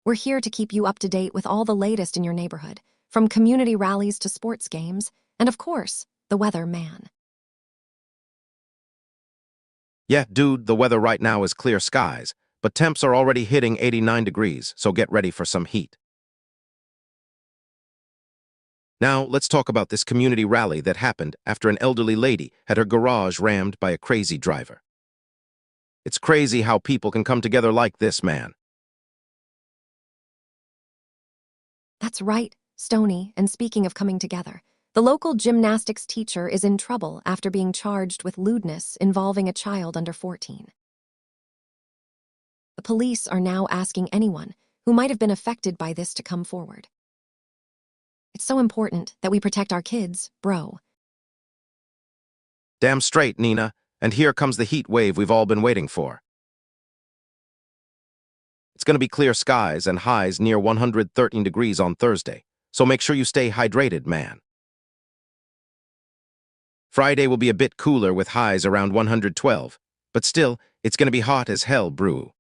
We're here to keep you up to date with all the latest in your neighborhood, from community rallies to sports games, and of course, the weather, man. Yeah, dude, the weather right now is clear skies, but temps are already hitting 89 degrees, so get ready for some heat. Now, let's talk about this community rally that happened after an elderly lady had her garage rammed by a crazy driver. It's crazy how people can come together like this, man. That's right, Stony, and speaking of coming together, the local gymnastics teacher is in trouble after being charged with lewdness involving a child under 14. The police are now asking anyone who might have been affected by this to come forward. It's so important that we protect our kids, bro. Damn straight, Nina, and here comes the heat wave we've all been waiting for. It's going to be clear skies and highs near 113 degrees on Thursday, so make sure you stay hydrated, man. Friday will be a bit cooler with highs around 112, but still, it's going to be hot as hell, brew.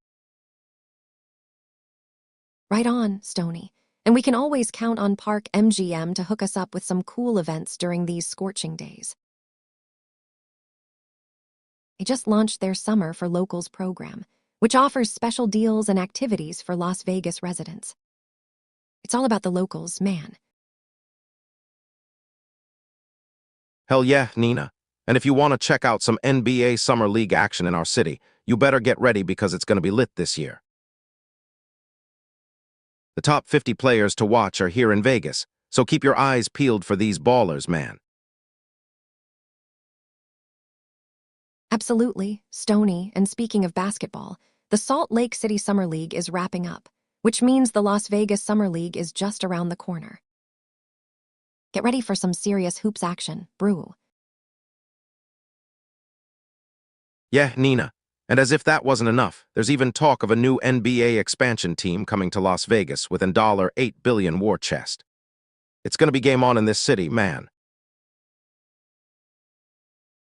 Right on, Stony. And we can always count on Park MGM to hook us up with some cool events during these scorching days. They just launched their Summer for Locals program, which offers special deals and activities for Las Vegas residents. It's all about the locals, man. Hell yeah, Nina. And if you want to check out some NBA Summer League action in our city, you better get ready because it's going to be lit this year. The top 50 players to watch are here in Vegas, so keep your eyes peeled for these ballers, man. Absolutely, Stony, and speaking of basketball, the Salt Lake City Summer League is wrapping up, which means the Las Vegas Summer League is just around the corner. Get ready for some serious hoops action, brew. Yeah, Nina. And as if that wasn't enough, there's even talk of a new NBA expansion team coming to Las Vegas with an $8 billion war chest. It's going to be game on in this city, man.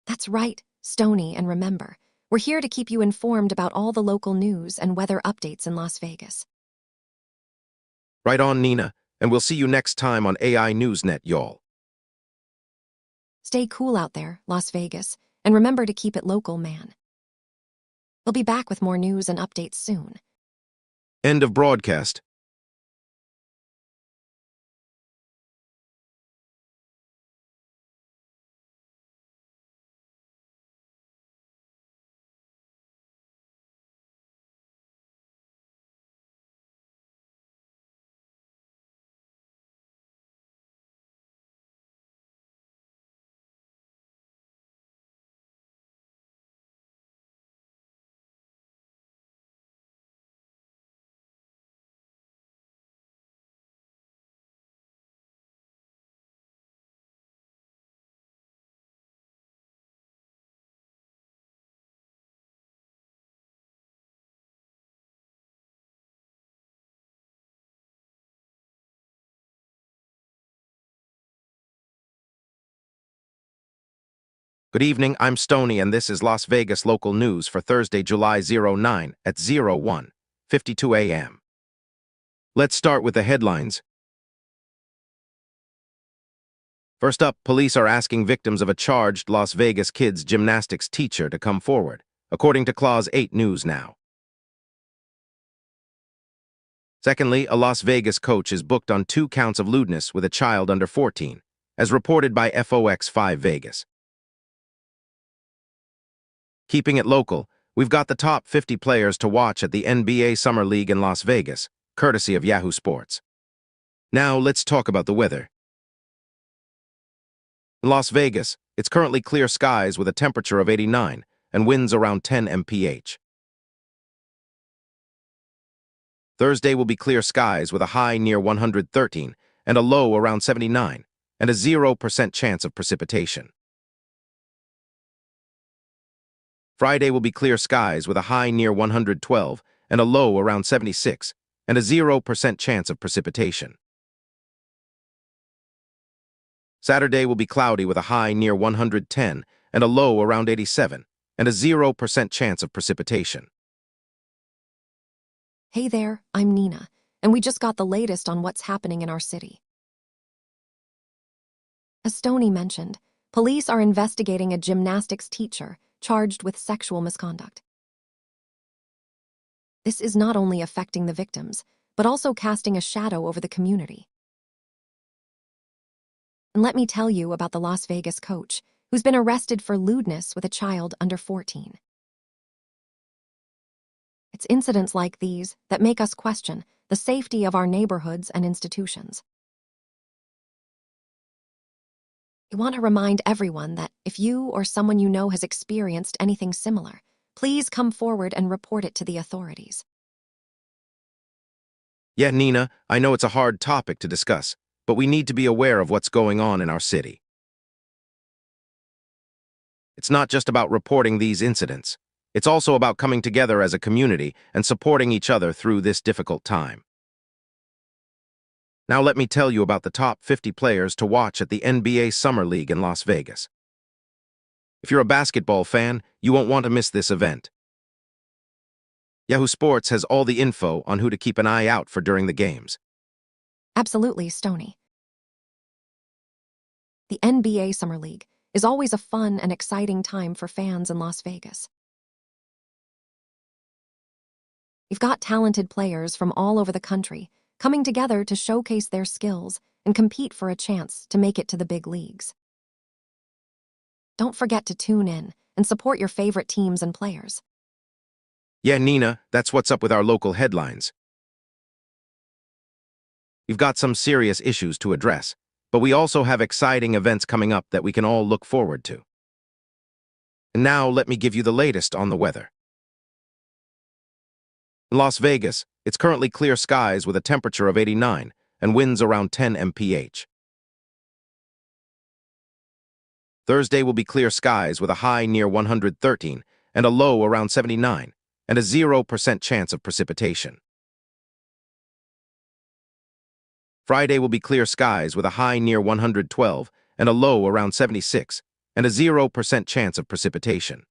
That's right, Stony, and remember, we're here to keep you informed about all the local news and weather updates in Las Vegas. Right on, Nina, and we'll see you next time on AI Newsnet, y'all. Stay cool out there, Las Vegas, and remember to keep it local, man. We'll be back with more news and updates soon. End of broadcast. Good evening, I'm Stony, and this is Las Vegas local news for Thursday, July 09 at 01:52 a.m. Let's start with the headlines. First up, police are asking victims of a charged Las Vegas kids gymnastics teacher to come forward, according to Clause 8 News Now. Secondly, a Las Vegas coach is booked on 2 counts of lewdness with a child under 14, as reported by FOX5 Vegas. Keeping it local, we've got the top 50 players to watch at the NBA Summer League in Las Vegas, courtesy of Yahoo Sports. Now, let's talk about the weather. In Las Vegas, it's currently clear skies with a temperature of 89 and winds around 10 mph. Thursday will be clear skies with a high near 113 and a low around 79 and a 0% chance of precipitation. Friday will be clear skies with a high near 112 and a low around 76 and a 0% chance of precipitation. Saturday will be cloudy with a high near 110 and a low around 87 and a 0% chance of precipitation. Hey there, I'm Nina, and we just got the latest on what's happening in our city. As Stony mentioned, police are investigating a gymnastics teacher charged with sexual misconduct. This is not only affecting the victims, but also casting a shadow over the community. And let me tell you about the Las Vegas coach, who's been arrested for lewdness with a child under 14. It's incidents like these that make us question the safety of our neighborhoods and institutions. We want to remind everyone that if you or someone you know has experienced anything similar, please come forward and report it to the authorities. Yeah, Nina, I know it's a hard topic to discuss, but we need to be aware of what's going on in our city. It's not just about reporting these incidents. It's also about coming together as a community and supporting each other through this difficult time. Now let me tell you about the top 50 players to watch at the NBA Summer League in Las Vegas. If you're a basketball fan, you won't want to miss this event. Yahoo Sports has all the info on who to keep an eye out for during the games. Absolutely, Stony. The NBA Summer League is always a fun and exciting time for fans in Las Vegas. We've got talented players from all over the country coming together to showcase their skills and compete for a chance to make it to the big leagues. Don't forget to tune in and support your favorite teams and players. Yeah, Nina, that's what's up with our local headlines. We've got some serious issues to address, but we also have exciting events coming up that we can all look forward to. And now let me give you the latest on the weather. In Las Vegas, it's currently clear skies with a temperature of 89 and winds around 10 mph. Thursday will be clear skies with a high near 113 and a low around 79 and a 0% chance of precipitation. Friday will be clear skies with a high near 112 and a low around 76 and a 0% chance of precipitation.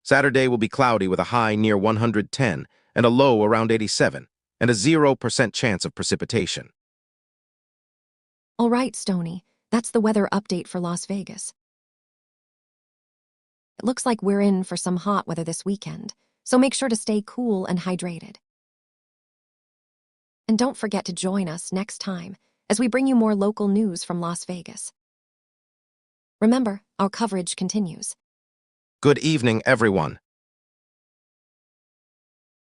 Saturday will be cloudy with a high near 110 and a low around 87 and a 0% chance of precipitation. All right, Stony, that's the weather update for Las Vegas. It looks like we're in for some hot weather this weekend, so make sure to stay cool and hydrated. And don't forget to join us next time as we bring you more local news from Las Vegas. Remember, our coverage continues. Good evening, everyone.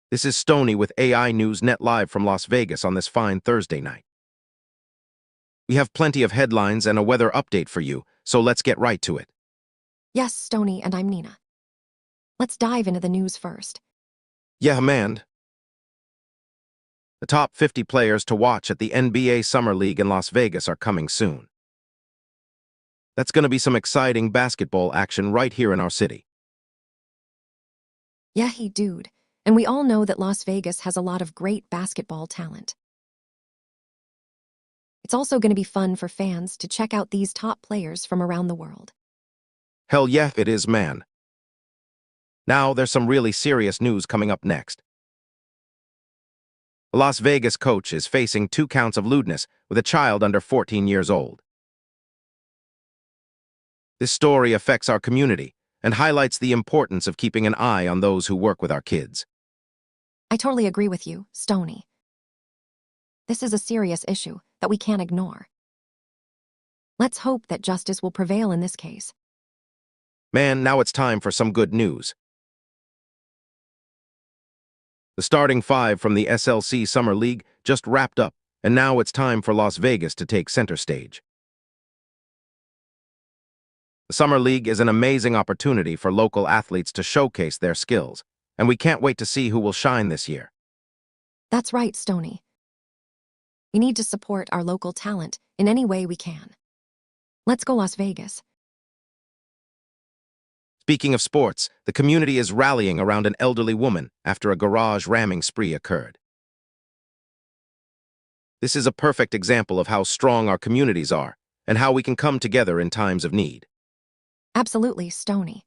This is Stony with AI News Net Live from Las Vegas on this fine Thursday night. We have plenty of headlines and a weather update for you, so let's get right to it. Yes, Stony, and I'm Nina. Let's dive into the news first. Yeah, man. The top 50 players to watch at the NBA Summer League in Las Vegas are coming soon. That's going to be some exciting basketball action right here in our city. Yeah, hey, dude. And we all know that Las Vegas has a lot of great basketball talent. It's also going to be fun for fans to check out these top players from around the world. Hell yeah, it is, man. Now, there's some really serious news coming up next. A Las Vegas coach is facing 2 counts of lewdness with a child under 14 years old. This story affects our community and highlights the importance of keeping an eye on those who work with our kids. I totally agree with you, Stony. This is a serious issue that we can't ignore. Let's hope that justice will prevail in this case. Man, now it's time for some good news. The starting 5 from the SLC Summer League just wrapped up, and now it's time for Las Vegas to take center stage. The Summer League is an amazing opportunity for local athletes to showcase their skills, and we can't wait to see who will shine this year. That's right, Stony. We need to support our local talent in any way we can. Let's go Las Vegas. Speaking of sports, the community is rallying around an elderly woman after a garage ramming spree occurred. This is a perfect example of how strong our communities are and how we can come together in times of need. Absolutely, Stony.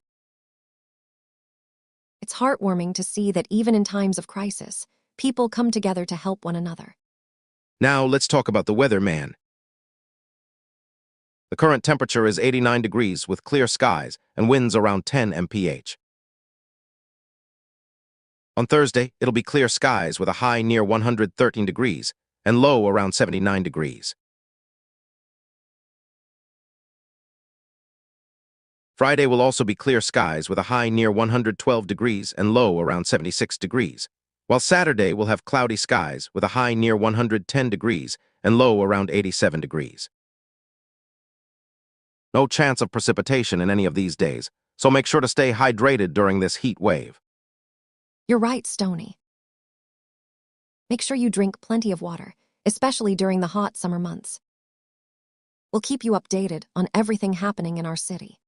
It's heartwarming to see that even in times of crisis, people come together to help one another. Now let's talk about the weather, man. The current temperature is 89 degrees with clear skies and winds around 10 mph. On Thursday, it'll be clear skies with a high near 113 degrees and low around 79 degrees. Friday will also be clear skies with a high near 112 degrees and low around 76 degrees, while Saturday will have cloudy skies with a high near 110 degrees and low around 87 degrees. No chance of precipitation in any of these days, so make sure to stay hydrated during this heat wave. You're right, Stony. Make sure you drink plenty of water, especially during the hot summer months. We'll keep you updated on everything happening in our city.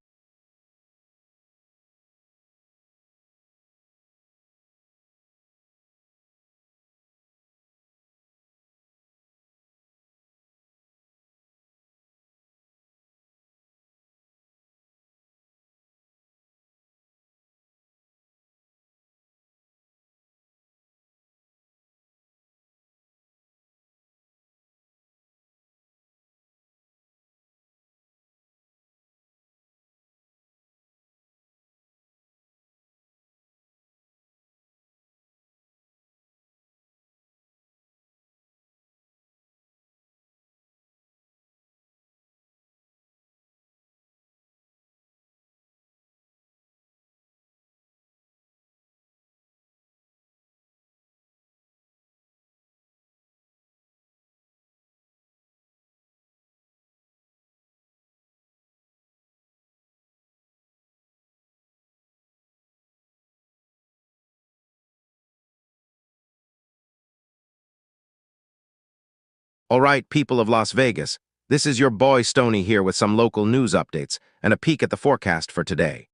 All right, people of Las Vegas, this is your boy Stony here with some local news updates and a peek at the forecast for today.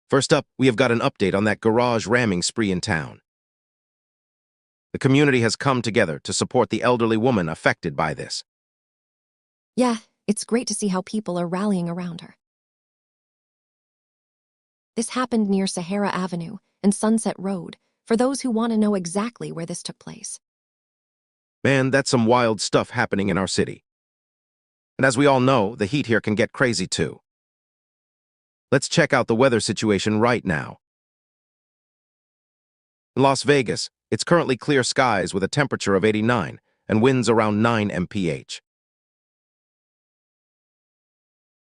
First up, we have got an update on that garage ramming spree in town. The community has come together to support the elderly woman affected by this. Yeah, it's great to see how people are rallying around her. This happened near Sahara Avenue and Sunset Road, for those who want to know exactly where this took place. Man, that's some wild stuff happening in our city. And as we all know, the heat here can get crazy too. Let's check out the weather situation right now. In Las Vegas, it's currently clear skies with a temperature of 89 and winds around 9 mph.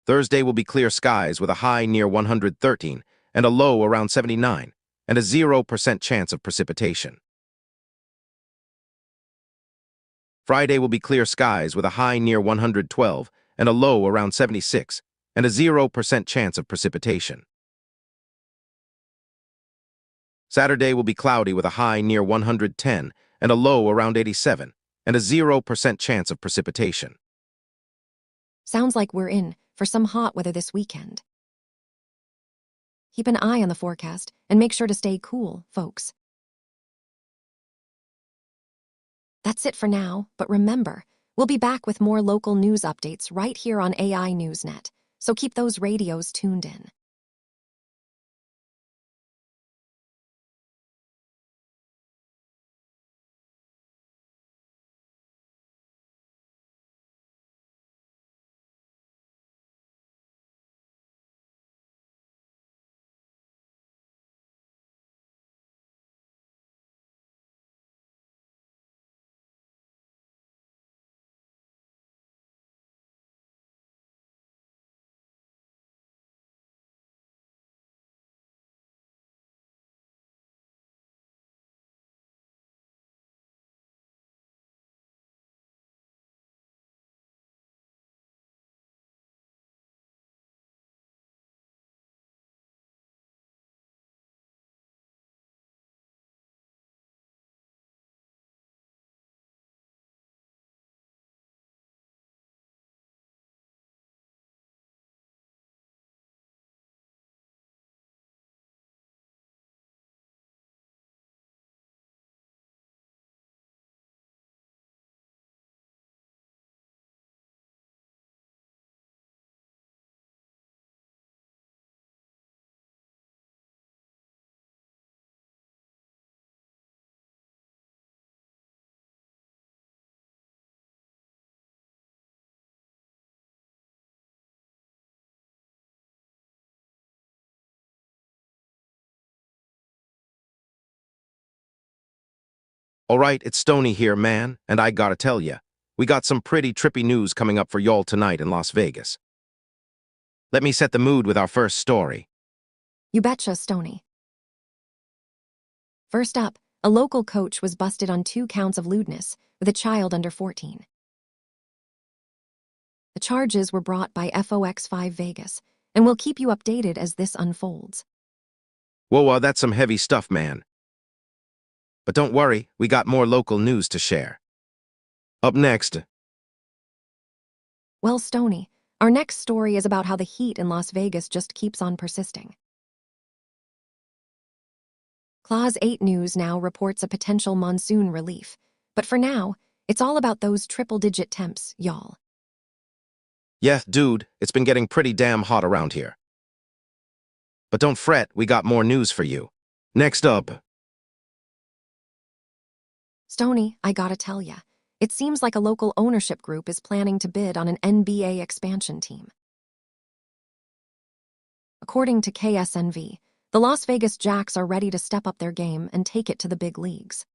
Thursday will be clear skies with a high near 113 and a low around 79 and a 0% chance of precipitation. Friday will be clear skies with a high near 112 and a low around 76 and a 0% chance of precipitation. Saturday will be cloudy with a high near 110 and a low around 87 and a 0% chance of precipitation. Sounds like we're in for some hot weather this weekend. Keep an eye on the forecast and make sure to stay cool, folks. That's it for now, but remember, we'll be back with more local news updates right here on AI Newsnet, so keep those radios tuned in. All right, it's Stony here, man, and I gotta tell ya, we got some pretty trippy news coming up for y'all tonight in Las Vegas. Let me set the mood with our first story. You betcha, Stony. First up, a local coach was busted on 2 counts of lewdness with a child under 14. The charges were brought by FOX5 Vegas, and we'll keep you updated as this unfolds. Whoa, that's some heavy stuff, man. But don't worry, we got more local news to share. Up next, Well, Stony, our next story is about how the heat in Las Vegas just keeps on persisting. Clause 8 News now reports a potential monsoon relief, but for now, it's all about those triple-digit temps, y'all. yeah, dude, it's been getting pretty damn hot around here. But don't fret, we got more news for you. Next up, Stony, I gotta tell ya, it seems like a local ownership group is planning to bid on an NBA expansion team. According to KSNV, the Las Vegas Jacks are ready to step up their game and take it to the big leagues.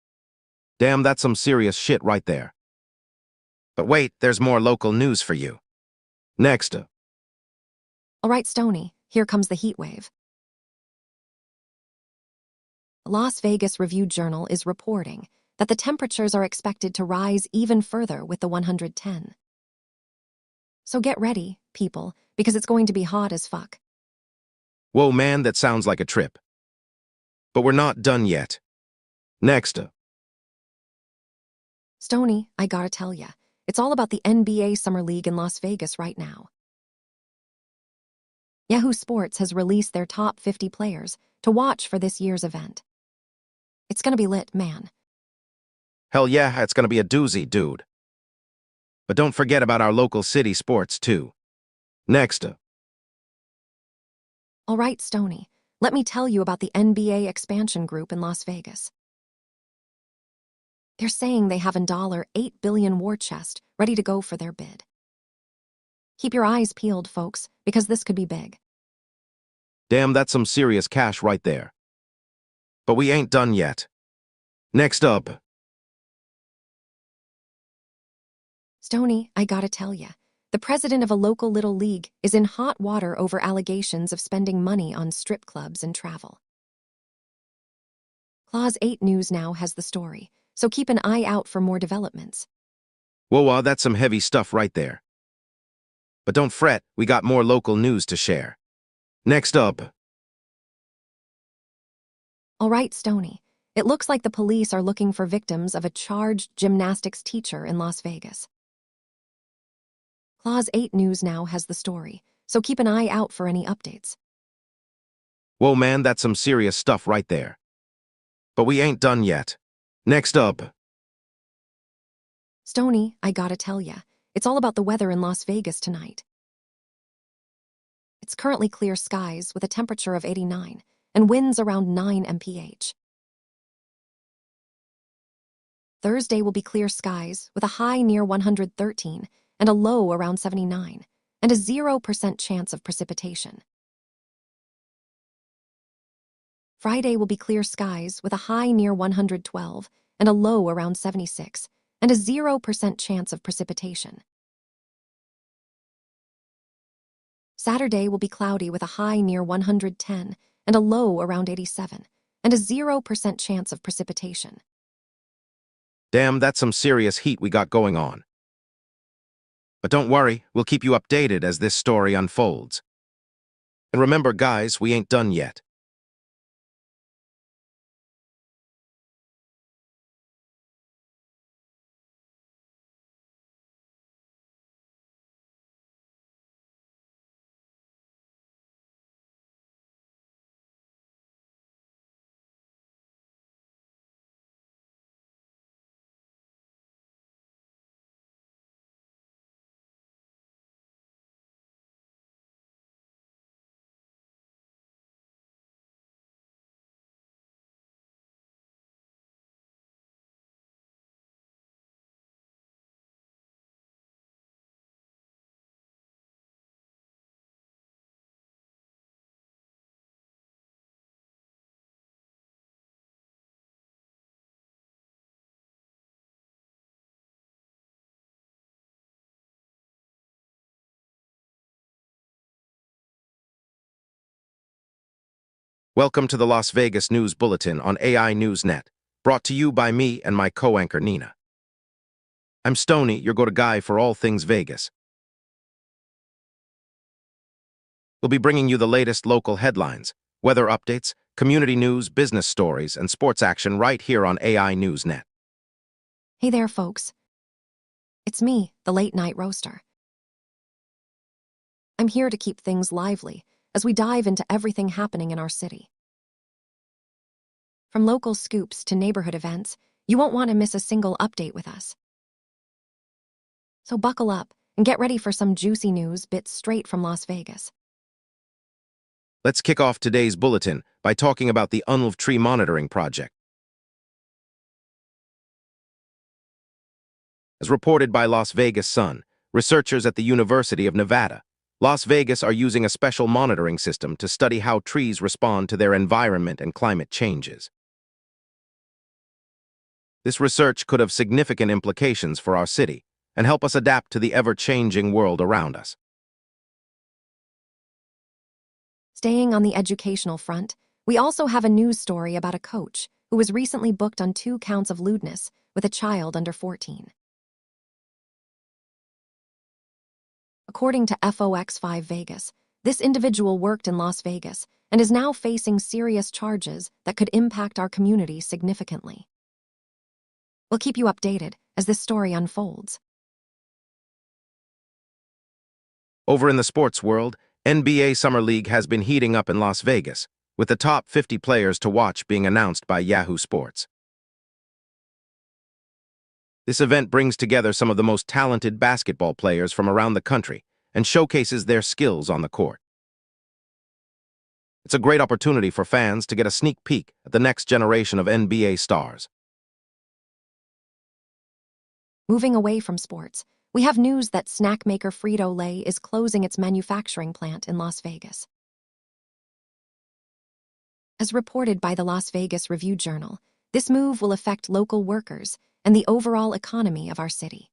damn, that's some serious shit right there. But wait, there's more local news for you. Next, All right, Stony, here comes the heat wave. The Las Vegas Review-Journal is reporting that the temperatures are expected to rise even further with the 110. So get ready, people, because it's going to be hot as fuck. whoa, man, that sounds like a trip. But we're not done yet. Next, Stony, I gotta tell ya, it's all about the NBA Summer League in Las Vegas right now. Yahoo Sports has released their top 50 players to watch for this year's event. It's gonna be lit, man. Hell yeah, it's gonna be a doozy, dude. But don't forget about our local city sports, too. Next, All right, Stony, let me tell you about the NBA expansion group in Las Vegas. They're saying they have a $8 billion war chest ready to go for their bid. Keep your eyes peeled, folks, because this could be big. damn, that's some serious cash right there. But we ain't done yet. Next up, Stony, I gotta tell ya, the president of a local little league is in hot water over allegations of spending money on strip clubs and travel. Clause 8 News now has the story, so keep an eye out for more developments. whoa, that's some heavy stuff right there. But don't fret, we got more local news to share. Next up, All right, Stony, it looks like the police are looking for victims of a charged gymnastics teacher in Las Vegas. Clause 8 News now has the story, so keep an eye out for any updates. whoa man, that's some serious stuff right there. But we ain't done yet. Next up, Stony, I gotta tell ya, it's all about the weather in Las Vegas tonight. It's currently clear skies with a temperature of 89 and winds around 9 mph. Thursday will be clear skies with a high near 113 and a low around 79, and a 0% chance of precipitation. Friday will be clear skies with a high near 112 and a low around 76, and a 0% chance of precipitation. Saturday will be cloudy with a high near 110 and a low around 87, and a 0% chance of precipitation. damn, that's some serious heat we got going on. But don't worry, we'll keep you updated as this story unfolds. And remember, guys, we ain't done yet. Welcome to the Las Vegas News Bulletin on AI Newsnet, brought to you by me and my co-anchor Nina. I'm Stony, your go-to guy for all things Vegas. We'll be bringing you the latest local headlines, weather updates, community news, business stories, and sports action right here on AI Newsnet. Hey there, folks. It's me, the late night roaster. I'm here to keep things lively as we dive into everything happening in our city. From local scoops to neighborhood events, you won't want to miss a single update with us. So buckle up and get ready for some juicy news bits straight from Las Vegas. Let's kick off today's bulletin by talking about the Unlv Tree Monitoring Project. As reported by Las Vegas Sun, researchers at the University of Nevada, Las Vegas are using a special monitoring system to study how trees respond to their environment and climate changes. This research could have significant implications for our city and help us adapt to the ever-changing world around us. Staying on the educational front, we also have a news story about a coach who was recently booked on 2 counts of lewdness with a child under 14. According to FOX5 Vegas, this individual worked in Las Vegas and is now facing serious charges that could impact our community significantly. We'll keep you updated as this story unfolds. Over in the sports world, NBA Summer League has been heating up in Las Vegas, with the top 50 players to watch being announced by Yahoo Sports. This event brings together some of the most talented basketball players from around the country and showcases their skills on the court. It's a great opportunity for fans to get a sneak peek at the next generation of NBA stars. Moving away from sports, we have news that snack maker Frito-Lay is closing its manufacturing plant in Las Vegas. As reported by the Las Vegas Review-Journal, this move will affect local workers and the overall economy of our city.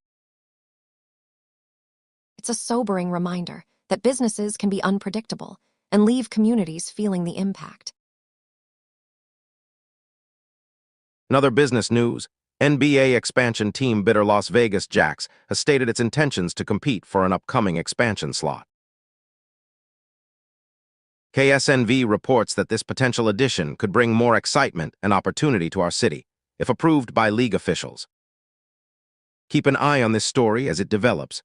It's a sobering reminder that businesses can be unpredictable and leave communities feeling the impact. In other business news, NBA expansion team bidder Las Vegas Jacks has stated its intentions to compete for an upcoming expansion slot. KSNV reports that this potential addition could bring more excitement and opportunity to our city, if approved by league officials. Keep an eye on this story as it develops.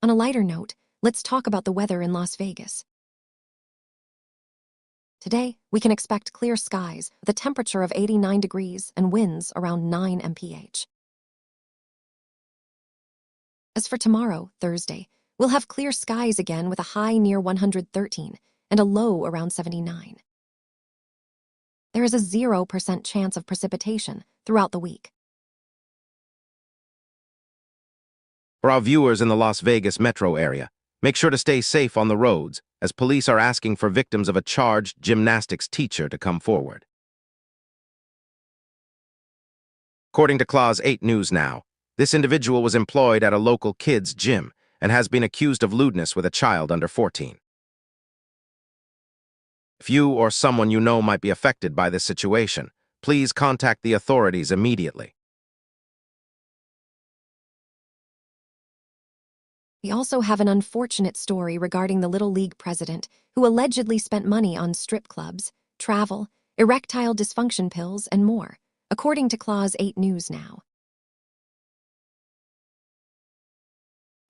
On a lighter note, let's talk about the weather in Las Vegas. Today, we can expect clear skies with a temperature of 89 degrees and winds around 9 mph. As for tomorrow, Thursday, we'll have clear skies again with a high near 113 and a low around 79. There is a 0% chance of precipitation throughout the week. For our viewers in the Las Vegas metro area, make sure to stay safe on the roads, as police are asking for victims of a charged gymnastics teacher to come forward. According to Clause 8 News Now, this individual was employed at a local kids' gym and has been accused of lewdness with a child under 14. If you or someone you know might be affected by this situation, please contact the authorities immediately. We also have an unfortunate story regarding the Little League president who allegedly spent money on strip clubs, travel, erectile dysfunction pills, and more, according to Clause 8 News Now.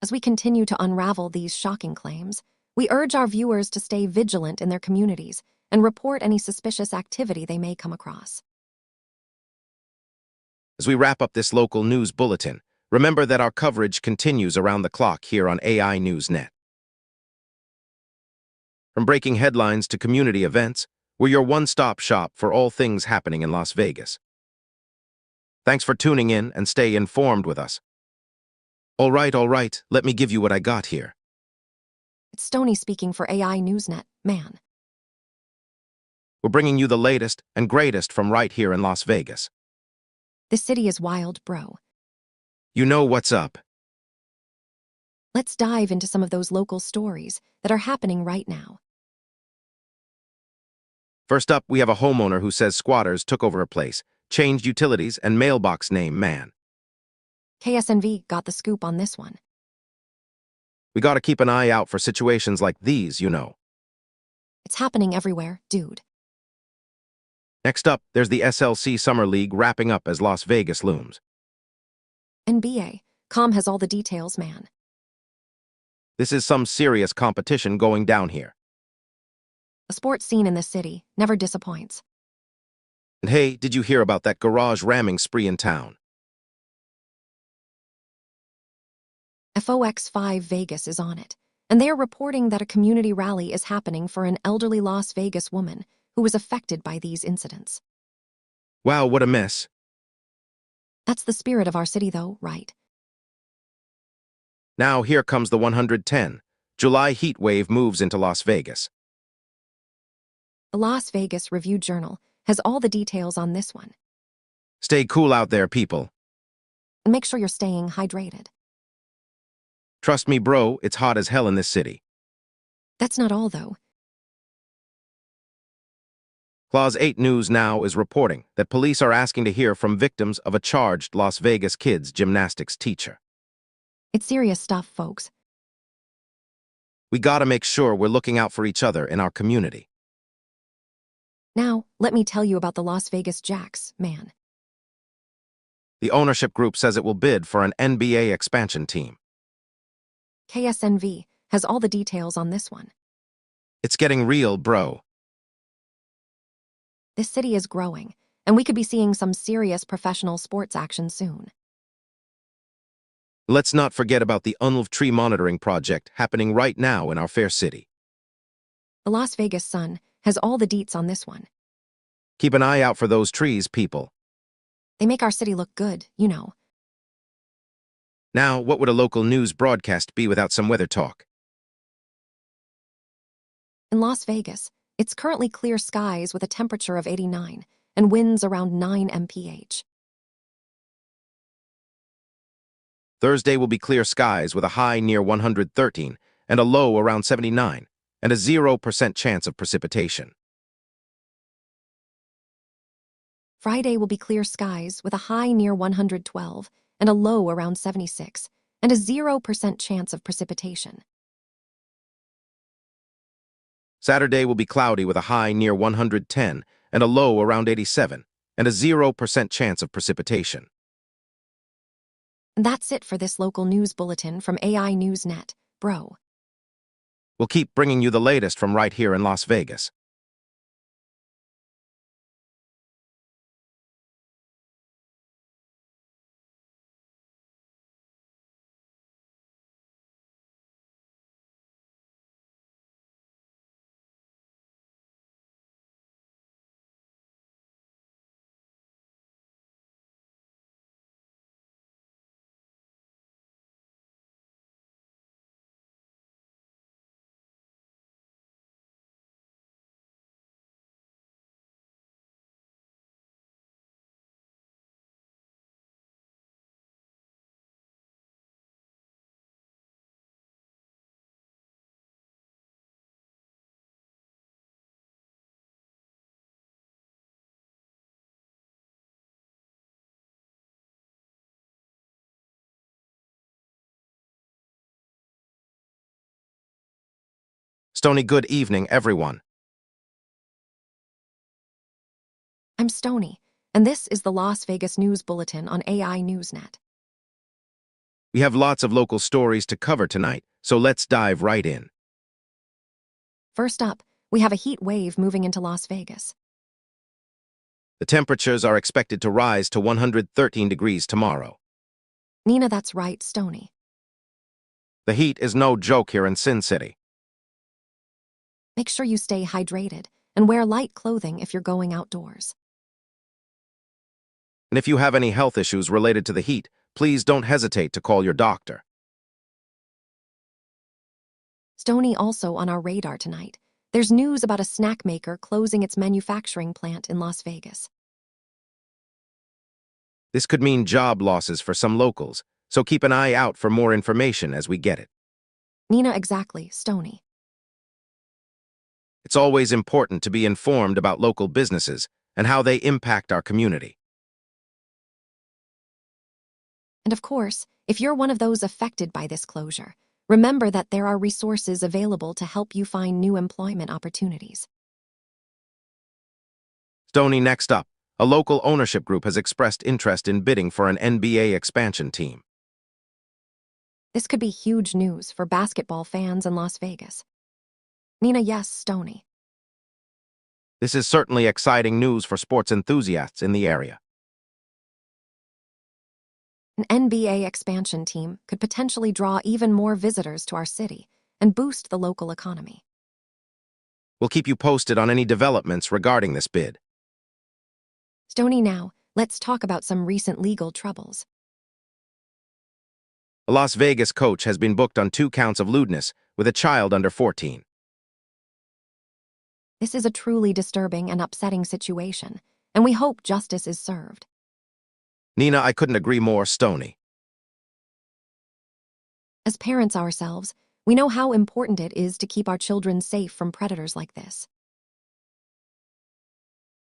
As we continue to unravel these shocking claims, we urge our viewers to stay vigilant in their communities and report any suspicious activity they may come across. As we wrap up this local news bulletin, remember that our coverage continues around the clock here on AI News Net. From breaking headlines to community events, we're your one-stop shop for all things happening in Las Vegas. Thanks for tuning in and stay informed with us. All right, let me give you what I got here. It's Stoney speaking for AI Newsnet, man. We're bringing you the latest and greatest from right here in Las Vegas. This city is wild, bro. You know what's up. Let's dive into some of those local stories that are happening right now. First up, we have a homeowner who says squatters took over her place, changed utilities, and mailbox name man. KSNV got the scoop on this one. We gotta keep an eye out for situations like these, you know. It's happening everywhere, dude. Next up, there's the SLC Summer League wrapping up as Las Vegas looms. NBA, Com has all the details, man. This is some serious competition going down here. The sports scene in this city never disappoints. And hey, did you hear about that garage ramming spree in town? FOX5 Vegas is on it, and they are reporting that a community rally is happening for an elderly Las Vegas woman who was affected by these incidents. Wow, what a mess. That's the spirit of our city, though, right? Now here comes the 110. July heat wave moves into Las Vegas. The Las Vegas Review-Journal has all the details on this one. Stay cool out there, people. And make sure you're staying hydrated. Trust me, bro, it's hot as hell in this city. That's not all, though. Clause 8 News Now is reporting that police are asking to hear from victims of a charged Las Vegas kids gymnastics teacher. It's serious stuff, folks. We gotta make sure we're looking out for each other in our community. Now, let me tell you about the Las Vegas Jacks, man. The ownership group says it will bid for an NBA expansion team. KSNV has all the details on this one. It's getting real, bro. This city is growing, and we could be seeing some serious professional sports action soon. Let's not forget about the UNLV tree monitoring project happening right now in our fair city. The Las Vegas Sun has all the deets on this one. Keep an eye out for those trees, people. They make our city look good, you know. Now, what would a local news broadcast be without some weather talk? In Las Vegas, it's currently clear skies with a temperature of 89 and winds around 9 mph. Thursday will be clear skies with a high near 113 and a low around 79, and a 0% chance of precipitation. Friday will be clear skies with a high near 112 and a low around 76, and a 0% chance of precipitation. Saturday will be cloudy with a high near 110 and a low around 87, and a 0% chance of precipitation. And that's it for this local news bulletin from AI Newsnet, bro. We'll keep bringing you the latest from right here in Las Vegas. Stony, good evening, everyone. I'm Stony, and this is the Las Vegas News Bulletin on AI Newsnet. We have lots of local stories to cover tonight, so let's dive right in. First up, we have a heat wave moving into Las Vegas. The temperatures are expected to rise to 113 degrees tomorrow. Nina, that's right, Stony. The heat is no joke here in Sin City. Make sure you stay hydrated and wear light clothing if you're going outdoors. And if you have any health issues related to the heat, please don't hesitate to call your doctor. Stony, also on our radar tonight, there's news about a snack maker closing its manufacturing plant in Las Vegas. This could mean job losses for some locals, so keep an eye out for more information as we get it. Nina, exactly, Stony. It's always important to be informed about local businesses and how they impact our community. And of course, if you're one of those affected by this closure, remember that there are resources available to help you find new employment opportunities. Stony, next up, a local ownership group has expressed interest in bidding for an NBA expansion team. This could be huge news for basketball fans in Las Vegas. Nina, yes, Stony. This is certainly exciting news for sports enthusiasts in the area. An NBA expansion team could potentially draw even more visitors to our city and boost the local economy. We'll keep you posted on any developments regarding this bid. Stony, now, let's talk about some recent legal troubles. A Las Vegas coach has been booked on 2 counts of lewdness with a child under 14. This is a truly disturbing and upsetting situation, and we hope justice is served. Nina, I couldn't agree more, Stony. As parents ourselves, we know how important it is to keep our children safe from predators like this.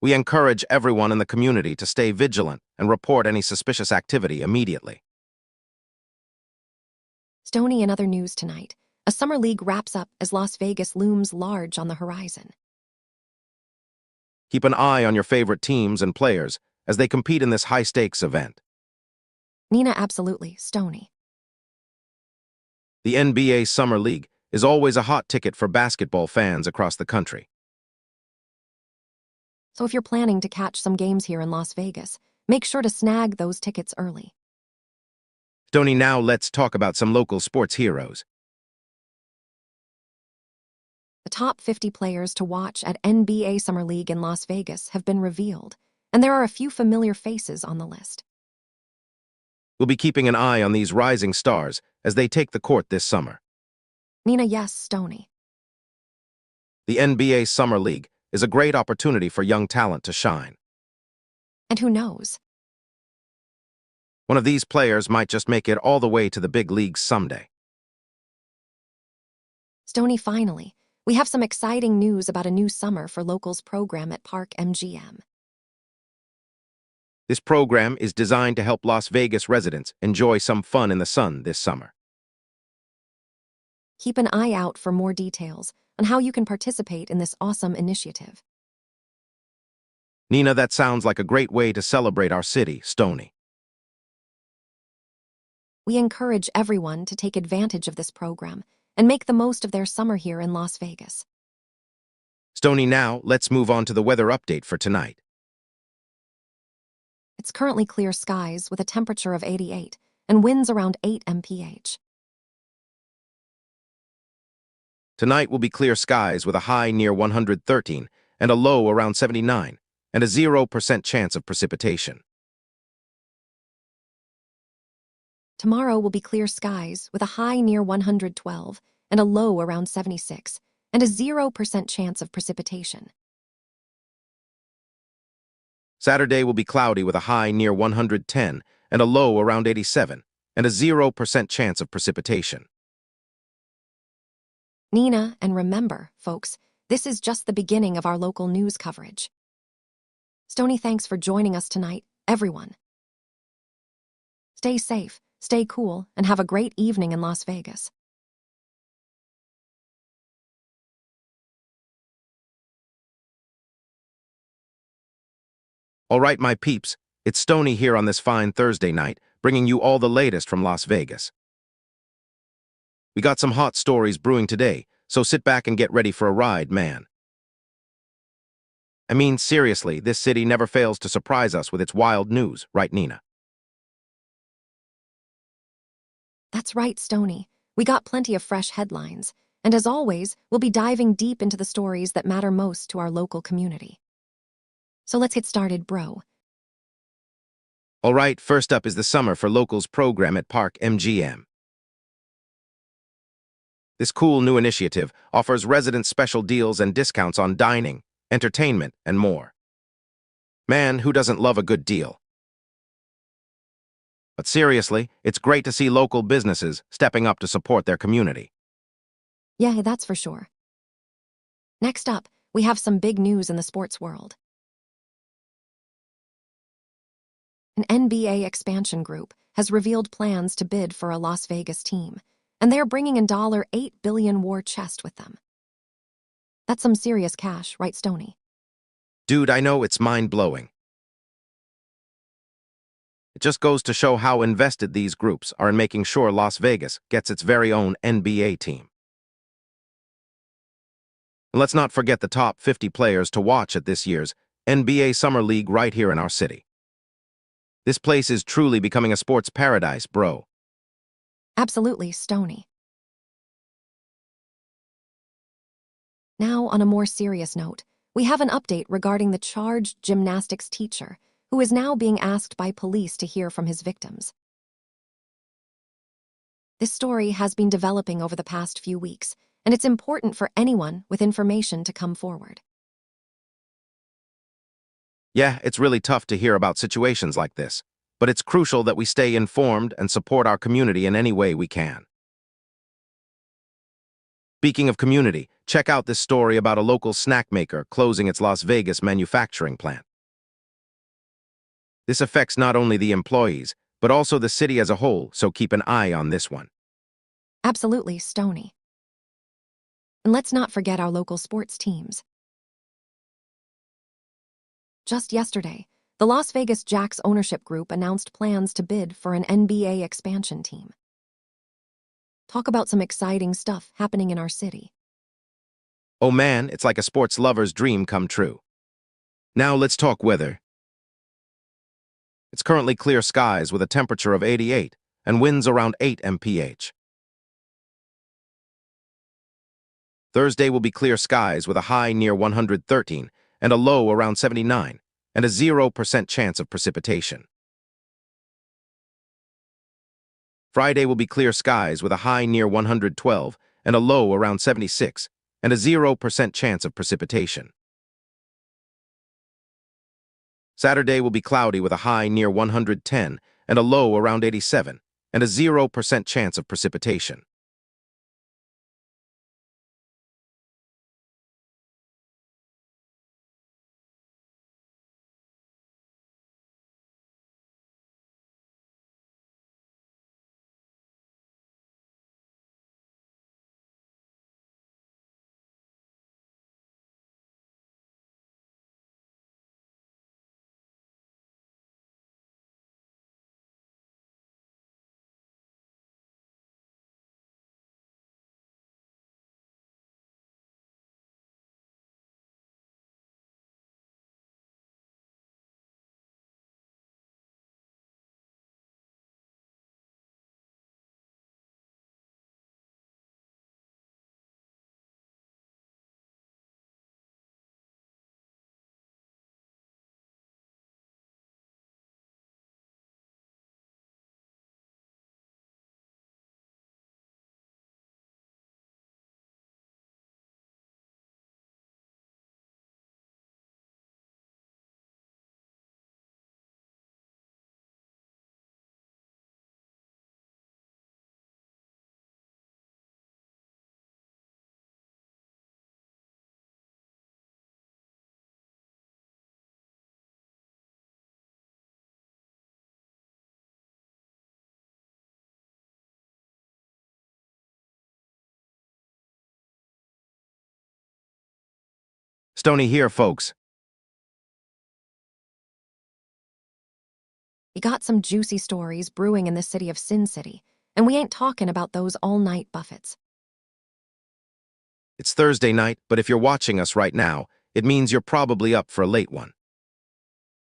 We encourage everyone in the community to stay vigilant and report any suspicious activity immediately. Stony, in other news tonight, a summer league wraps up as Las Vegas looms large on the horizon. Keep an eye on your favorite teams and players as they compete in this high-stakes event. Nina, absolutely, Stony. The NBA Summer League is always a hot ticket for basketball fans across the country. So if you're planning to catch some games here in Las Vegas, make sure to snag those tickets early. Stoney, now let's talk about some local sports heroes. The top 50 players to watch at NBA Summer League in Las Vegas have been revealed, and there are a few familiar faces on the list. We'll be keeping an eye on these rising stars as they take the court this summer. Nina, yes, Stony. The NBA Summer League is a great opportunity for young talent to shine. And who knows? One of these players might just make it all the way to the big leagues someday. Stony, finally, we have some exciting news about a new summer for locals program at Park MGM. This program is designed to help Las Vegas residents enjoy some fun in the sun this summer. Keep an eye out for more details on how you can participate in this awesome initiative. Nina, that sounds like a great way to celebrate our city, Stony. We encourage everyone to take advantage of this program and make the most of their summer here in Las Vegas. Stony, now let's move on to the weather update for tonight. It's currently clear skies with a temperature of 88 and winds around 8 mph. Tonight will be clear skies with a high near 113 and a low around 79, and a 0% chance of precipitation. Tomorrow will be clear skies with a high near 112 and a low around 76, and a 0% chance of precipitation. Saturday will be cloudy with a high near 110 and a low around 87, and a 0% chance of precipitation. Nina, and remember, folks, this is just the beginning of our local news coverage. Stony, thanks for joining us tonight, everyone. Stay safe, stay cool, and have a great evening in Las Vegas. All right, my peeps, it's Stony here on this fine Thursday night, bringing you all the latest from Las Vegas. We got some hot stories brewing today, so sit back and get ready for a ride, man. I mean, seriously, this city never fails to surprise us with its wild news, right, Nina? That's right, Stony. We got plenty of fresh headlines, and as always, we'll be diving deep into the stories that matter most to our local community. So let's get started, bro. All right, first up is the Summer for Locals program at Park MGM. This cool new initiative offers residents special deals and discounts on dining, entertainment, and more. Man, who doesn't love a good deal? But seriously, it's great to see local businesses stepping up to support their community. Yeah, that's for sure. Next up, we have some big news in the sports world. An NBA expansion group has revealed plans to bid for a Las Vegas team, and they're bringing in $8 billion war chest with them. That's some serious cash, right, Stony? Dude, I know it's mind-blowing. It just goes to show how invested these groups are in making sure Las Vegas gets its very own NBA team. And let's not forget the top 50 players to watch at this year's NBA Summer League right here in our city. This place is truly becoming a sports paradise, bro. Absolutely, Stony. Now, on a more serious note, we have an update regarding the charged gymnastics teacher who is now being asked by police to hear from his victims. This story has been developing over the past few weeks, and it's important for anyone with information to come forward. Yeah, it's really tough to hear about situations like this, but it's crucial that we stay informed and support our community in any way we can. Speaking of community, check out this story about a local snack maker closing its Las Vegas manufacturing plant. This affects not only the employees, but also the city as a whole, so keep an eye on this one. Absolutely, Stony. And let's not forget our local sports teams. Just yesterday, The Las Vegas Jacks ownership group announced plans to bid for an NBA expansion team. Talk about some exciting stuff happening in our city. Oh man, it's like a sports lover's dream come true. Now let's talk weather. It's currently clear skies with a temperature of 88 and winds around 8 mph. Thursday will be clear skies with a high near 113 and a low around 79 and a 0% chance of precipitation. Friday will be clear skies with a high near 112 and a low around 76 and a 0% chance of precipitation. Saturday will be cloudy with a high near 110 and a low around 87 and a 0% chance of precipitation. Stony here, folks. We got some juicy stories brewing in the city of Sin City, and we ain't talking about those all-night buffets. It's Thursday night, but if you're watching us right now, it means you're probably up for a late one.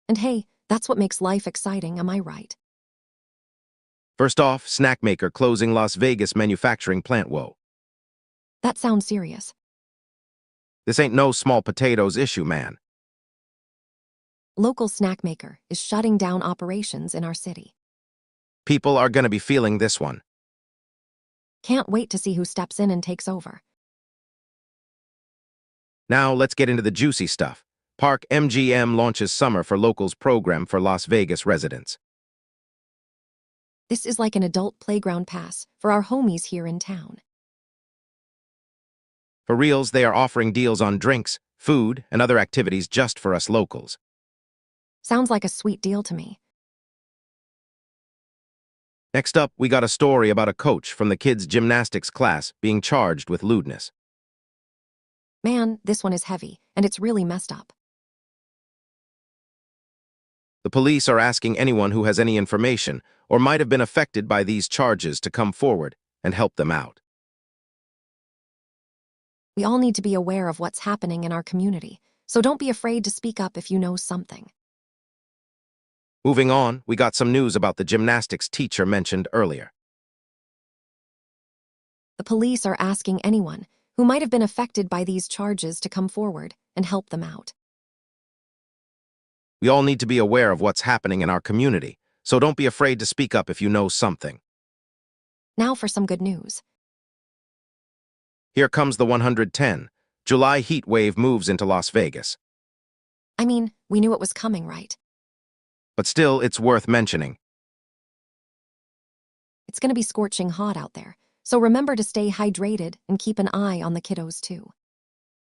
And hey, that's what makes life exciting, am I right? First off, snack maker closing Las Vegas manufacturing plant. Whoa. That sounds serious. This ain't no small potatoes issue, man. Local snack maker is shutting down operations in our city. People are gonna be feeling this one. Can't wait to see who steps in and takes over. Now let's get into the juicy stuff. Park MGM launches Summer for Locals program for Las Vegas residents. This is like an adult playground pass for our homies here in town. For reals, they are offering deals on drinks, food, and other activities just for us locals. Sounds like a sweet deal to me. Next up, we got a story about a coach from the kids' gymnastics class being charged with lewdness. Man, this one is heavy, and it's really messed up. The police are asking anyone who has any information or might have been affected by these charges to come forward and help them out. We all need to be aware of what's happening in our community, so don't be afraid to speak up if you know something. Moving on, we got some news about the gymnastics teacher mentioned earlier. The police are asking anyone who might have been affected by these charges to come forward and help them out. We all need to be aware of what's happening in our community, so don't be afraid to speak up if you know something. Now for some good news. Here comes the 110. July heat wave moves into Las Vegas. I mean, we knew it was coming, right? But still, it's worth mentioning. It's going to be scorching hot out there, so remember to stay hydrated and keep an eye on the kiddos too.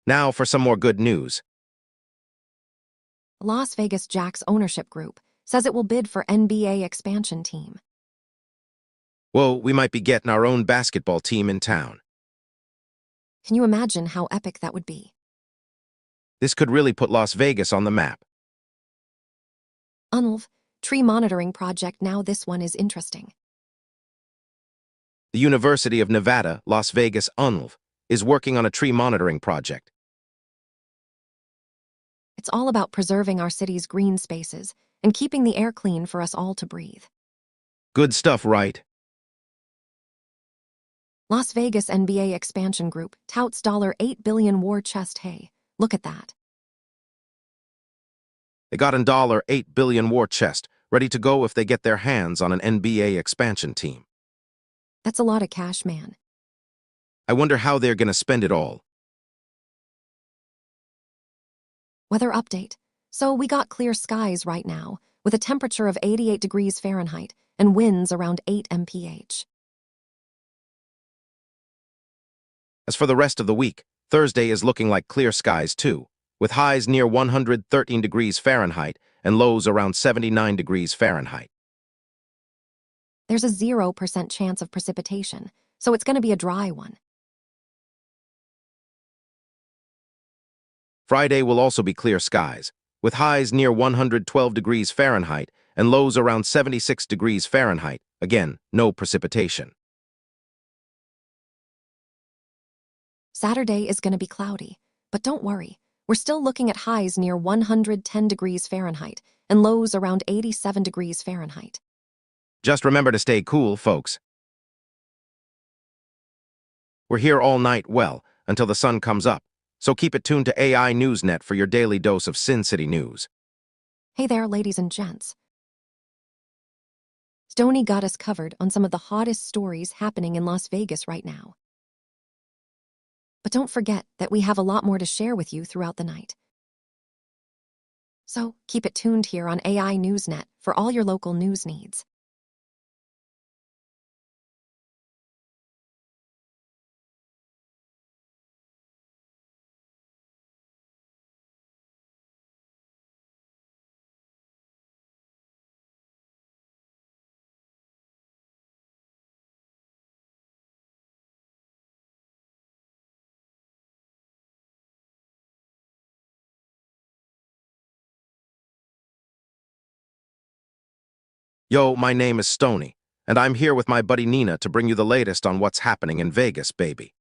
Now for some more good news. The Las Vegas Jacks ownership group says it will bid for NBA expansion team. Whoa, we might be getting our own basketball team in town. Can you imagine how epic that would be? This could really put Las Vegas on the map. UNLV, tree monitoring project. Now this one is interesting. The University of Nevada, Las Vegas, UNLV, is working on a tree monitoring project. It's all about preserving our city's green spaces and keeping the air clean for us all to breathe. Good stuff, right? Las Vegas NBA expansion group touts $8 billion war chest. Hey, look at that. They got an $8 billion war chest, ready to go if they get their hands on an NBA expansion team. That's a lot of cash, man. I wonder how they're gonna spend it all. Weather update. So we got clear skies right now, with a temperature of 88 degrees Fahrenheit and winds around 8 mph. As for the rest of the week, Thursday is looking like clear skies too, with highs near 113 degrees Fahrenheit and lows around 79 degrees Fahrenheit. There's a 0% chance of precipitation, so it's going to be a dry one. Friday will also be clear skies, with highs near 112 degrees Fahrenheit and lows around 76 degrees Fahrenheit. Again, no precipitation. Saturday is going to be cloudy, but don't worry, we're still looking at highs near 110 degrees Fahrenheit and lows around 87 degrees Fahrenheit. Just remember to stay cool, folks. We're here all night, well, until the sun comes up, so keep it tuned to AI Newsnet for your daily dose of Sin City news. Hey there, ladies and gents. Stoney got us covered on some of the hottest stories happening in Las Vegas right now. But don't forget that we have a lot more to share with you throughout the night. So keep it tuned here on AI Newsnet for all your local news needs. Yo, my name is Stoney, and I'm here with my buddy Nina to bring you the latest on what's happening in Vegas, baby.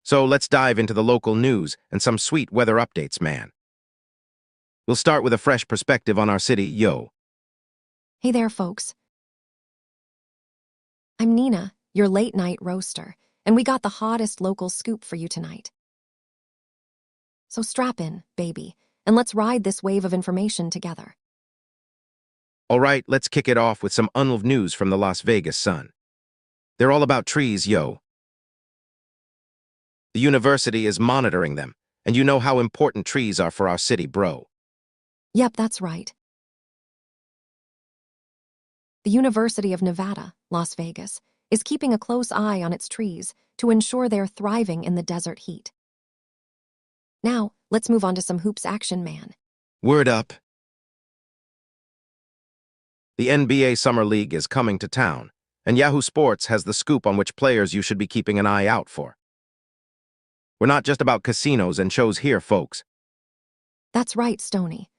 So let's dive into the local news and some sweet weather updates, man. We'll start with a fresh perspective on our city, yo. Hey there, folks. I'm Nina, your late-night roaster, and we got the hottest local scoop for you tonight. So strap in, baby, and let's ride this wave of information together. All right, let's kick it off with some UNLV news from the Las Vegas Sun. They're all about trees, yo. The university is monitoring them, and you know how important trees are for our city, bro. Yep, that's right. The University of Nevada, Las Vegas, is keeping a close eye on its trees to ensure they're thriving in the desert heat. Now, let's move on to some hoops action, man. Word up. The NBA Summer League is coming to town, and Yahoo Sports has the scoop on which players you should be keeping an eye out for. We're not just about casinos and shows here, folks. That's right, Stoney.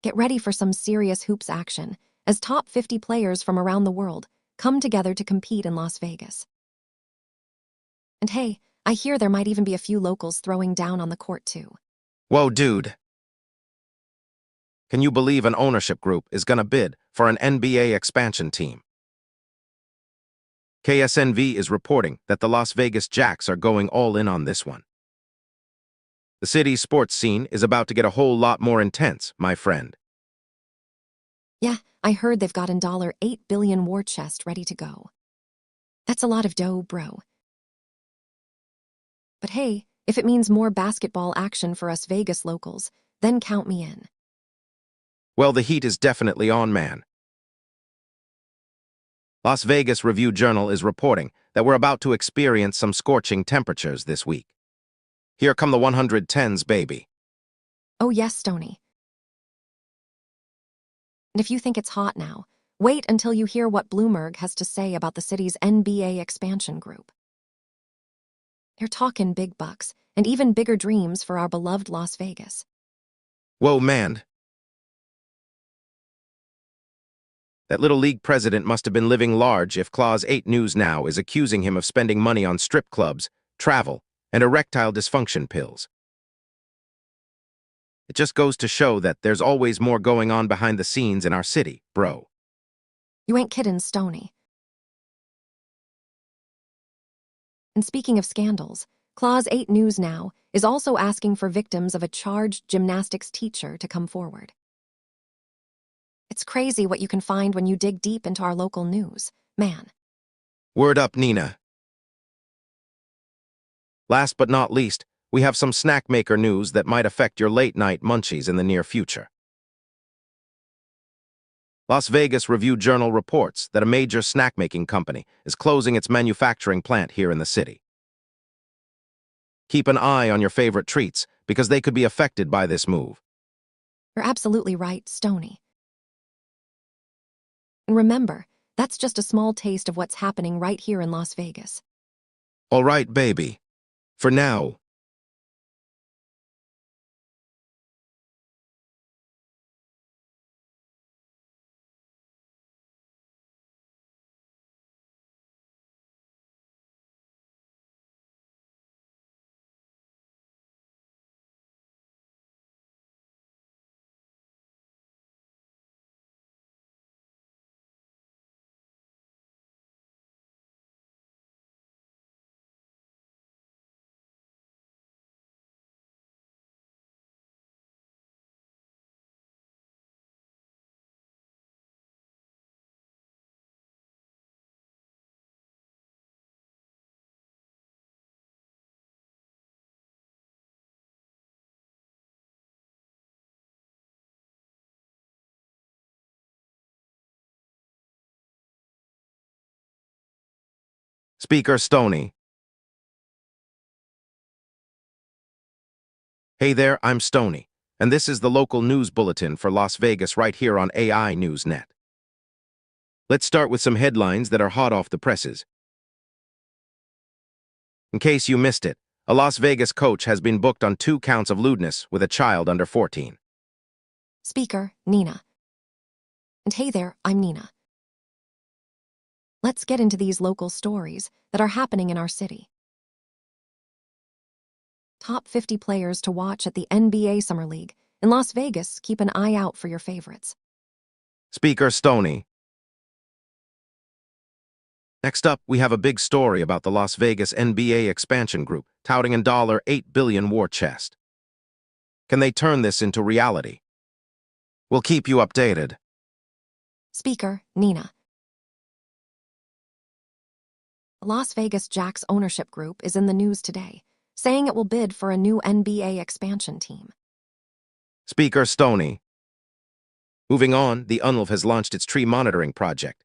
Get ready for some serious hoops action as top 50 players from around the world come together to compete in Las Vegas. And hey, I hear there might even be a few locals throwing down on the court too. Whoa, dude. Can you believe an ownership group is gonna bid for an NBA expansion team? KSNV is reporting that the Las Vegas Jacks are going all in on this one. The city's sports scene is about to get a whole lot more intense, my friend. Yeah, I heard they've got an $8 billion war chest ready to go. That's a lot of dough, bro. But hey, if it means more basketball action for us Vegas locals, then count me in. Well, the heat is definitely on, man. Las Vegas Review-Journal is reporting that we're about to experience some scorching temperatures this week. Here come the 110s, baby. Oh yes, Stoney. And if you think it's hot now, wait until you hear what Bloomberg has to say about the city's NBA expansion group. They're talking big bucks and even bigger dreams for our beloved Las Vegas. Whoa, man. That little league president must have been living large if Clause 8 News Now is accusing him of spending money on strip clubs, travel, and erectile dysfunction pills. It just goes to show that there's always more going on behind the scenes in our city, bro. You ain't kiddin', Stony. And speaking of scandals, Clause 8 News Now is also asking for victims of a charged gymnastics teacher to come forward. It's crazy what you can find when you dig deep into our local news, man. Word up, Nina. Last but not least, we have some snack maker news that might affect your late-night munchies in the near future. Las Vegas Review-Journal reports that a major snack-making company is closing its manufacturing plant here in the city. Keep an eye on your favorite treats, because they could be affected by this move. You're absolutely right, Stony. And remember, that's just a small taste of what's happening right here in Las Vegas. All right, baby. For now. Speaker Stoney. Hey there, I'm Stoney, and this is the local news bulletin for Las Vegas right here on AI News Net. Let's start with some headlines that are hot off the presses. In case you missed it, a Las Vegas coach has been booked on 2 counts of lewdness with a child under 14. Speaker, Nina. And hey there, I'm Nina. Let's get into these local stories that are happening in our city. Top 50 players to watch at the NBA Summer League. In Las Vegas, keep an eye out for your favorites. Speaker Stoney. Next up, we have a big story about the Las Vegas NBA expansion group touting a $8 billion war chest. Can they turn this into reality? We'll keep you updated. Speaker, Nina. The Las Vegas Jacks ownership group is in the news today, saying it will bid for a new NBA expansion team. Speaker Stoney. Moving on, the UNLV has launched its tree monitoring project.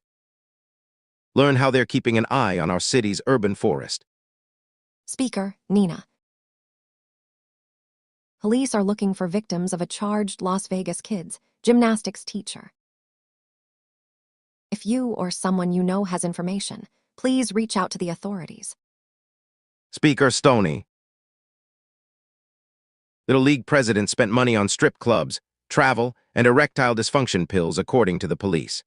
Learn how they're keeping an eye on our city's urban forest. Speaker, Nina. Police are looking for victims of a charged Las Vegas kids gymnastics teacher. If you or someone you know has information, please reach out to the authorities. Speaker Stoney. Little League president spent money on strip clubs, travel, and erectile dysfunction pills, according to the police.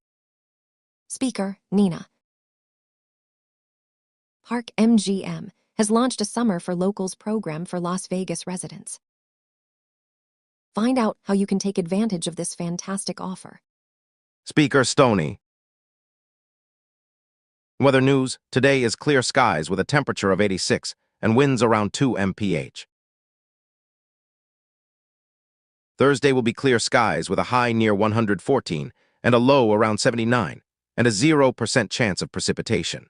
Speaker, Nina. Park MGM has launched a Summer for Locals program for Las Vegas residents. Find out how you can take advantage of this fantastic offer. Speaker Stoney. Weather news, today is clear skies with a temperature of 86 and winds around 2 mph. Thursday will be clear skies with a high near 114 and a low around 79 and a 0% chance of precipitation.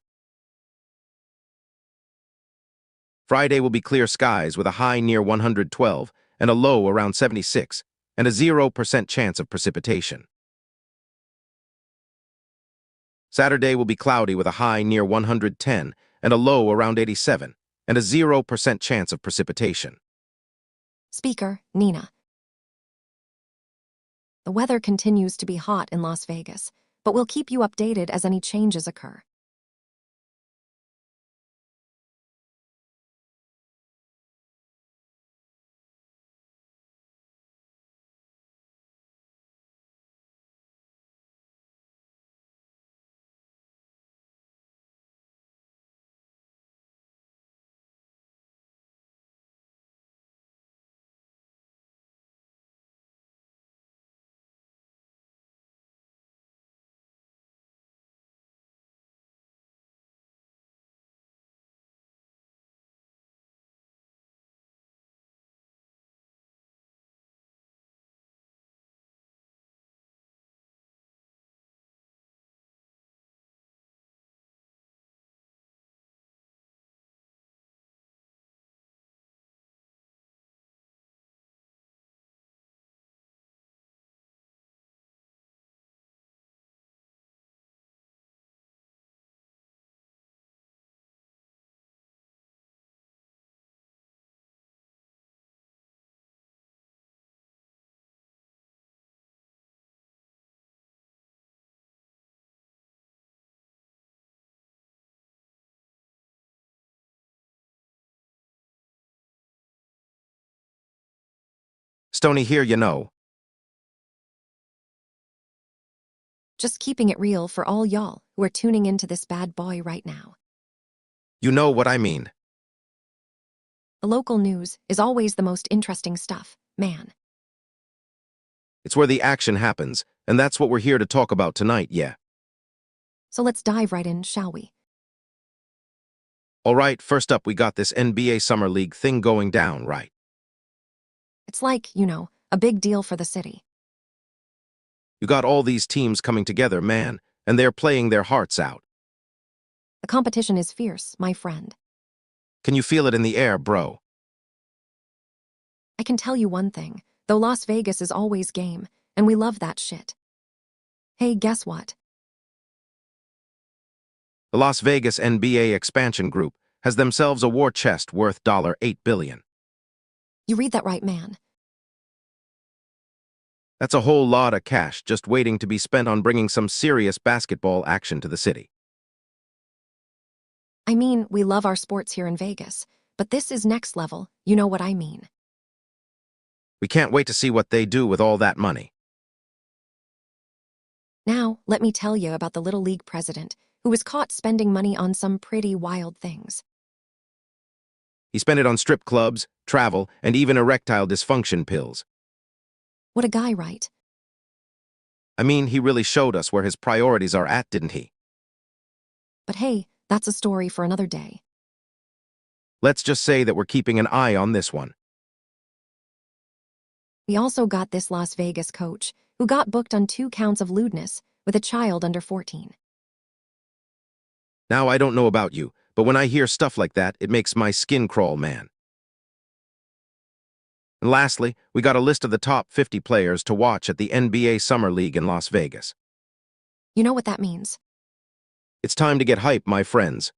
Friday will be clear skies with a high near 112 and a low around 76 and a 0% chance of precipitation. Saturday will be cloudy with a high near 110 and a low around 87 and a 0% chance of precipitation. Speaker, Nina. The weather continues to be hot in Las Vegas, but we'll keep you updated as any changes occur. Stony here, you know. Just keeping it real for all y'all who are tuning into this bad boy right now. You know what I mean. The local news is always the most interesting stuff, man. It's where the action happens, and that's what we're here to talk about tonight, yeah. So let's dive right in, shall we? All right, first up, we got this NBA Summer League thing going down, right? It's like, a big deal for the city. You got all these teams coming together, man, and they're playing their hearts out. The competition is fierce, my friend. Can you feel it in the air, bro? I can tell you one thing, though Las Vegas is always game, and we love that shit. Hey, guess what? The Las Vegas NBA expansion group has themselves a war chest worth $8 billion. You read that right, man. That's a whole lot of cash just waiting to be spent on bringing some serious basketball action to the city. I mean, we love our sports here in Vegas, but this is next level, you know what I mean. We can't wait to see what they do with all that money. Now, let me tell you about the Little League president, who was caught spending money on some pretty wild things. He spent it on strip clubs, travel, and even erectile dysfunction pills. What a guy, right? I mean, he really showed us where his priorities are at, didn't he? But hey, that's a story for another day. Let's just say that we're keeping an eye on this one. We also got this Las Vegas coach, who got booked on 2 counts of lewdness with a child under 14. Now, I don't know about you, but when I hear stuff like that, it makes my skin crawl, man. And lastly, we got a list of the top 50 players to watch at the NBA Summer League in Las Vegas. You know what that means? It's time to get hype, my friends.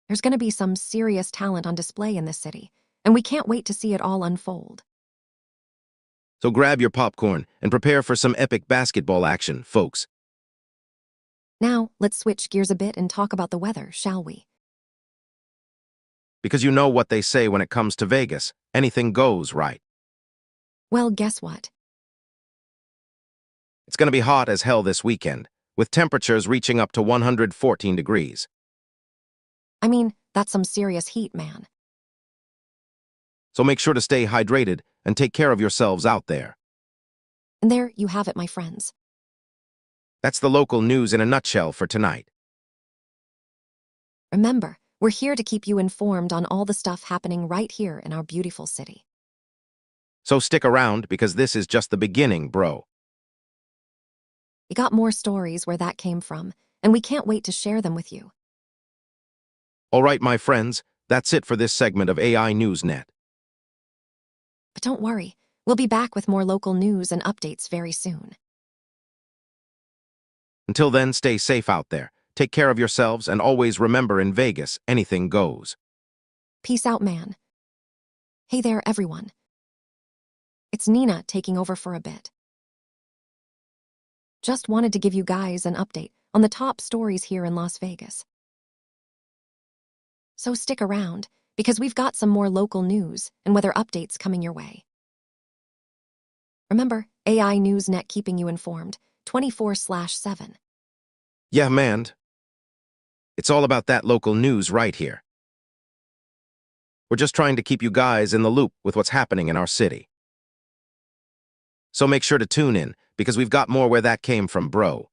There's gonna be some serious talent on display in this city, and we can't wait to see it all unfold. So grab your popcorn and prepare for some epic basketball action, folks. Now, let's switch gears a bit and talk about the weather, shall we? Because you know what they say when it comes to Vegas, anything goes, right? Well, guess what? It's going to be hot as hell this weekend, with temperatures reaching up to 114 degrees. I mean, that's some serious heat, man. So make sure to stay hydrated and take care of yourselves out there. And there you have it, my friends. That's the local news in a nutshell for tonight. Remember, we're here to keep you informed on all the stuff happening right here in our beautiful city. So stick around because this is just the beginning, bro. We got more stories where that came from, and we can't wait to share them with you. All right, my friends, that's it for this segment of AI NewsNet. But don't worry, we'll be back with more local news and updates very soon. Until then, stay safe out there. Take care of yourselves and always remember in Vegas, anything goes. Peace out, man. Hey there, everyone. It's Nina taking over for a bit. Just wanted to give you guys an update on the top stories here in Las Vegas. So stick around, because we've got some more local news and weather updates coming your way. Remember, AI NewsNet keeping you informed 24/7. Yeah, man. It's all about that local news right here. We're just trying to keep you guys in the loop with what's happening in our city. So make sure to tune in, because we've got more where that came from, bro.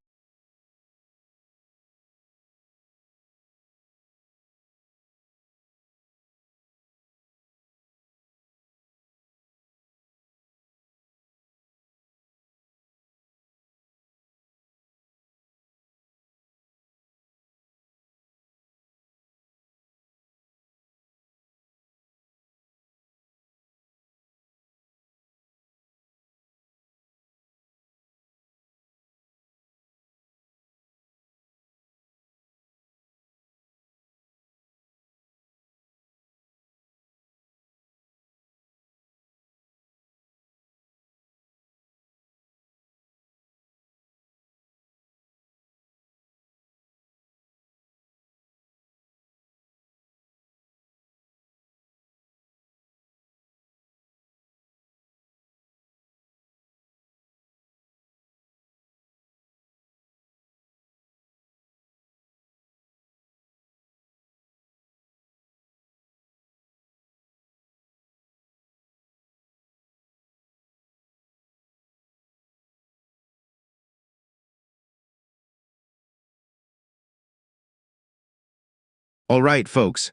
All right, folks.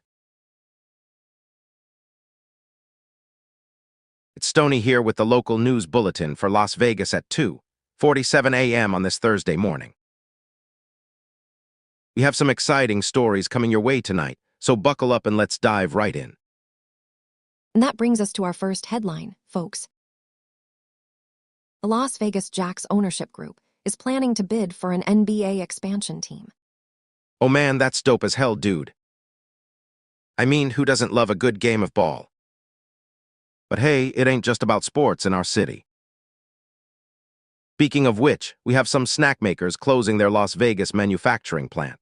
It's Stony here with the local news bulletin for Las Vegas at 2:47 a.m. on this Thursday morning. We have some exciting stories coming your way tonight, so buckle up and let's dive right in. And that brings us to our first headline, folks. The Las Vegas Jacks ownership group is planning to bid for an NBA expansion team. Oh man, that's dope as hell, dude. I mean, who doesn't love a good game of ball? But hey, it ain't just about sports in our city. Speaking of which, we have some snack makers closing their Las Vegas manufacturing plant.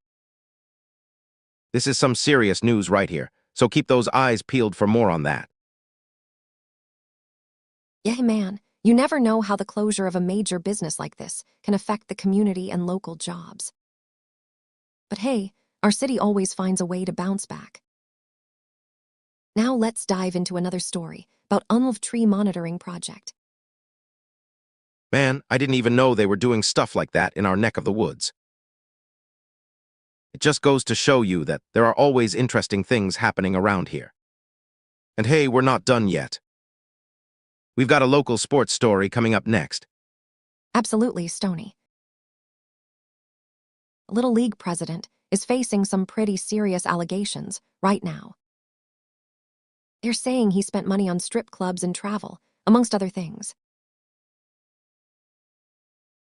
This is some serious news right here, so keep those eyes peeled for more on that. Yeah, man, you never know how the closure of a major business like this can affect the community and local jobs. But hey, our city always finds a way to bounce back. Now let's dive into another story about Unlove Tree Monitoring Project. Man, I didn't even know they were doing stuff like that in our neck of the woods. It just goes to show you that there are always interesting things happening around here. And hey, we're not done yet. We've got a local sports story coming up next. Absolutely, Stony. A Little League president is facing some pretty serious allegations right now. They're saying he spent money on strip clubs and travel, amongst other things.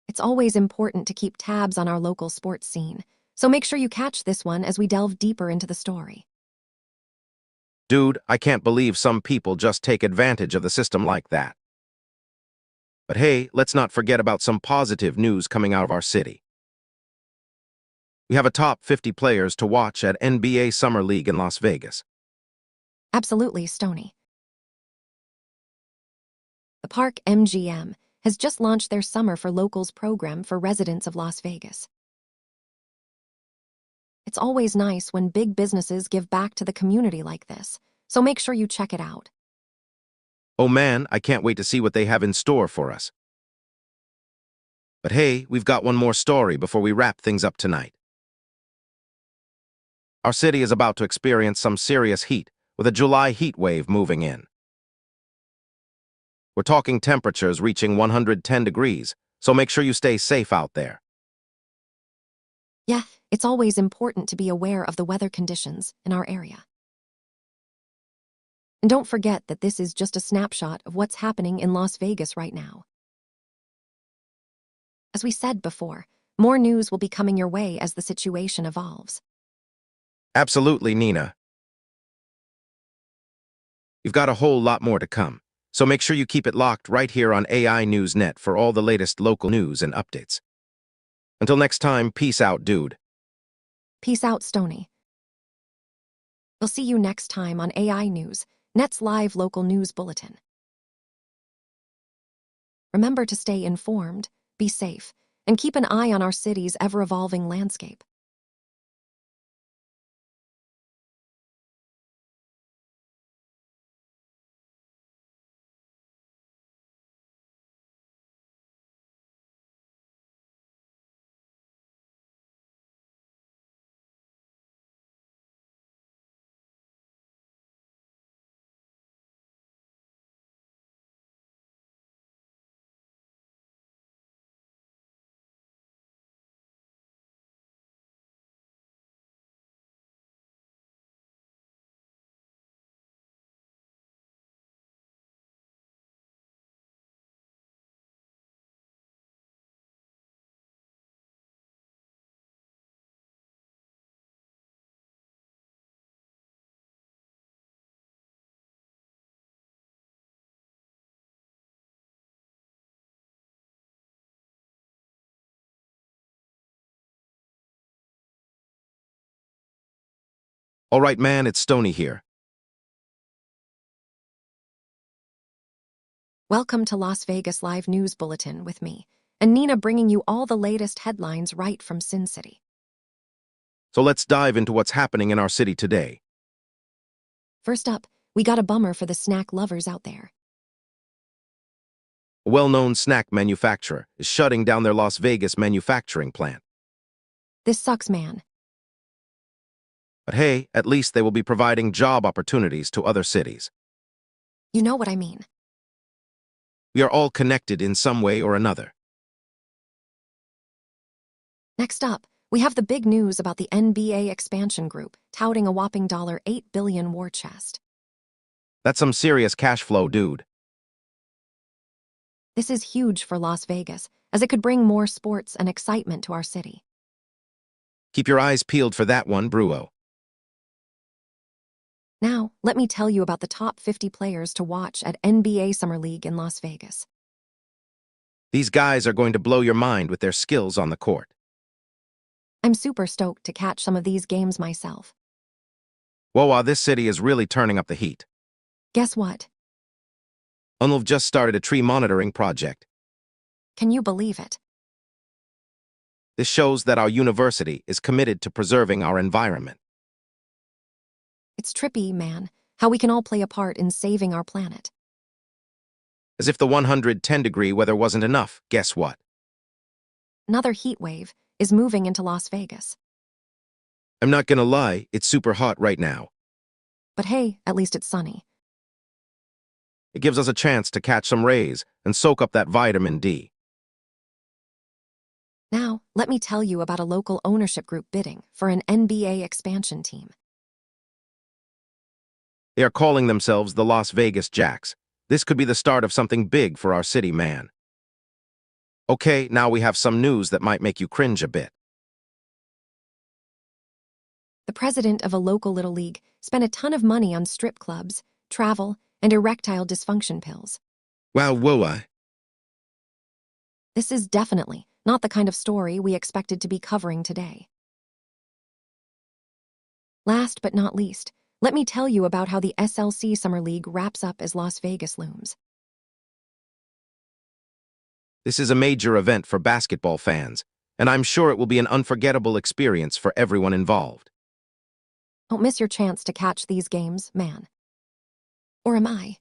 It's always important to keep tabs on our local sports scene, so make sure you catch this one as we delve deeper into the story. Dude, I can't believe some people just take advantage of the system like that. But hey, let's not forget about some positive news coming out of our city. We have a top 50 players to watch at NBA Summer League in Las Vegas. Absolutely, Stony. The Park MGM has just launched their Summer for Locals program for residents of Las Vegas. It's always nice when big businesses give back to the community like this, so make sure you check it out. Oh man, I can't wait to see what they have in store for us. But hey, we've got one more story before we wrap things up tonight. Our city is about to experience some serious heat, with a July heat wave moving in. We're talking temperatures reaching 110 degrees, so make sure you stay safe out there. Yeah, it's always important to be aware of the weather conditions in our area. And don't forget that this is just a snapshot of what's happening in Las Vegas right now. As we said before, more news will be coming your way as the situation evolves. Absolutely, Nina. You've got a whole lot more to come, so make sure you keep it locked right here on AI News Net for all the latest local news and updates. Until next time, peace out, dude. Peace out, Stony. We'll see you next time on AI News, Net's live local news bulletin. Remember to stay informed, be safe, and keep an eye on our city's ever-evolving landscape. All right, man, it's Stony here. Welcome to Las Vegas Live News Bulletin with me, and Nina bringing you all the latest headlines right from Sin City. So let's dive into what's happening in our city today. First up, we got a bummer for the snack lovers out there. A well-known snack manufacturer is shutting down their Las Vegas manufacturing plant. This sucks, man. But hey, at least they will be providing job opportunities to other cities. You know what I mean. We are all connected in some way or another. Next up, we have the big news about the NBA expansion group touting a whopping $8 billion war chest. That's some serious cash flow, dude. This is huge for Las Vegas, as it could bring more sports and excitement to our city. Keep your eyes peeled for that one, Bruo. Now, let me tell you about the top 50 players to watch at NBA Summer League in Las Vegas. These guys are going to blow your mind with their skills on the court. I'm super stoked to catch some of these games myself. Whoa, this city is really turning up the heat. Guess what? Unlv just started a tree monitoring project. Can you believe it? This shows that our university is committed to preserving our environment. It's trippy, man, how we can all play a part in saving our planet. As if the 110-degree weather wasn't enough, guess what? Another heat wave is moving into Las Vegas. I'm not gonna lie, it's super hot right now. But hey, at least it's sunny. It gives us a chance to catch some rays and soak up that vitamin D. Now, let me tell you about a local ownership group bidding for an NBA expansion team. They are calling themselves the Las Vegas Jacks. This could be the start of something big for our city, man. Okay, now we have some news that might make you cringe a bit. The president of a local little league spent a ton of money on strip clubs, travel, and erectile dysfunction pills. Wow, whoa. This is definitely not the kind of story we expected to be covering today. Last but not least, let me tell you about how the SLC Summer League wraps up as Las Vegas looms. This is a major event for basketball fans, and I'm sure it will be an unforgettable experience for everyone involved. Don't miss your chance to catch these games, man. Or am I?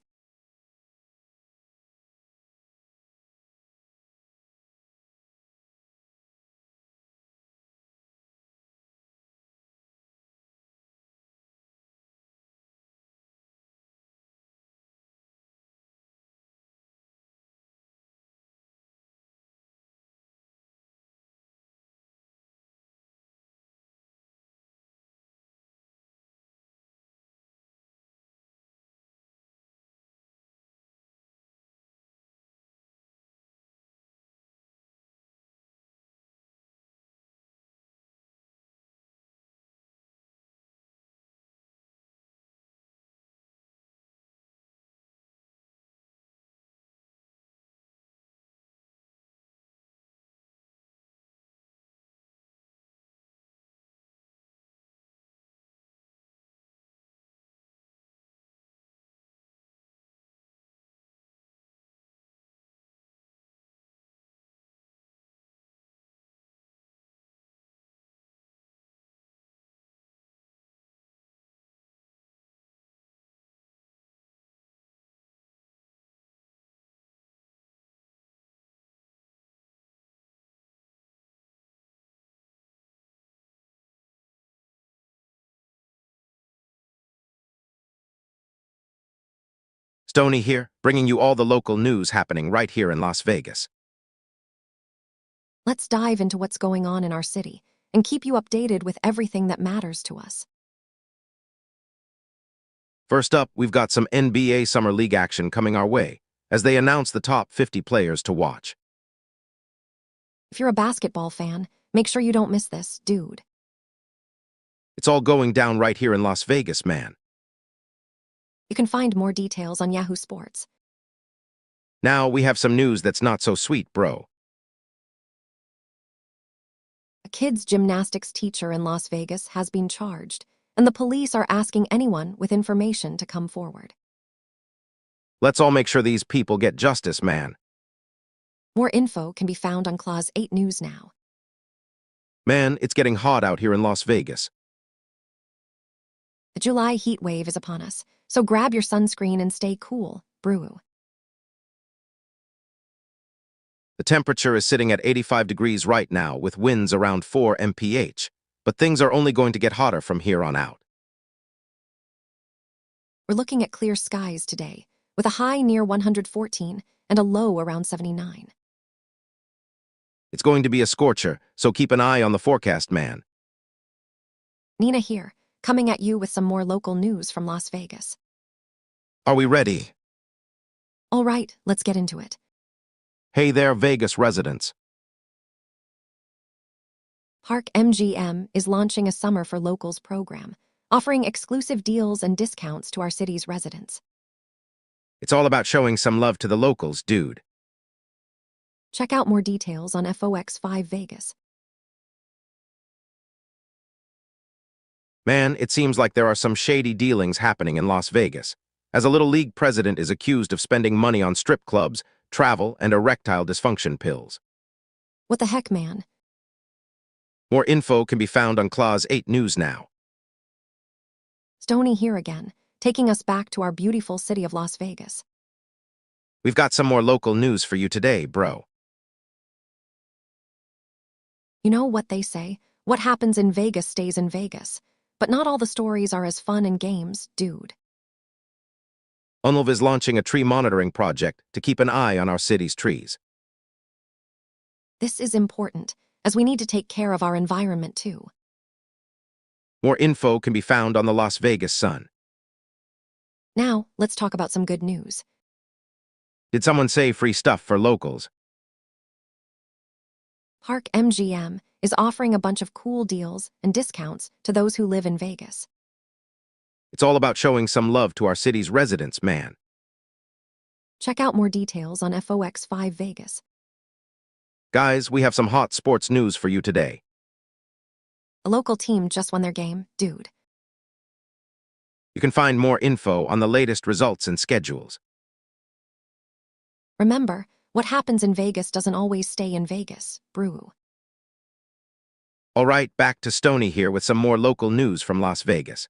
Stoney here, bringing you all the local news happening right here in Las Vegas. Let's dive into what's going on in our city and keep you updated with everything that matters to us. First up, we've got some NBA Summer League action coming our way, as they announce the top 50 players to watch. If you're a basketball fan, make sure you don't miss this, dude. It's all going down right here in Las Vegas, man. You can find more details on Yahoo Sports. Now we have some news that's not so sweet, bro. A kids' gymnastics teacher in Las Vegas has been charged, and the police are asking anyone with information to come forward. Let's all make sure these people get justice, man. More info can be found on Clause 8 News now. Man, it's getting hot out here in Las Vegas. The July heat wave is upon us, so grab your sunscreen and stay cool, brew. The temperature is sitting at 85 degrees right now with winds around 4 mph. but things are only going to get hotter from here on out. We're looking at clear skies today, with a high near 114 and a low around 79. It's going to be a scorcher, so keep an eye on the forecast, man. Nina here, coming at you with some more local news from Las Vegas. Are we ready? All right, let's get into it. Hey there, Vegas residents. Park MGM is launching a Summer for Locals program, offering exclusive deals and discounts to our city's residents. It's all about showing some love to the locals, dude. Check out more details on FOX5 Vegas. Man, it seems like there are some shady dealings happening in Las Vegas, as a Little League president is accused of spending money on strip clubs, travel, and erectile dysfunction pills. What the heck, man? More info can be found on Clause 8 News now. Stony here again, taking us back to our beautiful city of Las Vegas. We've got some more local news for you today, bro. You know what they say, what happens in Vegas stays in Vegas. But not all the stories are as fun and games, dude. UNLV is launching a tree monitoring project to keep an eye on our city's trees. This is important, as we need to take care of our environment too. More info can be found on the Las Vegas Sun. Now, let's talk about some good news. Did someone say free stuff for locals? Park MGM is offering a bunch of cool deals and discounts to those who live in Vegas. It's all about showing some love to our city's residents, man. Check out more details on FOX5 Vegas. Guys, we have some hot sports news for you today. A local team just won their game, dude. You can find more info on the latest results and schedules. Remember, what happens in Vegas doesn't always stay in Vegas, brew. All right, back to Stony here with some more local news from Las Vegas.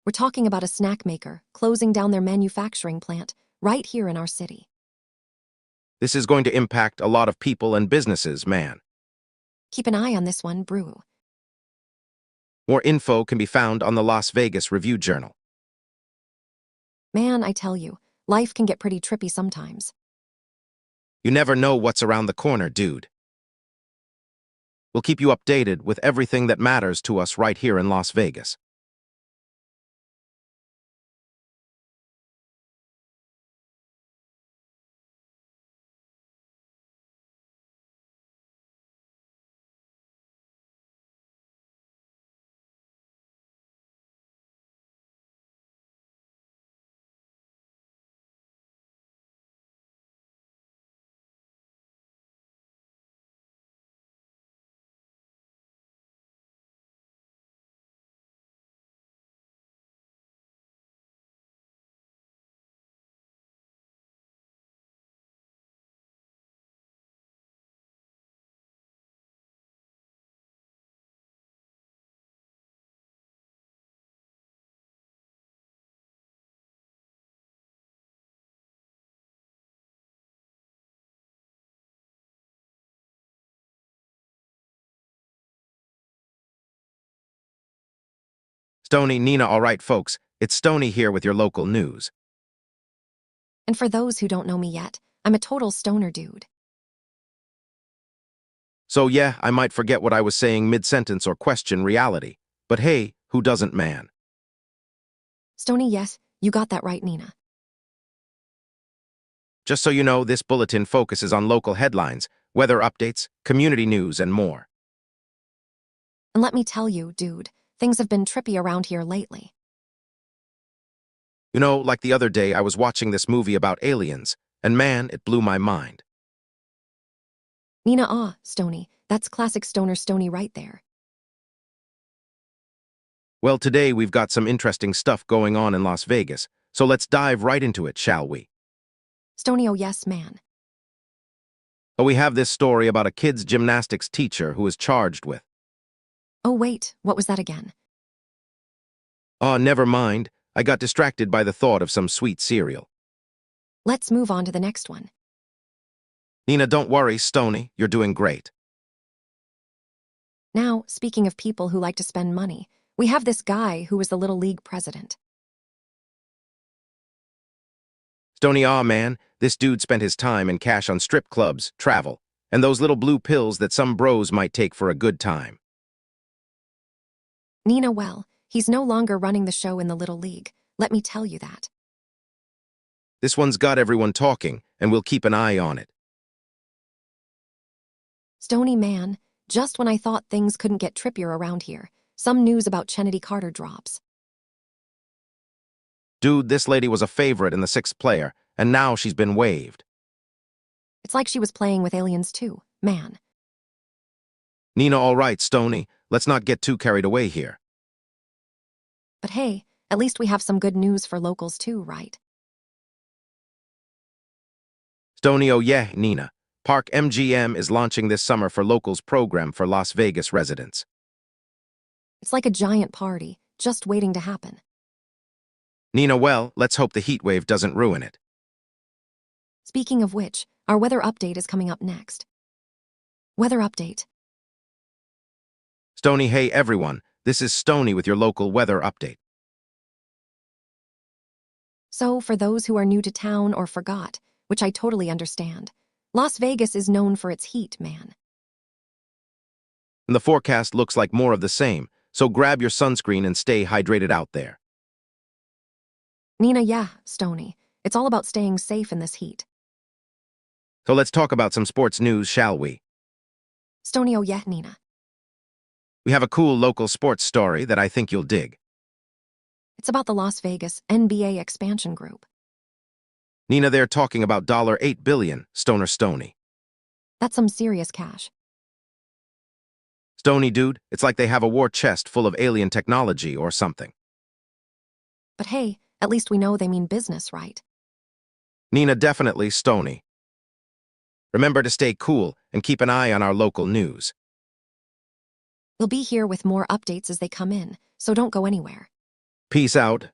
We're talking about a snack maker closing down their manufacturing plant right here in our city. This is going to impact a lot of people and businesses, man. Keep an eye on this one, brew. More info can be found on the Las Vegas Review-Journal. Man, I tell you, life can get pretty trippy sometimes. You never know what's around the corner, dude. We'll keep you updated with everything that matters to us right here in Las Vegas. Stony, Nina, all right, folks. It's Stony here with your local news. And for those who don't know me yet, I'm a total stoner dude. So yeah, I might forget what I was saying mid-sentence or question reality. But hey, who doesn't, man? Stony, yes, you got that right, Nina. Just so you know, this bulletin focuses on local headlines, weather updates, community news, and more. And let me tell you, dude, things have been trippy around here lately. You know, like the other day I was watching this movie about aliens, and man, it blew my mind. Nina, Stony, that's classic stoner Stony right there. Well, today we've got some interesting stuff going on in Las Vegas, so let's dive right into it, shall we? Stony, oh yes, man. We have this story about a kid's gymnastics teacher who is charged with. Oh wait, what was that again? Never mind. I got distracted by the thought of some sweet cereal. Let's move on to the next one. Nina, don't worry, Stony, you're doing great. Now, speaking of people who like to spend money, we have this guy who was the Little League president. Stony, aw man, this dude spent his time and cash on strip clubs, travel, and those little blue pills that some bros might take for a good time. Nina, well, he's no longer running the show in the Little League. Let me tell you that. This one's got everyone talking, and we'll keep an eye on it. Stony man, just when I thought things couldn't get trippier around here, some news about Kennedy Carter drops. Dude, this lady was a favorite in the sixth player, and now she's been waived. It's like she was playing with aliens too, man. Nina, all right, Stony, let's not get too carried away here. But hey, at least we have some good news for locals too, right? Stony, oh yeah, Nina. Park MGM is launching this summer for locals program for Las Vegas residents. It's like a giant party, just waiting to happen. Nina, well, let's hope the heat wave doesn't ruin it. Speaking of which, our weather update is coming up next. Weather update. Stony, hey everyone, this is Stony with your local weather update. So, for those who are new to town or forgot, which I totally understand, Las Vegas is known for its heat, man. And the forecast looks like more of the same, so grab your sunscreen and stay hydrated out there. Nina, yeah, Stony. It's all about staying safe in this heat. So let's talk about some sports news, shall we? Stony, oh yeah, Nina. We have a cool local sports story that I think you'll dig. It's about the Las Vegas NBA expansion group. Nina, they're talking about $8 billion, Stoner Stony. That's some serious cash. Stony, dude, it's like they have a war chest full of alien technology or something. But hey, at least we know they mean business, right? Nina, definitely Stony. Remember to stay cool and keep an eye on our local news. We'll be here with more updates as they come in, so don't go anywhere. Peace out.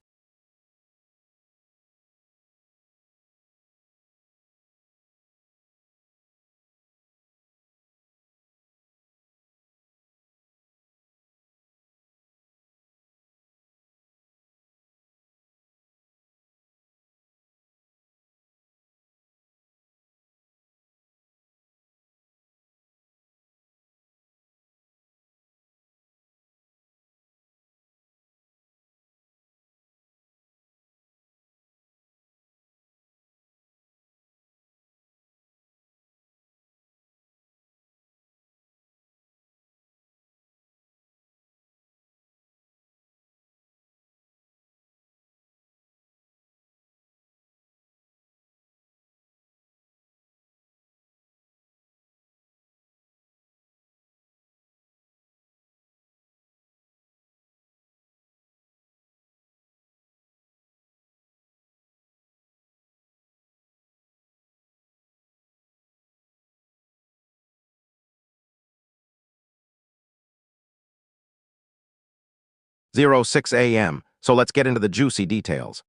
Zero 6 a.m., so let's get into the juicy details.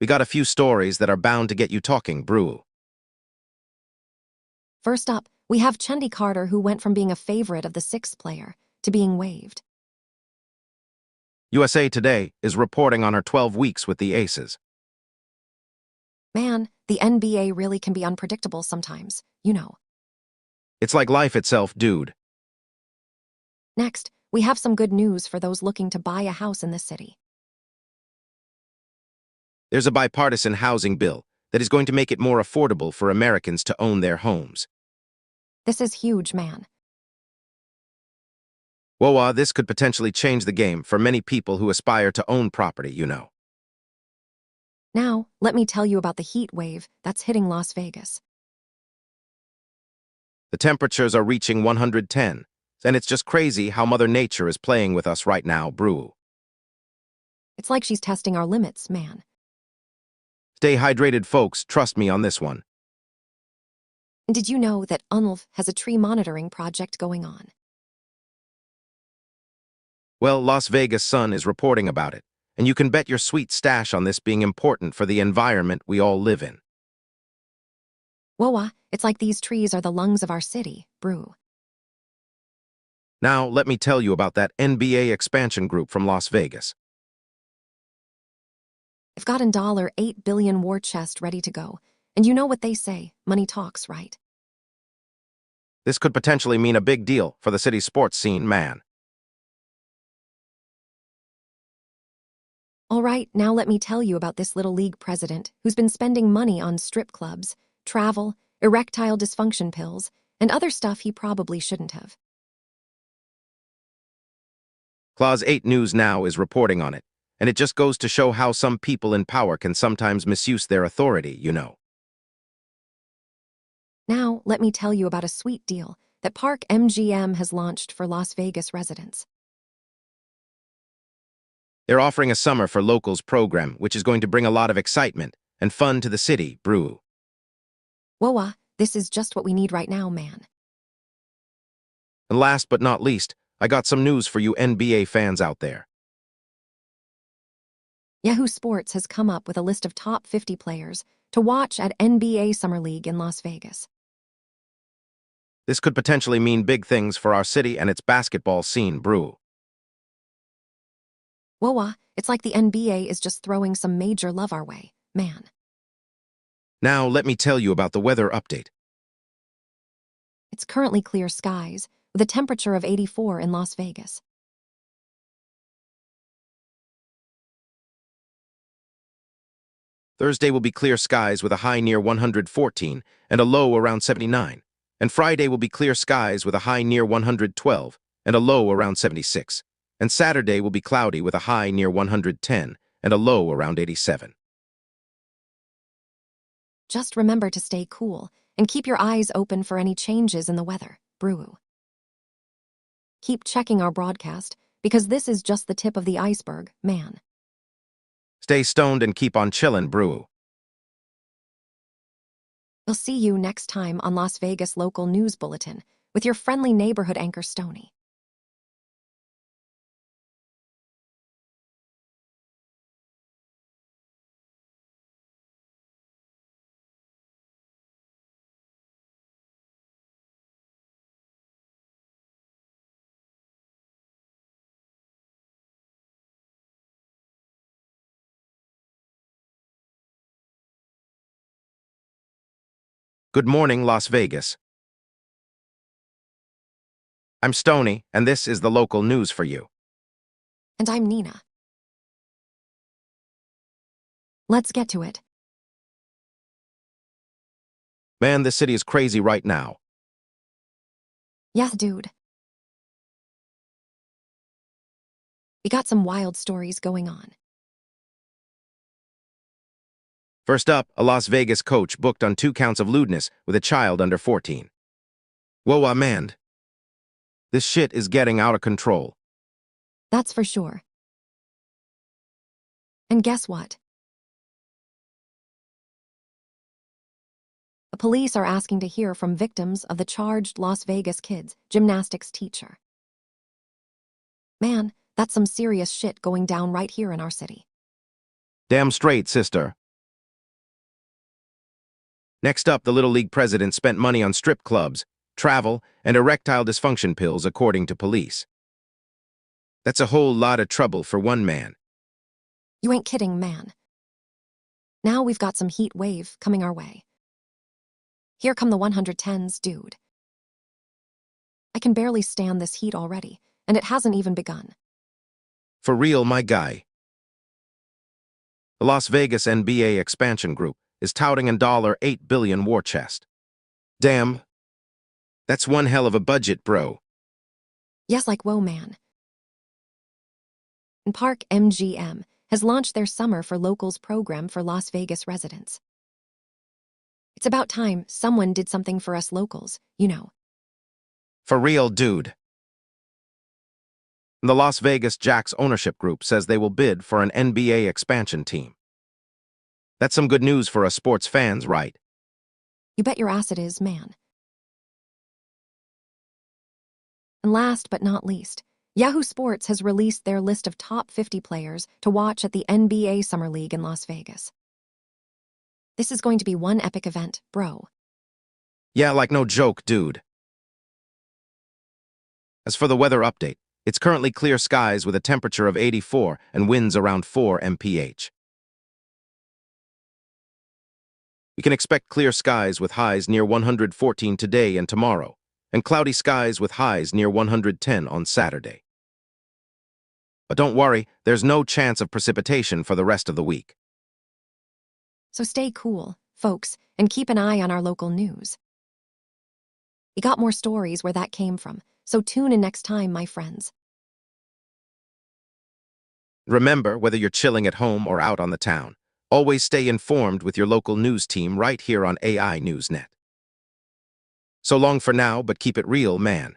We got a few stories that are bound to get you talking, brew. First up, we have Kennedy Carter, who went from being a favorite of the sixth player to being waived. USA Today is reporting on her 12 weeks with the Aces. Man, the NBA really can be unpredictable sometimes, you know. It's like life itself, dude. Next, we have some good news for those looking to buy a house in this city. There's a bipartisan housing bill that is going to make it more affordable for Americans to own their homes. This is huge, man. Whoa, this could potentially change the game for many people who aspire to own property, you know. Now, let me tell you about the heat wave that's hitting Las Vegas. The temperatures are reaching 110, and it's just crazy how Mother Nature is playing with us right now, brew. It's like she's testing our limits, man. Stay hydrated, folks, trust me on this one. And did you know that UNLV has a tree monitoring project going on? Well, Las Vegas Sun is reporting about it, and you can bet your sweet stash on this being important for the environment we all live in. Whoa, it's like these trees are the lungs of our city, brew. Now, let me tell you about that NBA expansion group from Las Vegas. I've got a $8 billion war chest ready to go. And you know what they say, money talks, right? This could potentially mean a big deal for the city's sports scene, man. All right, now let me tell you about this little league president who's been spending money on strip clubs, travel, erectile dysfunction pills, and other stuff he probably shouldn't have. Clause 8 News Now is reporting on it, and it just goes to show how some people in power can sometimes misuse their authority, you know. Now, let me tell you about a sweet deal that Park MGM has launched for Las Vegas residents. They're offering a Summer for Locals program, which is going to bring a lot of excitement and fun to the city, brew. Whoa, this is just what we need right now, man. And last but not least, I got some news for you NBA fans out there. Yahoo Sports has come up with a list of top 50 players to watch at NBA Summer League in Las Vegas. This could potentially mean big things for our city and its basketball scene, brew. Whoa, it's like the NBA is just throwing some major love our way, man. Now, let me tell you about the weather update. It's currently clear skies, with a temperature of 84 in Las Vegas. Thursday will be clear skies with a high near 114 and a low around 79. And Friday will be clear skies with a high near 112 and a low around 76. And Saturday will be cloudy with a high near 110 and a low around 87. Just remember to stay cool and keep your eyes open for any changes in the weather, brew. Keep checking our broadcast, because this is just the tip of the iceberg, man. Stay stoned and keep on chillin', brew. We'll see you next time on Las Vegas Local News Bulletin with your friendly neighborhood anchor, Stony. Good morning, Las Vegas. I'm Stony, and this is the local news for you. And I'm Nina. Let's get to it. Man, this city is crazy right now. Yeah, dude. We got some wild stories going on. First up, a Las Vegas coach booked on 2 counts of lewdness with a child under 14. Whoa, man. This shit is getting out of control. That's for sure. And guess what? The police are asking to hear from victims of the charged Las Vegas kid's gymnastics teacher. Man, that's some serious shit going down right here in our city. Damn straight, sister. Next up, the Little League president spent money on strip clubs, travel, and erectile dysfunction pills, according to police. That's a whole lot of trouble for one man. You ain't kidding, man. Now we've got some heat wave coming our way. Here come the 110s, dude. I can barely stand this heat already, and it hasn't even begun. For real, my guy. The Las Vegas NBA expansion group is touting an $8 billion war chest. Damn. That's one hell of a budget, bro. Yes, like whoa, man. And Park MGM has launched their Summer for Locals program for Las Vegas residents. It's about time someone did something for us locals, you know. For real, dude. The Las Vegas Jacks ownership group says they will bid for an NBA expansion team. That's some good news for us sports fans, right? You bet your ass it is, man. And last but not least, Yahoo Sports has released their list of top 50 players to watch at the NBA Summer League in Las Vegas. This is going to be one epic event, bro. Yeah, like no joke, dude. As for the weather update, it's currently clear skies with a temperature of 84 and winds around 4 mph. We can expect clear skies with highs near 114 today and tomorrow, and cloudy skies with highs near 110 on Saturday. But don't worry, there's no chance of precipitation for the rest of the week. So stay cool, folks, and keep an eye on our local news. We got more stories where that came from, so tune in next time, my friends. Remember, whether you're chilling at home or out on the town, always stay informed with your local news team right here on AI Newsnet. So long for now, but keep it real, man.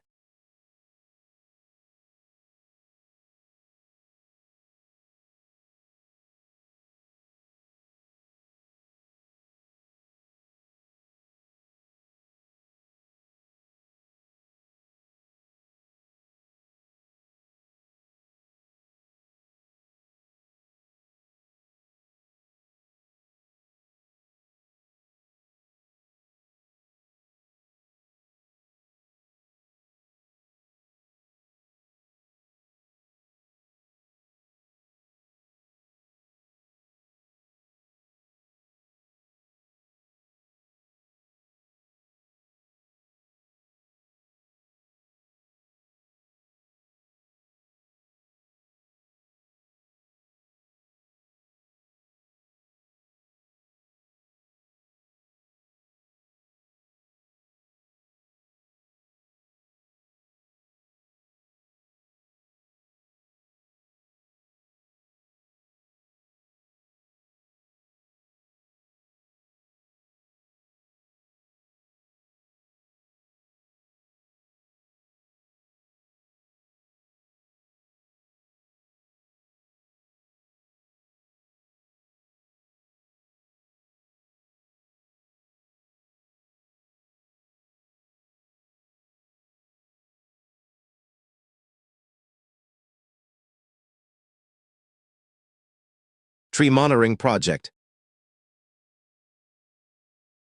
Tree monitoring project.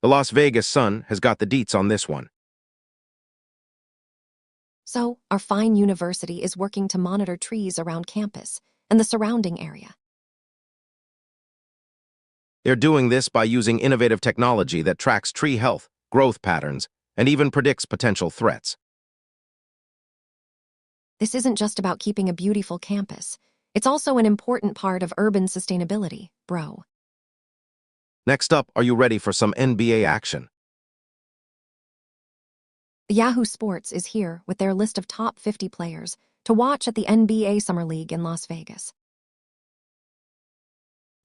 The Las Vegas Sun has got the deets on this one. So, our fine university is working to monitor trees around campus and the surrounding area. They're doing this by using innovative technology that tracks tree health, growth patterns, and even predicts potential threats. This isn't just about keeping a beautiful campus. It's also an important part of urban sustainability, bro. Next up, are you ready for some NBA action? The Yahoo Sports is here with their list of top 50 players to watch at the NBA Summer League in Las Vegas.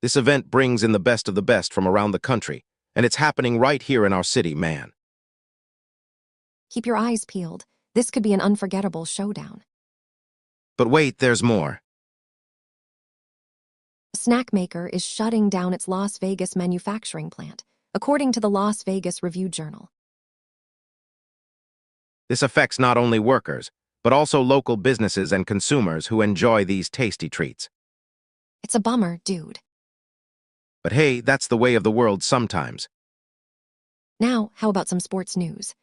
This event brings in the best of the best from around the country, and it's happening right here in our city, man. Keep your eyes peeled. This could be an unforgettable showdown. But wait, there's more. A snack maker is shutting down its Las Vegas manufacturing plant, according to the Las Vegas Review-Journal. This affects not only workers, but also local businesses and consumers who enjoy these tasty treats. It's a bummer, dude. But hey, that's the way of the world sometimes. Now, how about some sports news?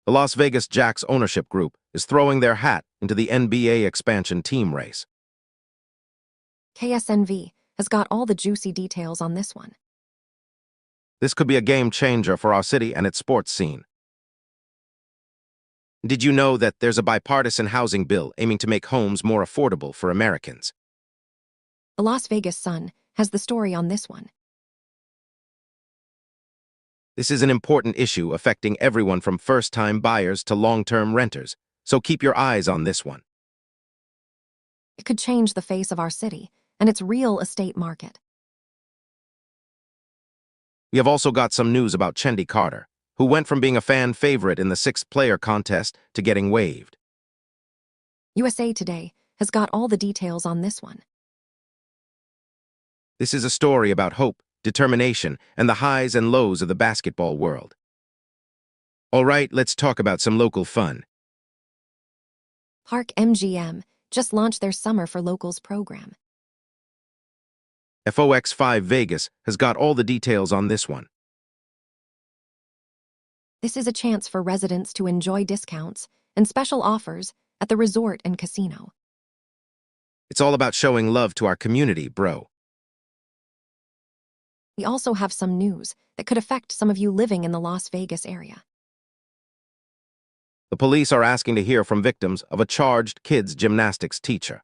The Las Vegas Jacks ownership group is throwing their hat into the NBA expansion team race. KSNV has got all the juicy details on this one. This could be a game changer for our city and its sports scene. Did you know that there's a bipartisan housing bill aiming to make homes more affordable for Americans? The Las Vegas Sun has the story on this one. This is an important issue affecting everyone from first-time buyers to long-term renters, so keep your eyes on this one. It could change the face of our city and its real estate market. We have also got some news about Chendi Carter, who went from being a fan favorite in the sixth-player contest to getting waived. USA Today has got all the details on this one. This is a story about hope, determination, and the highs and lows of the basketball world. All right, let's talk about some local fun. Park MGM just launched their Summer for Locals program. FOX5 Vegas has got all the details on this one. This is a chance for residents to enjoy discounts and special offers at the resort and casino. It's all about showing love to our community, bro. We also have some news that could affect some of you living in the Las Vegas area. The police are asking to hear from victims of a charged kids' gymnastics teacher.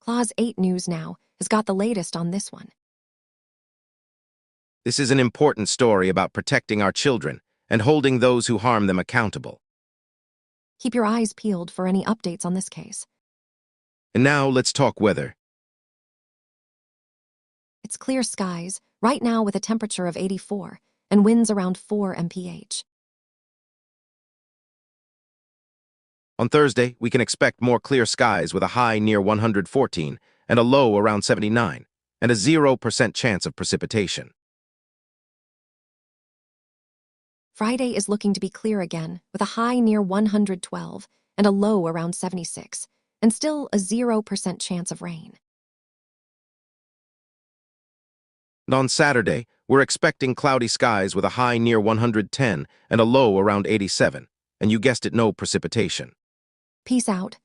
Clause 8 News Now has got the latest on this one. This is an important story about protecting our children and holding those who harm them accountable. Keep your eyes peeled for any updates on this case. And now let's talk weather. It's clear skies, right now with a temperature of 84 and winds around 4 mph. On Thursday, we can expect more clear skies with a high near 114 and a low around 79, and a 0% chance of precipitation. Friday is looking to be clear again, with a high near 112 and a low around 76, and still a 0% chance of rain. And on Saturday, we're expecting cloudy skies with a high near 110 and a low around 87, and you guessed it, no precipitation. Peace out.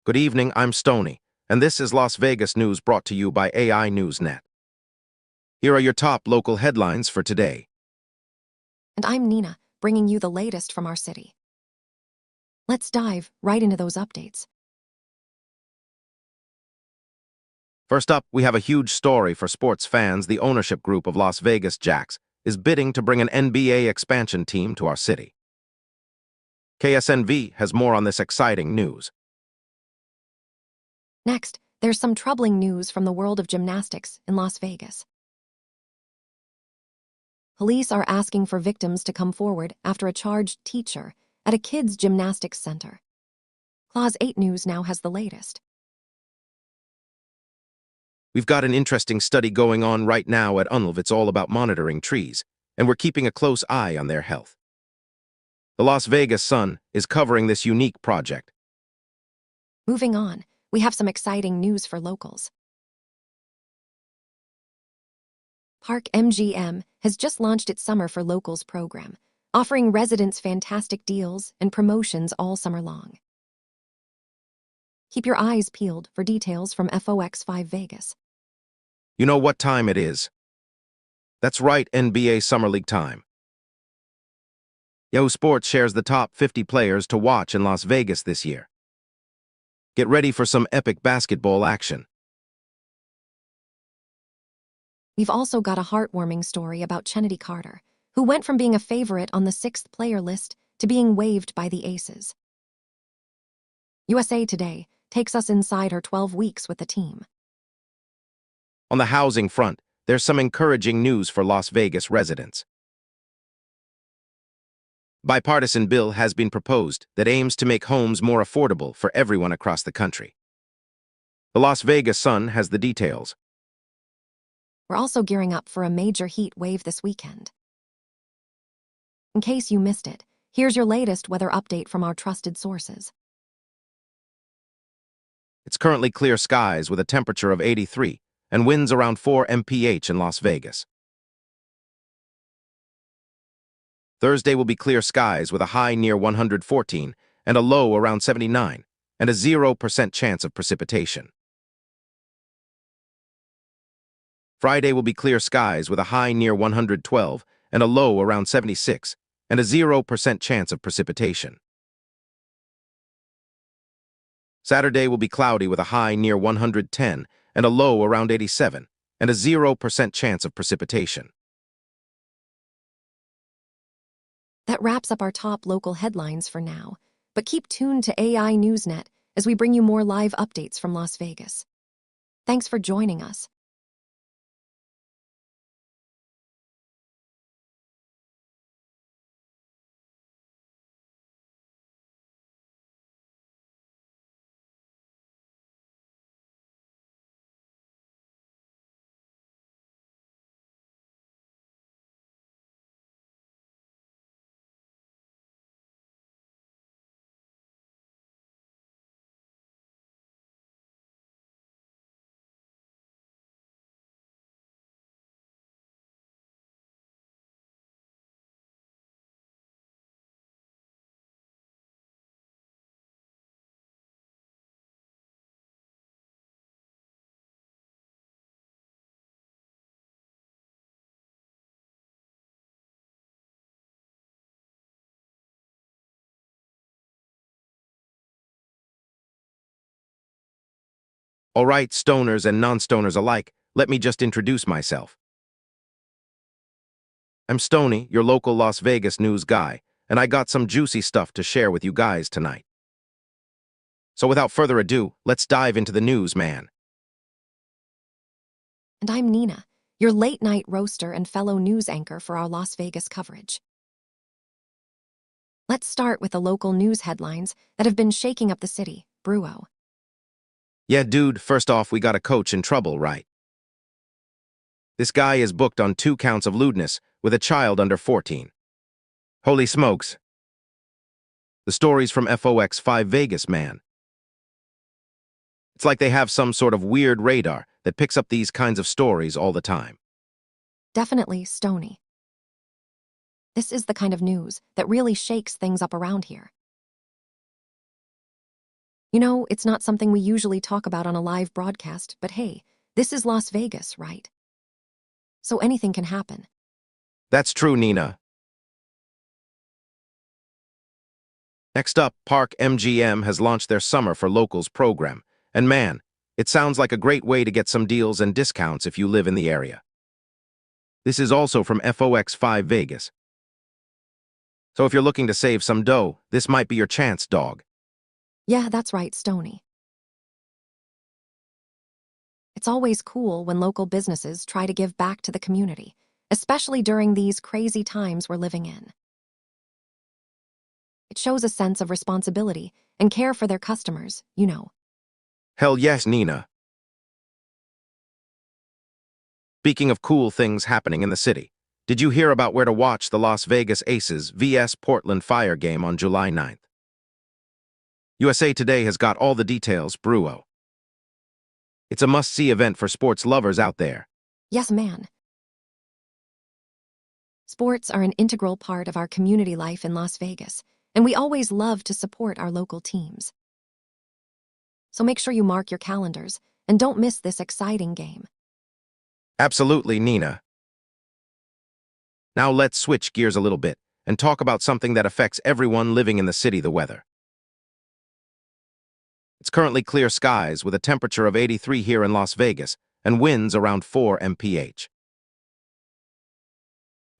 Good evening, I'm Stony, and this is Las Vegas news brought to you by AI NewsNet. Here are your top local headlines for today. And I'm Nina, bringing you the latest from our city. Let's dive right into those updates. First up, we have a huge story for sports fans. The ownership group of Las Vegas Jacks is bidding to bring an NBA expansion team to our city. KSNV has more on this exciting news. Next, there's some troubling news from the world of gymnastics in Las Vegas. Police are asking for victims to come forward after a charged teacher at a kids' gymnastics center. Clause 8 News Now has the latest. We've got an interesting study going on right now at UNLV. It's all about monitoring trees, and we're keeping a close eye on their health. The Las Vegas Sun is covering this unique project. Moving on, we have some exciting news for locals. Park MGM has just launched its Summer for Locals program, offering residents fantastic deals and promotions all summer long. Keep your eyes peeled for details from FOX5 Vegas. You know what time it is? That's right, NBA Summer League time. Yahoo Sports shares the top 50 players to watch in Las Vegas this year. Get ready for some epic basketball action. We've also got a heartwarming story about Kennedy Carter, who went from being a favorite on the 6th player list to being waived by the Aces. USA Today takes us inside her 12 weeks with the team. On the housing front, there's some encouraging news for Las Vegas residents. Bipartisan bill has been proposed that aims to make homes more affordable for everyone across the country. The Las Vegas Sun has the details. We're also gearing up for a major heat wave this weekend. In case you missed it, here's your latest weather update from our trusted sources. It's currently clear skies with a temperature of 83 and winds around 4 mph in Las Vegas. Thursday will be clear skies with a high near 114 and a low around 79, and a 0% chance of precipitation. Friday will be clear skies with a high near 112 and a low around 76, and a 0% chance of precipitation. Saturday will be cloudy with a high near 110 and a low around 87, and a 0% chance of precipitation. That wraps up our top local headlines for now, but keep tuned to AI NewsNet as we bring you more live updates from Las Vegas. Thanks for joining us. All right, stoners and non-stoners alike, let me just introduce myself. I'm Stony, your local Las Vegas news guy, and I got some juicy stuff to share with you guys tonight. So without further ado, let's dive into the news, man. And I'm Nina, your late-night roaster and fellow news anchor for our Las Vegas coverage. Let's start with the local news headlines that have been shaking up the city, Bruo. Yeah, dude, first off, we got a coach in trouble, right? This guy is booked on 2 counts of lewdness with a child under 14. Holy smokes. The story's from FOX 5 Vegas, man. It's like they have some sort of weird radar that picks up these kinds of stories all the time. Definitely Stony. This is the kind of news that really shakes things up around here. You know, it's not something we usually talk about on a live broadcast, but hey, this is Las Vegas, right? So anything can happen. That's true, Nina. Next up, Park MGM has launched their Summer for Locals program. And man, it sounds like a great way to get some deals and discounts if you live in the area. This is also from FOX 5 Vegas. So if you're looking to save some dough, this might be your chance, dog. Yeah, that's right, Stony. It's always cool when local businesses try to give back to the community, especially during these crazy times we're living in. It shows a sense of responsibility and care for their customers, you know. Hell yes, Nina. Speaking of cool things happening in the city, did you hear about where to watch the Las Vegas Aces vs Portland Fire game on July 9th? USA Today has got all the details, Bruo. It's a must-see event for sports lovers out there. Yes, man. Sports are an integral part of our community life in Las Vegas, and we always love to support our local teams. So make sure you mark your calendars and don't miss this exciting game. Absolutely, Nina. Now let's switch gears a little bit and talk about something that affects everyone living in the city, the weather. It's currently clear skies with a temperature of 83 here in Las Vegas and winds around 4 mph.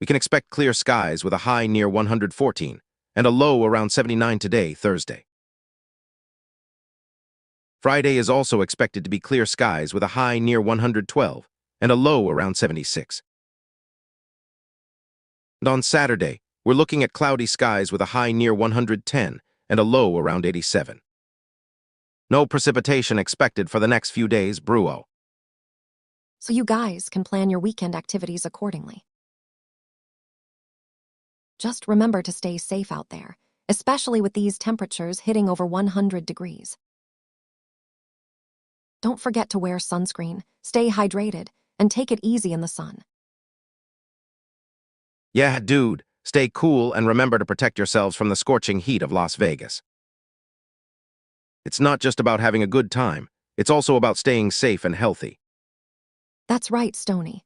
We can expect clear skies with a high near 114 and a low around 79 today, Thursday. Friday is also expected to be clear skies with a high near 112 and a low around 76. And on Saturday, we're looking at cloudy skies with a high near 110 and a low around 87. No precipitation expected for the next few days, Bruo. So you guys can plan your weekend activities accordingly. Just remember to stay safe out there, especially with these temperatures hitting over 100 degrees. Don't forget to wear sunscreen, stay hydrated, and take it easy in the sun. Yeah, dude, stay cool and remember to protect yourselves from the scorching heat of Las Vegas. It's not just about having a good time, it's also about staying safe and healthy. That's right, Stony.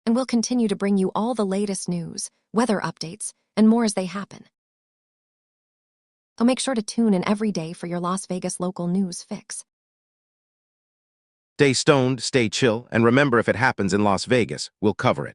And we'll continue to bring you all the latest news, weather updates, and more as they happen. So make sure to tune in every day for your Las Vegas local news fix. Stay stoned, stay chill, and remember, if it happens in Las Vegas, we'll cover it.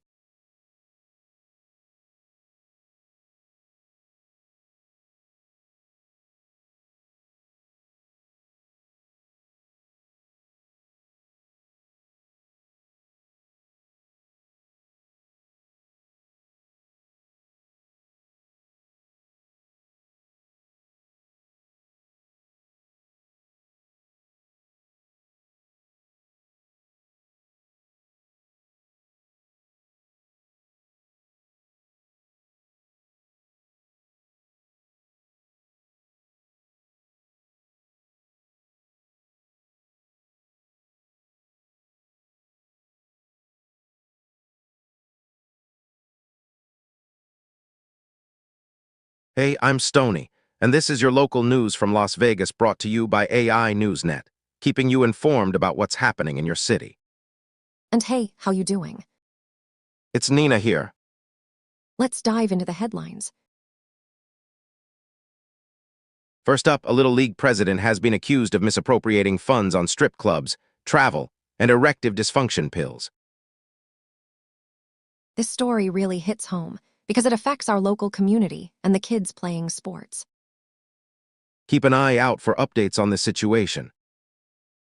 Hey, I'm Stony, and this is your local news from Las Vegas brought to you by AI Newsnet, keeping you informed about what's happening in your city. And hey, how you doing? It's Nina here. Let's dive into the headlines. First up, a Little League president has been accused of misappropriating funds on strip clubs, travel, and erective dysfunction pills. This story really hits home because it affects our local community and the kids playing sports. Keep an eye out for updates on this situation.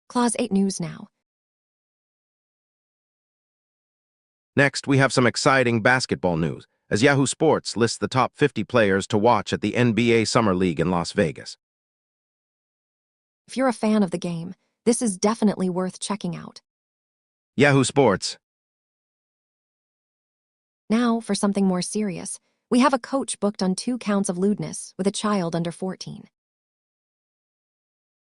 Clause 8 News Now. Next, we have some exciting basketball news, as Yahoo Sports lists the top 50 players to watch at the NBA Summer League in Las Vegas. If you're a fan of the game, this is definitely worth checking out. Yahoo Sports. Now, for something more serious, we have a coach booked on 2 counts of lewdness with a child under 14.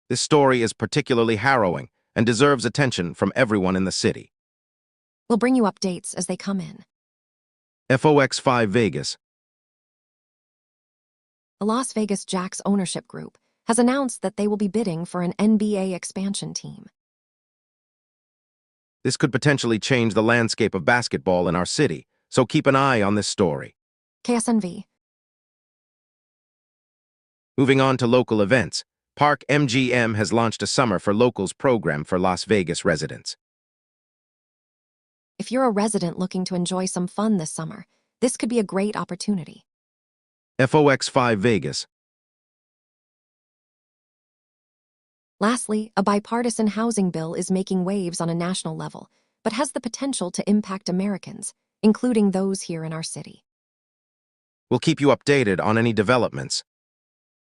This story is particularly harrowing and deserves attention from everyone in the city. We'll bring you updates as they come in. FOX5 Vegas. The Las Vegas Jacks ownership group has announced that they will be bidding for an NBA expansion team. This could potentially change the landscape of basketball in our city, so keep an eye on this story. KSNV. Moving on to local events, Park MGM has launched a Summer for Locals program for Las Vegas residents. If you're a resident looking to enjoy some fun this summer, this could be a great opportunity. FOX5 Vegas. Lastly, a bipartisan housing bill is making waves on a national level, but has the potential to impact Americans, including those here in our city. We'll keep you updated on any developments.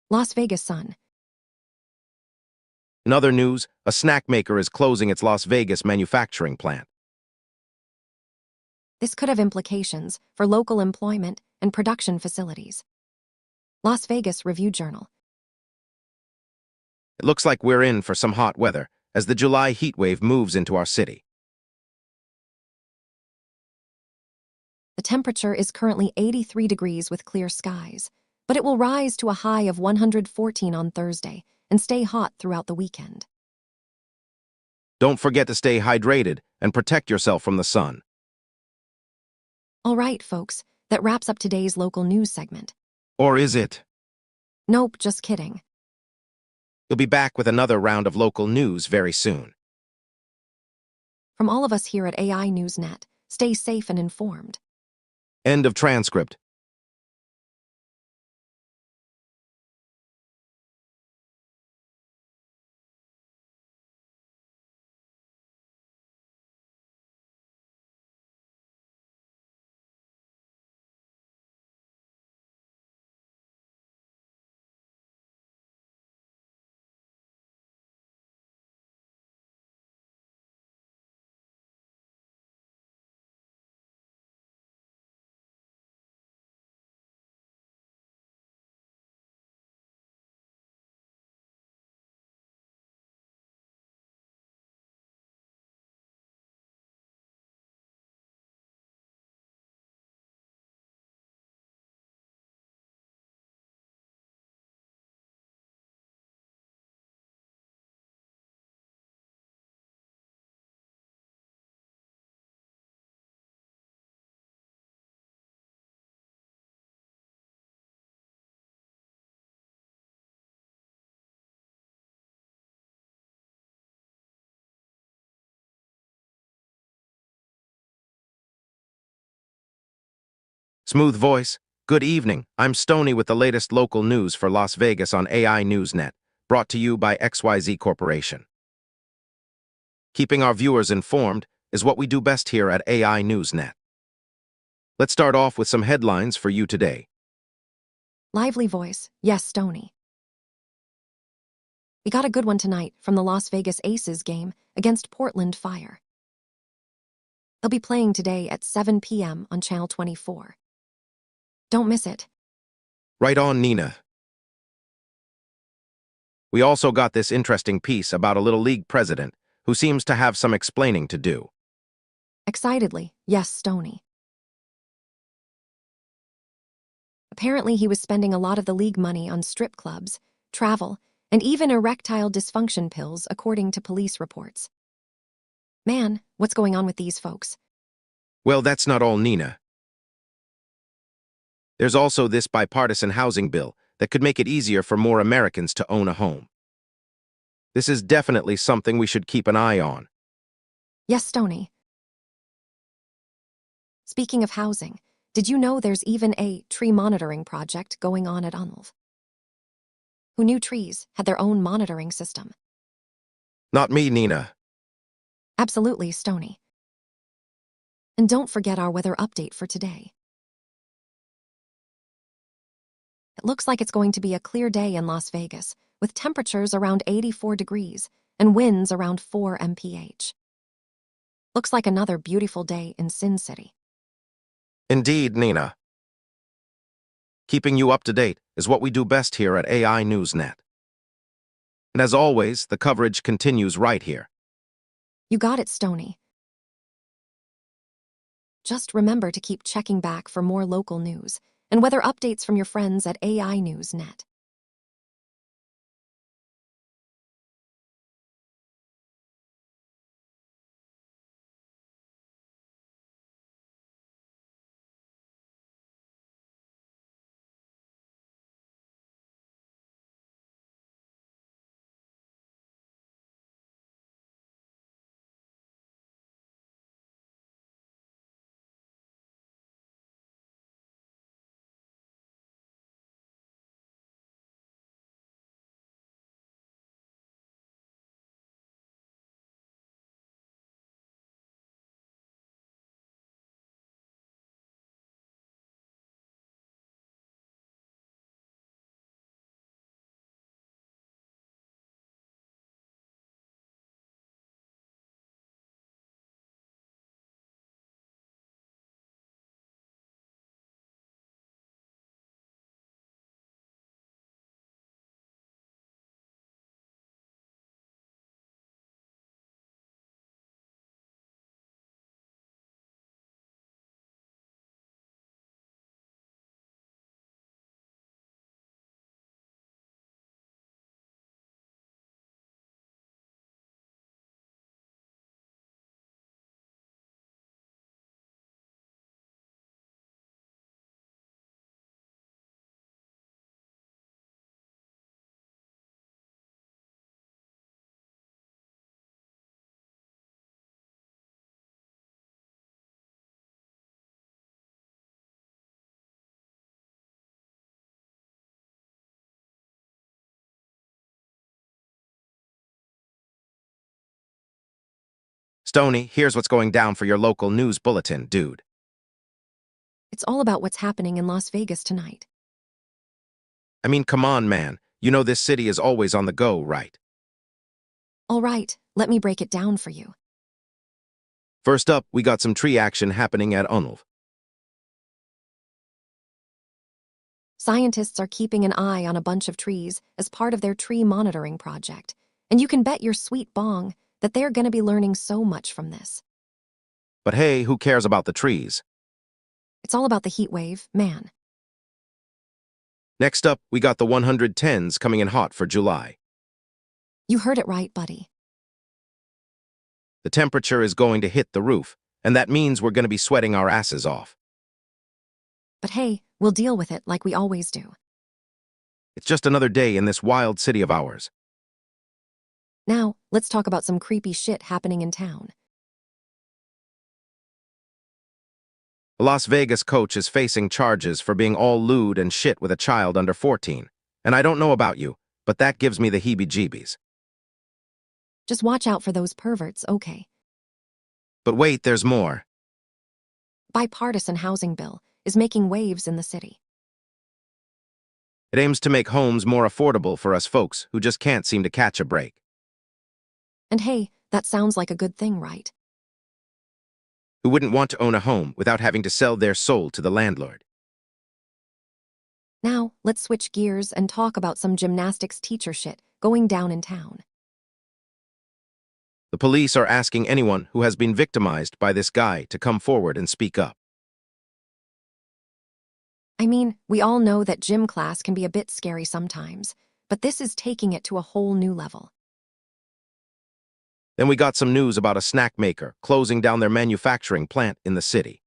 Las Vegas Sun. In other news, a snack maker is closing its Las Vegas manufacturing plant. This could have implications for local employment and production facilities. Las Vegas Review-Journal. It looks like we're in for some hot weather as the July heat wave moves into our city. The temperature is currently 83 degrees with clear skies, but it will rise to a high of 114 on Thursday and stay hot throughout the weekend. Don't forget to stay hydrated and protect yourself from the sun. All right, folks, that wraps up today's local news segment. Or is it? Nope, just kidding. You'll be back with another round of local news very soon. From all of us here at AI Newsnet, stay safe and informed. End of transcript. Smooth voice. Good evening. I'm Stony with the latest local news for Las Vegas on AI Newsnet, brought to you by XYZ Corporation. Keeping our viewers informed is what we do best here at AI Newsnet. Let's start off with some headlines for you today. Lively voice, yes, Stony. We got a good one tonight from the Las Vegas Aces game against Portland Fire. They'll be playing today at 7 p.m. on Channel 24. Don't miss it. Right on, Nina. We also got this interesting piece about a Little League president who seems to have some explaining to do. Excitedly, yes, Stony. Apparently, he was spending a lot of the league money on strip clubs, travel, and even erectile dysfunction pills, according to police reports. Man, what's going on with these folks? Well, that's not all, Nina. There's also this bipartisan housing bill that could make it easier for more Americans to own a home. This is definitely something we should keep an eye on. Yes, Stony. Speaking of housing, did you know there's even a tree monitoring project going on at Unlv? Who knew trees had their own monitoring system? Not me, Nina. Absolutely, Stony. And don't forget our weather update for today. It looks like it's going to be a clear day in Las Vegas, with temperatures around 84 degrees and winds around 4 mph. Looks like another beautiful day in Sin City. Indeed, Nina. Keeping you up to date is what we do best here at AI Newsnet. And as always, the coverage continues right here. You got it, Stony. Just remember to keep checking back for more local news and weather updates from your friends at AI Newsnet. Stony, here's what's going down for your local news bulletin, dude. It's all about what's happening in Las Vegas tonight. I mean, come on, man. You know this city is always on the go, right? All right, let me break it down for you. First up, we got some tree action happening at Unlv. Scientists are keeping an eye on a bunch of trees as part of their tree monitoring project, and you can bet your sweet bong that they're going to be learning so much from this. But hey, who cares about the trees? It's all about the heat wave, man. Next up, we got the 110s coming in hot for July. You heard it right, buddy. The temperature is going to hit the roof, and that means we're going to be sweating our asses off. But hey, we'll deal with it like we always do. It's just another day in this wild city of ours. Now, let's talk about some creepy shit happening in town. A Las Vegas coach is facing charges for being all lewd and shit with a child under 14. And I don't know about you, but that gives me the heebie-jeebies. Just watch out for those perverts, okay? But wait, there's more. Bipartisan housing bill is making waves in the city. It aims to make homes more affordable for us folks who just can't seem to catch a break. And hey, that sounds like a good thing, right? Who wouldn't want to own a home without having to sell their soul to the landlord? Now, let's switch gears and talk about some gymnastics teacher shit going down in town. The police are asking anyone who has been victimized by this guy to come forward and speak up. I mean, we all know that gym class can be a bit scary sometimes, but this is taking it to a whole new level. Then we got some news about a snack maker closing down their manufacturing plant in the city.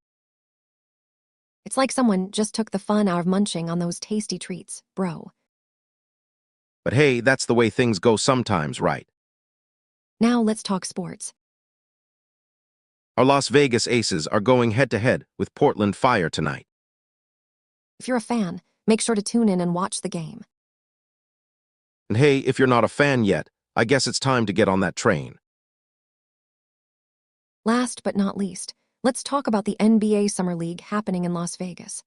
It's like someone just took the fun out of munching on those tasty treats, bro. But hey, that's the way things go sometimes, right? Now let's talk sports. Our Las Vegas Aces are going head-to-head with Portland Fire tonight. If you're a fan, make sure to tune in and watch the game. And hey, if you're not a fan yet, I guess it's time to get on that train. Last but not least, let's talk about the NBA Summer League happening in Las Vegas.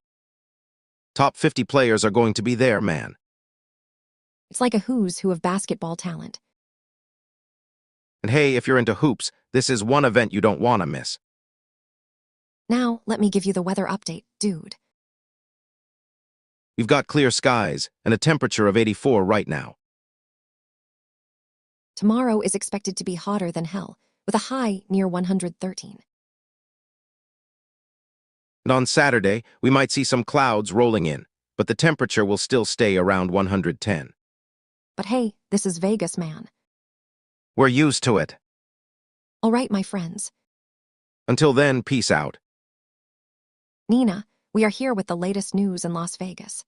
Top 50 players are going to be there, man. It's like a who's who of basketball talent. And hey, if you're into hoops, this is one event you don't want to miss. Now, let me give you the weather update, dude. We've got clear skies and a temperature of 84 right now. Tomorrow is expected to be hotter than hell, with a high near 113. And on Saturday, we might see some clouds rolling in, but the temperature will still stay around 110. But hey, this is Vegas, man. We're used to it. All right, my friends. Until then, peace out. Nina, we are here with the latest news in Las Vegas.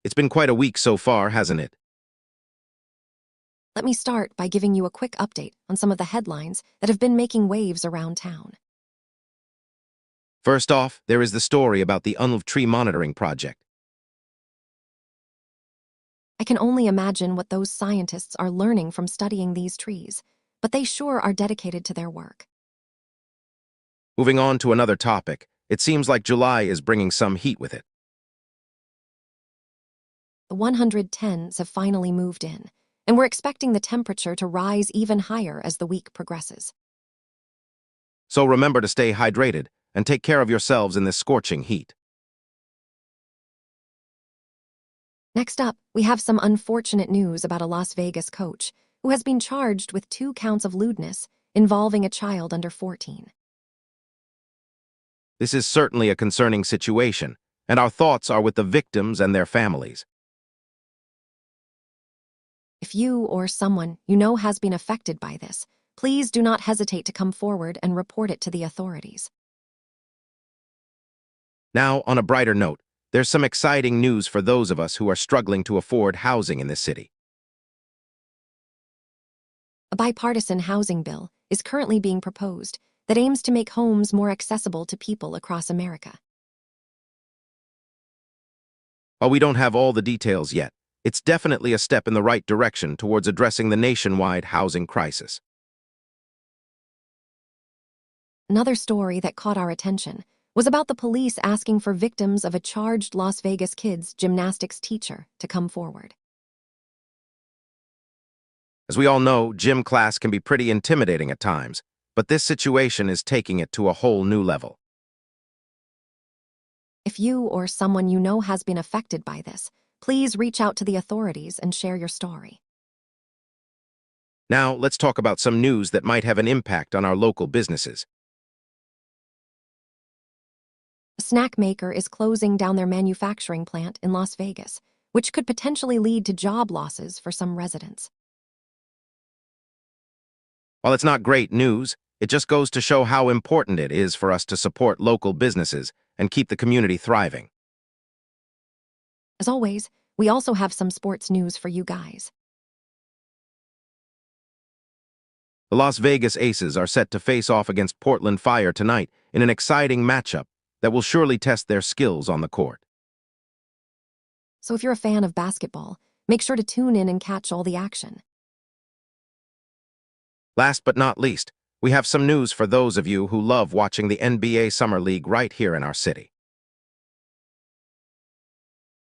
It's been quite a week so far, hasn't it? Let me start by giving you a quick update on some of the headlines that have been making waves around town. First off, there is the story about the unloved tree monitoring project. I can only imagine what those scientists are learning from studying these trees, but they sure are dedicated to their work. Moving on to another topic, it seems like July is bringing some heat with it. The 110s have finally moved in, and we're expecting the temperature to rise even higher as the week progresses. So remember to stay hydrated and take care of yourselves in this scorching heat. Next up, we have some unfortunate news about a Las Vegas coach who has been charged with 2 counts of lewdness involving a child under 14. This is certainly a concerning situation, and our thoughts are with the victims and their families. If you or someone you know has been affected by this, please do not hesitate to come forward and report it to the authorities. Now, on a brighter note, there's some exciting news for those of us who are struggling to afford housing in this city. A bipartisan housing bill is currently being proposed that aims to make homes more accessible to people across America. While we don't have all the details yet, it's definitely a step in the right direction towards addressing the nationwide housing crisis. Another story that caught our attention was about the police asking for victims of a charged Las Vegas kid's gymnastics teacher to come forward. As we all know, gym class can be pretty intimidating at times, but this situation is taking it to a whole new level. If you or someone you know has been affected by this, please reach out to the authorities and share your story. Now, let's talk about some news that might have an impact on our local businesses. A snack maker is closing down their manufacturing plant in Las Vegas, which could potentially lead to job losses for some residents. While it's not great news, it just goes to show how important it is for us to support local businesses and keep the community thriving. As always, we also have some sports news for you guys. The Las Vegas Aces are set to face off against Portland Fire tonight in an exciting matchup that will surely test their skills on the court. So if you're a fan of basketball, make sure to tune in and catch all the action. Last but not least, we have some news for those of you who love watching the NBA Summer League right here in our city.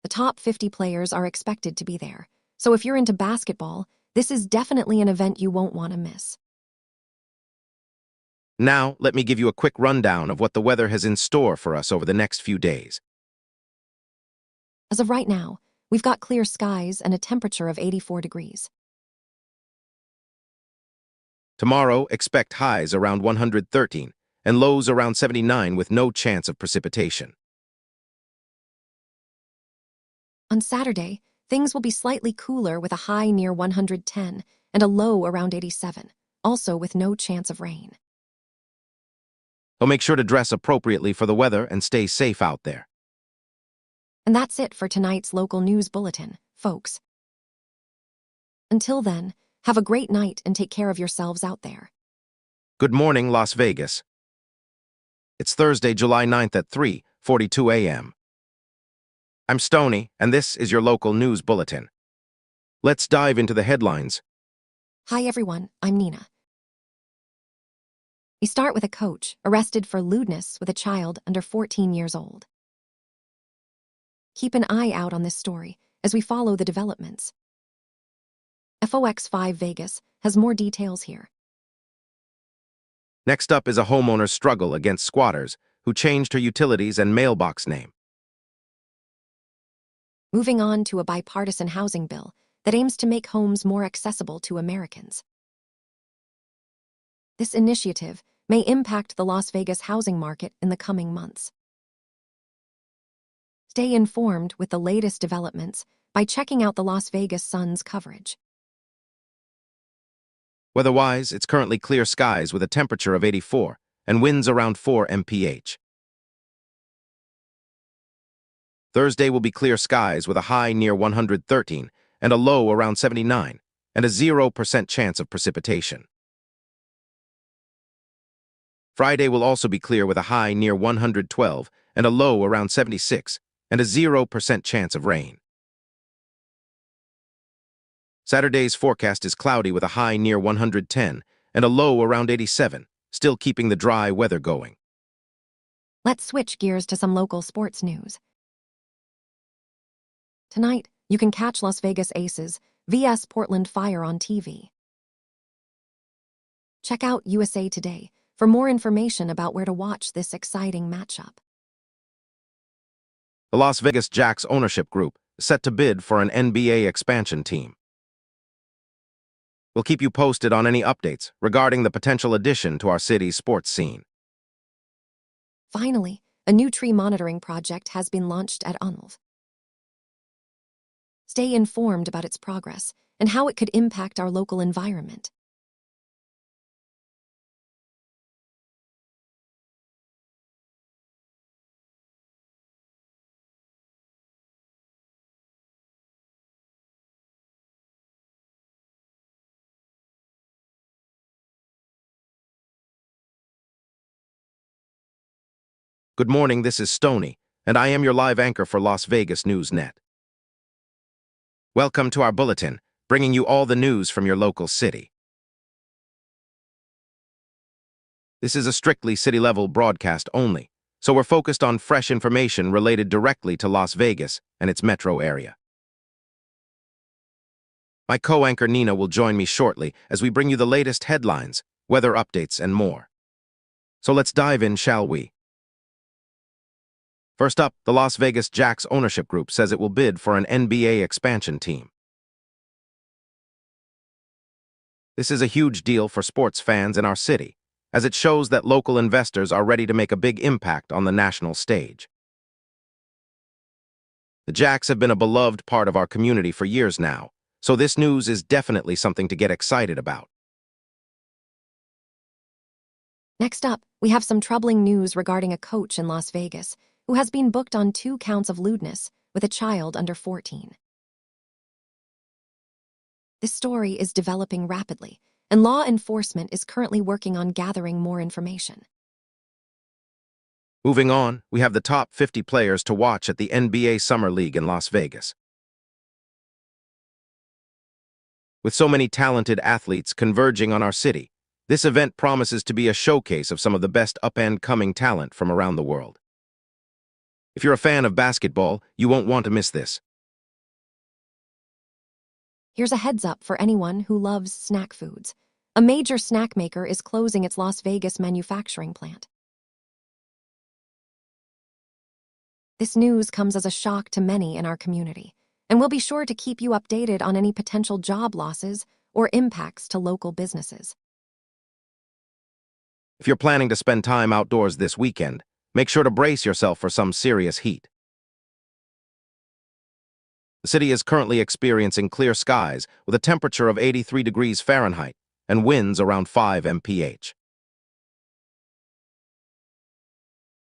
The top 50 players are expected to be there, so if you're into basketball, this is definitely an event you won't want to miss. Now, let me give you a quick rundown of what the weather has in store for us over the next few days. As of right now, we've got clear skies and a temperature of 84 degrees. Tomorrow, expect highs around 113 and lows around 79 with no chance of precipitation. On Saturday, things will be slightly cooler with a high near 110 and a low around 87, also with no chance of rain. So make sure to dress appropriately for the weather and stay safe out there. And that's it for tonight's local news bulletin, folks. Until then, have a great night and take care of yourselves out there. Good morning, Las Vegas. It's Thursday, July 9th at 3:42 a.m. I'm Stoney, and this is your local news bulletin. Let's dive into the headlines. Hi everyone, I'm Nina. We start with a coach arrested for lewdness with a child under 14 years old. Keep an eye out on this story as we follow the developments. FOX5 Vegas has more details here. Next up is a homeowner's struggle against squatters who changed her utilities and mailbox name. Moving on to a bipartisan housing bill that aims to make homes more accessible to Americans. This initiative may impact the Las Vegas housing market in the coming months. Stay informed with the latest developments by checking out the Las Vegas Sun's coverage. Weather-wise, it's currently clear skies with a temperature of 84 and winds around 4 mph. Thursday will be clear skies with a high near 113 and a low around 79 and a 0% chance of precipitation. Friday will also be clear with a high near 112 and a low around 76 and a 0% chance of rain. Saturday's forecast is cloudy with a high near 110 and a low around 87, still keeping the dry weather going. Let's switch gears to some local sports news. Tonight, you can catch Las Vegas Aces vs Portland Fire on TV. Check out USA Today for more information about where to watch this exciting matchup. The Las Vegas Jacks ownership group is set to bid for an NBA expansion team. We'll keep you posted on any updates regarding the potential addition to our city's sports scene. Finally, a new tree monitoring project has been launched at UNLV. Stay informed about its progress and how it could impact our local environment. Good morning, this is Stoney, and I am your live anchor for Las Vegas News Net. Welcome to our bulletin, bringing you all the news from your local city. This is a strictly city-level broadcast only, so we're focused on fresh information related directly to Las Vegas and its metro area. My co-anchor Nina will join me shortly as we bring you the latest headlines, weather updates, and more. So let's dive in, shall we? First up, the Las Vegas Jacks ownership group says it will bid for an NBA expansion team. This is a huge deal for sports fans in our city, as it shows that local investors are ready to make a big impact on the national stage. The Jacks have been a beloved part of our community for years now, so this news is definitely something to get excited about. Next up, we have some troubling news regarding a coach in Las Vegas who has been booked on 2 counts of lewdness with a child under 14. This story is developing rapidly, and law enforcement is currently working on gathering more information. Moving on, we have the top 50 players to watch at the NBA Summer League in Las Vegas. With so many talented athletes converging on our city, this event promises to be a showcase of some of the best up-and-coming talent from around the world. If you're a fan of basketball, you won't want to miss this. Here's a heads up for anyone who loves snack foods. A major snack maker is closing its Las Vegas manufacturing plant. This news comes as a shock to many in our community, and we'll be sure to keep you updated on any potential job losses or impacts to local businesses. If you're planning to spend time outdoors this weekend, make sure to brace yourself for some serious heat. The city is currently experiencing clear skies with a temperature of 83 degrees Fahrenheit and winds around 5 mph.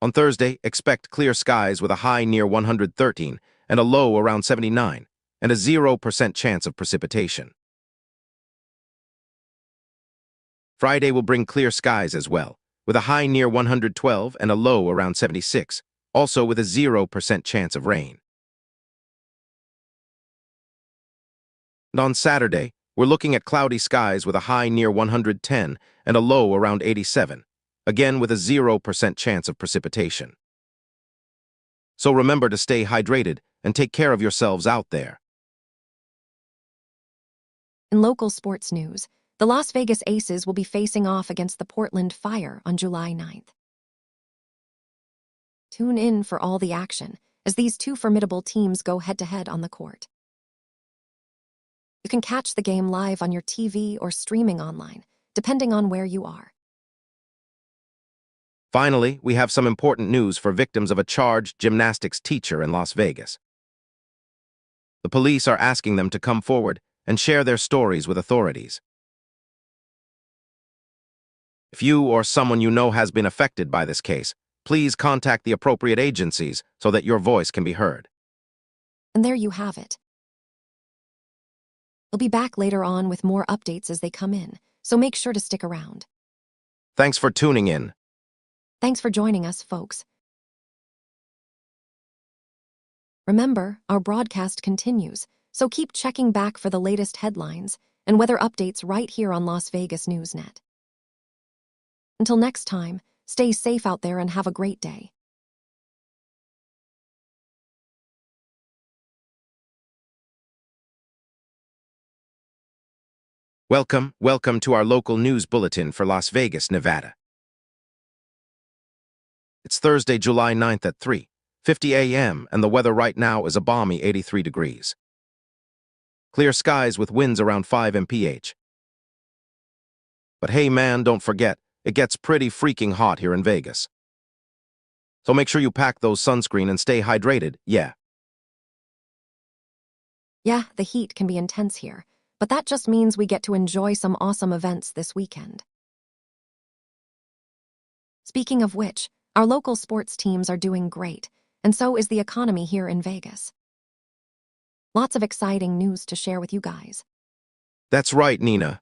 On Thursday, expect clear skies with a high near 113 and a low around 79, and a 0% chance of precipitation. Friday will bring clear skies as well, with a high near 112 and a low around 76, also with a 0% chance of rain. And on Saturday, we're looking at cloudy skies with a high near 110 and a low around 87, again with a 0% chance of precipitation. So remember to stay hydrated and take care of yourselves out there. In local sports news, the Las Vegas Aces will be facing off against the Portland Fire on July 9th. Tune in for all the action as these two formidable teams go head-to-head on the court. You can catch the game live on your TV or streaming online, depending on where you are. Finally, we have some important news for victims of a charged gymnastics teacher in Las Vegas. The police are asking them to come forward and share their stories with authorities. If you or someone you know has been affected by this case, please contact the appropriate agencies so that your voice can be heard. And there you have it. We'll be back later on with more updates as they come in, so make sure to stick around. Thanks for tuning in. Thanks for joining us, folks. Remember, our broadcast continues, so keep checking back for the latest headlines and weather updates right here on Las Vegas Newsnet. Until next time, stay safe out there and have a great day. Welcome to our local news bulletin for Las Vegas, Nevada. It's Thursday, July 9th at 3:50 a.m., and the weather right now is a balmy 83 degrees. Clear skies with winds around 5 mph. But hey man, don't forget, it gets pretty freaking hot here in Vegas. So make sure you pack those sunscreen and stay hydrated, yeah. Yeah, the heat can be intense here, but that just means we get to enjoy some awesome events this weekend. Speaking of which, our local sports teams are doing great, and so is the economy here in Vegas. Lots of exciting news to share with you guys. That's right, Nina.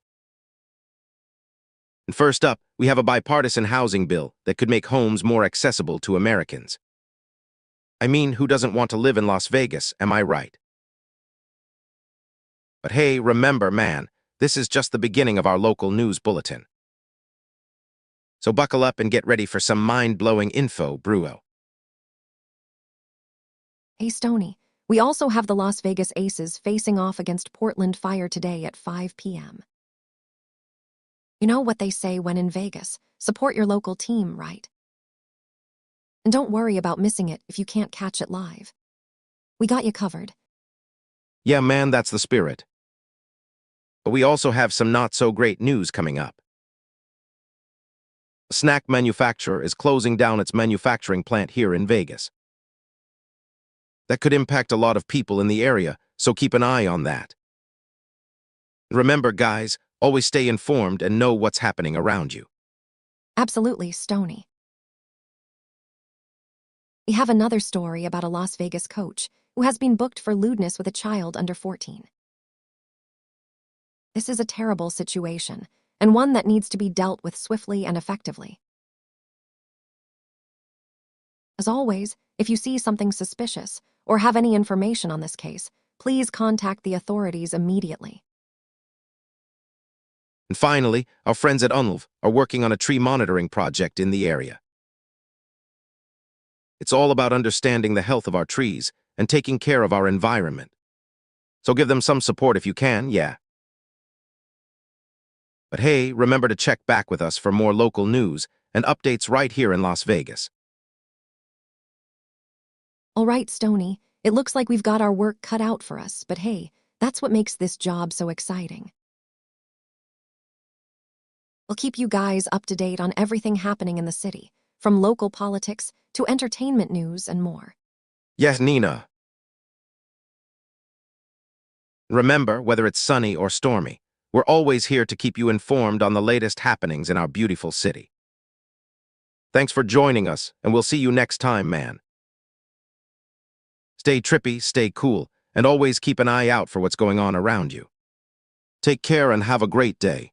And first up, we have a bipartisan housing bill that could make homes more accessible to Americans. I mean, who doesn't want to live in Las Vegas, am I right? But hey, remember, man, this is just the beginning of our local news bulletin. So buckle up and get ready for some mind-blowing info, Bruo. Hey, Stoney, we also have the Las Vegas Aces facing off against Portland Fire today at 5 p.m. You know what they say when in Vegas, support your local team, right? And don't worry about missing it if you can't catch it live. We got you covered. Yeah, man, that's the spirit. But we also have some not-so-great news coming up. A snack manufacturer is closing down its manufacturing plant here in Vegas. That could impact a lot of people in the area, so keep an eye on that. Remember, guys, always stay informed and know what's happening around you. Absolutely, Stoney. We have another story about a Las Vegas coach who has been booked for lewdness with a child under 14. This is a terrible situation, and one that needs to be dealt with swiftly and effectively. As always, if you see something suspicious or have any information on this case, please contact the authorities immediately. And finally, our friends at UNLV are working on a tree monitoring project in the area. It's all about understanding the health of our trees and taking care of our environment. So give them some support if you can, yeah. But hey, remember to check back with us for more local news and updates right here in Las Vegas. All right, Stoney, it looks like we've got our work cut out for us, but hey, that's what makes this job so exciting. We'll keep you guys up to date on everything happening in the city, from local politics to entertainment news and more. Yes, Nina. Remember, whether it's sunny or stormy, we're always here to keep you informed on the latest happenings in our beautiful city. Thanks for joining us, and we'll see you next time, man. Stay trippy, stay cool, and always keep an eye out for what's going on around you. Take care and have a great day.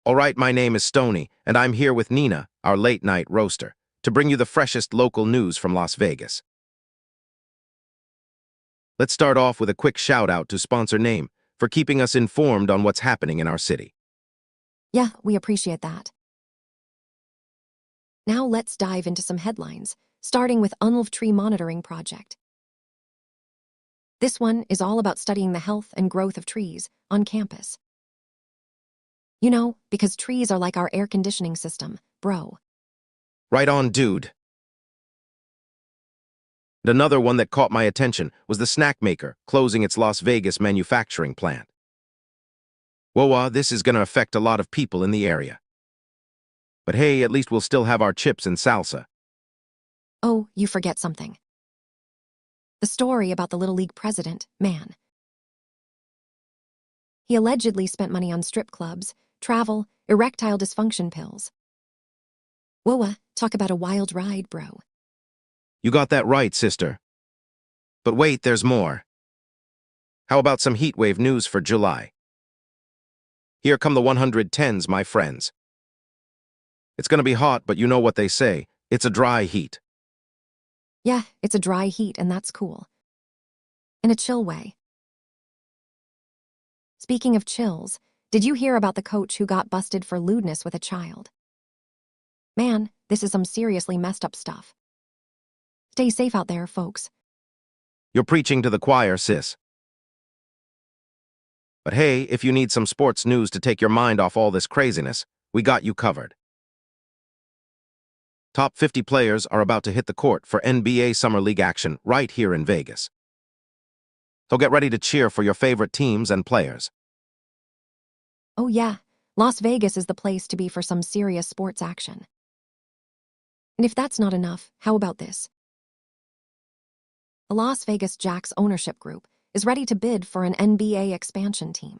All right, my name is Stony, and I'm here with Nina, our late-night roaster, to bring you the freshest local news from Las Vegas. Let's start off with a quick shout-out to sponsor Name for keeping us informed on what's happening in our city. Yeah, we appreciate that. Now let's dive into some headlines, starting with Unlove Tree Monitoring Project. This one is all about studying the health and growth of trees on campus. You know, because trees are like our air conditioning system, bro. Right on, dude. And another one that caught my attention was the snack maker closing its Las Vegas manufacturing plant. Whoa, this is going to affect a lot of people in the area. But hey, at least we'll still have our chips and salsa. Oh, you forget something. The story about the Little League president, man. He allegedly spent money on strip clubs, travel, erectile dysfunction pills. Whoa, talk about a wild ride, bro. You got that right, sister. But wait, there's more. How about some heatwave news for July? Here come the 110s, my friends. It's going to be hot, but you know what they say. It's a dry heat. Yeah, it's a dry heat, and that's cool. In a chill way. Speaking of chills, did you hear about the coach who got busted for lewdness with a child? Man, this is some seriously messed up stuff. Stay safe out there, folks. You're preaching to the choir, sis. But hey, if you need some sports news to take your mind off all this craziness, we got you covered. Top 50 players are about to hit the court for NBA Summer League action right here in Vegas. So get ready to cheer for your favorite teams and players. Oh yeah, Las Vegas is the place to be for some serious sports action. And if that's not enough, how about this? The Las Vegas Jacks ownership group is ready to bid for an NBA expansion team.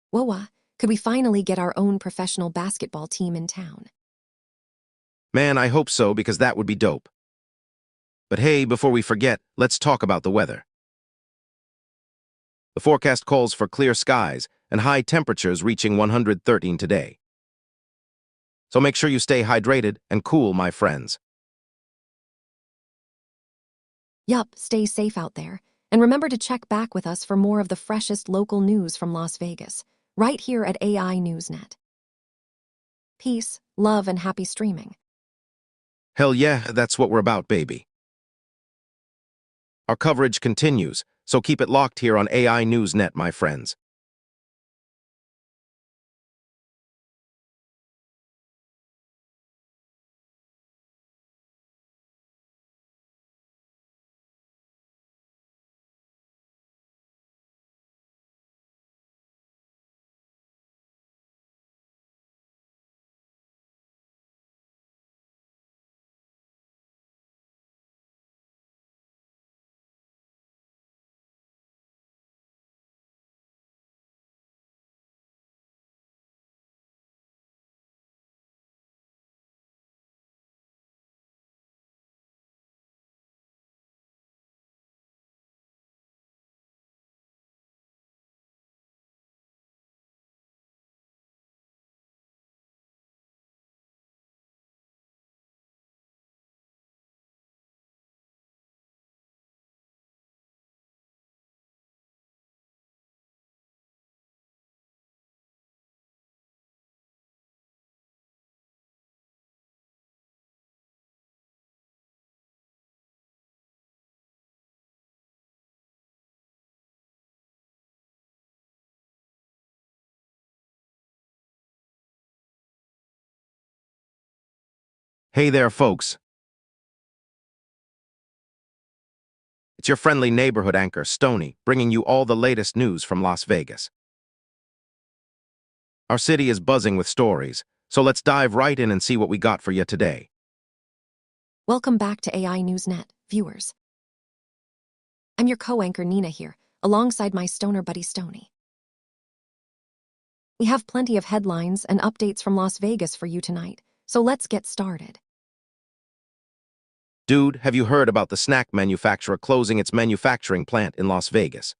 Whoa, could we finally get our own professional basketball team in town? Man, I hope so, because that would be dope. But hey, before we forget, let's talk about the weather. The forecast calls for clear skies and high temperatures reaching 113 today. So make sure you stay hydrated and cool, my friends. Yup, stay safe out there, and remember to check back with us for more of the freshest local news from Las Vegas, right here at AI Newsnet. Peace, love, and happy streaming. Hell yeah, that's what we're about, baby. Our coverage continues, so keep it locked here on AI Newsnet, my friends. Hey there, folks. It's your friendly neighborhood anchor, Stony, bringing you all the latest news from Las Vegas. Our city is buzzing with stories, so let's dive right in and see what we got for you today. Welcome back to AI Newsnet, viewers. I'm your co-anchor Nina here, alongside my stoner buddy Stony. We have plenty of headlines and updates from Las Vegas for you tonight, so let's get started. Dude, have you heard about the snack manufacturer closing its manufacturing plant in Las Vegas?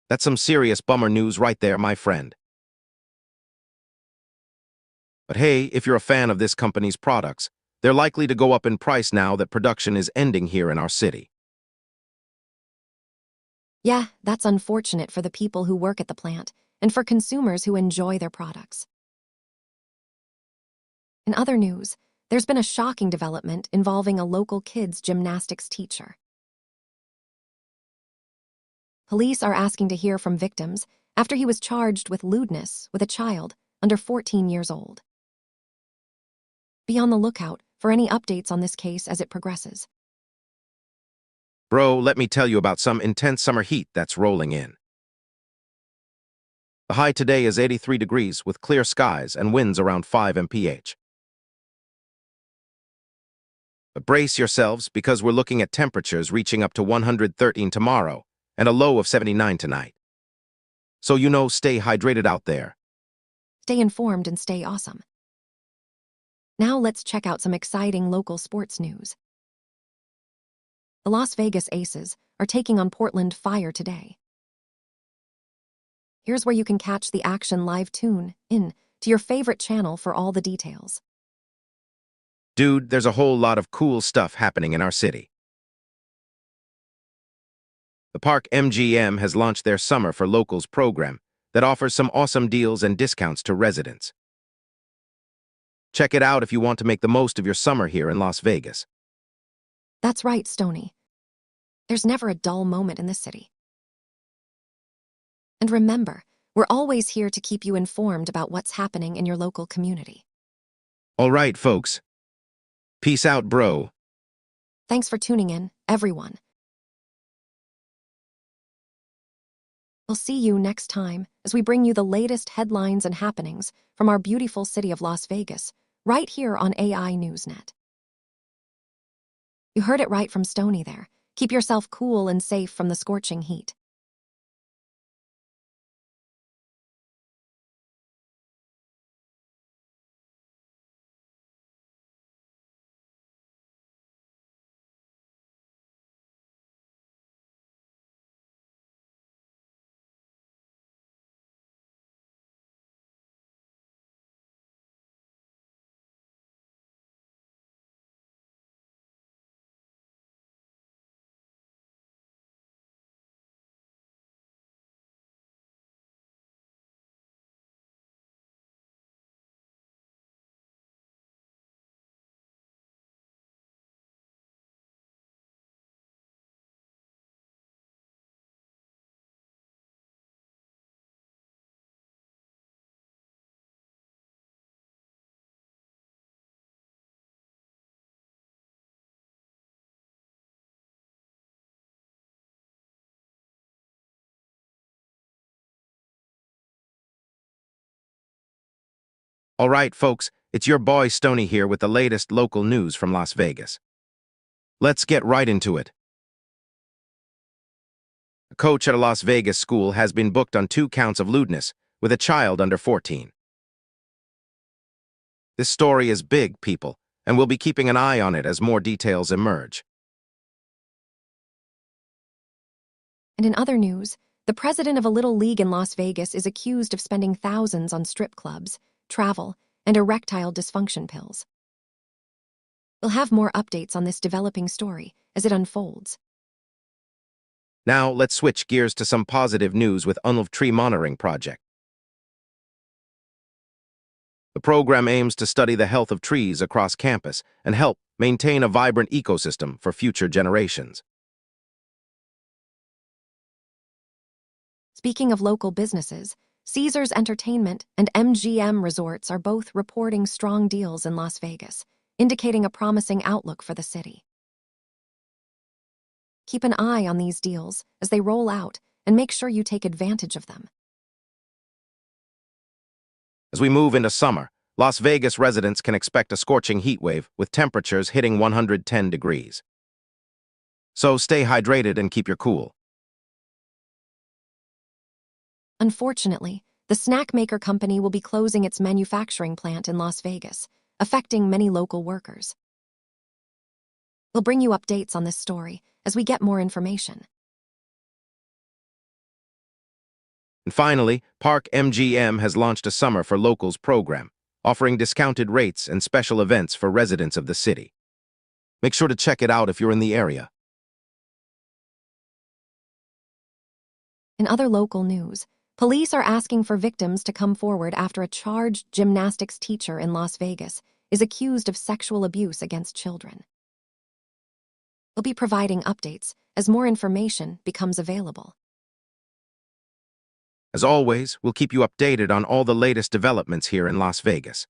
That's some serious bummer news right there, my friend. But hey, if you're a fan of this company's products, they're likely to go up in price now that production is ending here in our city. Yeah, that's unfortunate for the people who work at the plant and for consumers who enjoy their products. In other news, there's been a shocking development involving a local kids' gymnastics teacher. Police are asking to hear from victims after he was charged with lewdness with a child under 14 years old. Be on the lookout for any updates on this case as it progresses. Bro, let me tell you about some intense summer heat that's rolling in. The high today is 83 degrees with clear skies and winds around 5 mph. But brace yourselves because we're looking at temperatures reaching up to 113 tomorrow and a low of 79 tonight. So stay hydrated out there. Stay informed and stay awesome. Now let's check out some exciting local sports news. The Las Vegas Aces are taking on Portland Fire today. Here's where you can catch the action live. Tune in to your favorite channel for all the details. Dude, there's a whole lot of cool stuff happening in our city. The Park MGM has launched their Summer for Locals program that offers some awesome deals and discounts to residents. Check it out if you want to make the most of your summer here in Las Vegas. That's right, Stony. There's never a dull moment in this city. And remember, we're always here to keep you informed about what's happening in your local community. All right, folks. Peace out, bro. Thanks for tuning in, everyone. We'll see you next time as we bring you the latest headlines and happenings from our beautiful city of Las Vegas, right here on AI Newsnet. You heard it right from Stony there. Keep yourself cool and safe from the scorching heat. All right, folks, it's your boy Stony here with the latest local news from Las Vegas. Let's get right into it. A coach at a Las Vegas school has been booked on 2 counts of lewdness with a child under 14. This story is big, people, and we'll be keeping an eye on it as more details emerge. And in other news, the president of a little league in Las Vegas is accused of spending thousands on strip clubs, travel, and erectile dysfunction pills. We'll have more updates on this developing story as it unfolds. Now, let's switch gears to some positive news with Unlove Tree Monitoring Project. The program aims to study the health of trees across campus and help maintain a vibrant ecosystem for future generations. Speaking of local businesses, Caesars Entertainment and MGM Resorts are both reporting strong deals in Las Vegas, indicating a promising outlook for the city. Keep an eye on these deals as they roll out and make sure you take advantage of them. As we move into summer, Las Vegas residents can expect a scorching heat wave with temperatures hitting 110 degrees. So stay hydrated and keep your cool. Unfortunately, the snack maker company will be closing its manufacturing plant in Las Vegas, affecting many local workers. We'll bring you updates on this story as we get more information. And finally, Park MGM has launched a Summer for Locals program, offering discounted rates and special events for residents of the city. Make sure to check it out if you're in the area. In other local news, police are asking for victims to come forward after a charged gymnastics teacher in Las Vegas is accused of sexual abuse against children. We'll be providing updates as more information becomes available. As always, we'll keep you updated on all the latest developments here in Las Vegas.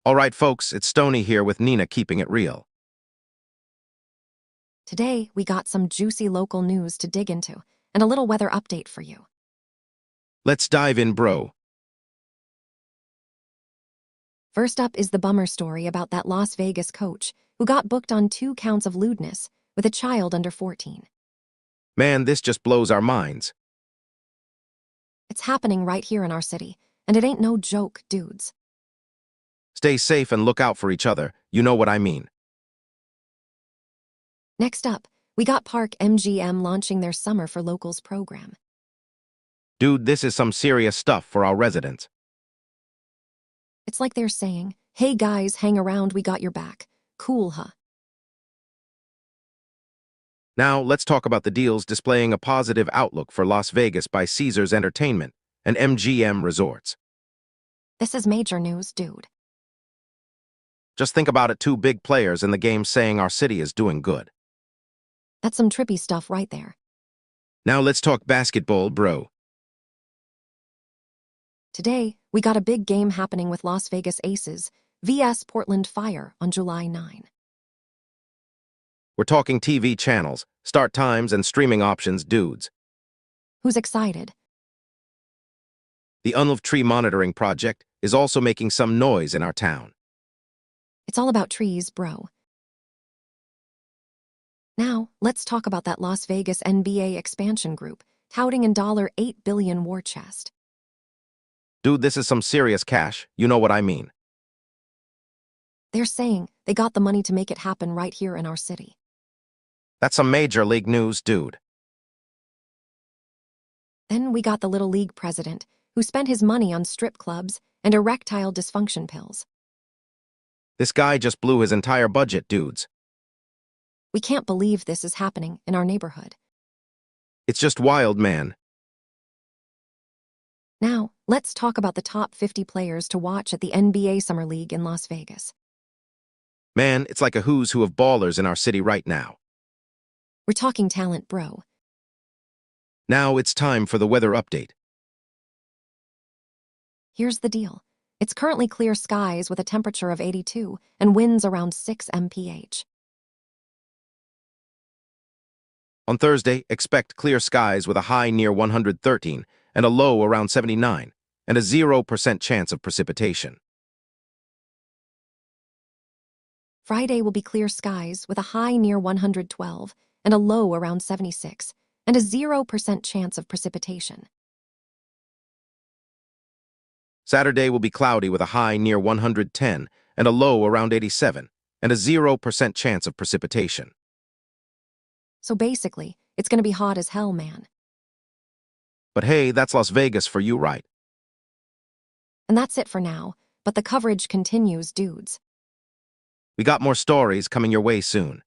All right, folks, it's Stony here with Nina keeping it real. Today, we got some juicy local news to dig into and a little weather update for you. Let's dive in, bro. First up is the bummer story about that Las Vegas coach who got booked on 2 counts of lewdness with a child under 14. Man, this just blows our minds. It's happening right here in our city, and it ain't no joke, dudes. Stay safe and look out for each other, you know what I mean. Next up, we got Park MGM launching their Summer for Locals program. Dude, this is some serious stuff for our residents. It's like they're saying, hey guys, hang around, we got your back. Cool, huh? Now, let's talk about the deals displaying a positive outlook for Las Vegas by Caesars Entertainment and MGM Resorts. This is major news, dude. Just think about it, 2 big players in the game saying our city is doing good. That's some trippy stuff right there. Now let's talk basketball, bro. Today, we got a big game happening with Las Vegas Aces vs Portland Fire on July 9. We're talking TV channels, start times, and streaming options, dudes. Who's excited? The Unlove Tree Monitoring Project is also making some noise in our town. It's all about trees, bro. Now, let's talk about that Las Vegas NBA expansion group, touting an $8 billion war chest. Dude, this is some serious cash, you know what I mean. They're saying they got the money to make it happen right here in our city. That's some major league news, dude. Then we got the Little League president, who spent his money on strip clubs and erectile dysfunction pills. This guy just blew his entire budget, dudes. We can't believe this is happening in our neighborhood. It's just wild, man. Now, let's talk about the top 50 players to watch at the NBA Summer League in Las Vegas. Man, it's like a who's who of ballers in our city right now. We're talking talent, bro. Now it's time for the weather update. Here's the deal. It's currently clear skies with a temperature of 82 and winds around 6 mph. On Thursday, expect clear skies with a high near 113 and a low around 79, and a 0% chance of precipitation. Friday will be clear skies with a high near 112 and a low around 76, and a 0% chance of precipitation. Saturday will be cloudy with a high near 110 and a low around 87, and a 0% chance of precipitation. So basically, it's gonna be hot as hell, man. But hey, that's Las Vegas for you, right? And that's it for now, but the coverage continues, dudes. We got more stories coming your way soon.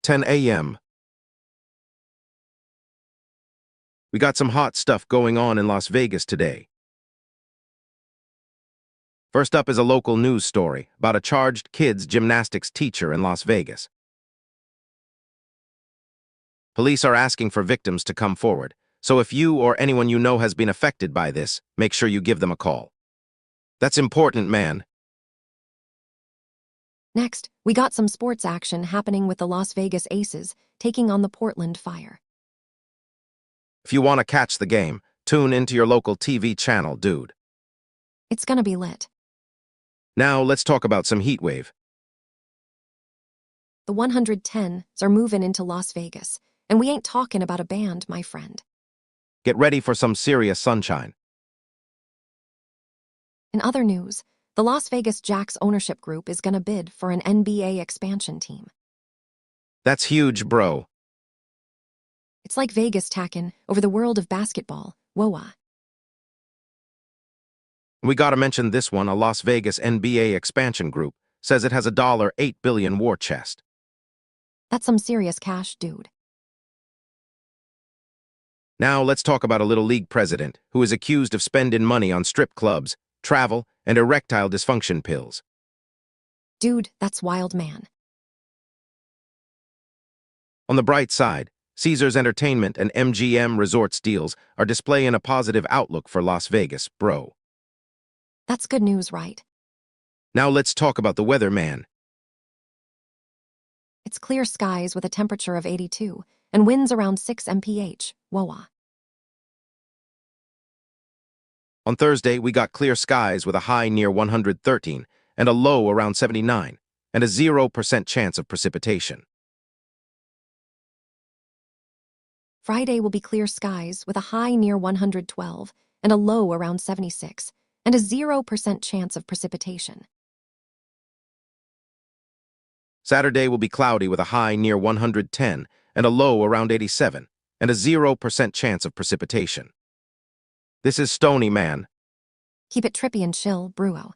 "10 a.m. We got some hot stuff going on in Las Vegas today. First up is a local news story about a charged kids gymnastics teacher in Las Vegas. Police are asking for victims to come forward, so if you or anyone you know has been affected by this, make sure you give them a call. That's important, man. Next, we got some sports action happening with the Las Vegas Aces taking on the Portland Fire. If you want to catch the game, tune into your local TV channel, dude. It's gonna be lit. Now, let's talk about some heat wave. The 110s are moving into Las Vegas, and we ain't talking about a band, my friend. Get ready for some serious sunshine. In other news, the Las Vegas Jacks ownership group is gonna bid for an NBA expansion team. That's huge, bro. It's like Vegas tacking over the world of basketball, whoa. We gotta mention this one. A Las Vegas NBA expansion group says it has a $8 billion war chest. That's some serious cash, dude. Now let's talk about a little league president who is accused of spending money on strip clubs, travel, and erectile dysfunction pills. Dude, that's wild, man. On the bright side, Caesars Entertainment and MGM Resorts deals are displaying a positive outlook for Las Vegas, bro. That's good news, right? Now let's talk about the weather, man. It's clear skies with a temperature of 82 and winds around 6 mph, whoa. On Thursday, we got clear skies with a high near 113 and a low around 79, and a 0% chance of precipitation. Friday will be clear skies with a high near 112 and a low around 76, and a 0% chance of precipitation. Saturday will be cloudy with a high near 110 and a low around 87, and a 0% chance of precipitation. This is Stony, man. Keep it trippy and chill, Bruo.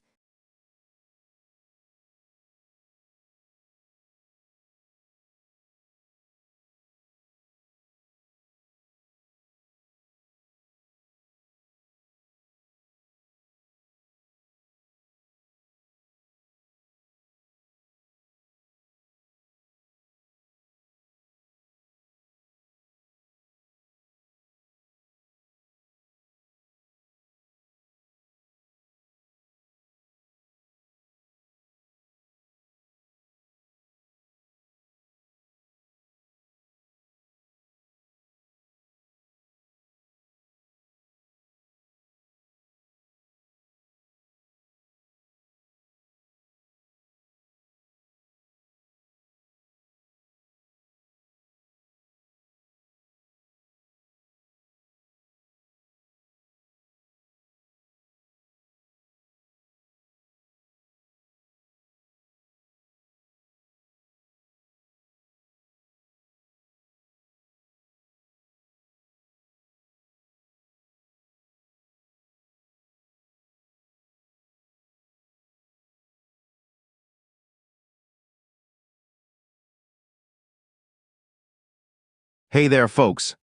Hey there, folks.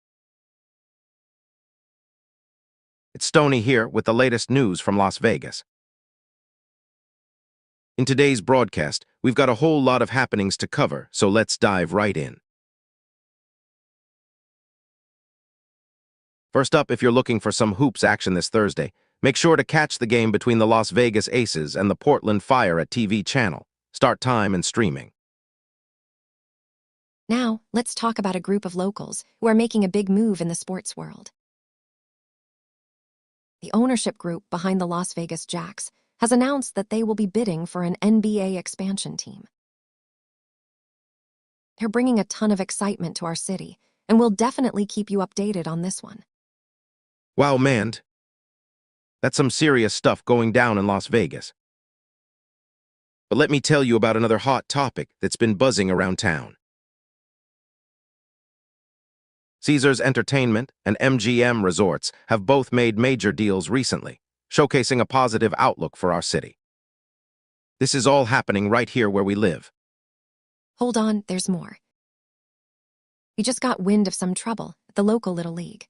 It's Stony here with the latest news from Las Vegas. In today's broadcast, we've got a whole lot of happenings to cover, so let's dive right in. First up, if you're looking for some hoops action this Thursday, make sure to catch the game between the Las Vegas Aces and the Portland Fire at TV channel. Start time and streaming. Now, let's talk about a group of locals who are making a big move in the sports world. The ownership group behind the Las Vegas Jacks has announced that they will be bidding for an NBA expansion team. They're bringing a ton of excitement to our city, and we'll definitely keep you updated on this one. Wow, man. That's some serious stuff going down in Las Vegas. But let me tell you about another hot topic that's been buzzing around town. Caesars Entertainment and MGM Resorts have both made major deals recently, showcasing a positive outlook for our city. This is all happening right here where we live. Hold on, there's more. We just got wind of some trouble at the local Little League.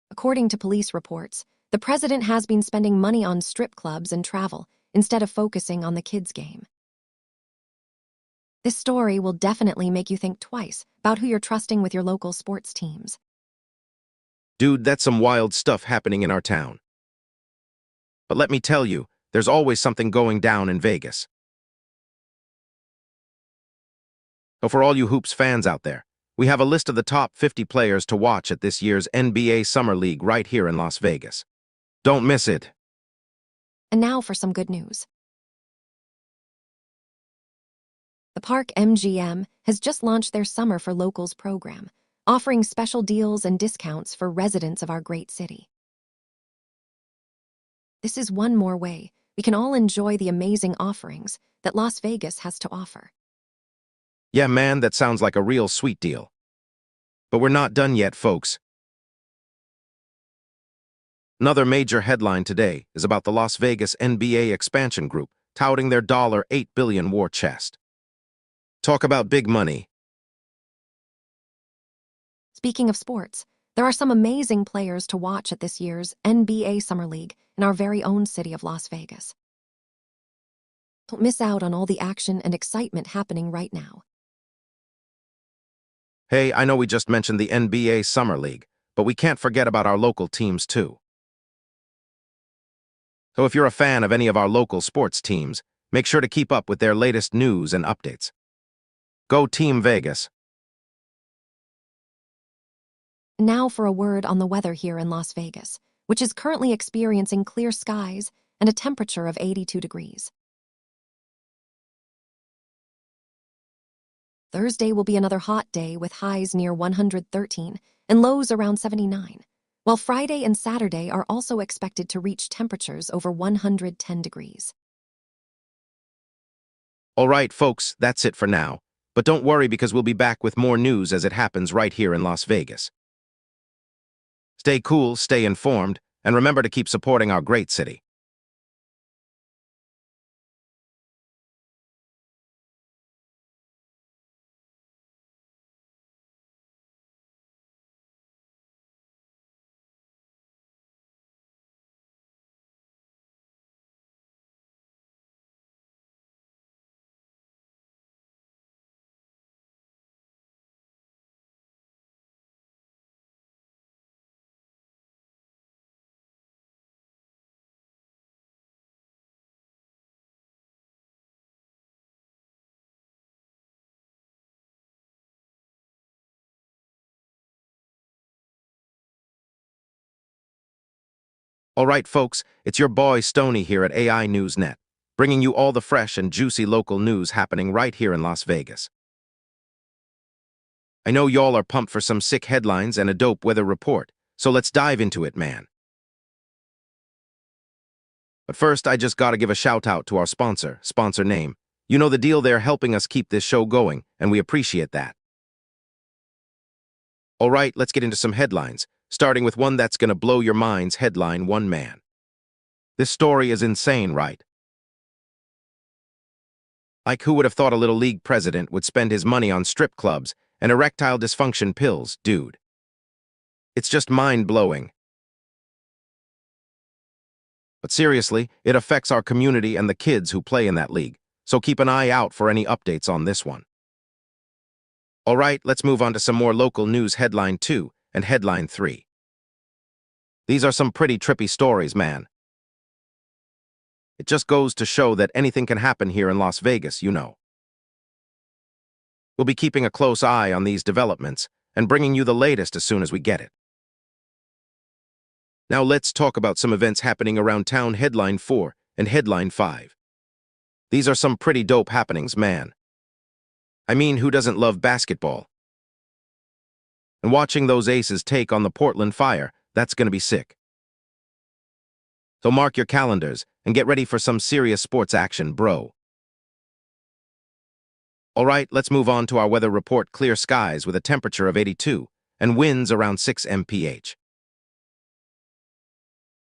According to police reports, the president has been spending money on strip clubs and travel instead of focusing on the kids' game. This story will definitely make you think twice about who you're trusting with your local sports teams. Dude, that's some wild stuff happening in our town. But let me tell you, there's always something going down in Vegas. So for all you hoops fans out there, we have a list of the top 50 players to watch at this year's NBA Summer League right here in Las Vegas. Don't miss it. And now for some good news. The Park MGM has just launched their Summer for Locals program, offering special deals and discounts for residents of our great city. This is one more way we can all enjoy the amazing offerings that Las Vegas has to offer. Yeah, man, that sounds like a real sweet deal. But we're not done yet, folks. Another major headline today is about the Las Vegas NBA expansion group touting their $8 billion war chest. Talk about big money. Speaking of sports, there are some amazing players to watch at this year's NBA Summer League in our very own city of Las Vegas. Don't miss out on all the action and excitement happening right now. Hey, I know we just mentioned the NBA Summer League, but we can't forget about our local teams too. So if you're a fan of any of our local sports teams, make sure to keep up with their latest news and updates. Go Team Vegas. Now for a word on the weather here in Las Vegas, which is currently experiencing clear skies and a temperature of 82 degrees. Thursday will be another hot day with highs near 113 and lows around 79, while Friday and Saturday are also expected to reach temperatures over 110 degrees. All right, folks, that's it for now. But don't worry because we'll be back with more news as it happens right here in Las Vegas. Stay cool, stay informed, and remember to keep supporting our great city. All right, folks, it's your boy Stony here at AI News Net, bringing you all the fresh and juicy local news happening right here in Las Vegas. I know y'all are pumped for some sick headlines and a dope weather report, so let's dive into it, man. But first, I just gotta give a shout out to our sponsor name. You know the deal, they're helping us keep this show going, and we appreciate that. All right, let's get into some headlines, starting with one that's gonna blow your minds. Headline 1 man. This story is insane, right? Like, who would have thought a little league president would spend his money on strip clubs and erectile dysfunction pills, dude. It's just mind-blowing. But seriously, it affects our community and the kids who play in that league, so keep an eye out for any updates on this one. All right, let's move on to some more local news. Headline 2 and Headline 3. These are some pretty trippy stories, man. It just goes to show that anything can happen here in Las Vegas, you know. We'll be keeping a close eye on these developments and bringing you the latest as soon as we get it. Now let's talk about some events happening around town. Headline 4 and Headline 5. These are some pretty dope happenings, man. I mean, who doesn't love basketball? And watching those Aces take on the Portland Fire, that's gonna be sick. So mark your calendars and get ready for some serious sports action, bro. All right, let's move on to our weather report. Clear skies with a temperature of 82 and winds around 6 mph.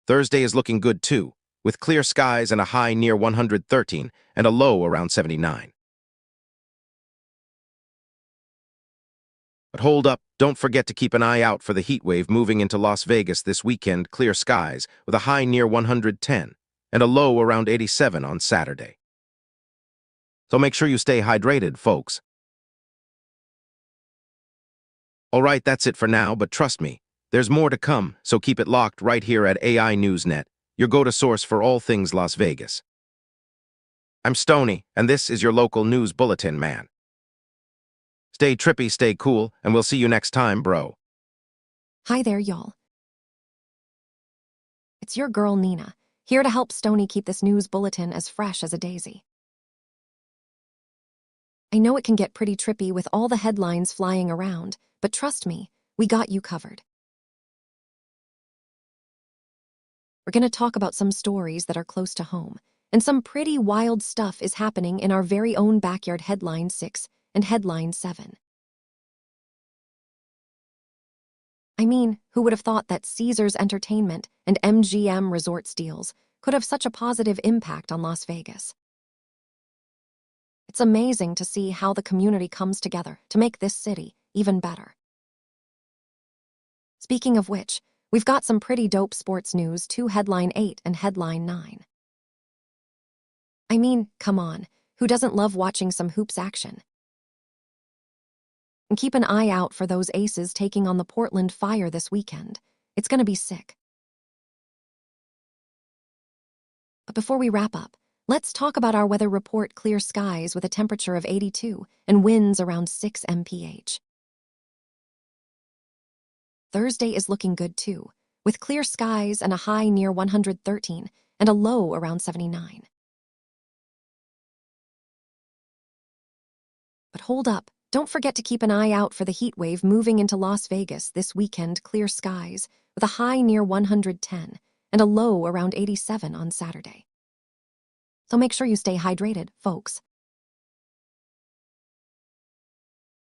Thursday is looking good too, with clear skies and a high near 113 and a low around 79. But hold up, don't forget to keep an eye out for the heat wave moving into Las Vegas this weekend. Clear skies with a high near 110 and a low around 87 on Saturday. So make sure you stay hydrated, folks. All right, that's it for now, but trust me, there's more to come, so keep it locked right here at AI Newsnet, your go-to source for all things Las Vegas. I'm Stony, and this is your local news bulletin, man. Stay trippy, stay cool, and we'll see you next time, bro. Hi there, y'all. It's your girl, Nina, here to help Stony keep this news bulletin as fresh as a daisy. I know it can get pretty trippy with all the headlines flying around, but trust me, we got you covered. We're going to talk about some stories that are close to home, and some pretty wild stuff is happening in our very own backyard. Headline 6 and Headline 7. I mean, who would have thought that Caesars Entertainment and MGM Resorts deals could have such a positive impact on Las Vegas? It's amazing to see how the community comes together to make this city even better. Speaking of which, we've got some pretty dope sports news too. Headline 8 and Headline 9. I mean, come on, who doesn't love watching some hoops action? And keep an eye out for those Aces taking on the Portland Fire this weekend. It's gonna be sick. But before we wrap up, let's talk about our weather report. Clear skies with a temperature of 82 and winds around 6 mph. Thursday is looking good too, with clear skies and a high near 113 and a low around 79. But hold up, don't forget to keep an eye out for the heat wave moving into Las Vegas this weekend. Clear skies with a high near 110 and a low around 87 on Saturday. So make sure you stay hydrated, folks.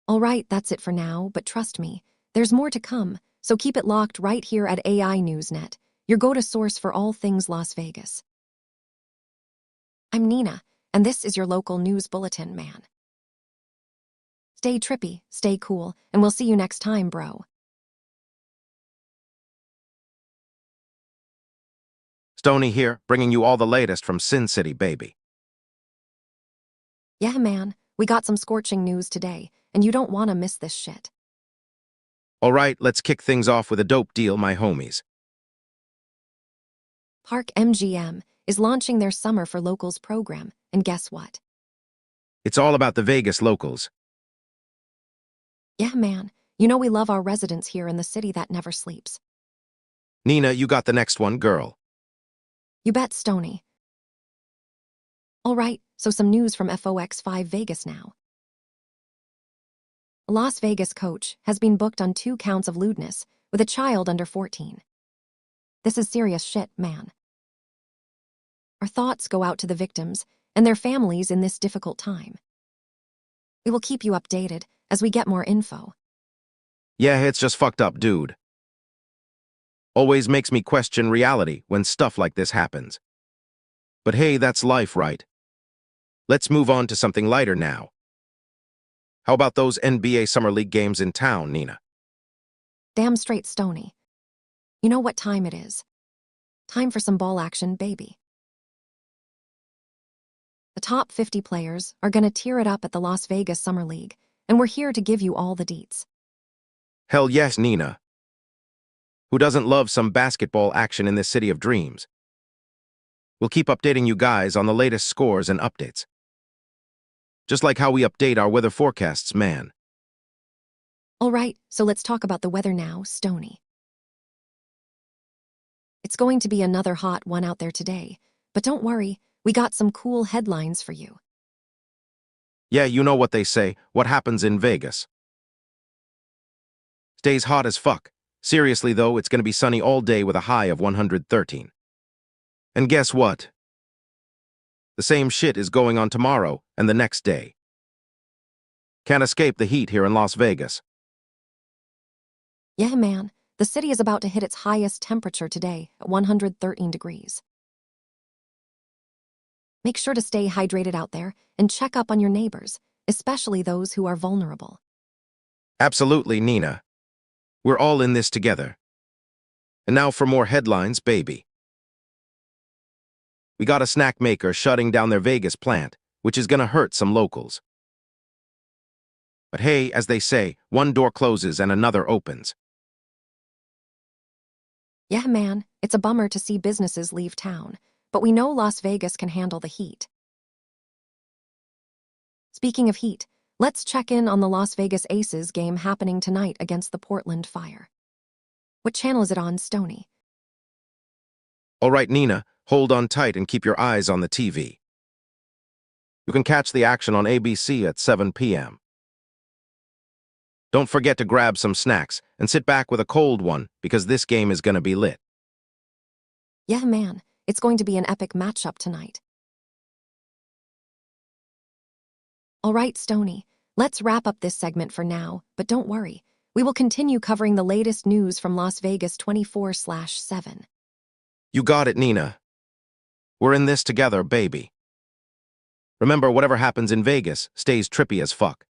All right, that's it for now, but trust me, there's more to come, so keep it locked right here at AI Newsnet, your go-to source for all things Las Vegas. I'm Nina, and this is your local news bulletin, man. Stay trippy, stay cool, and we'll see you next time, bro. Stony here, bringing you all the latest from Sin City, baby. Yeah, man, we got some scorching news today, and you don't want to miss this shit. All right, let's kick things off with a dope deal, my homies. Park MGM is launching their Summer for Locals program, and guess what? It's all about the Vegas locals. Yeah, man, you know we love our residents here in the city that never sleeps. Nina, you got the next one, girl. You bet, Stony. All right, so some news from FOX5 Vegas now. A Las Vegas coach has been booked on 2 counts of lewdness with a child under 14. This is serious shit, man. Our thoughts go out to the victims and their families in this difficult time. We will keep you updated as we get more info. Yeah, it's just fucked up, dude. Always makes me question reality when stuff like this happens. But hey, that's life, right? Let's move on to something lighter now. How about those NBA Summer League games in town, Nina? Damn straight, Stony. You know what time it is. Time for some ball action, baby. The top 50 players are gonna tear it up at the Las Vegas Summer League, and we're here to give you all the deets. Hell yes, Nina. Who doesn't love some basketball action in this city of dreams? We'll keep updating you guys on the latest scores and updates. Just like how we update our weather forecasts, man. All right, so let's talk about the weather now, Stony. It's going to be another hot one out there today, but don't worry, we got some cool headlines for you. Yeah, you know what they say, what happens in Vegas. Stays hot as fuck. Seriously though, it's gonna be sunny all day with a high of 113. And guess what? The same shit is going on tomorrow and the next day. Can't escape the heat here in Las Vegas. Yeah, man, the city is about to hit its highest temperature today at 113 degrees. Make sure to stay hydrated out there and check up on your neighbors, especially those who are vulnerable. Absolutely, Nina. We're all in this together. And now for more headlines, baby. We got a snack maker shutting down their Vegas plant, which is gonna hurt some locals. But hey, as they say, one door closes and another opens. Yeah, man, it's a bummer to see businesses leave town, but we know Las Vegas can handle the heat. Speaking of heat, let's check in on the Las Vegas Aces game happening tonight against the Portland Fire. What channel is it on, Stony? All right, Nina, hold on tight and keep your eyes on the TV. You can catch the action on ABC at 7 p.m. Don't forget to grab some snacks and sit back with a cold one because this game is gonna be lit. Yeah, man, it's going to be an epic matchup tonight. All right, Stony, let's wrap up this segment for now, but don't worry. We will continue covering the latest news from Las Vegas 24/7. You got it, Nina. We're in this together, baby. Remember, whatever happens in Vegas stays trippy as fuck.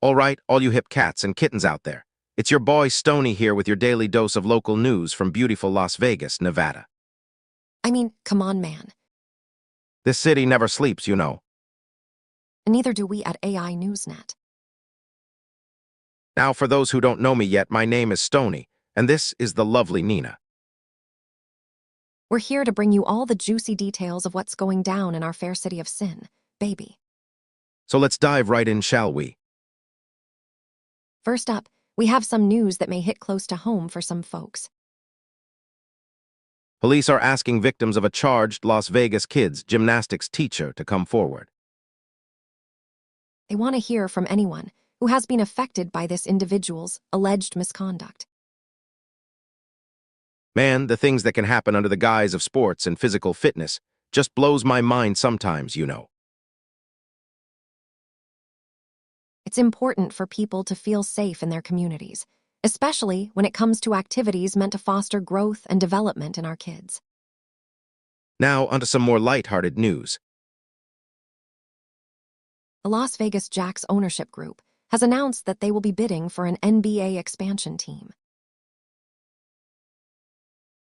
All right, all you hip cats and kittens out there. It's your boy Stony here with your daily dose of local news from beautiful Las Vegas, Nevada. I mean, come on, man. This city never sleeps, you know. And neither do we at AI Newsnet. Now, for those who don't know me yet, my name is Stony, and this is the lovely Nina. We're here to bring you all the juicy details of what's going down in our fair city of sin, baby. So let's dive right in, shall we? First up, we have some news that may hit close to home for some folks. Police are asking victims of a charged Las Vegas kids gymnastics teacher to come forward. They want to hear from anyone who has been affected by this individual's alleged misconduct. Man, the things that can happen under the guise of sports and physical fitness just blows my mind sometimes, you know. It's important for people to feel safe in their communities, especially when it comes to activities meant to foster growth and development in our kids. Now, onto some more lighthearted news. The Las Vegas Jacks ownership group has announced that they will be bidding for an NBA expansion team.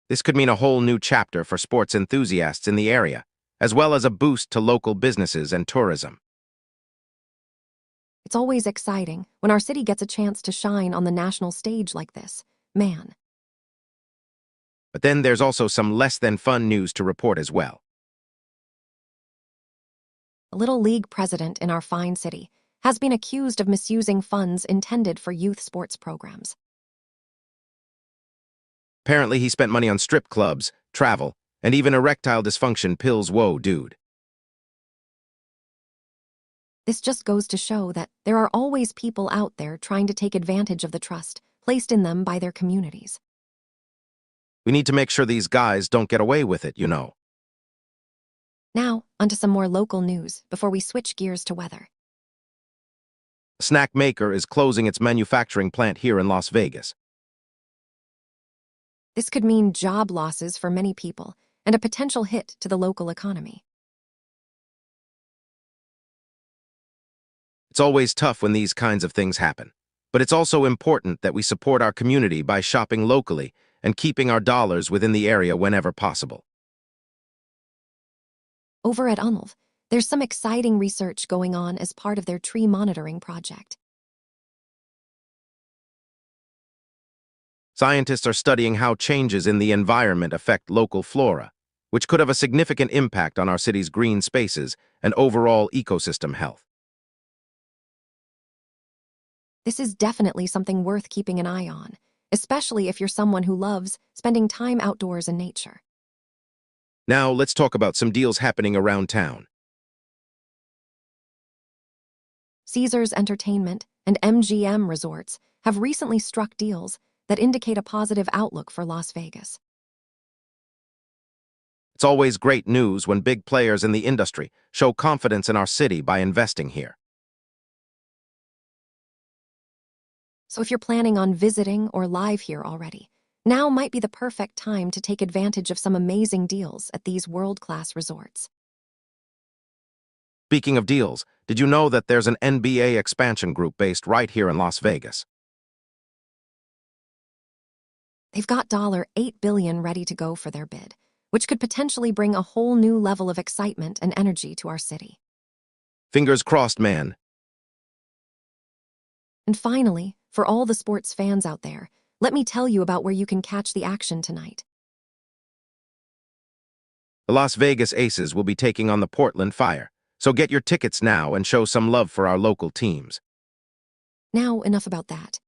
This could mean a whole new chapter for sports enthusiasts in the area, as well as a boost to local businesses and tourism. It's always exciting when our city gets a chance to shine on the national stage like this, man. But then there's also some less than fun news to report as well. A Little League president in our fine city has been accused of misusing funds intended for youth sports programs. Apparently, he spent money on strip clubs, travel, and even erectile dysfunction pills. Whoa, dude. This just goes to show that there are always people out there trying to take advantage of the trust placed in them by their communities. We need to make sure these guys don't get away with it, you know. Now, onto some more local news before we switch gears to weather. A snack maker is closing its manufacturing plant here in Las Vegas. This could mean job losses for many people and a potential hit to the local economy. It's always tough when these kinds of things happen, but it's also important that we support our community by shopping locally and keeping our dollars within the area whenever possible. Over at UNLV, there's some exciting research going on as part of their tree monitoring project. Scientists are studying how changes in the environment affect local flora, which could have a significant impact on our city's green spaces and overall ecosystem health. This is definitely something worth keeping an eye on, especially if you're someone who loves spending time outdoors in nature. Now, let's talk about some deals happening around town. Caesars Entertainment and MGM Resorts have recently struck deals that indicate a positive outlook for Las Vegas. It's always great news when big players in the industry show confidence in our city by investing here. So if you're planning on visiting or live here already, now might be the perfect time to take advantage of some amazing deals at these world-class resorts. Speaking of deals, did you know that there's an NBA expansion group based right here in Las Vegas? They've got $8 billion ready to go for their bid, which could potentially bring a whole new level of excitement and energy to our city. Fingers crossed, man. And finally, for all the sports fans out there, let me tell you about where you can catch the action tonight. The Las Vegas Aces will be taking on the Portland Fire, so get your tickets now and show some love for our local teams. Now, enough about that.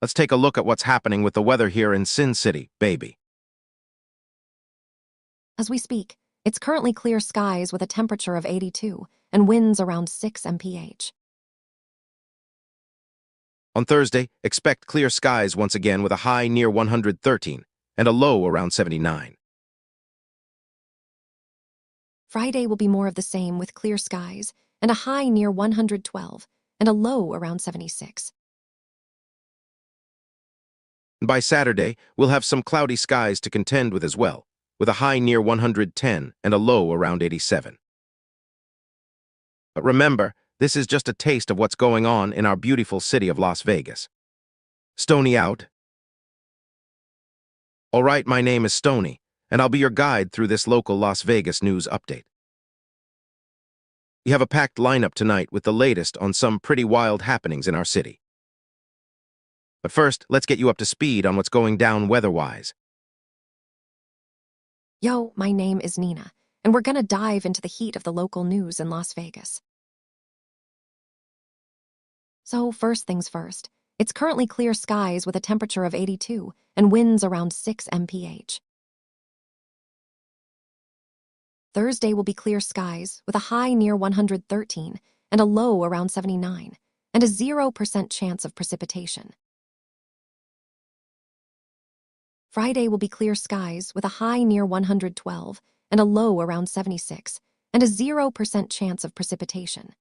Let's take a look at what's happening with the weather here in Sin City, baby. As we speak, it's currently clear skies with a temperature of 82 and winds around 6 mph. On Thursday, expect clear skies once again with a high near 113 and a low around 79. Friday will be more of the same with clear skies and a high near 112 and a low around 76. And by Saturday, we'll have some cloudy skies to contend with as well, with a high near 110 and a low around 87. But remember, this is just a taste of what's going on in our beautiful city of Las Vegas. Stony out. All right, my name is Stony, and I'll be your guide through this local Las Vegas news update. We have a packed lineup tonight with the latest on some pretty wild happenings in our city. But first, let's get you up to speed on what's going down weather-wise. Yo, my name is Nina, and we're gonna dive into the heat of the local news in Las Vegas. So first things first, it's currently clear skies with a temperature of 82 and winds around 6 mph. Thursday will be clear skies with a high near 113 and a low around 79 and a 0% chance of precipitation. Friday will be clear skies with a high near 112 and a low around 76 and a 0% chance of precipitation.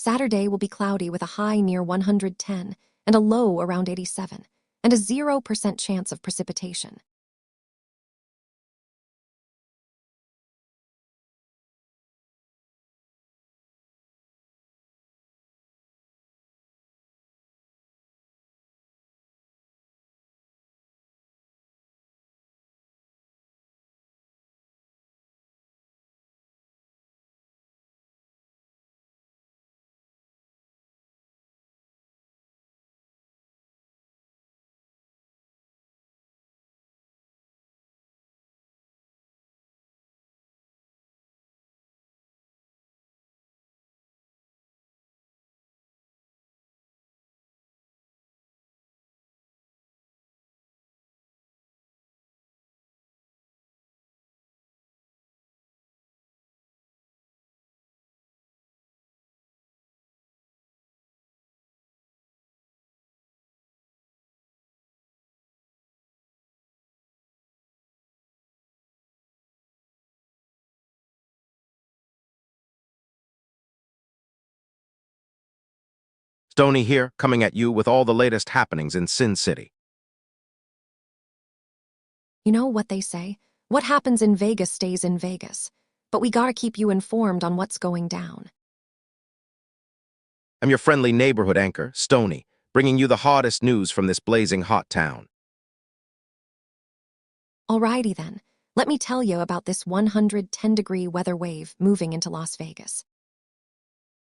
Saturday will be cloudy with a high near 110 and a low around 87, and a 0% chance of precipitation. Stony here, coming at you with all the latest happenings in Sin City. You know what they say? What happens in Vegas stays in Vegas. But we gotta keep you informed on what's going down. I'm your friendly neighborhood anchor, Stony, bringing you the hottest news from this blazing hot town. Alrighty then, let me tell you about this 110-degree weather wave moving into Las Vegas.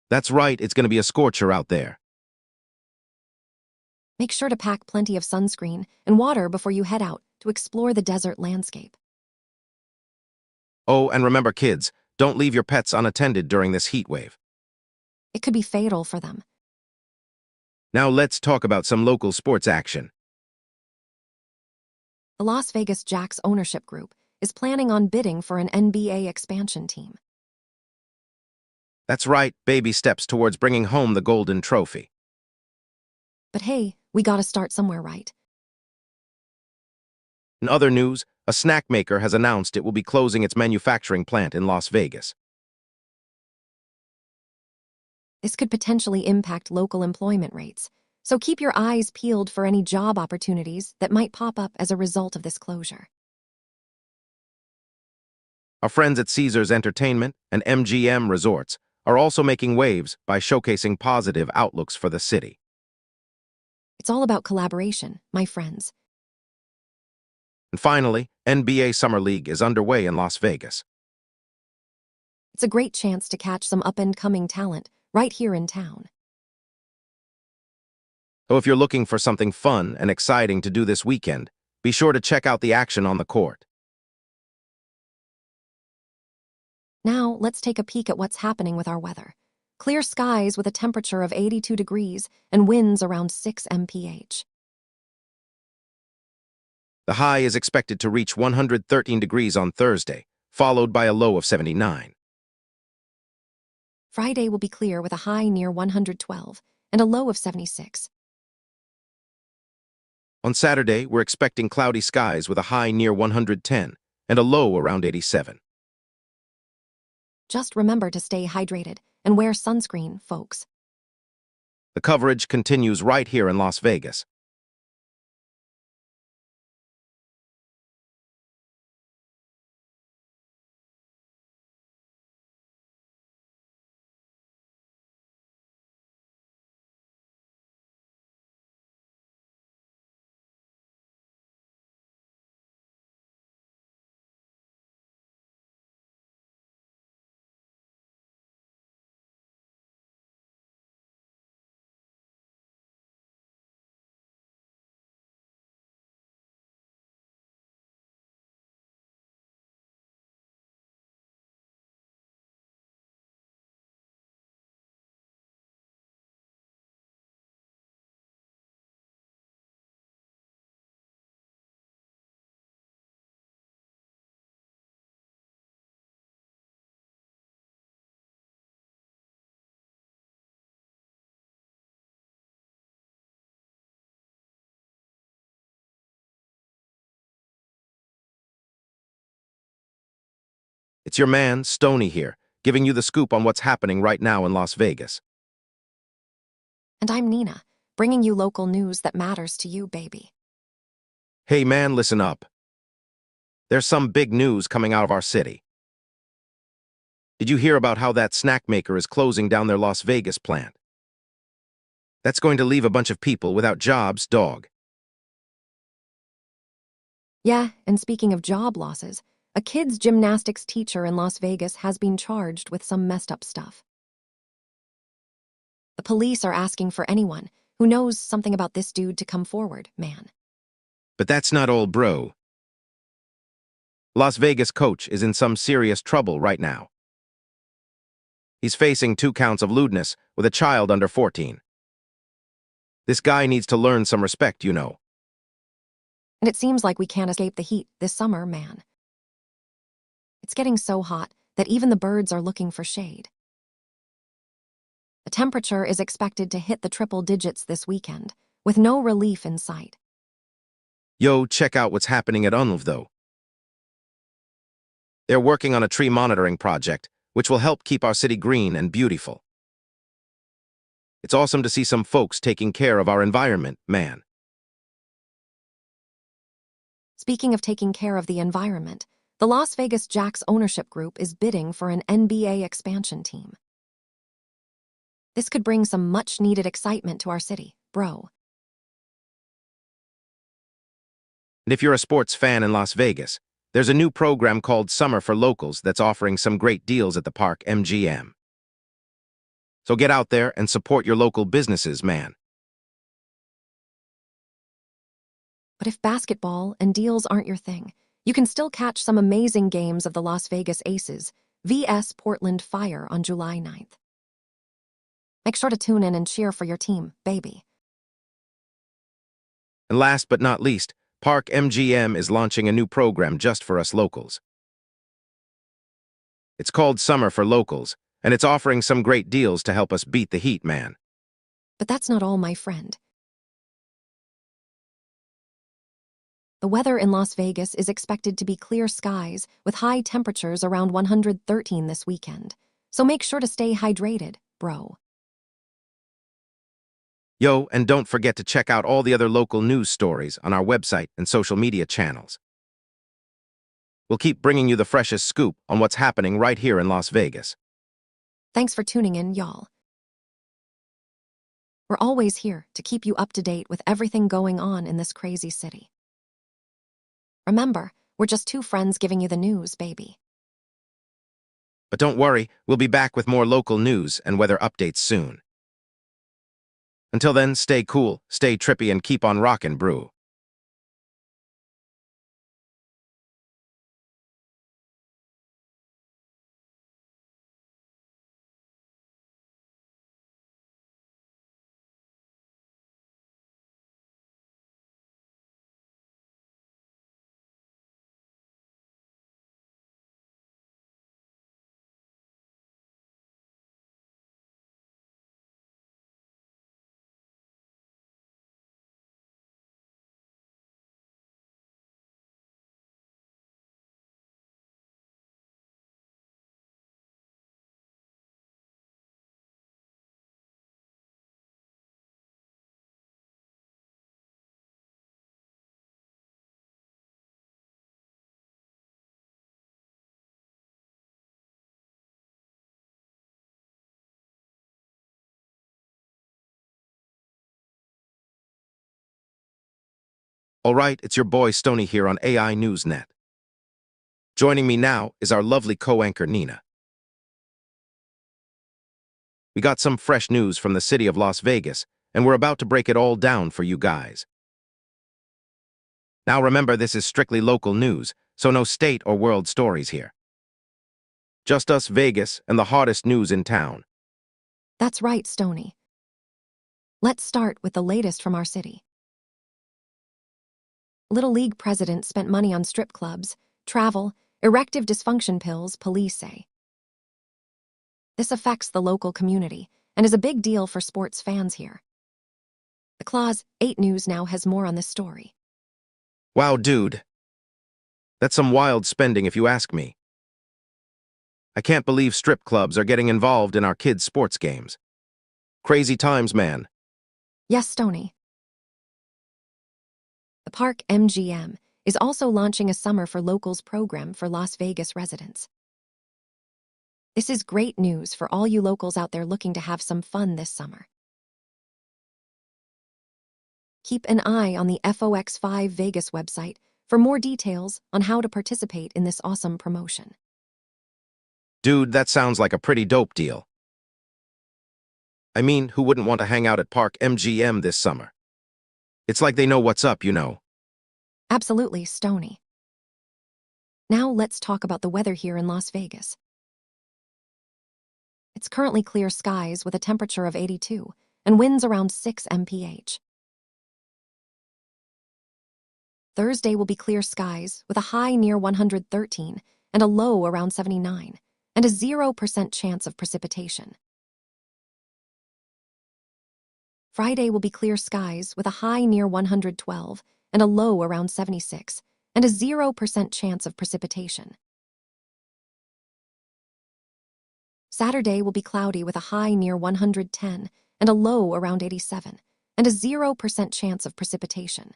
That's right, it's going to be a scorcher out there. Make sure to pack plenty of sunscreen and water before you head out to explore the desert landscape. Oh, and remember kids, don't leave your pets unattended during this heat wave. It could be fatal for them. Now let's talk about some local sports action. The Las Vegas Jacks ownership group is planning on bidding for an NBA expansion team. That's right, baby steps towards bringing home the golden trophy. But hey, we gotta start somewhere, right? In other news, a snack maker has announced it will be closing its manufacturing plant in Las Vegas. This could potentially impact local employment rates, so keep your eyes peeled for any job opportunities that might pop up as a result of this closure. Our friends at Caesars Entertainment and MGM Resorts are also making waves by showcasing positive outlooks for the city. It's all about collaboration, my friends. And finally, NBA Summer League is underway in Las Vegas. It's a great chance to catch some up-and-coming talent right here in town. So if you're looking for something fun and exciting to do this weekend, be sure to check out the action on the court. Now, let's take a peek at what's happening with our weather. Clear skies with a temperature of 82 degrees and winds around 6 mph. The high is expected to reach 113 degrees on Thursday, followed by a low of 79. Friday will be clear with a high near 112 and a low of 76. On Saturday, we're expecting cloudy skies with a high near 110 and a low around 87. Just remember to stay hydrated and wear sunscreen, folks. The coverage continues right here in Las Vegas. It's your man, Stony here, giving you the scoop on what's happening right now in Las Vegas. And I'm Nina, bringing you local news that matters to you, baby. Hey man, listen up. There's some big news coming out of our city. Did you hear about how that snack maker is closing down their Las Vegas plant? That's going to leave a bunch of people without jobs, dog. Yeah, and speaking of job losses, a kids' gymnastics teacher in Las Vegas has been charged with some messed up stuff. The police are asking for anyone who knows something about this dude to come forward, man. But that's not all, bro. Las Vegas coach is in some serious trouble right now. He's facing 2 counts of lewdness with a child under 14. This guy needs to learn some respect, you know. And it seems like we can't escape the heat this summer, man. It's getting so hot that even the birds are looking for shade. The temperature is expected to hit the triple digits this weekend, with no relief in sight. Yo, check out what's happening at UNLV, though. They're working on a tree monitoring project, which will help keep our city green and beautiful. It's awesome to see some folks taking care of our environment, man. Speaking of taking care of the environment, the Las Vegas Jacks ownership group is bidding for an NBA expansion team. This could bring some much-needed excitement to our city, bro. And if you're a sports fan in Las Vegas, there's a new program called Summer for Locals that's offering some great deals at the park MGM. So get out there and support your local businesses, man. But if basketball and deals aren't your thing, you can still catch some amazing games of the Las Vegas Aces vs Portland Fire on July 9th. Make sure to tune in and cheer for your team, baby. And last but not least, Park MGM is launching a new program just for us locals. It's called Summer for Locals, and it's offering some great deals to help us beat the heat, man. But that's not all, my friend. The weather in Las Vegas is expected to be clear skies with high temperatures around 113 this weekend. So make sure to stay hydrated, bro. Yo, and don't forget to check out all the other local news stories on our website and social media channels. We'll keep bringing you the freshest scoop on what's happening right here in Las Vegas. Thanks for tuning in, y'all. We're always here to keep you up to date with everything going on in this crazy city. Remember, we're just 2 friends giving you the news, baby. But don't worry, we'll be back with more local news and weather updates soon. Until then, stay cool, stay trippy, and keep on rockin', brew. All right, it's your boy Stony here on AI Newsnet. Joining me now is our lovely co-anchor Nina. We got some fresh news from the city of Las Vegas, and we're about to break it all down for you guys. Now remember, this is strictly local news, so no state or world stories here. Just us Vegas and the hottest news in town. That's right, Stony. Let's start with the latest from our city. Little League president spent money on strip clubs, travel, erective dysfunction pills, police say. This affects the local community and is a big deal for sports fans here. The Clause 8 News now has more on this story. Wow, dude. That's some wild spending if you ask me. I can't believe strip clubs are getting involved in our kids' sports games. Crazy times, man. Yes, Stony. The Park MGM is also launching a Summer for Locals program for Las Vegas residents. This is great news for all you locals out there looking to have some fun this summer. Keep an eye on the FOX5 Vegas website for more details on how to participate in this awesome promotion. Dude, that sounds like a pretty dope deal. I mean, who wouldn't want to hang out at Park MGM this summer? It's like they know what's up, you know. Absolutely, Stony. Now let's talk about the weather here in Las Vegas. It's currently clear skies with a temperature of 82 and winds around 6 mph. Thursday will be clear skies with a high near 113 and a low around 79, and a 0% chance of precipitation. Friday will be clear skies with a high near 112 and a low around 76, and a 0% chance of precipitation. Saturday will be cloudy with a high near 110 and a low around 87, and a 0% chance of precipitation.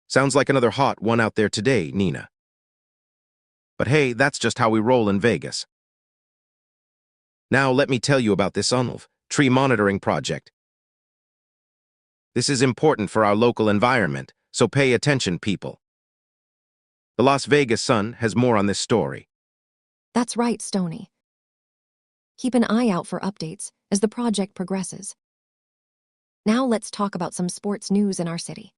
Sounds like another hot one out there today, Nina. But hey, that's just how we roll in Vegas. Now let me tell you about this UNLV tree monitoring project. This is important for our local environment, so pay attention, people. The Las Vegas Sun has more on this story. That's right, Stony. Keep an eye out for updates as the project progresses. Now let's talk about some sports news in our city.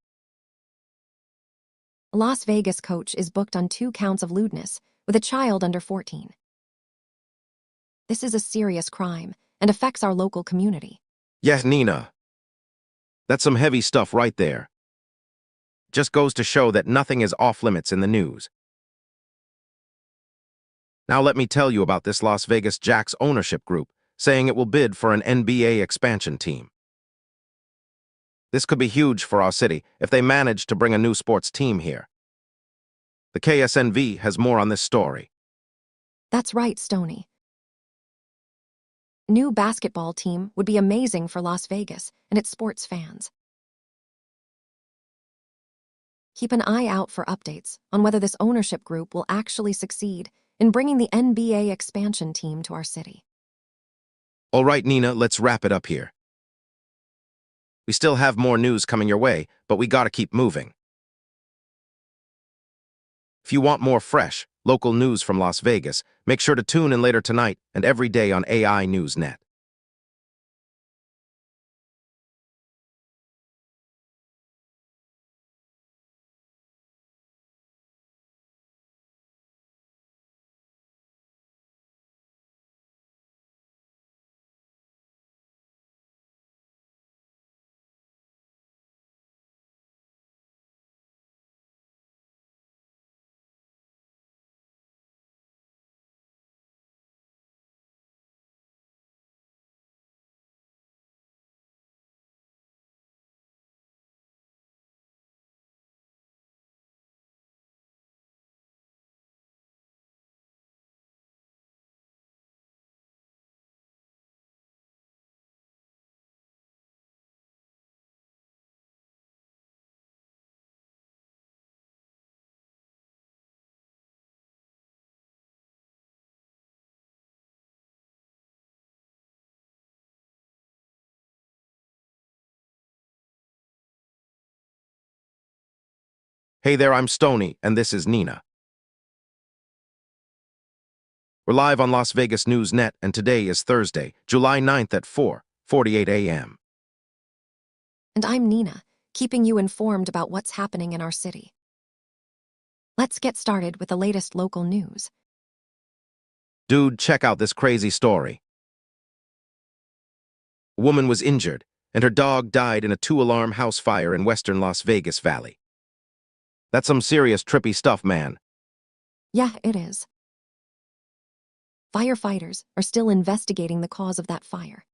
A Las Vegas coach is booked on 2 counts of lewdness with a child under 14. This is a serious crime and affects our local community. Yes, Nina. That's some heavy stuff right there. Just goes to show that nothing is off limits in the news. Now let me tell you about this Las Vegas Jacks ownership group saying it will bid for an NBA expansion team. This could be huge for our city if they manage to bring a new sports team here. The KSNV has more on this story. That's right, Stony. A new basketball team would be amazing for Las Vegas and its sports fans. Keep an eye out for updates on whether this ownership group will actually succeed in bringing the NBA expansion team to our city. All right, Nina, let's wrap it up here. We still have more news coming your way, but we gotta keep moving. If you want more fresh, local news from Las Vegas, make sure to tune in later tonight and every day on AI News Net. Hey there, I'm Stony, and this is Nina. We're live on Las Vegas News Net, and today is Thursday, July 9th at 4:48 a.m. And I'm Nina, keeping you informed about what's happening in our city. Let's get started with the latest local news. Dude, check out this crazy story. A woman was injured, and her dog died in a 2-alarm house fire in western Las Vegas Valley. That's some serious trippy stuff, man. Yeah, it is. Firefighters are still investigating the cause of that fire.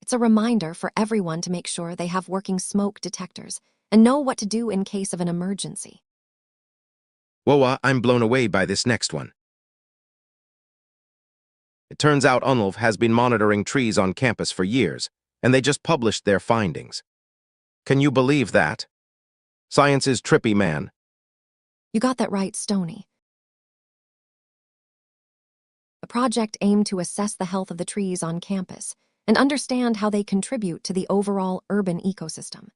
It's a reminder for everyone to make sure they have working smoke detectors and know what to do in case of an emergency. Whoa, I'm blown away by this next one. It turns out UNLV has been monitoring trees on campus for years, and they just published their findings. Can you believe that? Science is trippy, man. You got that right, Stony. The project aimed to assess the health of the trees on campus and understand how they contribute to the overall urban ecosystem.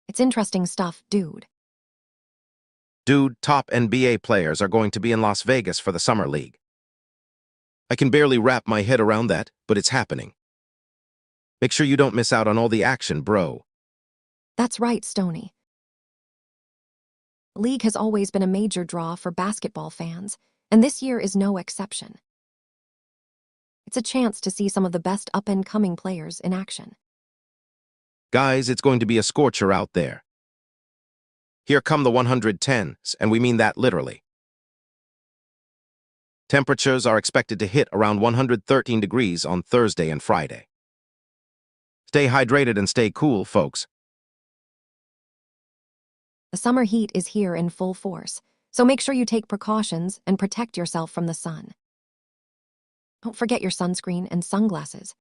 It's interesting stuff, dude. Dude, top NBA players are going to be in Las Vegas for the Summer League. I can barely wrap my head around that, but it's happening. Make sure you don't miss out on all the action, bro. That's right, Stony. The league has always been a major draw for basketball fans, and this year is no exception. It's a chance to see some of the best up-and-coming players in action. Guys, it's going to be a scorcher out there. Here come the 110s, and we mean that literally. Temperatures are expected to hit around 113 degrees on Thursday and Friday. Stay hydrated and stay cool, folks. The summer heat is here in full force, so make sure you take precautions and protect yourself from the sun. Don't forget your sunscreen and sunglasses.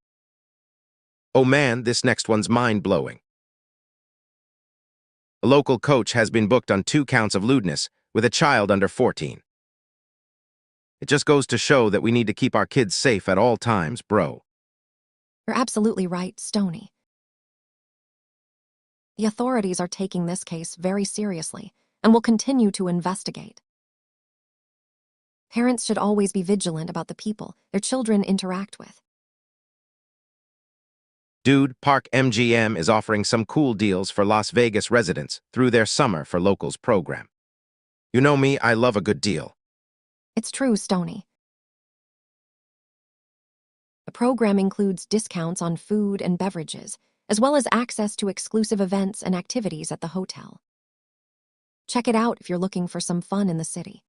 Oh man, this next one's mind-blowing. A local coach has been booked on 2 counts of lewdness with a child under 14. It just goes to show that we need to keep our kids safe at all times, bro. You're absolutely right, Stony. The authorities are taking this case very seriously and will continue to investigate. Parents should always be vigilant about the people their children interact with. Dude, Park MGM is offering some cool deals for Las Vegas residents through their Summer for Locals program. You know me, I love a good deal. It's true, Stony. The program includes discounts on food and beverages, as well as access to exclusive events and activities at the hotel. Check it out if you're looking for some fun in the city.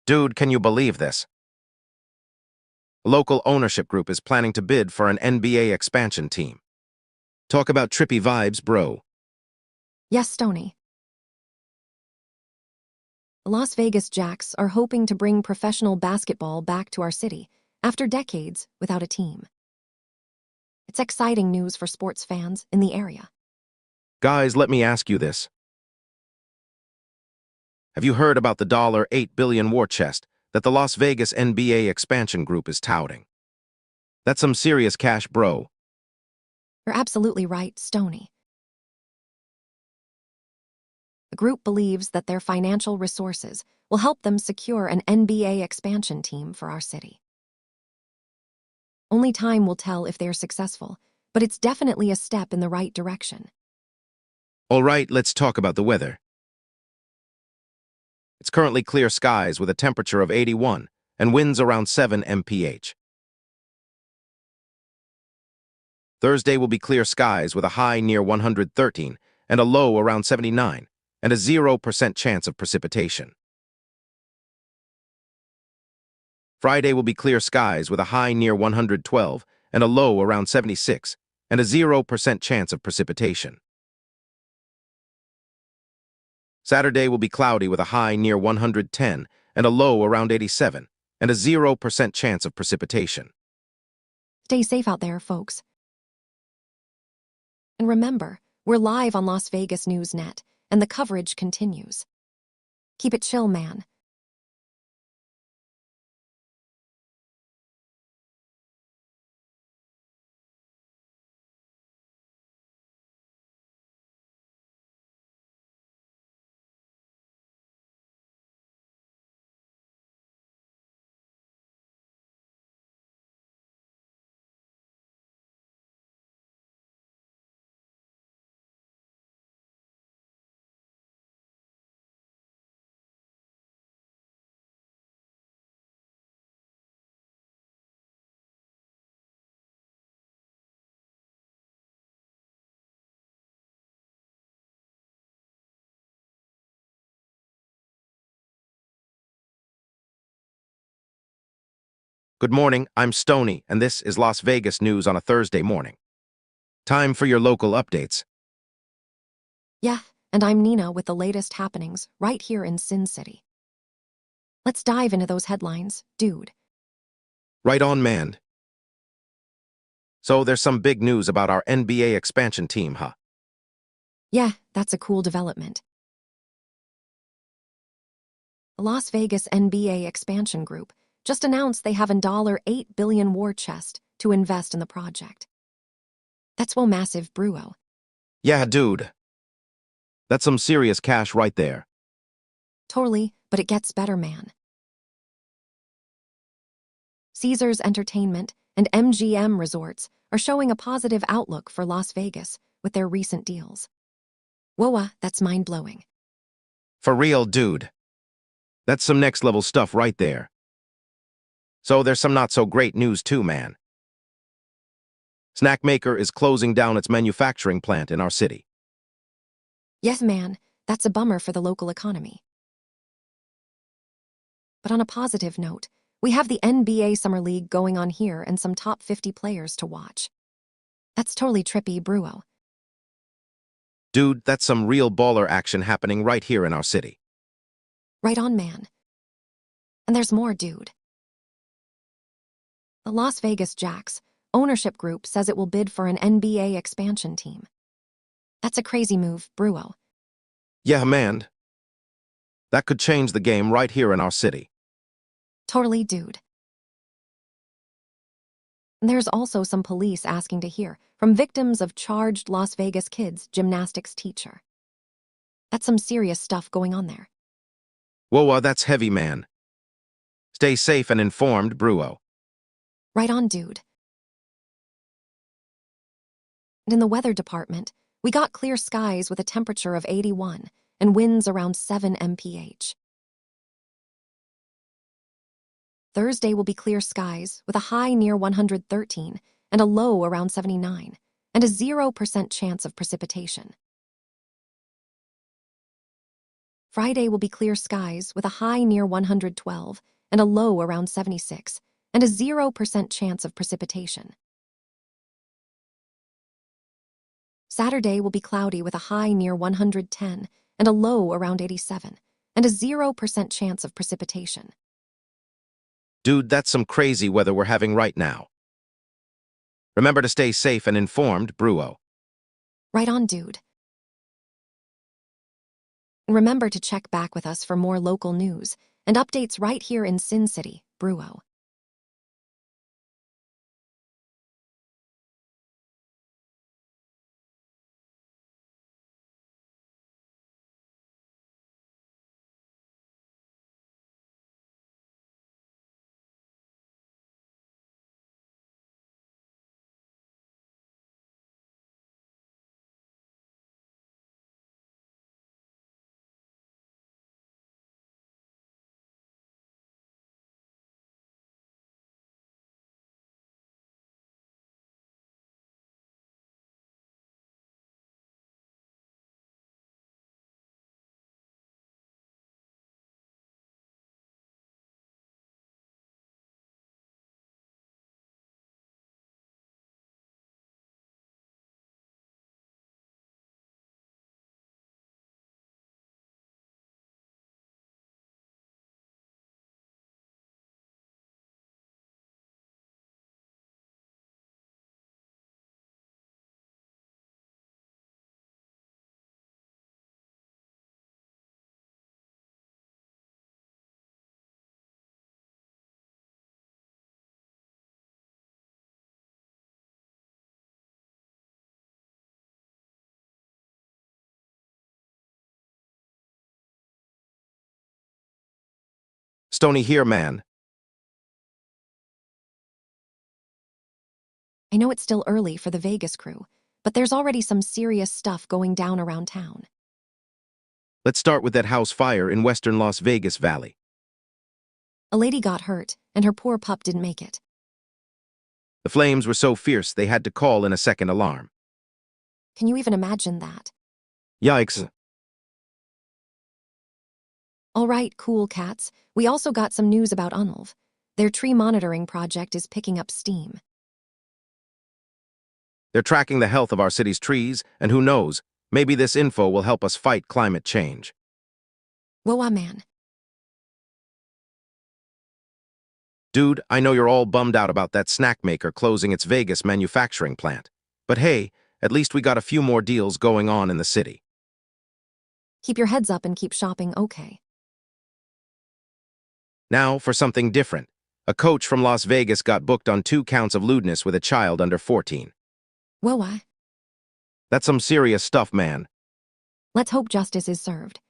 Dude, can you believe this? A local ownership group is planning to bid for an NBA expansion team. Talk about trippy vibes, bro. Yes, Stony. The Las Vegas Jacks are hoping to bring professional basketball back to our city after decades without a team. It's exciting news for sports fans in the area. Guys, let me ask you this. Have you heard about the $8 billion war chest that the Las Vegas NBA expansion group is touting? That's some serious cash, bro. You're absolutely right, Stony. The group believes that their financial resources will help them secure an NBA expansion team for our city. Only time will tell if they're successful, but it's definitely a step in the right direction. All right, let's talk about the weather. It's currently clear skies with a temperature of 81 and winds around 7 mph. Thursday will be clear skies with a high near 113 and a low around 79 and a 0% chance of precipitation. Friday will be clear skies with a high near 112 and a low around 76 and a 0% chance of precipitation. Saturday will be cloudy with a high near 110 and a low around 87 and a 0% chance of precipitation. Stay safe out there, folks. And remember, we're live on Las Vegas News Net, and the coverage continues. Keep it chill, man. Good morning, I'm Stony, and this is Las Vegas News on a Thursday morning. Time for your local updates. Yeah, and I'm Nina with the latest happenings right here in Sin City. Let's dive into those headlines, dude. Right on, man. So there's some big news about our NBA expansion team, huh? Yeah, that's a cool development. The Las Vegas NBA expansion group just announced they have a $8 billion war chest to invest in the project. That's one massive, Bruo. Yeah, dude. That's some serious cash right there. Totally, but it gets better, man. Caesars Entertainment and MGM Resorts are showing a positive outlook for Las Vegas with their recent deals. Whoa, that's mind-blowing. For real, dude. That's some next-level stuff right there. So there's some not-so-great news too, man. Snackmaker is closing down its manufacturing plant in our city. Yes, man, that's a bummer for the local economy. But on a positive note, we have the NBA Summer League going on here and some top 50 players to watch. That's totally trippy, Bruo. Dude, that's some real baller action happening right here in our city. Right on, man. And there's more, dude. The Las Vegas Jacks ownership group says it will bid for an NBA expansion team. That's a crazy move, Bruo. Yeah, man. That could change the game right here in our city. Totally, dude. There's also some police asking to hear from victims of charged Las Vegas kids gymnastics teacher. That's some serious stuff going on there. Whoa, that's heavy, man. Stay safe and informed, Bruo. Right on, dude. And in the weather department, we got clear skies with a temperature of 81 and winds around 7 mph. Thursday will be clear skies with a high near 113 and a low around 79, and a 0% chance of precipitation. Friday will be clear skies with a high near 112 and a low around 76, and a 0% chance of precipitation. Saturday will be cloudy with a high near 110 and a low around 87, and a 0% chance of precipitation. Dude, that's some crazy weather we're having right now. Remember to stay safe and informed, Bruo. Right on, dude. And remember to check back with us for more local news and updates right here in Sin City, Bruo. Stony here, man. I know it's still early for the Vegas crew, but there's already some serious stuff going down around town. Let's start with that house fire in western Las Vegas Valley. A lady got hurt, and her poor pup didn't make it. The flames were so fierce they had to call in a second alarm. Can you even imagine that? Yikes. All right, cool cats. We also got some news about Unlv. Their tree monitoring project is picking up steam. They're tracking the health of our city's trees, and who knows, maybe this info will help us fight climate change. Whoa, man. Dude, I know you're all bummed out about that snack maker closing its Vegas manufacturing plant. But hey, at least we got a few more deals going on in the city. Keep your heads up and keep shopping, okay? Now for something different. A coach from Las Vegas got booked on 2 counts of lewdness with a child under 14. Whoa, why? That's some serious stuff, man. Let's hope justice is served.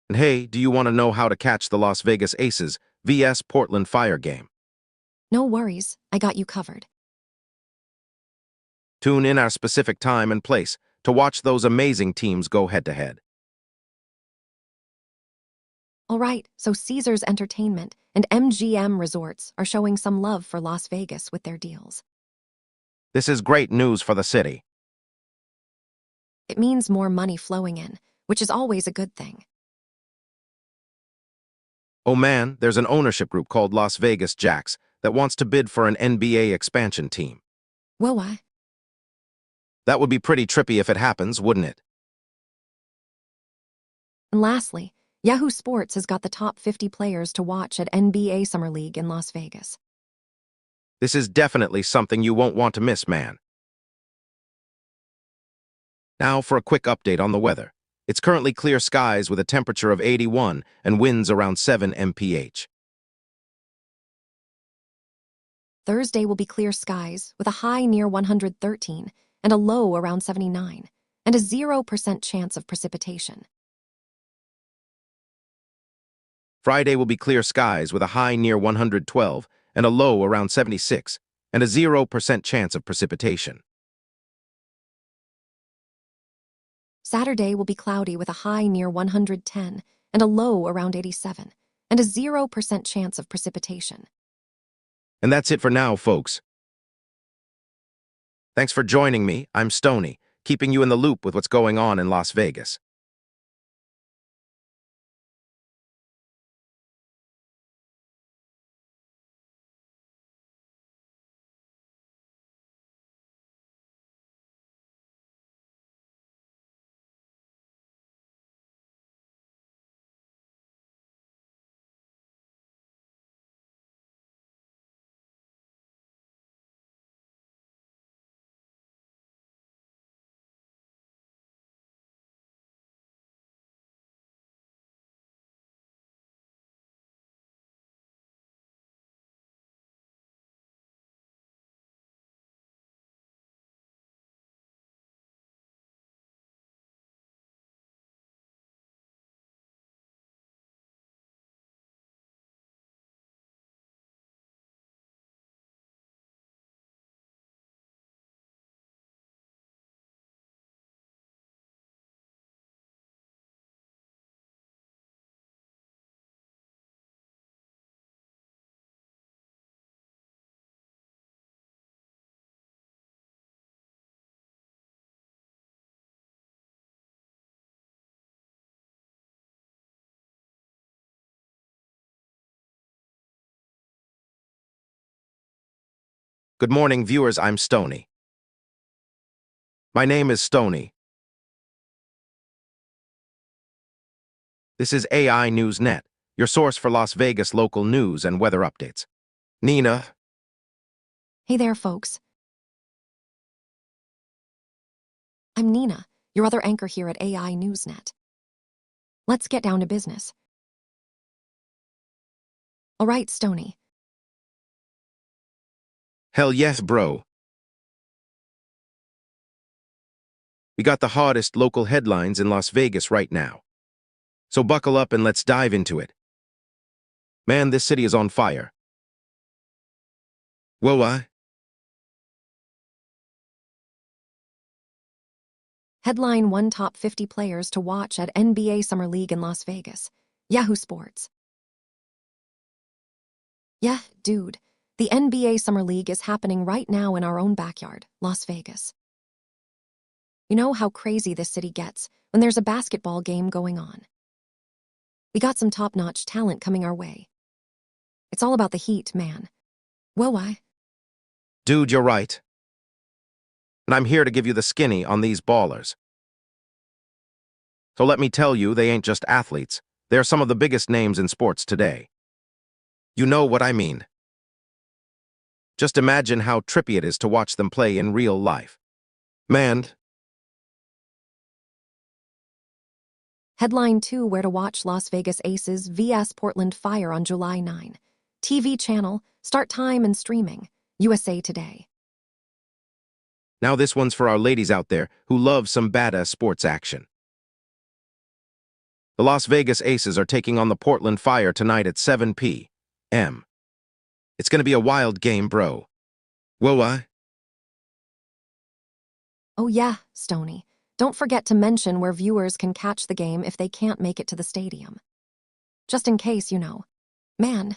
And hey, do you want to know how to catch the Las Vegas Aces vs Portland Fire game? No worries, I got you covered. Tune in our specific time and place to watch those amazing teams go head-to-head. All right, so Caesars Entertainment and MGM Resorts are showing some love for Las Vegas with their deals. This is great news for the city. It means more money flowing in, which is always a good thing. Oh man, there's an ownership group called Las Vegas Jacks that wants to bid for an NBA expansion team. Whoa, why? That would be pretty trippy if it happens, wouldn't it? And lastly, Yahoo Sports has got the top 50 players to watch at NBA Summer League in Las Vegas. This is definitely something you won't want to miss, man. Now for a quick update on the weather. It's currently clear skies with a temperature of 81 and winds around 7 mph. Thursday will be clear skies with a high near 113 and a low around 79, and a 0% chance of precipitation. Friday will be clear skies with a high near 112 and a low around 76, and a 0% chance of precipitation. Saturday will be cloudy with a high near 110 and a low around 87, and a 0% chance of precipitation. And that's it for now, folks. Thanks for joining me. I'm Stony, keeping you in the loop with what's going on in Las Vegas. Good morning, viewers. I'm Stony. My name is Stony. This is AI News Net, your source for Las Vegas local news and weather updates. Nina. Hey there, folks. I'm Nina, your other anchor here at AI Newsnet. Let's get down to business. All right, Stony. Hell yes, bro. We got the hottest local headlines in Las Vegas right now. So buckle up and let's dive into it. Man, this city is on fire. Whoa. Headline 1 top 50 players to watch at NBA Summer League in Las Vegas. Yahoo Sports. Yeah, dude. The NBA Summer League is happening right now in our own backyard, Las Vegas. You know how crazy this city gets when there's a basketball game going on. We got some top-notch talent coming our way. It's all about the heat, man. Whoa. Dude, you're right. And I'm here to give you the skinny on these ballers. So let me tell you, they ain't just athletes. They're some of the biggest names in sports today. You know what I mean. Just imagine how trippy it is to watch them play in real life. Man, Headline 2: Where to watch Las Vegas Aces vs Portland Fire on July 9. TV channel, start time and streaming. USA Today. now this one's for our ladies out there who love some badass sports action. The Las Vegas Aces are taking on the Portland Fire tonight at 7 p.m. It's gonna be a wild game, bro. Will I? Oh yeah, Stony. Don't forget to mention where viewers can catch the game if they can't make it to the stadium. Just in case, you know. Man,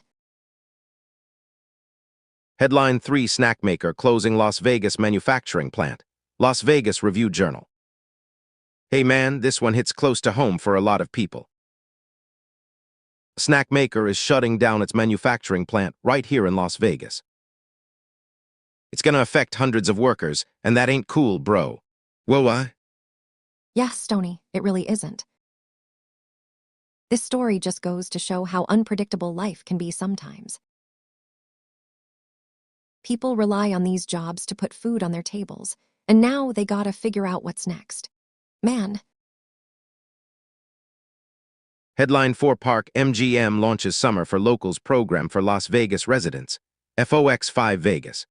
Headline 3: Snack maker closing Las Vegas manufacturing plant. Las Vegas Review-Journal. Hey man, this one hits close to home for a lot of people. A snack maker is shutting down its manufacturing plant right here in Las Vegas. It's gonna affect hundreds of workers, and that ain't cool, bro. Will I? yeah, Stony, it really isn't. This story just goes to show how unpredictable life can be sometimes. People rely on these jobs to put food on their tables, and now they gotta figure out what's next. Man, Headline 4: Park MGM launches Summer for Locals program for Las Vegas residents. FOX5 Vegas.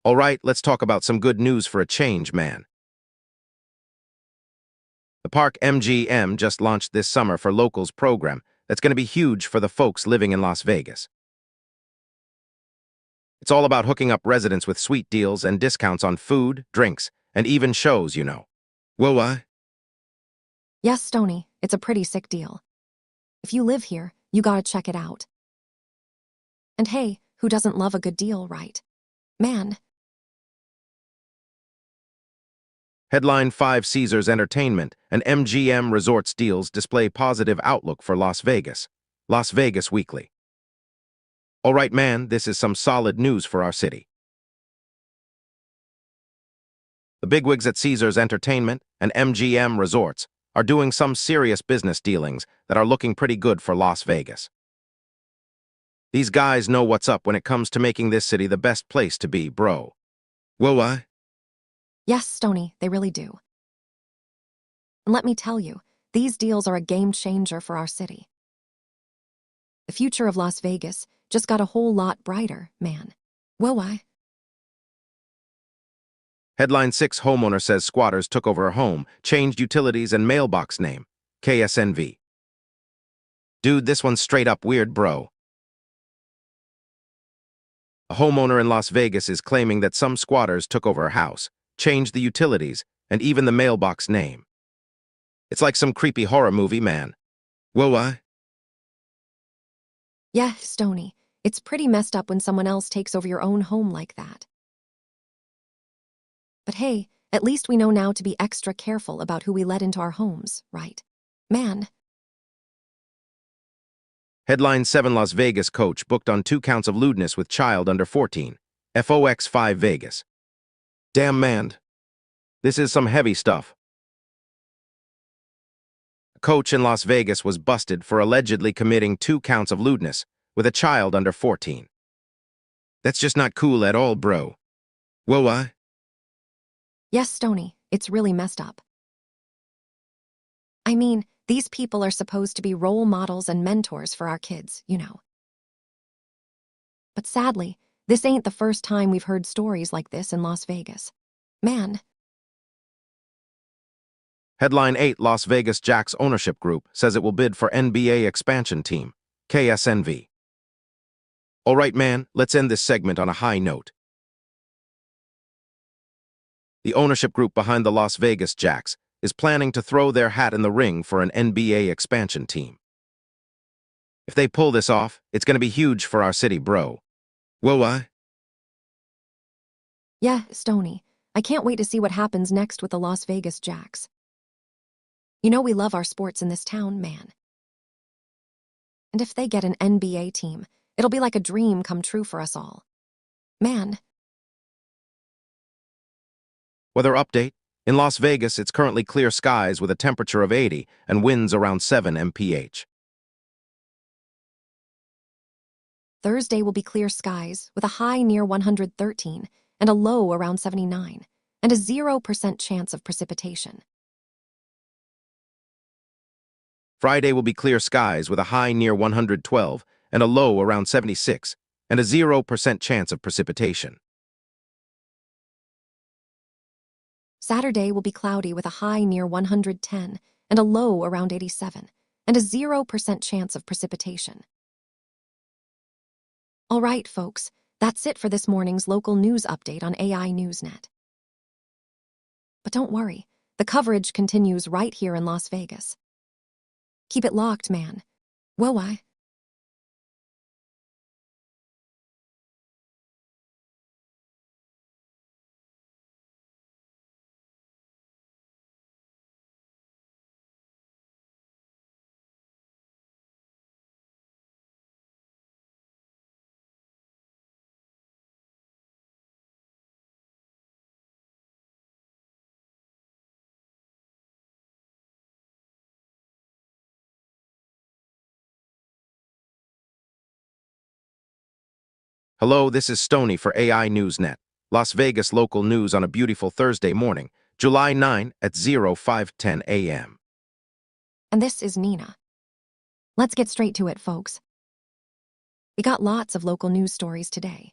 All right, let's talk about some good news for a change, man. The Park MGM just launched this Summer for Locals program that's going to be huge for the folks living in Las Vegas. It's all about hooking up residents with sweet deals and discounts on food, drinks, and even shows, you know. Will I? yes, Stony, it's a pretty sick deal. If you live here, you gotta check it out. And hey, who doesn't love a good deal, right? Man, Headline 5: Caesars Entertainment and MGM Resorts deals display positive outlook for Las Vegas. Las Vegas Weekly. All right, man, this is some solid news for our city. The bigwigs at Caesars Entertainment and MGM Resorts are doing some serious business dealings that are looking pretty good for Las Vegas. These guys know what's up when it comes to making this city the best place to be, bro. Will I? yes, Stony, they really do. And let me tell you, these deals are a game changer for our city. The future of Las Vegas just got a whole lot brighter, man. Whoa, I. Headline 6: Homeowner says squatters took over her home, changed utilities and mailbox name. KSNV. Dude, this one's straight up weird, bro. A homeowner in Las Vegas is claiming that some squatters took over her house, changed the utilities, and even the mailbox name. It's like some creepy horror movie, man. Will I? Yeah, Stony, it's pretty messed up when someone else takes over your own home like that. But hey, at least we know now to be extra careful about who we let into our homes, right? Man, Headline 7: Las Vegas coach booked on 2 counts of lewdness with child under 14. FOX5 Vegas. Damn, man. This is some heavy stuff. A coach in Las Vegas was busted for allegedly committing 2 counts of lewdness with a child under 14. That's just not cool at all, bro. Will I? yes, Stony, it's really messed up. I mean, these people are supposed to be role models and mentors for our kids, you know. But sadly, this ain't the first time we've heard stories like this in Las Vegas. Man, Headline 8: Las Vegas Jacks ownership group says it will bid for NBA expansion team. KSNV. All right, man, let's end this segment on a high note. The ownership group behind the Las Vegas Jacks is planning to throw their hat in the ring for an NBA expansion team. If they pull this off, it's going to be huge for our city, bro. Will I? yeah, Stony, I can't wait to see what happens next with the Las Vegas Jacks. You know we love our sports in this town, man. And if they get an NBA team, it'll be like a dream come true for us all. Man, Weather update. In Las Vegas, it's currently clear skies with a temperature of 80 and winds around 7 mph. Thursday will be clear skies with a high near 113 and a low around 79, and a 0% chance of precipitation. Friday will be clear skies with a high near 112 and a low around 76, and a 0% chance of precipitation. Saturday will be cloudy with a high near 110 and a low around 87, and a 0% chance of precipitation. All right, folks, that's it for this morning's local news update on AI Newsnet. But don't worry, the coverage continues right here in Las Vegas. Keep it locked, man. Whoa, Hello, this is Stony for AI Newsnet, Las Vegas local news on a beautiful Thursday morning, July 9 at 05:10 a.m. And this is Nina. Let's get straight to it, folks. We got lots of local news stories today.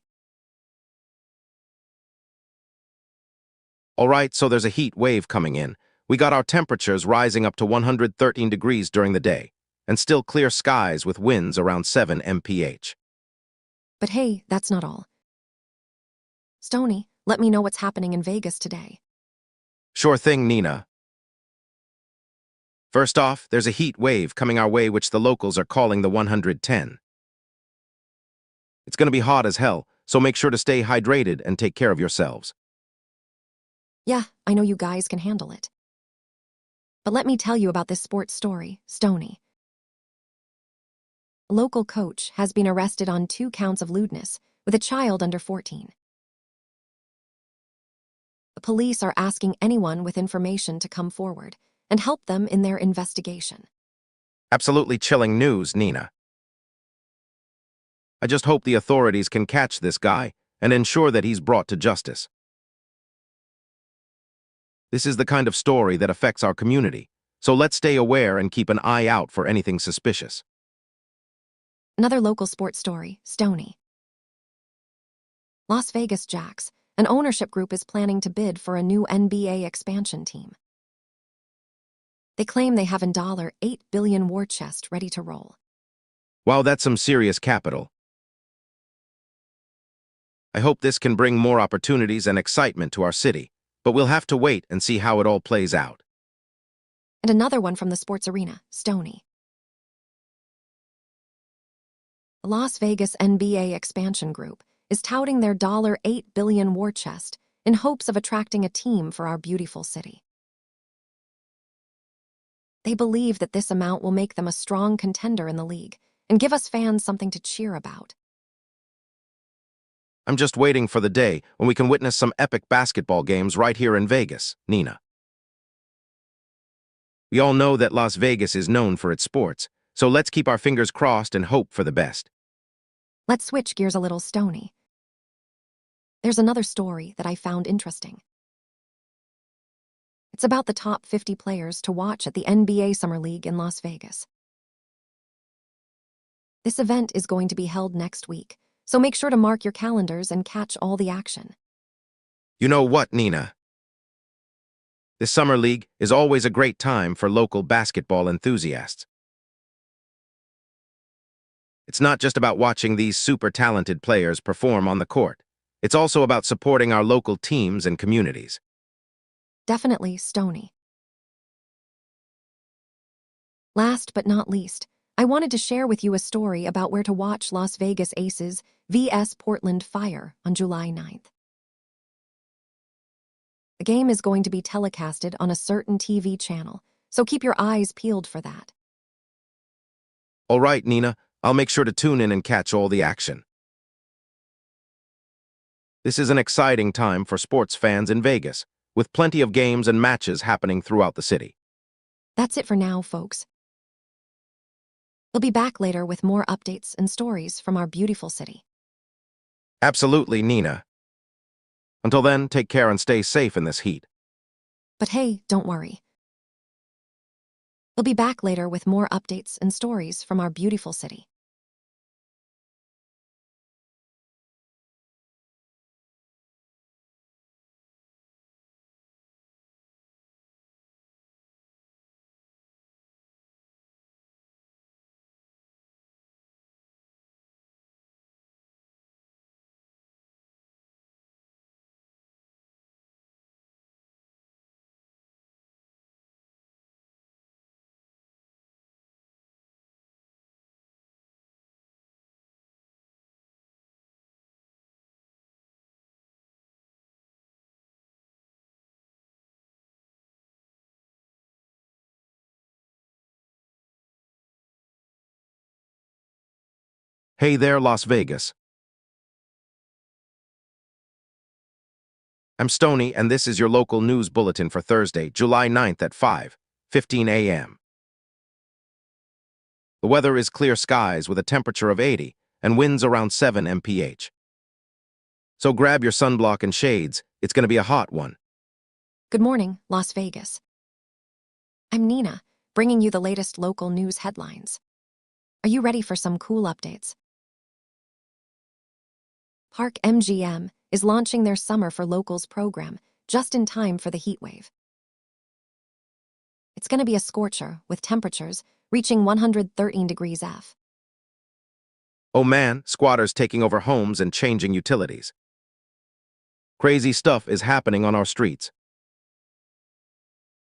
All right, so there's a heat wave coming in. We got our temperatures rising up to 113 degrees during the day, and still clear skies with winds around 7 mph. But hey, that's not all. Stony, let me know what's happening in Vegas today. Sure thing, Nina. First off, there's a heat wave coming our way which the locals are calling the 110. It's going to be hot as hell, so make sure to stay hydrated and take care of yourselves. Yeah, I know you guys can handle it. But let me tell you about this sports story, Stony. A local coach has been arrested on 2 counts of lewdness with a child under 14. The police are asking anyone with information to come forward and help them in their investigation. Absolutely chilling news, Nina. I just hope the authorities can catch this guy and ensure that he's brought to justice. This is the kind of story that affects our community, so let's stay aware and keep an eye out for anything suspicious. Another local sports story, Stony. Las Vegas Jacks, an ownership group, is planning to bid for a new NBA expansion team. They claim they have a $8 billion war chest ready to roll. Wow, that's some serious capital. I hope this can bring more opportunities and excitement to our city, but we'll have to wait and see how it all plays out. And another one from the sports arena, Stony. The Las Vegas NBA expansion group is touting their $8 billion war chest in hopes of attracting a team for our beautiful city. They believe that this amount will make them a strong contender in the league and give us fans something to cheer about. I'm just waiting for the day when we can witness some epic basketball games right here in Vegas, Nina. We all know that Las Vegas is known for its sports, so let's keep our fingers crossed and hope for the best. Let's switch gears a little, Stony. There's another story that I found interesting. It's about the top 50 players to watch at the NBA Summer League in Las Vegas. This event is going to be held next week, so make sure to mark your calendars and catch all the action. You know what, Nina? This summer league is always a great time for local basketball enthusiasts. It's not just about watching these super talented players perform on the court. It's also about supporting our local teams and communities. Definitely, Stony. Last but not least, I wanted to share with you a story about where to watch Las Vegas Aces vs Portland Fire on July 9th. The game is going to be telecasted on a certain TV channel, so keep your eyes peeled for that. All right, Nina, I'll make sure to tune in and catch all the action. This is an exciting time for sports fans in Vegas, with plenty of games and matches happening throughout the city. That's it for now, folks. We'll be back later with more updates and stories from our beautiful city. Absolutely, Nina. Until then, take care and stay safe in this heat. But hey, don't worry. We'll be back later with more updates and stories from our beautiful city. Hey there, Las Vegas. I'm Stony, and this is your local news bulletin for Thursday, July 9th at 5:15 a.m. The weather is clear skies with a temperature of 80 and winds around 7 mph. So grab your sunblock and shades, it's going to be a hot one. Good morning, Las Vegas. I'm Nina, bringing you the latest local news headlines. Are you ready for some cool updates? Park MGM is launching their Summer for Locals program just in time for the heat wave. It's going to be a scorcher with temperatures reaching 113 degrees F. Oh man, squatters taking over homes and changing utilities. Crazy stuff is happening on our streets.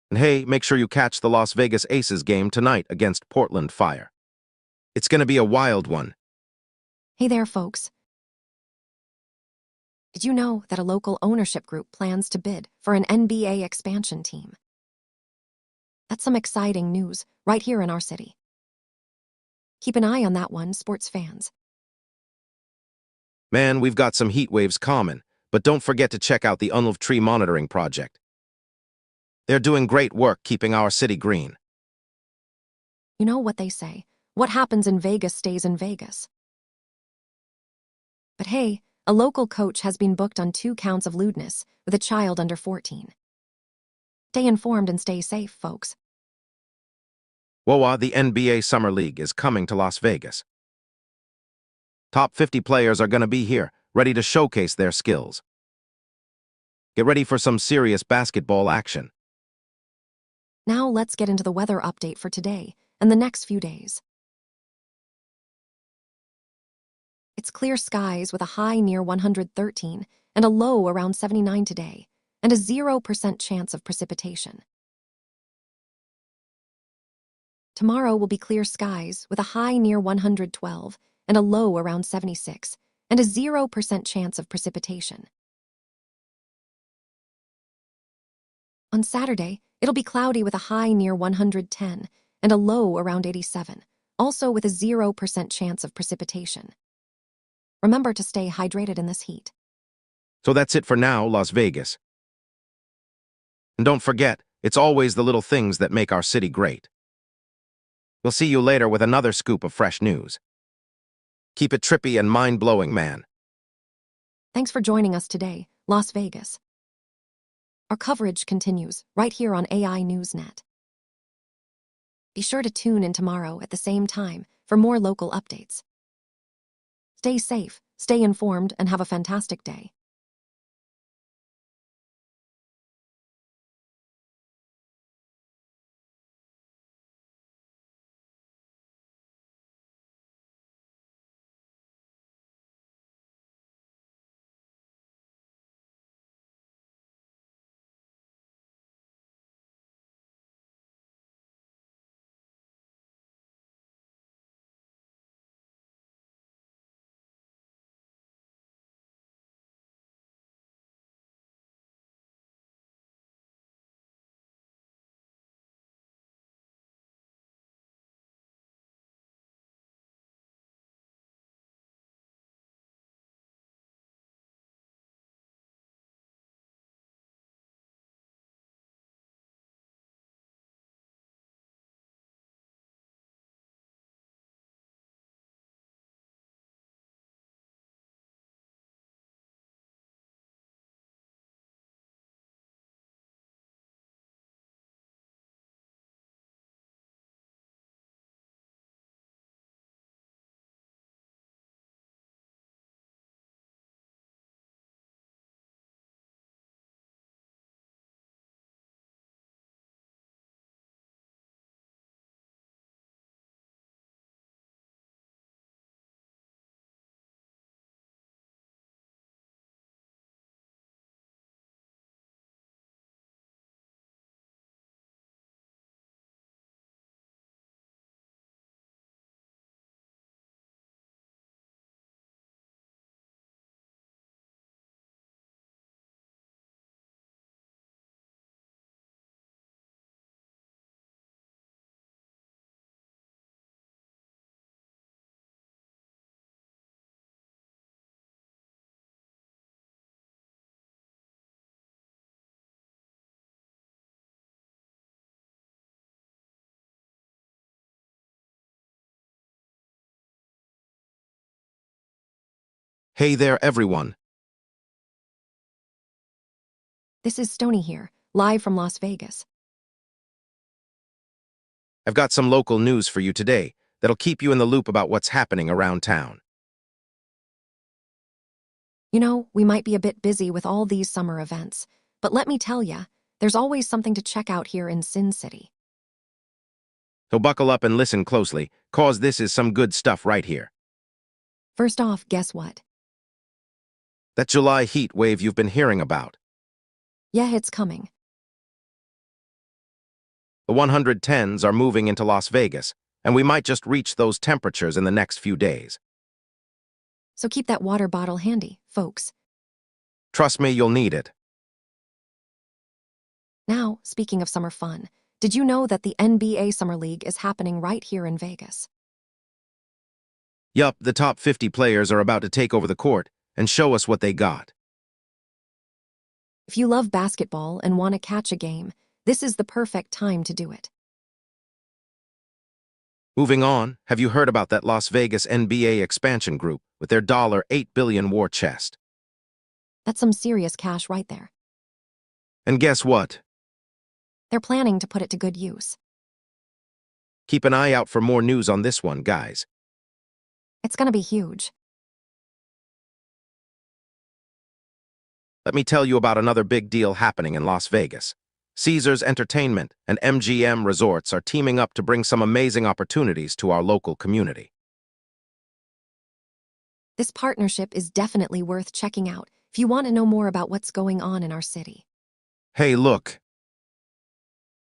And hey, make sure you catch the Las Vegas Aces game tonight against Portland Fire. It's going to be a wild one. Hey there, folks. Did you know that a local ownership group plans to bid for an NBA expansion team? That's some exciting news right here in our city. Keep an eye on that one, sports fans. Man, we've got some heat waves common, but don't forget to check out the Unlove Tree Monitoring Project. They're doing great work keeping our city green. You know what they say, what happens in Vegas stays in Vegas. But hey, a local coach has been booked on 2 counts of lewdness with a child under 14. Stay informed and stay safe, folks. Whoa, the NBA Summer League is coming to Las Vegas. Top 50 players are going to be here, ready to showcase their skills. Get ready for some serious basketball action. Now let's get into the weather update for today and the next few days. It's clear skies with a high near 113 and a low around 79 today, and a 0% chance of precipitation. Tomorrow will be clear skies with a high near 112 and a low around 76, and a 0% chance of precipitation. On Saturday, it'll be cloudy with a high near 110 and a low around 87, also with a 0% chance of precipitation. Remember to stay hydrated in this heat. So that's it for now, Las Vegas. And don't forget, it's always the little things that make our city great. We'll see you later with another scoop of fresh news. Keep it trippy and mind-blowing, man. Thanks for joining us today, Las Vegas. Our coverage continues right here on AI Newsnet. Be sure to tune in tomorrow at the same time for more local updates. Stay safe, stay informed, and have a fantastic day. Hey there, everyone. This is Stony here, live from Las Vegas. I've got some local news for you today that'll keep you in the loop about what's happening around town. You know, we might be a bit busy with all these summer events, but let me tell ya, there's always something to check out here in Sin City. So buckle up and listen closely, cause this is some good stuff right here. First off, guess what? That July heat wave you've been hearing about. Yeah, it's coming. The 110s are moving into Las Vegas, and we might just reach those temperatures in the next few days. So keep that water bottle handy, folks. Trust me, you'll need it. Now, speaking of summer fun, did you know that the NBA Summer League is happening right here in Vegas? Yup, the top 50 players are about to take over the court and show us what they got. If you love basketball and want to catch a game, this is the perfect time to do it. Moving on, have you heard about that Las Vegas NBA expansion group with their $8 billion war chest? That's some serious cash right there. And guess what? They're planning to put it to good use. Keep an eye out for more news on this one, guys. It's gonna be huge. Let me tell you about another big deal happening in Las Vegas. Caesars Entertainment and MGM Resorts are teaming up to bring some amazing opportunities to our local community. This partnership is definitely worth checking out if you want to know more about what's going on in our city. Hey, look.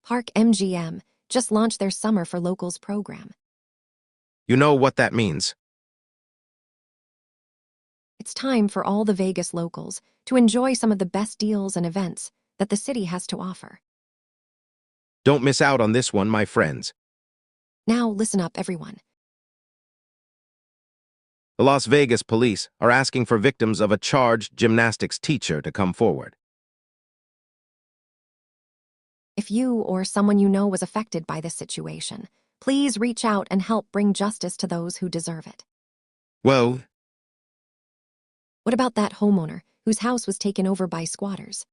Park MGM just launched their Summer for Locals program. You know what that means? It's time for all the Vegas locals to enjoy some of the best deals and events that the city has to offer. Don't miss out on this one, my friends. Now, listen up, everyone. The Las Vegas police are asking for victims of a charged gymnastics teacher to come forward. If you or someone you know was affected by this situation, please reach out and help bring justice to those who deserve it. Well, What about that homeowner whose house was taken over by squatters?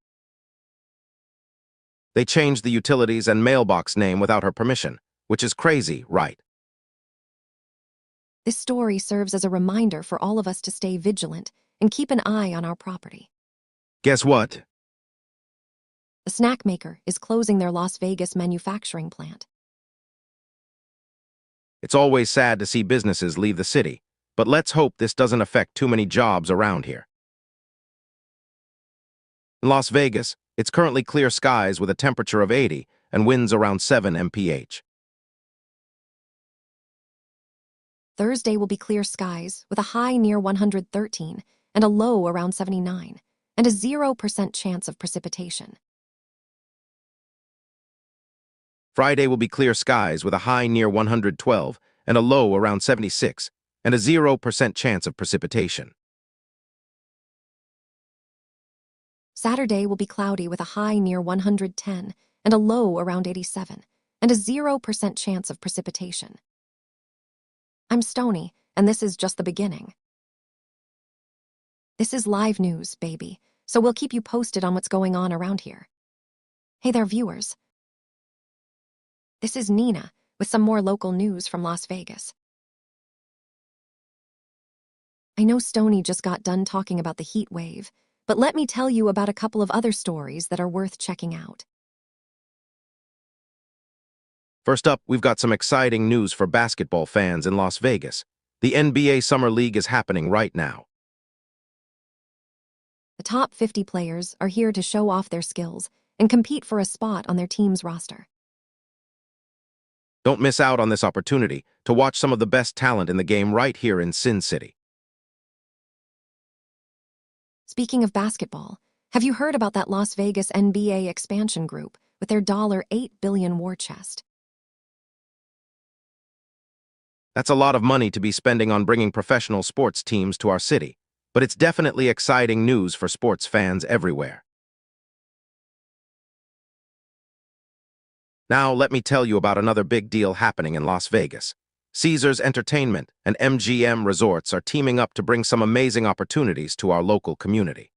they changed the utilities and mailbox name without her permission, which is crazy, right? This story serves as a reminder for all of us to stay vigilant and keep an eye on our property. Guess what? The snack maker is closing their Las Vegas manufacturing plant. It's always sad to see businesses leave the city, but let's hope this doesn't affect too many jobs around here. In Las Vegas, it's currently clear skies with a temperature of 80 and winds around 7 mph. Thursday will be clear skies with a high near 113 and a low around 79, and a 0% chance of precipitation. Friday will be clear skies with a high near 112 and a low around 76, and a 0% chance of precipitation. Saturday will be cloudy with a high near 110 and a low around 87, and a 0% chance of precipitation. I'm Stony, and this is just the beginning. This is live news, baby, so we'll keep you posted on what's going on around here. Hey there, viewers. This is Nina with some more local news from Las Vegas. I know Stony just got done talking about the heat wave, but let me tell you about a couple of other stories that are worth checking out. First up, we've got some exciting news for basketball fans in Las Vegas. The NBA Summer League is happening right now. The top 50 players are here to show off their skills and compete for a spot on their team's roster. Don't miss out on this opportunity to watch some of the best talent in the game right here in Sin City. Speaking of basketball, have you heard about that Las Vegas NBA expansion group with their $8 billion war chest? That's a lot of money to be spending on bringing professional sports teams to our city, but it's definitely exciting news for sports fans everywhere. Now, let me tell you about another big deal happening in Las Vegas. Caesars Entertainment and MGM Resorts are teaming up to bring some amazing opportunities to our local community.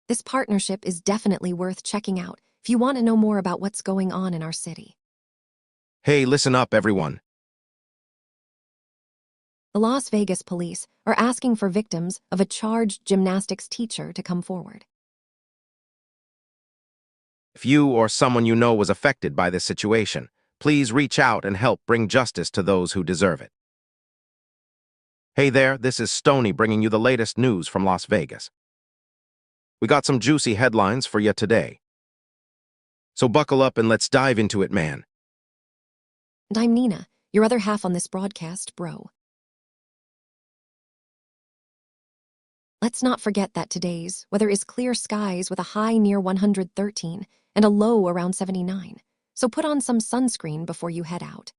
This partnership is definitely worth checking out if you want to know more about what's going on in our city. Hey, listen up, everyone. The Las Vegas police are asking for victims of a charged gymnastics teacher to come forward. If you or someone you know was affected by this situation, please reach out and help bring justice to those who deserve it. Hey there, this is Stony bringing you the latest news from Las Vegas. We got some juicy headlines for you today. So buckle up and let's dive into it, man. And I'm Nina, your other half on this broadcast, bro. Let's not forget that today's weather is clear skies with a high near 113 and a low around 79, so put on some sunscreen before you head out.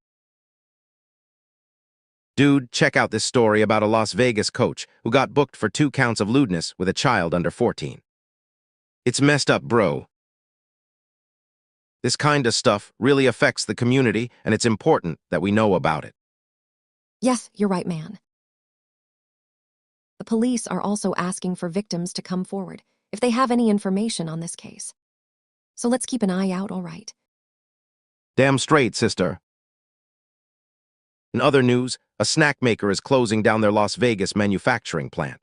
Dude, check out this story about a Las Vegas coach who got booked for 2 counts of lewdness with a child under 14. It's messed up, bro. This kind of stuff really affects the community, and it's important that we know about it. Yes, you're right, man. The police are also asking for victims to come forward if they have any information on this case. So let's keep an eye out, all right? Damn straight, sister. In other news, a snack maker is closing down their Las Vegas manufacturing plant.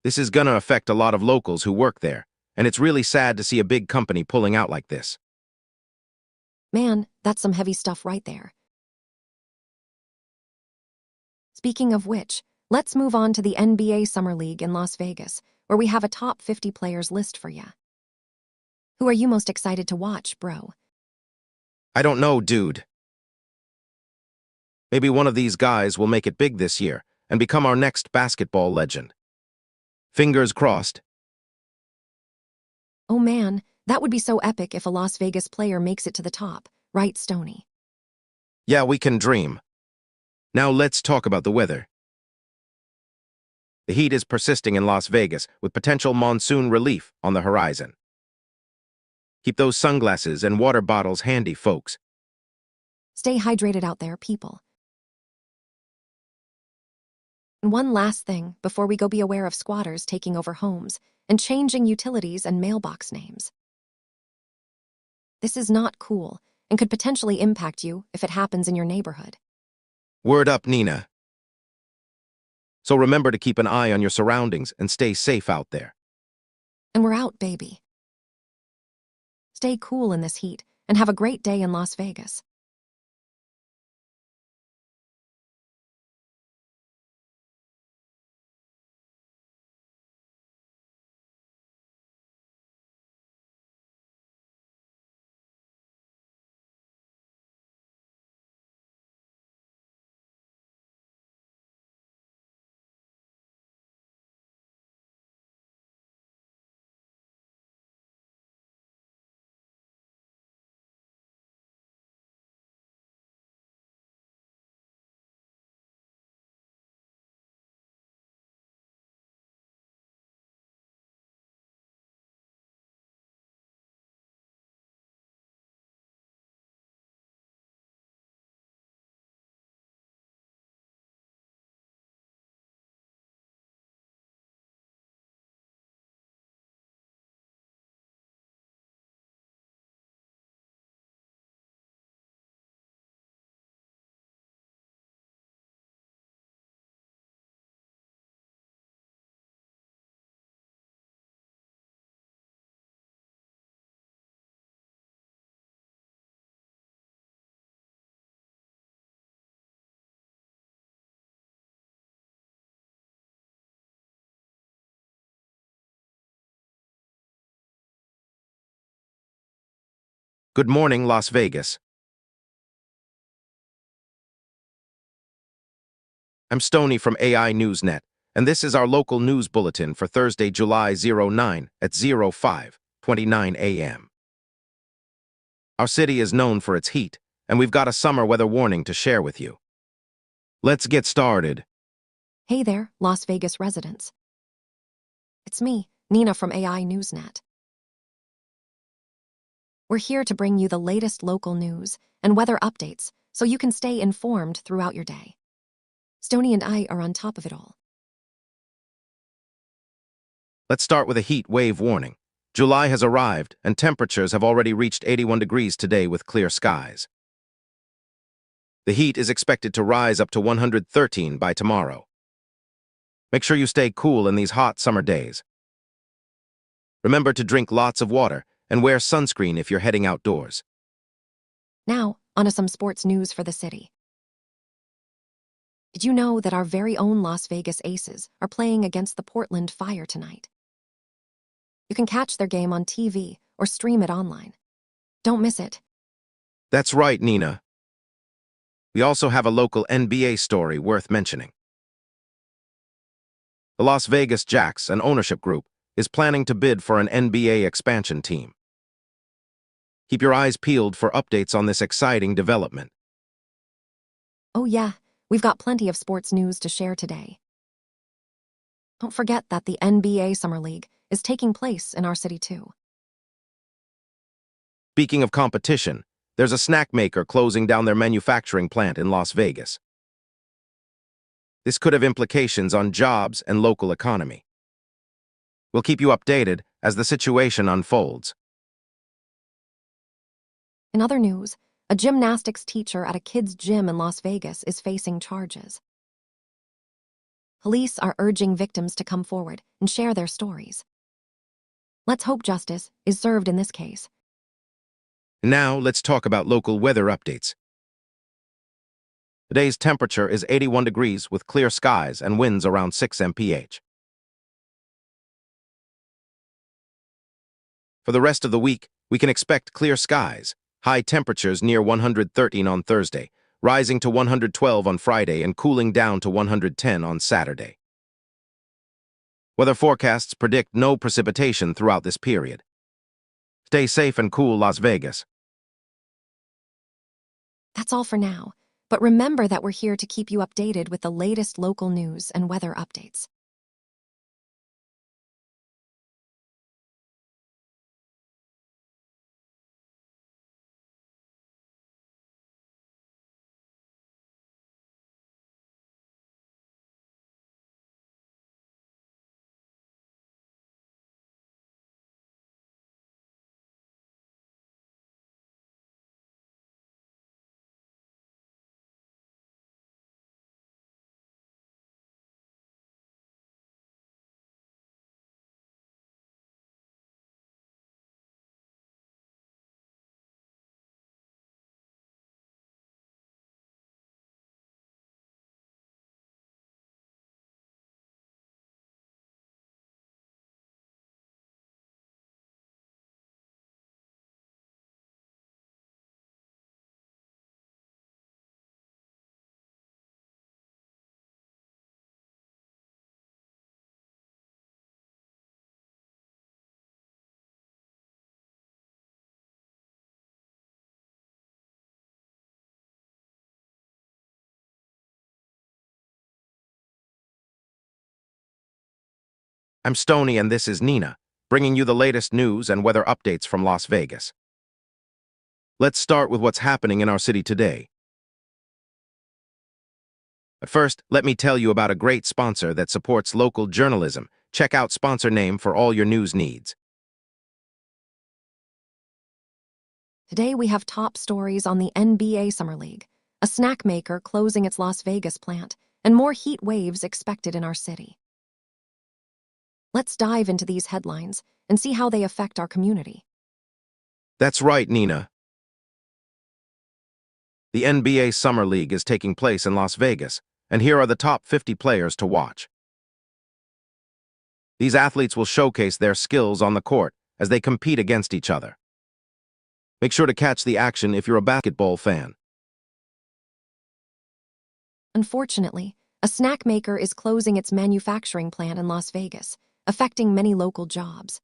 This is gonna affect a lot of locals who work there, and it's really sad to see a big company pulling out like this. Man, that's some heavy stuff right there. Speaking of which, let's move on to the NBA Summer League in Las Vegas, where we have a top 50 players list for ya. Who are you most excited to watch, bro? I don't know, dude. Maybe one of these guys will make it big this year and become our next basketball legend. Fingers crossed. Oh man, that would be so epic if a Las Vegas player makes it to the top, right, Stony? Yeah, we can dream. Now let's talk about the weather. The heat is persisting in Las Vegas with potential monsoon relief on the horizon. Keep those sunglasses and water bottles handy, folks. Stay hydrated out there, people. And one last thing before we go, be aware of squatters taking over homes and changing utilities and mailbox names. This is not cool and could potentially impact you if it happens in your neighborhood. Word up, Nina. So remember to keep an eye on your surroundings and stay safe out there. And we're out, baby. Stay cool in this heat and have a great day in Las Vegas. Good morning, Las Vegas. I'm Stony from AI Newsnet, and this is our local news bulletin for Thursday, July 09 at 05:29 a.m. Our city is known for its heat, and we've got a summer weather warning to share with you. Let's get started. Hey there, Las Vegas residents. It's me, Nina from AI Newsnet. We're here to bring you the latest local news and weather updates so you can stay informed throughout your day. Stony and I are on top of it all. Let's start with a heat wave warning. July has arrived, and temperatures have already reached 81 degrees today with clear skies. The heat is expected to rise up to 113 by tomorrow. Make sure you stay cool in these hot summer days. Remember to drink lots of water and wear sunscreen if you're heading outdoors. Now, on to some sports news for the city. Did you know that our very own Las Vegas Aces are playing against the Portland Fire tonight? You can catch their game on TV or stream it online. Don't miss it. That's right, Nina. We also have a local NBA story worth mentioning. The Las Vegas Jacks, an ownership group, is planning to bid for an NBA expansion team. Keep your eyes peeled for updates on this exciting development. Oh yeah, we've got plenty of sports news to share today. Don't forget that the NBA Summer League is taking place in our city too. Speaking of competition, there's a snack maker closing down their manufacturing plant in Las Vegas. This could have implications on jobs and local economy. We'll keep you updated as the situation unfolds. In other news, a gymnastics teacher at a kids' gym in Las Vegas is facing charges. Police are urging victims to come forward and share their stories. Let's hope justice is served in this case. Now, let's talk about local weather updates. Today's temperature is 81 degrees with clear skies and winds around 6 mph. For the rest of the week, we can expect clear skies, high temperatures near 113 on Thursday, rising to 112 on Friday and cooling down to 110 on Saturday. Weather forecasts predict no precipitation throughout this period. Stay safe and cool, Las Vegas. That's all for now, but remember that we're here to keep you updated with the latest local news and weather updates. I'm Stony and this is Nina, bringing you the latest news and weather updates from Las Vegas. Let's start with what's happening in our city today. But first, let me tell you about a great sponsor that supports local journalism. Check out sponsor name for all your news needs. Today we have top stories on the NBA Summer League, a snack maker closing its Las Vegas plant, and more heat waves expected in our city. Let's dive into these headlines and see how they affect our community. That's right, Nina. The NBA Summer League is taking place in Las Vegas, and here are the top 50 players to watch. These athletes will showcase their skills on the court as they compete against each other. Make sure to catch the action if you're a basketball fan. Unfortunately, a snack maker is closing its manufacturing plant in Las Vegas, affecting many local jobs.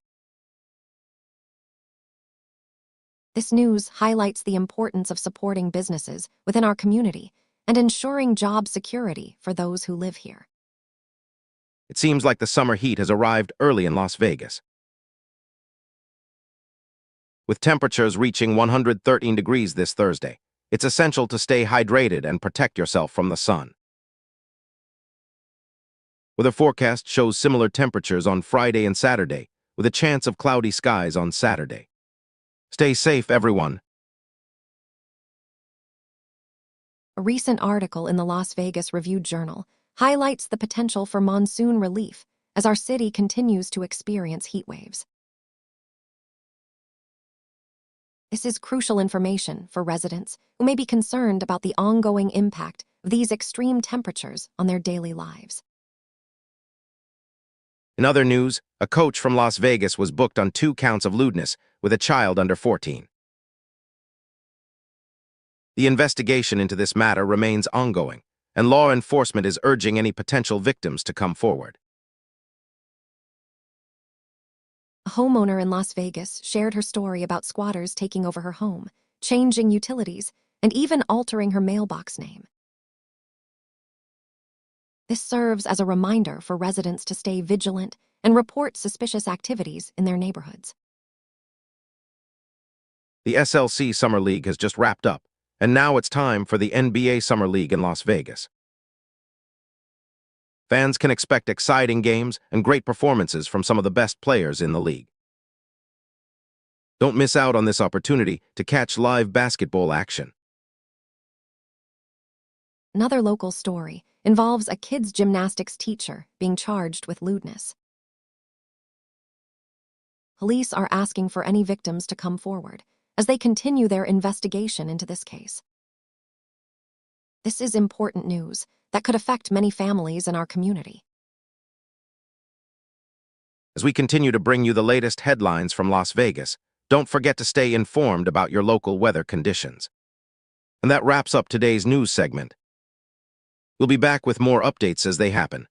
This news highlights the importance of supporting businesses within our community and ensuring job security for those who live here. It seems like the summer heat has arrived early in Las Vegas. with temperatures reaching 113 degrees this Thursday. It's essential to stay hydrated and protect yourself from the sun. Weather forecast shows similar temperatures on Friday and Saturday, with a chance of cloudy skies on Saturday. Stay safe, everyone. A recent article in the Las Vegas Review-Journal highlights the potential for monsoon relief as our city continues to experience heat waves. This is crucial information for residents who may be concerned about the ongoing impact of these extreme temperatures on their daily lives. In other news, a coach from Las Vegas was booked on 2 counts of lewdness with a child under 14. The investigation into this matter remains ongoing, and law enforcement is urging any potential victims to come forward. A homeowner in Las Vegas shared her story about squatters taking over her home, changing utilities, and even altering her mailbox name. This serves as a reminder for residents to stay vigilant and report suspicious activities in their neighborhoods. The SLC Summer League has just wrapped up, and now it's time for the NBA Summer League in Las Vegas. Fans can expect exciting games and great performances from some of the best players in the league. Don't miss out on this opportunity to catch live basketball action. Another local story involves a kids' gymnastics teacher being charged with lewdness. Police are asking for any victims to come forward as they continue their investigation into this case. This is important news that could affect many families in our community. As we continue to bring you the latest headlines from Las Vegas, don't forget to stay informed about your local weather conditions. And that wraps up today's news segment. We'll be back with more updates as they happen.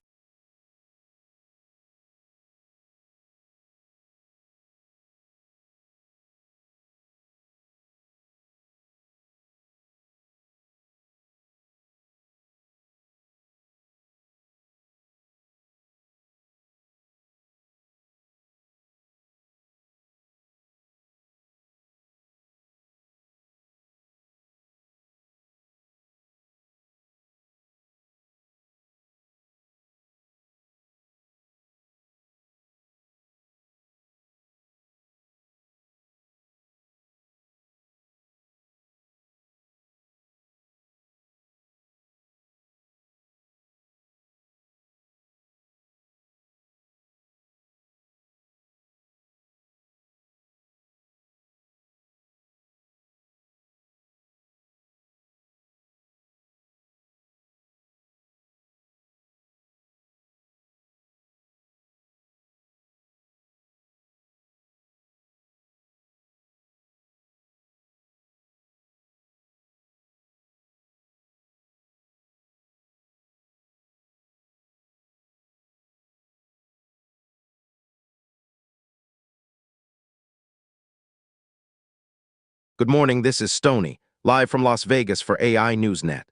Good morning, this is Stony, live from Las Vegas for AI Newsnet.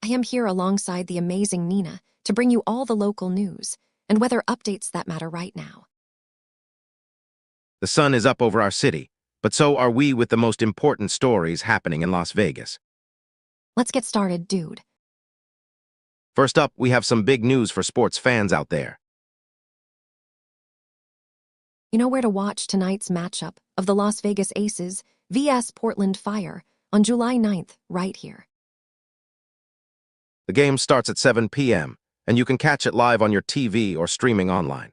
I am here alongside the amazing Nina to bring you all the local news and weather updates that matter right now. The sun is up over our city, but so are we with the most important stories happening in Las Vegas. Let's get started, dude. First up, we have some big news for sports fans out there. You know where to watch tonight's matchup of the Las Vegas Aces vs Portland Fire on July 9th, right here. The game starts at 7 p.m., and you can catch it live on your TV or streaming online.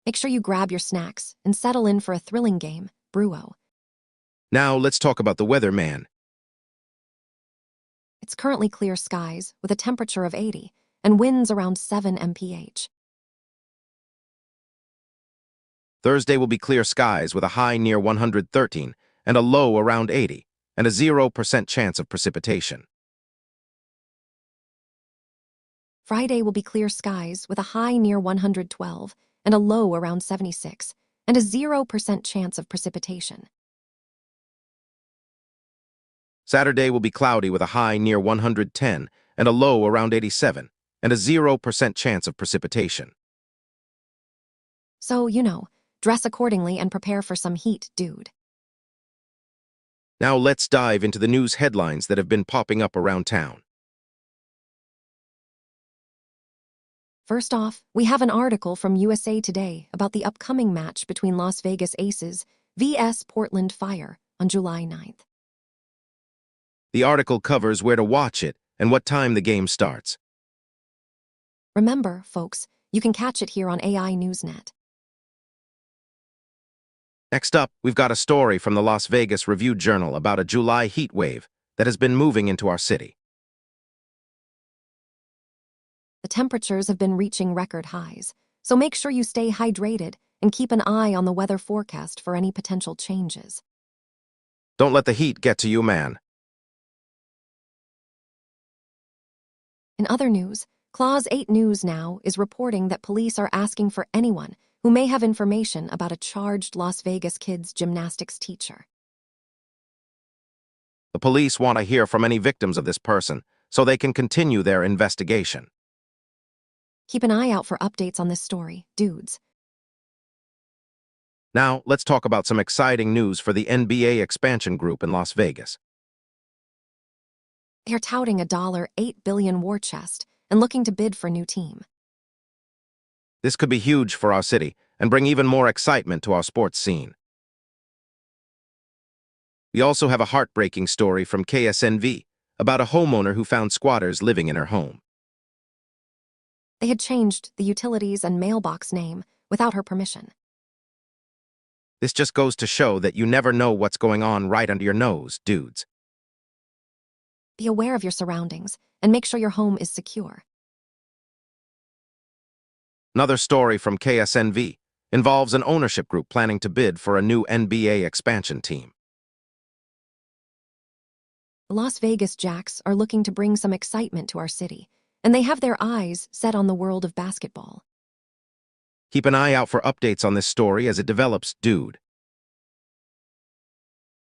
Make sure you grab your snacks and settle in for a thrilling game, Bruo. Now, let's talk about the weather, man. It's currently clear skies with a temperature of 80 and winds around 7 mph. Thursday will be clear skies with a high near 113 and a low around 80, and a 0% chance of precipitation. Friday will be clear skies with a high near 112 and a low around 76, and a 0% chance of precipitation. Saturday will be cloudy with a high near 110 and a low around 87, and a 0% chance of precipitation. So, Dress accordingly and prepare for some heat, dude. Now let's dive into the news headlines that have been popping up around town. First off, we have an article from USA Today about the upcoming match between Las Vegas Aces vs Portland Fire on July 9th. The article covers where to watch it and what time the game starts. Remember, folks, you can catch it here on AI Newsnet. Next up, we've got a story from the Las Vegas Review-Journal about a July heat wave that has been moving into our city. The temperatures have been reaching record highs, so make sure you stay hydrated and keep an eye on the weather forecast for any potential changes. Don't let the heat get to you, man. In other news, Clause 8 News Now is reporting that police are asking for anyone who may have information about a charged Las Vegas kids gymnastics teacher. The police want to hear from any victims of this person so they can continue their investigation. Keep an eye out for updates on this story, dudes. Now, let's talk about some exciting news for the NBA expansion group in Las Vegas. They are touting a $8 billion war chest and looking to bid for a new team. This could be huge for our city and bring even more excitement to our sports scene. We also have a heartbreaking story from KSNV about a homeowner who found squatters living in her home. They had changed the utilities and mailbox name without her permission. This just goes to show that you never know what's going on right under your nose, dudes. Be aware of your surroundings and make sure your home is secure. Another story from KSNV involves an ownership group planning to bid for a new NBA expansion team. The Las Vegas Jacks are looking to bring some excitement to our city, and they have their eyes set on the world of basketball. Keep an eye out for updates on this story as it develops, dude.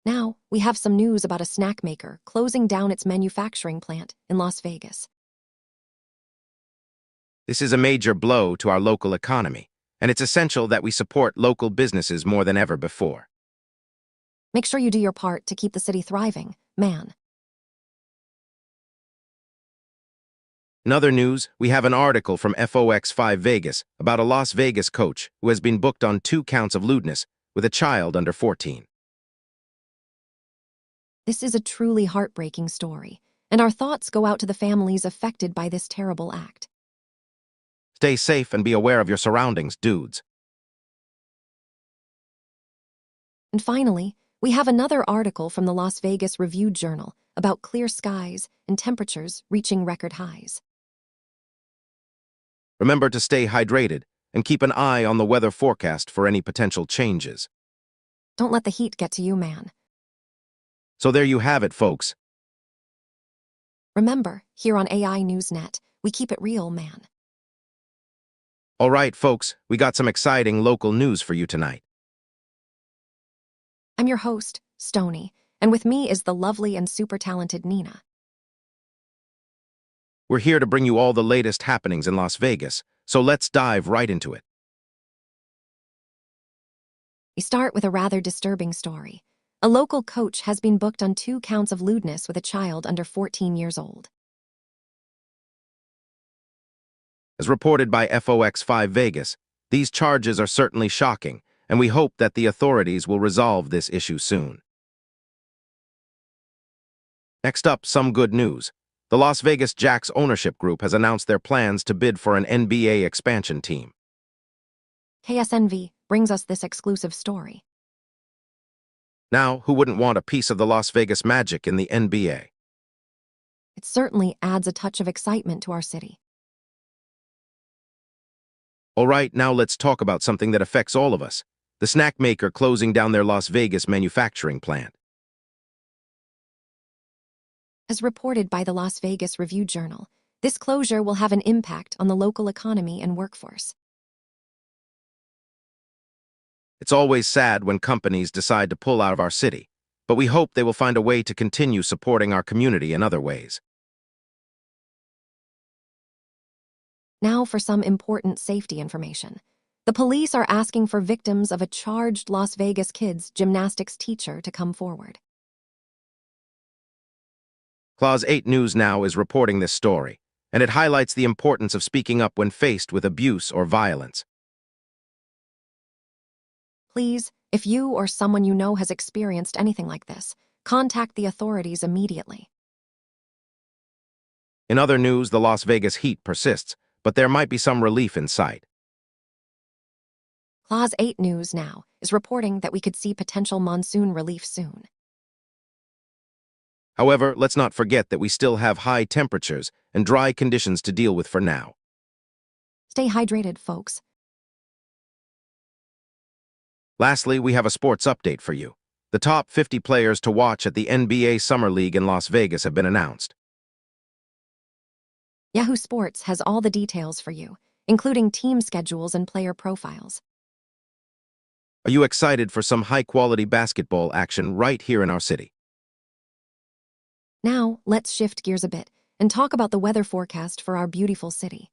Now, we have some news about a snack maker closing down its manufacturing plant in Las Vegas. This is a major blow to our local economy, and it's essential that we support local businesses more than ever before. Make sure you do your part to keep the city thriving, man. In other news, we have an article from FOX5 Vegas about a Las Vegas coach who has been booked on 2 counts of lewdness with a child under 14. This is a truly heartbreaking story, and our thoughts go out to the families affected by this terrible act. Stay safe and be aware of your surroundings, dudes. And finally, we have another article from the Las Vegas Review-Journal about clear skies and temperatures reaching record highs. Remember to stay hydrated and keep an eye on the weather forecast for any potential changes. Don't let the heat get to you, man. So there you have it, folks. Remember, here on AI Newsnet, we keep it real, man. All right, folks, we got some exciting local news for you tonight. I'm your host, Stony, and with me is the lovely and super talented Nina. We're here to bring you all the latest happenings in Las Vegas, so let's dive right into it. We start with a rather disturbing story. A local coach has been booked on 2 counts of lewdness with a child under 14 years old. As reported by FOX5 Vegas, these charges are certainly shocking, and we hope that the authorities will resolve this issue soon. Next up, some good news. The Las Vegas Jacks ownership group has announced their plans to bid for an NBA expansion team. KSNV brings us this exclusive story. Now, who wouldn't want a piece of the Las Vegas Magic in the NBA? It certainly adds a touch of excitement to our city. All right, now let's talk about something that affects all of us. The snack maker closing down their Las Vegas manufacturing plant. As reported by the Las Vegas Review-Journal, this closure will have an impact on the local economy and workforce. It's always sad when companies decide to pull out of our city, but we hope they will find a way to continue supporting our community in other ways. Now for some important safety information. The police are asking for victims of a charged Las Vegas kids gymnastics teacher to come forward. Clause 8 News Now is reporting this story, and it highlights the importance of speaking up when faced with abuse or violence. Please, if you or someone you know has experienced anything like this, contact the authorities immediately. In other news, the Las Vegas heat persists, but there might be some relief in sight. Clause 8 News Now is reporting that we could see potential monsoon relief soon. However, let's not forget that we still have high temperatures and dry conditions to deal with for now. Stay hydrated, folks. Lastly, we have a sports update for you. The top 50 players to watch at the NBA Summer League in Las Vegas have been announced. Yahoo Sports has all the details for you, including team schedules and player profiles. Are you excited for some high-quality basketball action right here in our city? Now, let's shift gears a bit and talk about the weather forecast for our beautiful city.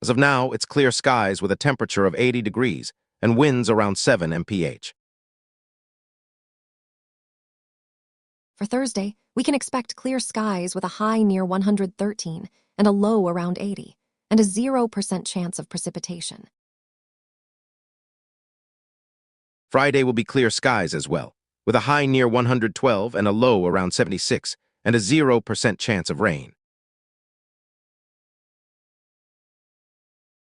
As of now, it's clear skies with a temperature of 80 degrees and winds around 7 mph. For Thursday, we can expect clear skies with a high near 113 and a low around 80, and a 0% chance of precipitation. Friday will be clear skies as well, with a high near 112 and a low around 76, and a 0% chance of rain.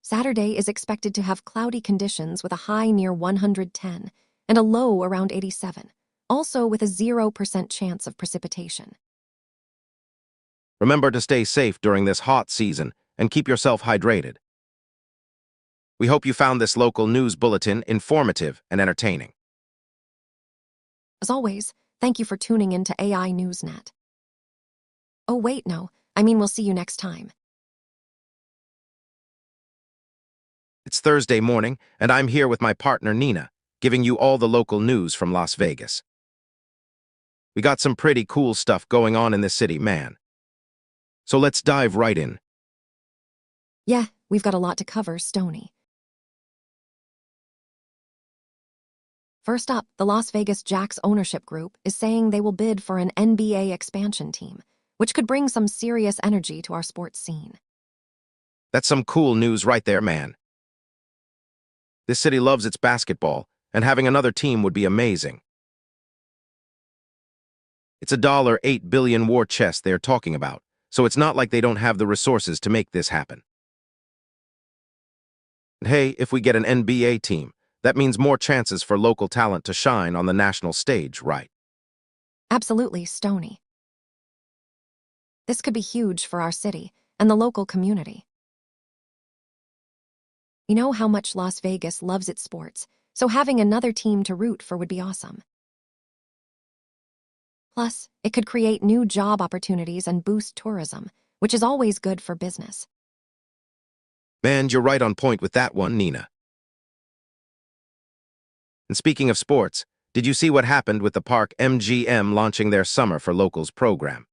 Saturday is expected to have cloudy conditions with a high near 110 and a low around 87, also with a 0% chance of precipitation. Remember to stay safe during this hot season and keep yourself hydrated. We hope you found this local news bulletin informative and entertaining. As always, thank you for tuning in to AI Newsnet. Oh wait, no, I mean we'll see you next time. It's Thursday morning, and I'm here with my partner Nina, giving you all the local news from Las Vegas. We got some pretty cool stuff going on in this city, man. So let's dive right in. Yeah, we've got a lot to cover, Stony. First up, the Las Vegas Jacks ownership group is saying they will bid for an NBA expansion team, which could bring some serious energy to our sports scene. That's some cool news right there, man. This city loves its basketball, and having another team would be amazing. It's a $8 billion war chest they're talking about, so it's not like they don't have the resources to make this happen. And hey, if we get an NBA team, that means more chances for local talent to shine on the national stage, right? Absolutely, Stony. This could be huge for our city and the local community. You know how much Las Vegas loves its sports, so having another team to root for would be awesome. Plus, it could create new job opportunities and boost tourism, which is always good for business. Man, you're right on point with that one, Nina. And speaking of sports, did you see what happened with the park MGM launching their Summer for Locals program?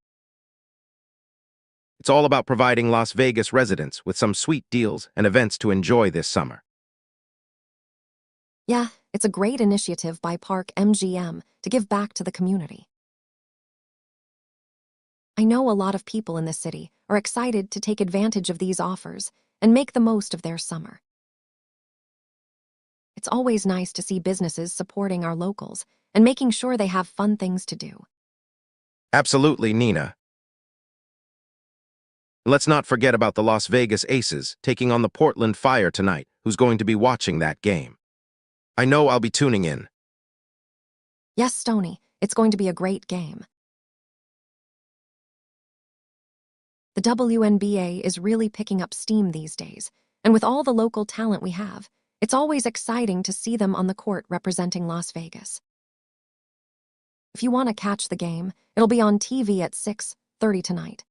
It's all about providing Las Vegas residents with some sweet deals and events to enjoy this summer. Yeah, it's a great initiative by Park MGM to give back to the community. I know a lot of people in the city are excited to take advantage of these offers and make the most of their summer. It's always nice to see businesses supporting our locals and making sure they have fun things to do. Absolutely, Nina. Let's not forget about the Las Vegas Aces taking on the Portland Fire tonight, who's going to be watching that game. I know I'll be tuning in. Yes, Stony, it's going to be a great game. The WNBA is really picking up steam these days, and with all the local talent we have, it's always exciting to see them on the court representing Las Vegas. If you want to catch the game, it'll be on TV at 6:30 tonight.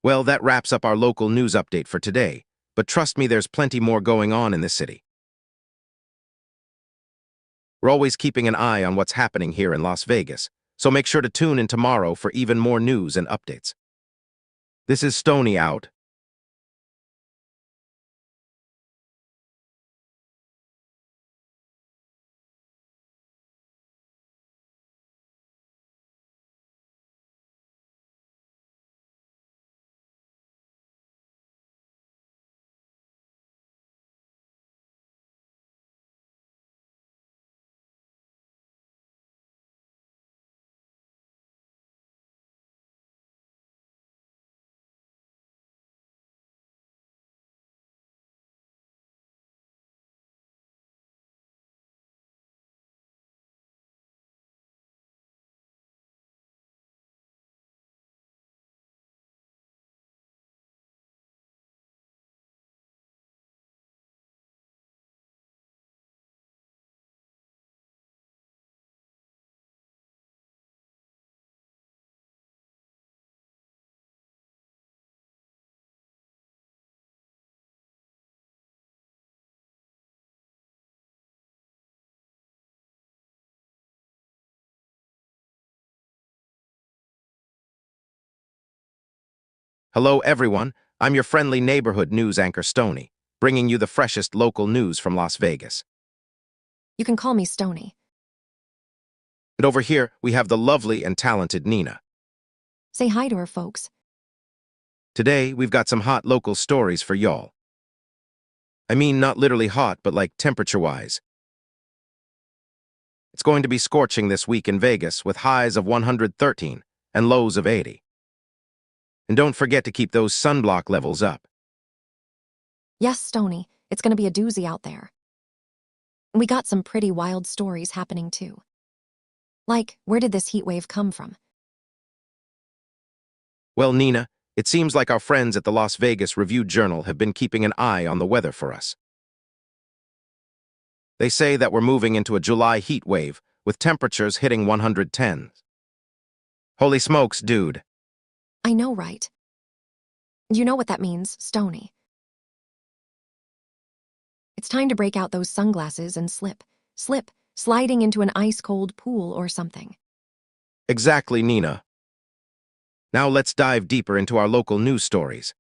Well, that wraps up our local news update for today, but trust me, there's plenty more going on in this city. We're always keeping an eye on what's happening here in Las Vegas, so make sure to tune in tomorrow for even more news and updates. This is Stony out. Hello, everyone. I'm your friendly neighborhood news anchor, Stony, bringing you the freshest local news from Las Vegas. You can call me Stony. And over here, we have the lovely and talented Nina. Say hi to her, folks. Today, we've got some hot local stories for y'all. I mean, not literally hot, but like temperature-wise. It's going to be scorching this week in Vegas with highs of 113 and lows of 80. And don't forget to keep those sunblock levels up. Yes, Stony, it's gonna be a doozy out there. And we got some pretty wild stories happening too. Like, where did this heat wave come from? Well, Nina, it seems like our friends at the Las Vegas Review-Journal have been keeping an eye on the weather for us. They say that we're moving into a July heat wave, with temperatures hitting 110. Holy smokes, dude. I know, right? You know what that means, Stony. It's time to break out those sunglasses and slip, sliding into an ice-cold pool or something. Exactly, Nina. Now let's dive deeper into our local news stories.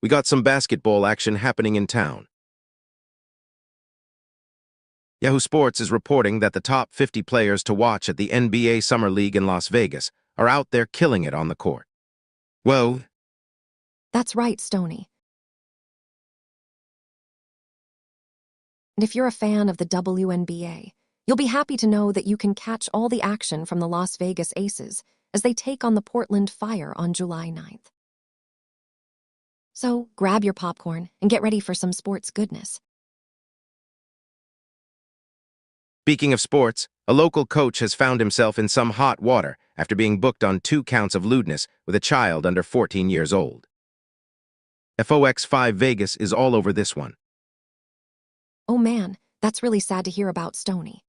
We got some basketball action happening in town. Yahoo Sports is reporting that the top 50 players to watch at the NBA Summer League in Las Vegas are out there killing it on the court. Whoa. That's right, Stony. And if you're a fan of the WNBA, you'll be happy to know that you can catch all the action from the Las Vegas Aces as they take on the Portland Fire on July 9th. So grab your popcorn and get ready for some sports goodness. Speaking of sports, a local coach has found himself in some hot water after being booked on 2 counts of lewdness with a child under 14 years old. FOX5 Vegas is all over this one. Oh man, that's really sad to hear about, Stony.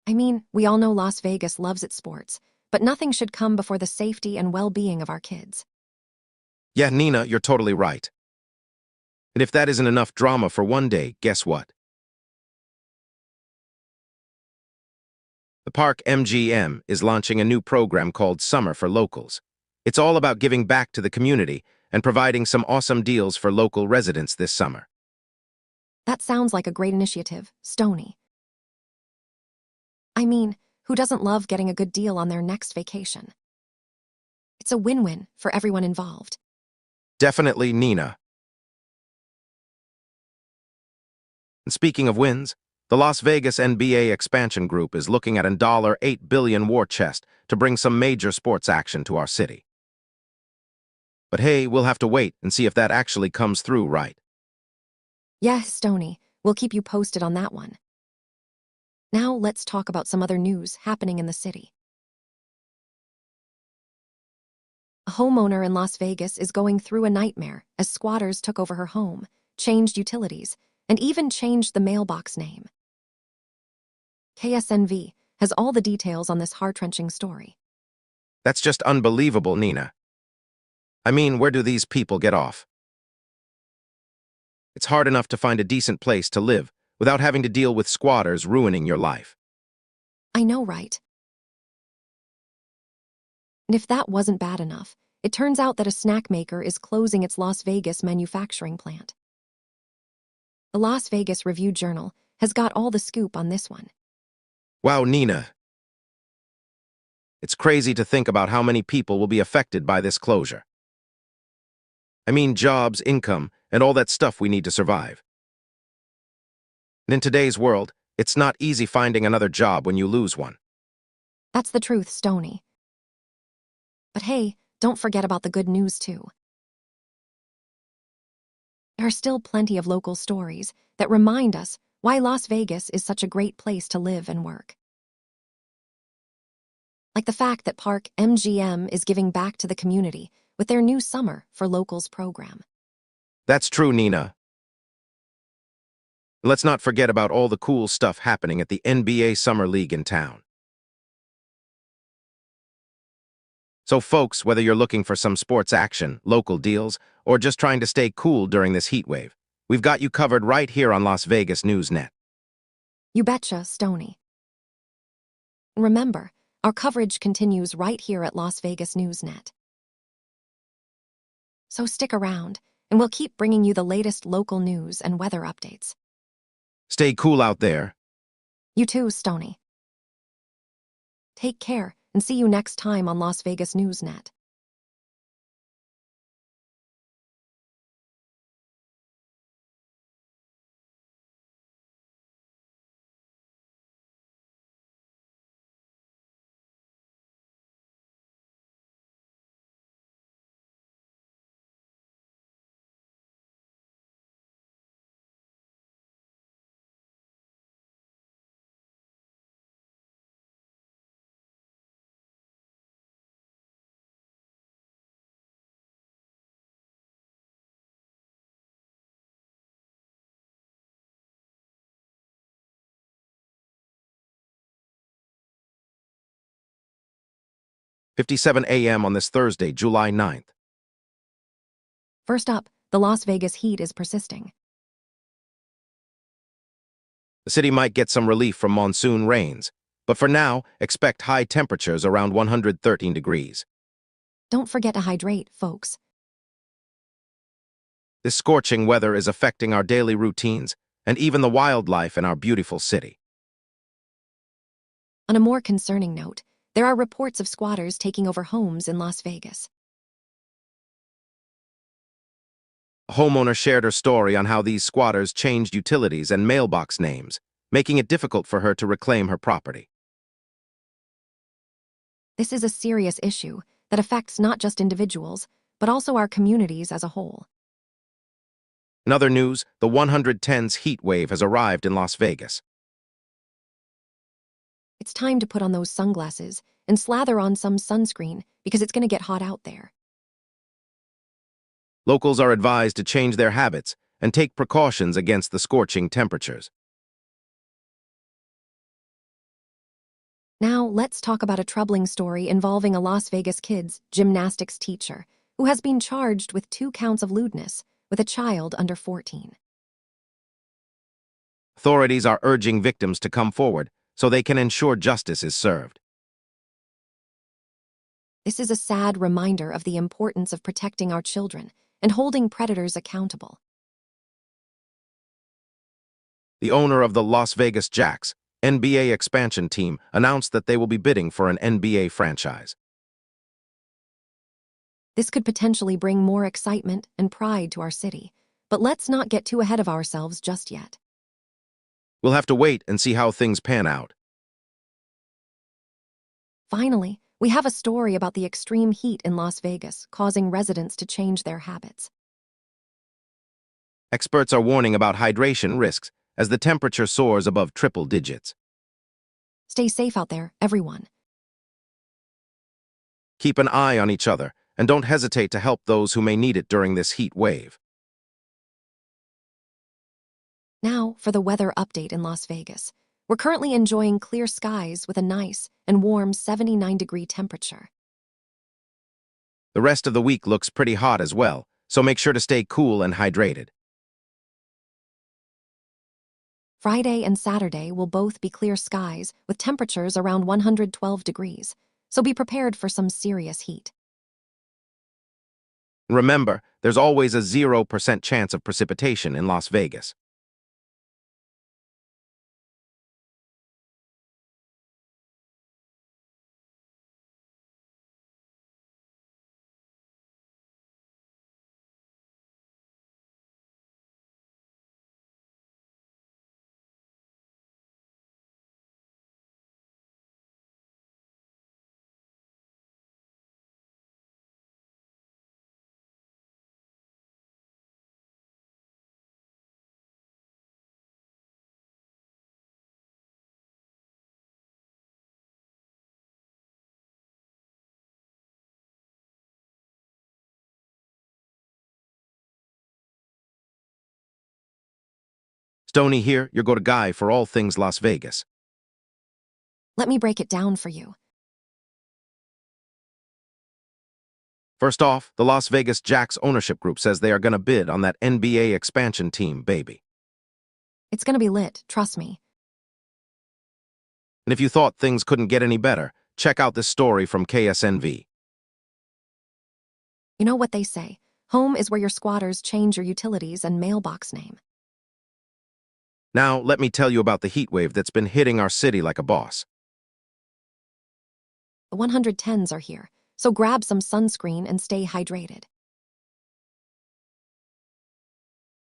I mean, we all know Las Vegas loves its sports, but nothing should come before the safety and well-being of our kids. Yeah, Nina, you're totally right. And if that isn't enough drama for one day, guess what? The Park MGM is launching a new program called Summer for Locals. It's all about giving back to the community and providing some awesome deals for local residents this summer. That sounds like a great initiative, Stony. I mean, who doesn't love getting a good deal on their next vacation? It's a win-win for everyone involved. Definitely, Nina. And speaking of wins, the Las Vegas NBA Expansion Group is looking at a $8 billion war chest to bring some major sports action to our city. But hey, we'll have to wait and see if that actually comes through right. Yeah, Stony, we'll keep you posted on that one. Now let's talk about some other news happening in the city. A homeowner in Las Vegas is going through a nightmare as squatters took over her home, changed utilities, and even changed the mailbox name. KSNV has all the details on this heart-wrenching story. That's just unbelievable, Nina. I mean, where do these people get off? It's hard enough to find a decent place to live without having to deal with squatters ruining your life. I know, right? And if that wasn't bad enough, it turns out that a snack maker is closing its Las Vegas manufacturing plant. The Las Vegas Review-Journal has got all the scoop on this one. Wow, Nina. It's crazy to think about how many people will be affected by this closure. I mean, jobs, income, and all that stuff we need to survive. And in today's world, it's not easy finding another job when you lose one. That's the truth, Stony. But hey, don't forget about the good news too. There are still plenty of local stories that remind us why Las Vegas is such a great place to live and work. Like the fact that Park MGM is giving back to the community with their new Summer for Locals program. That's true, Nina. Let's not forget about all the cool stuff happening at the NBA Summer League in town. So folks, whether you're looking for some sports action, local deals, or just trying to stay cool during this heat wave, we've got you covered right here on Las Vegas Newsnet. You betcha, Stony. Remember, our coverage continues right here at Las Vegas Newsnet. So stick around, and we'll keep bringing you the latest local news and weather updates. Stay cool out there. You too, Stony. Take care, and see you next time on Las Vegas Newsnet. "57 a.m. on this Thursday, July 9th. First up, the Las Vegas heat is persisting. The city might get some relief from monsoon rains, but for now, expect high temperatures around 113 degrees. Don't forget to hydrate, folks. This scorching weather is affecting our daily routines and even the wildlife in our beautiful city. On a more concerning note, there are reports of squatters taking over homes in Las Vegas. A homeowner shared her story on how these squatters changed utilities and mailbox names, making it difficult for her to reclaim her property. This is a serious issue that affects not just individuals, but also our communities as a whole. In other news, the 110's heat wave has arrived in Las Vegas. It's time to put on those sunglasses and slather on some sunscreen because it's going to get hot out there. Locals are advised to change their habits and take precautions against the scorching temperatures. Now, let's talk about a troubling story involving a Las Vegas kids gymnastics teacher who has been charged with 2 counts of lewdness with a child under 14. Authorities are urging victims to come forward so they can ensure justice is served. This is a sad reminder of the importance of protecting our children and holding predators accountable. The owner of the Las Vegas Jacks NBA expansion team announced that they will be bidding for an NBA franchise. This could potentially bring more excitement and pride to our city, but let's not get too ahead of ourselves just yet. We'll have to wait and see how things pan out. Finally, we have a story about the extreme heat in Las Vegas causing residents to change their habits. Experts are warning about hydration risks as the temperature soars above triple digits. Stay safe out there, everyone. Keep an eye on each other and don't hesitate to help those who may need it during this heat wave. Now, for the weather update in Las Vegas. We're currently enjoying clear skies with a nice and warm 79-degree temperature. The rest of the week looks pretty hot as well, so make sure to stay cool and hydrated. Friday and Saturday will both be clear skies with temperatures around 112 degrees, so be prepared for some serious heat. Remember, there's always a 0% chance of precipitation in Las Vegas. Stoney here, your go-to guy for all things Las Vegas. Let me break it down for you. First off, the Las Vegas Jacks ownership group says they are going to bid on that NBA expansion team, baby. It's going to be lit, trust me. And if you thought things couldn't get any better, check out this story from KSNV. You know what they say, Home is where your squatters change your utilities and mailbox name. Now, let me tell you about the heat wave that's been hitting our city like a boss. The 110s are here, so grab some sunscreen and stay hydrated.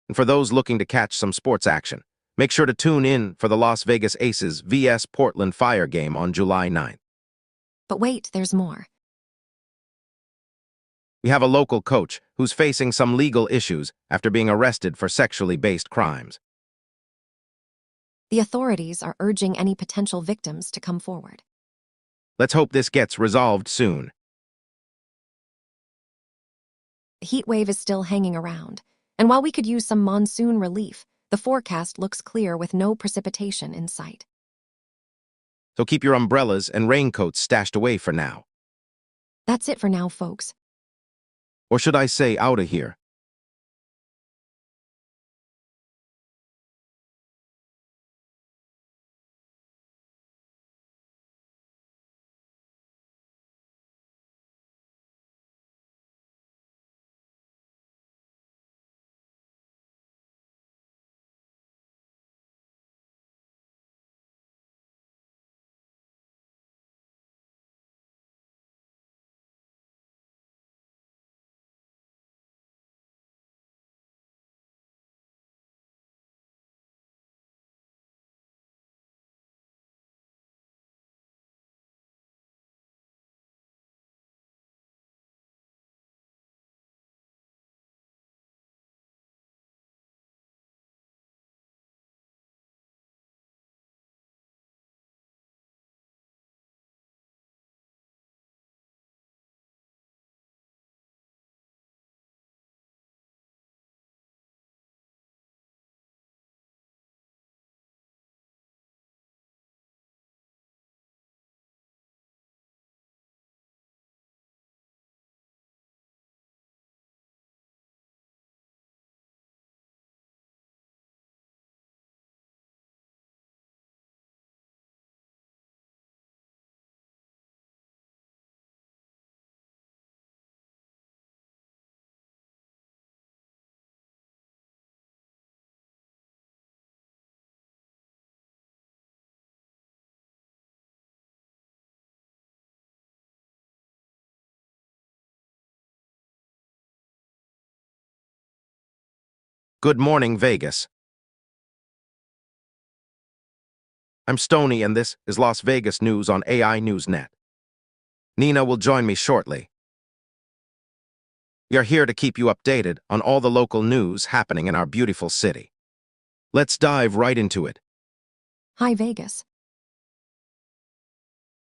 And for those looking to catch some sports action, make sure to tune in for the Las Vegas Aces vs Portland Fire game on July 9th. But wait, there's more. We have a local coach who's facing some legal issues after being arrested for sexually based crimes. The authorities are urging any potential victims to come forward. Let's hope this gets resolved soon. The heat wave is still hanging around, and while we could use some monsoon relief, the forecast looks clear with no precipitation in sight. So keep your umbrellas and raincoats stashed away for now. That's it for now, folks. Or should I say out of here? Good morning, Vegas. I'm Stony, and this is Las Vegas News on AI Newsnet. Nina will join me shortly. We are here to keep you updated on all the local news happening in our beautiful city. Let's dive right into it. Hi, Vegas.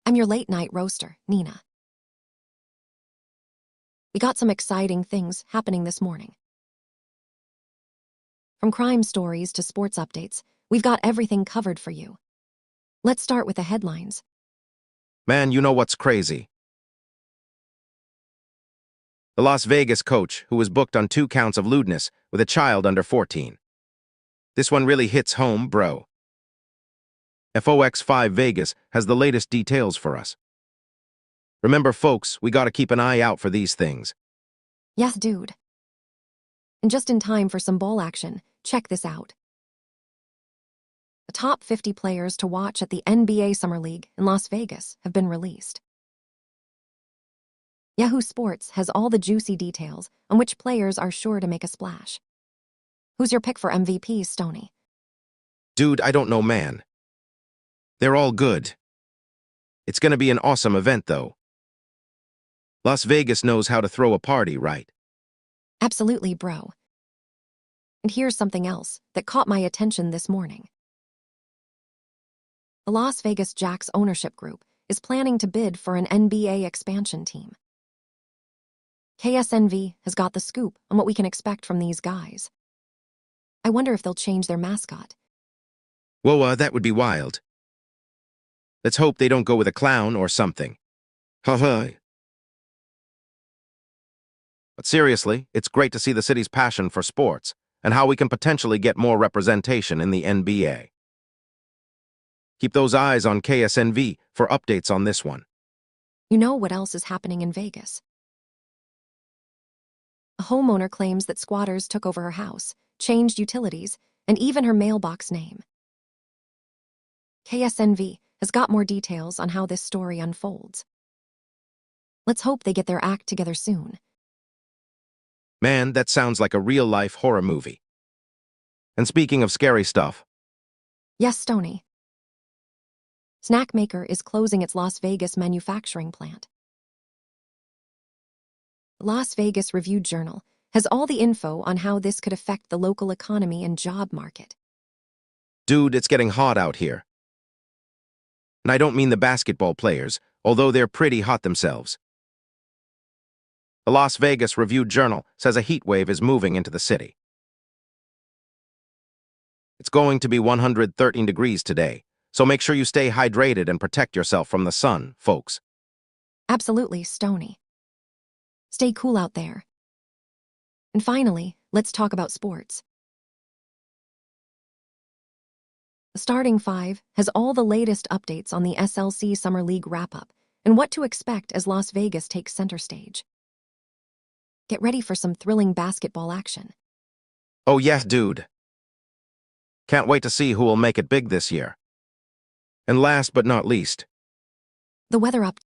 I'm your late-night roaster, Nina. We got some exciting things happening this morning. From crime stories to sports updates, we've got everything covered for you. Let's start with the headlines. Man, you know what's crazy? The Las Vegas coach who was booked on 2 counts of lewdness with a child under 14. This one really hits home, bro. FOX5 Vegas has the latest details for us. Remember, folks, we gotta keep an eye out for these things. Yes, dude. And just in time for some bowl action, check this out. The top 50 players to watch at the NBA Summer League in Las Vegas have been released. Yahoo Sports has all the juicy details on which players are sure to make a splash. Who's your pick for MVP, Stoney? Dude, I don't know, man. They're all good. It's gonna be an awesome event, though. Las Vegas knows how to throw a party, right? Absolutely, bro. And here's something else that caught my attention this morning. The Las Vegas Jacks ownership group is planning to bid for an NBA expansion team. KSNV has got the scoop on what we can expect from these guys. I wonder if they'll change their mascot. Whoa, that would be wild. Let's hope they don't go with a clown or something. Haha. But seriously, it's great to see the city's passion for sports and how we can potentially get more representation in the NBA. Keep those eyes on KSNV for updates on this one. You know what else is happening in Vegas? A homeowner claims that squatters took over her house, changed utilities, and even her mailbox name. KSNV has got more details on how this story unfolds. Let's hope they get their act together soon. Man, that sounds like a real-life horror movie. And speaking of scary stuff, Yes, Stony. Snack Maker is closing its Las Vegas manufacturing plant. The Las Vegas Review-Journal has all the info on how this could affect the local economy and job market. dude, it's getting hot out here. And I don't mean the basketball players, although they're pretty hot themselves. The Las Vegas Review-Journal says a heat wave is moving into the city. It's going to be 113 degrees today, so make sure you stay hydrated and protect yourself from the sun, folks. Absolutely, Stony. Stay cool out there. And finally, let's talk about sports. The Starting Five has all the latest updates on the SLC Summer League wrap-up and what to expect as Las Vegas takes center stage. Get ready for some thrilling basketball action. Oh yes, dude. Can't wait to see who will make it big this year. And last but not least, The weather update.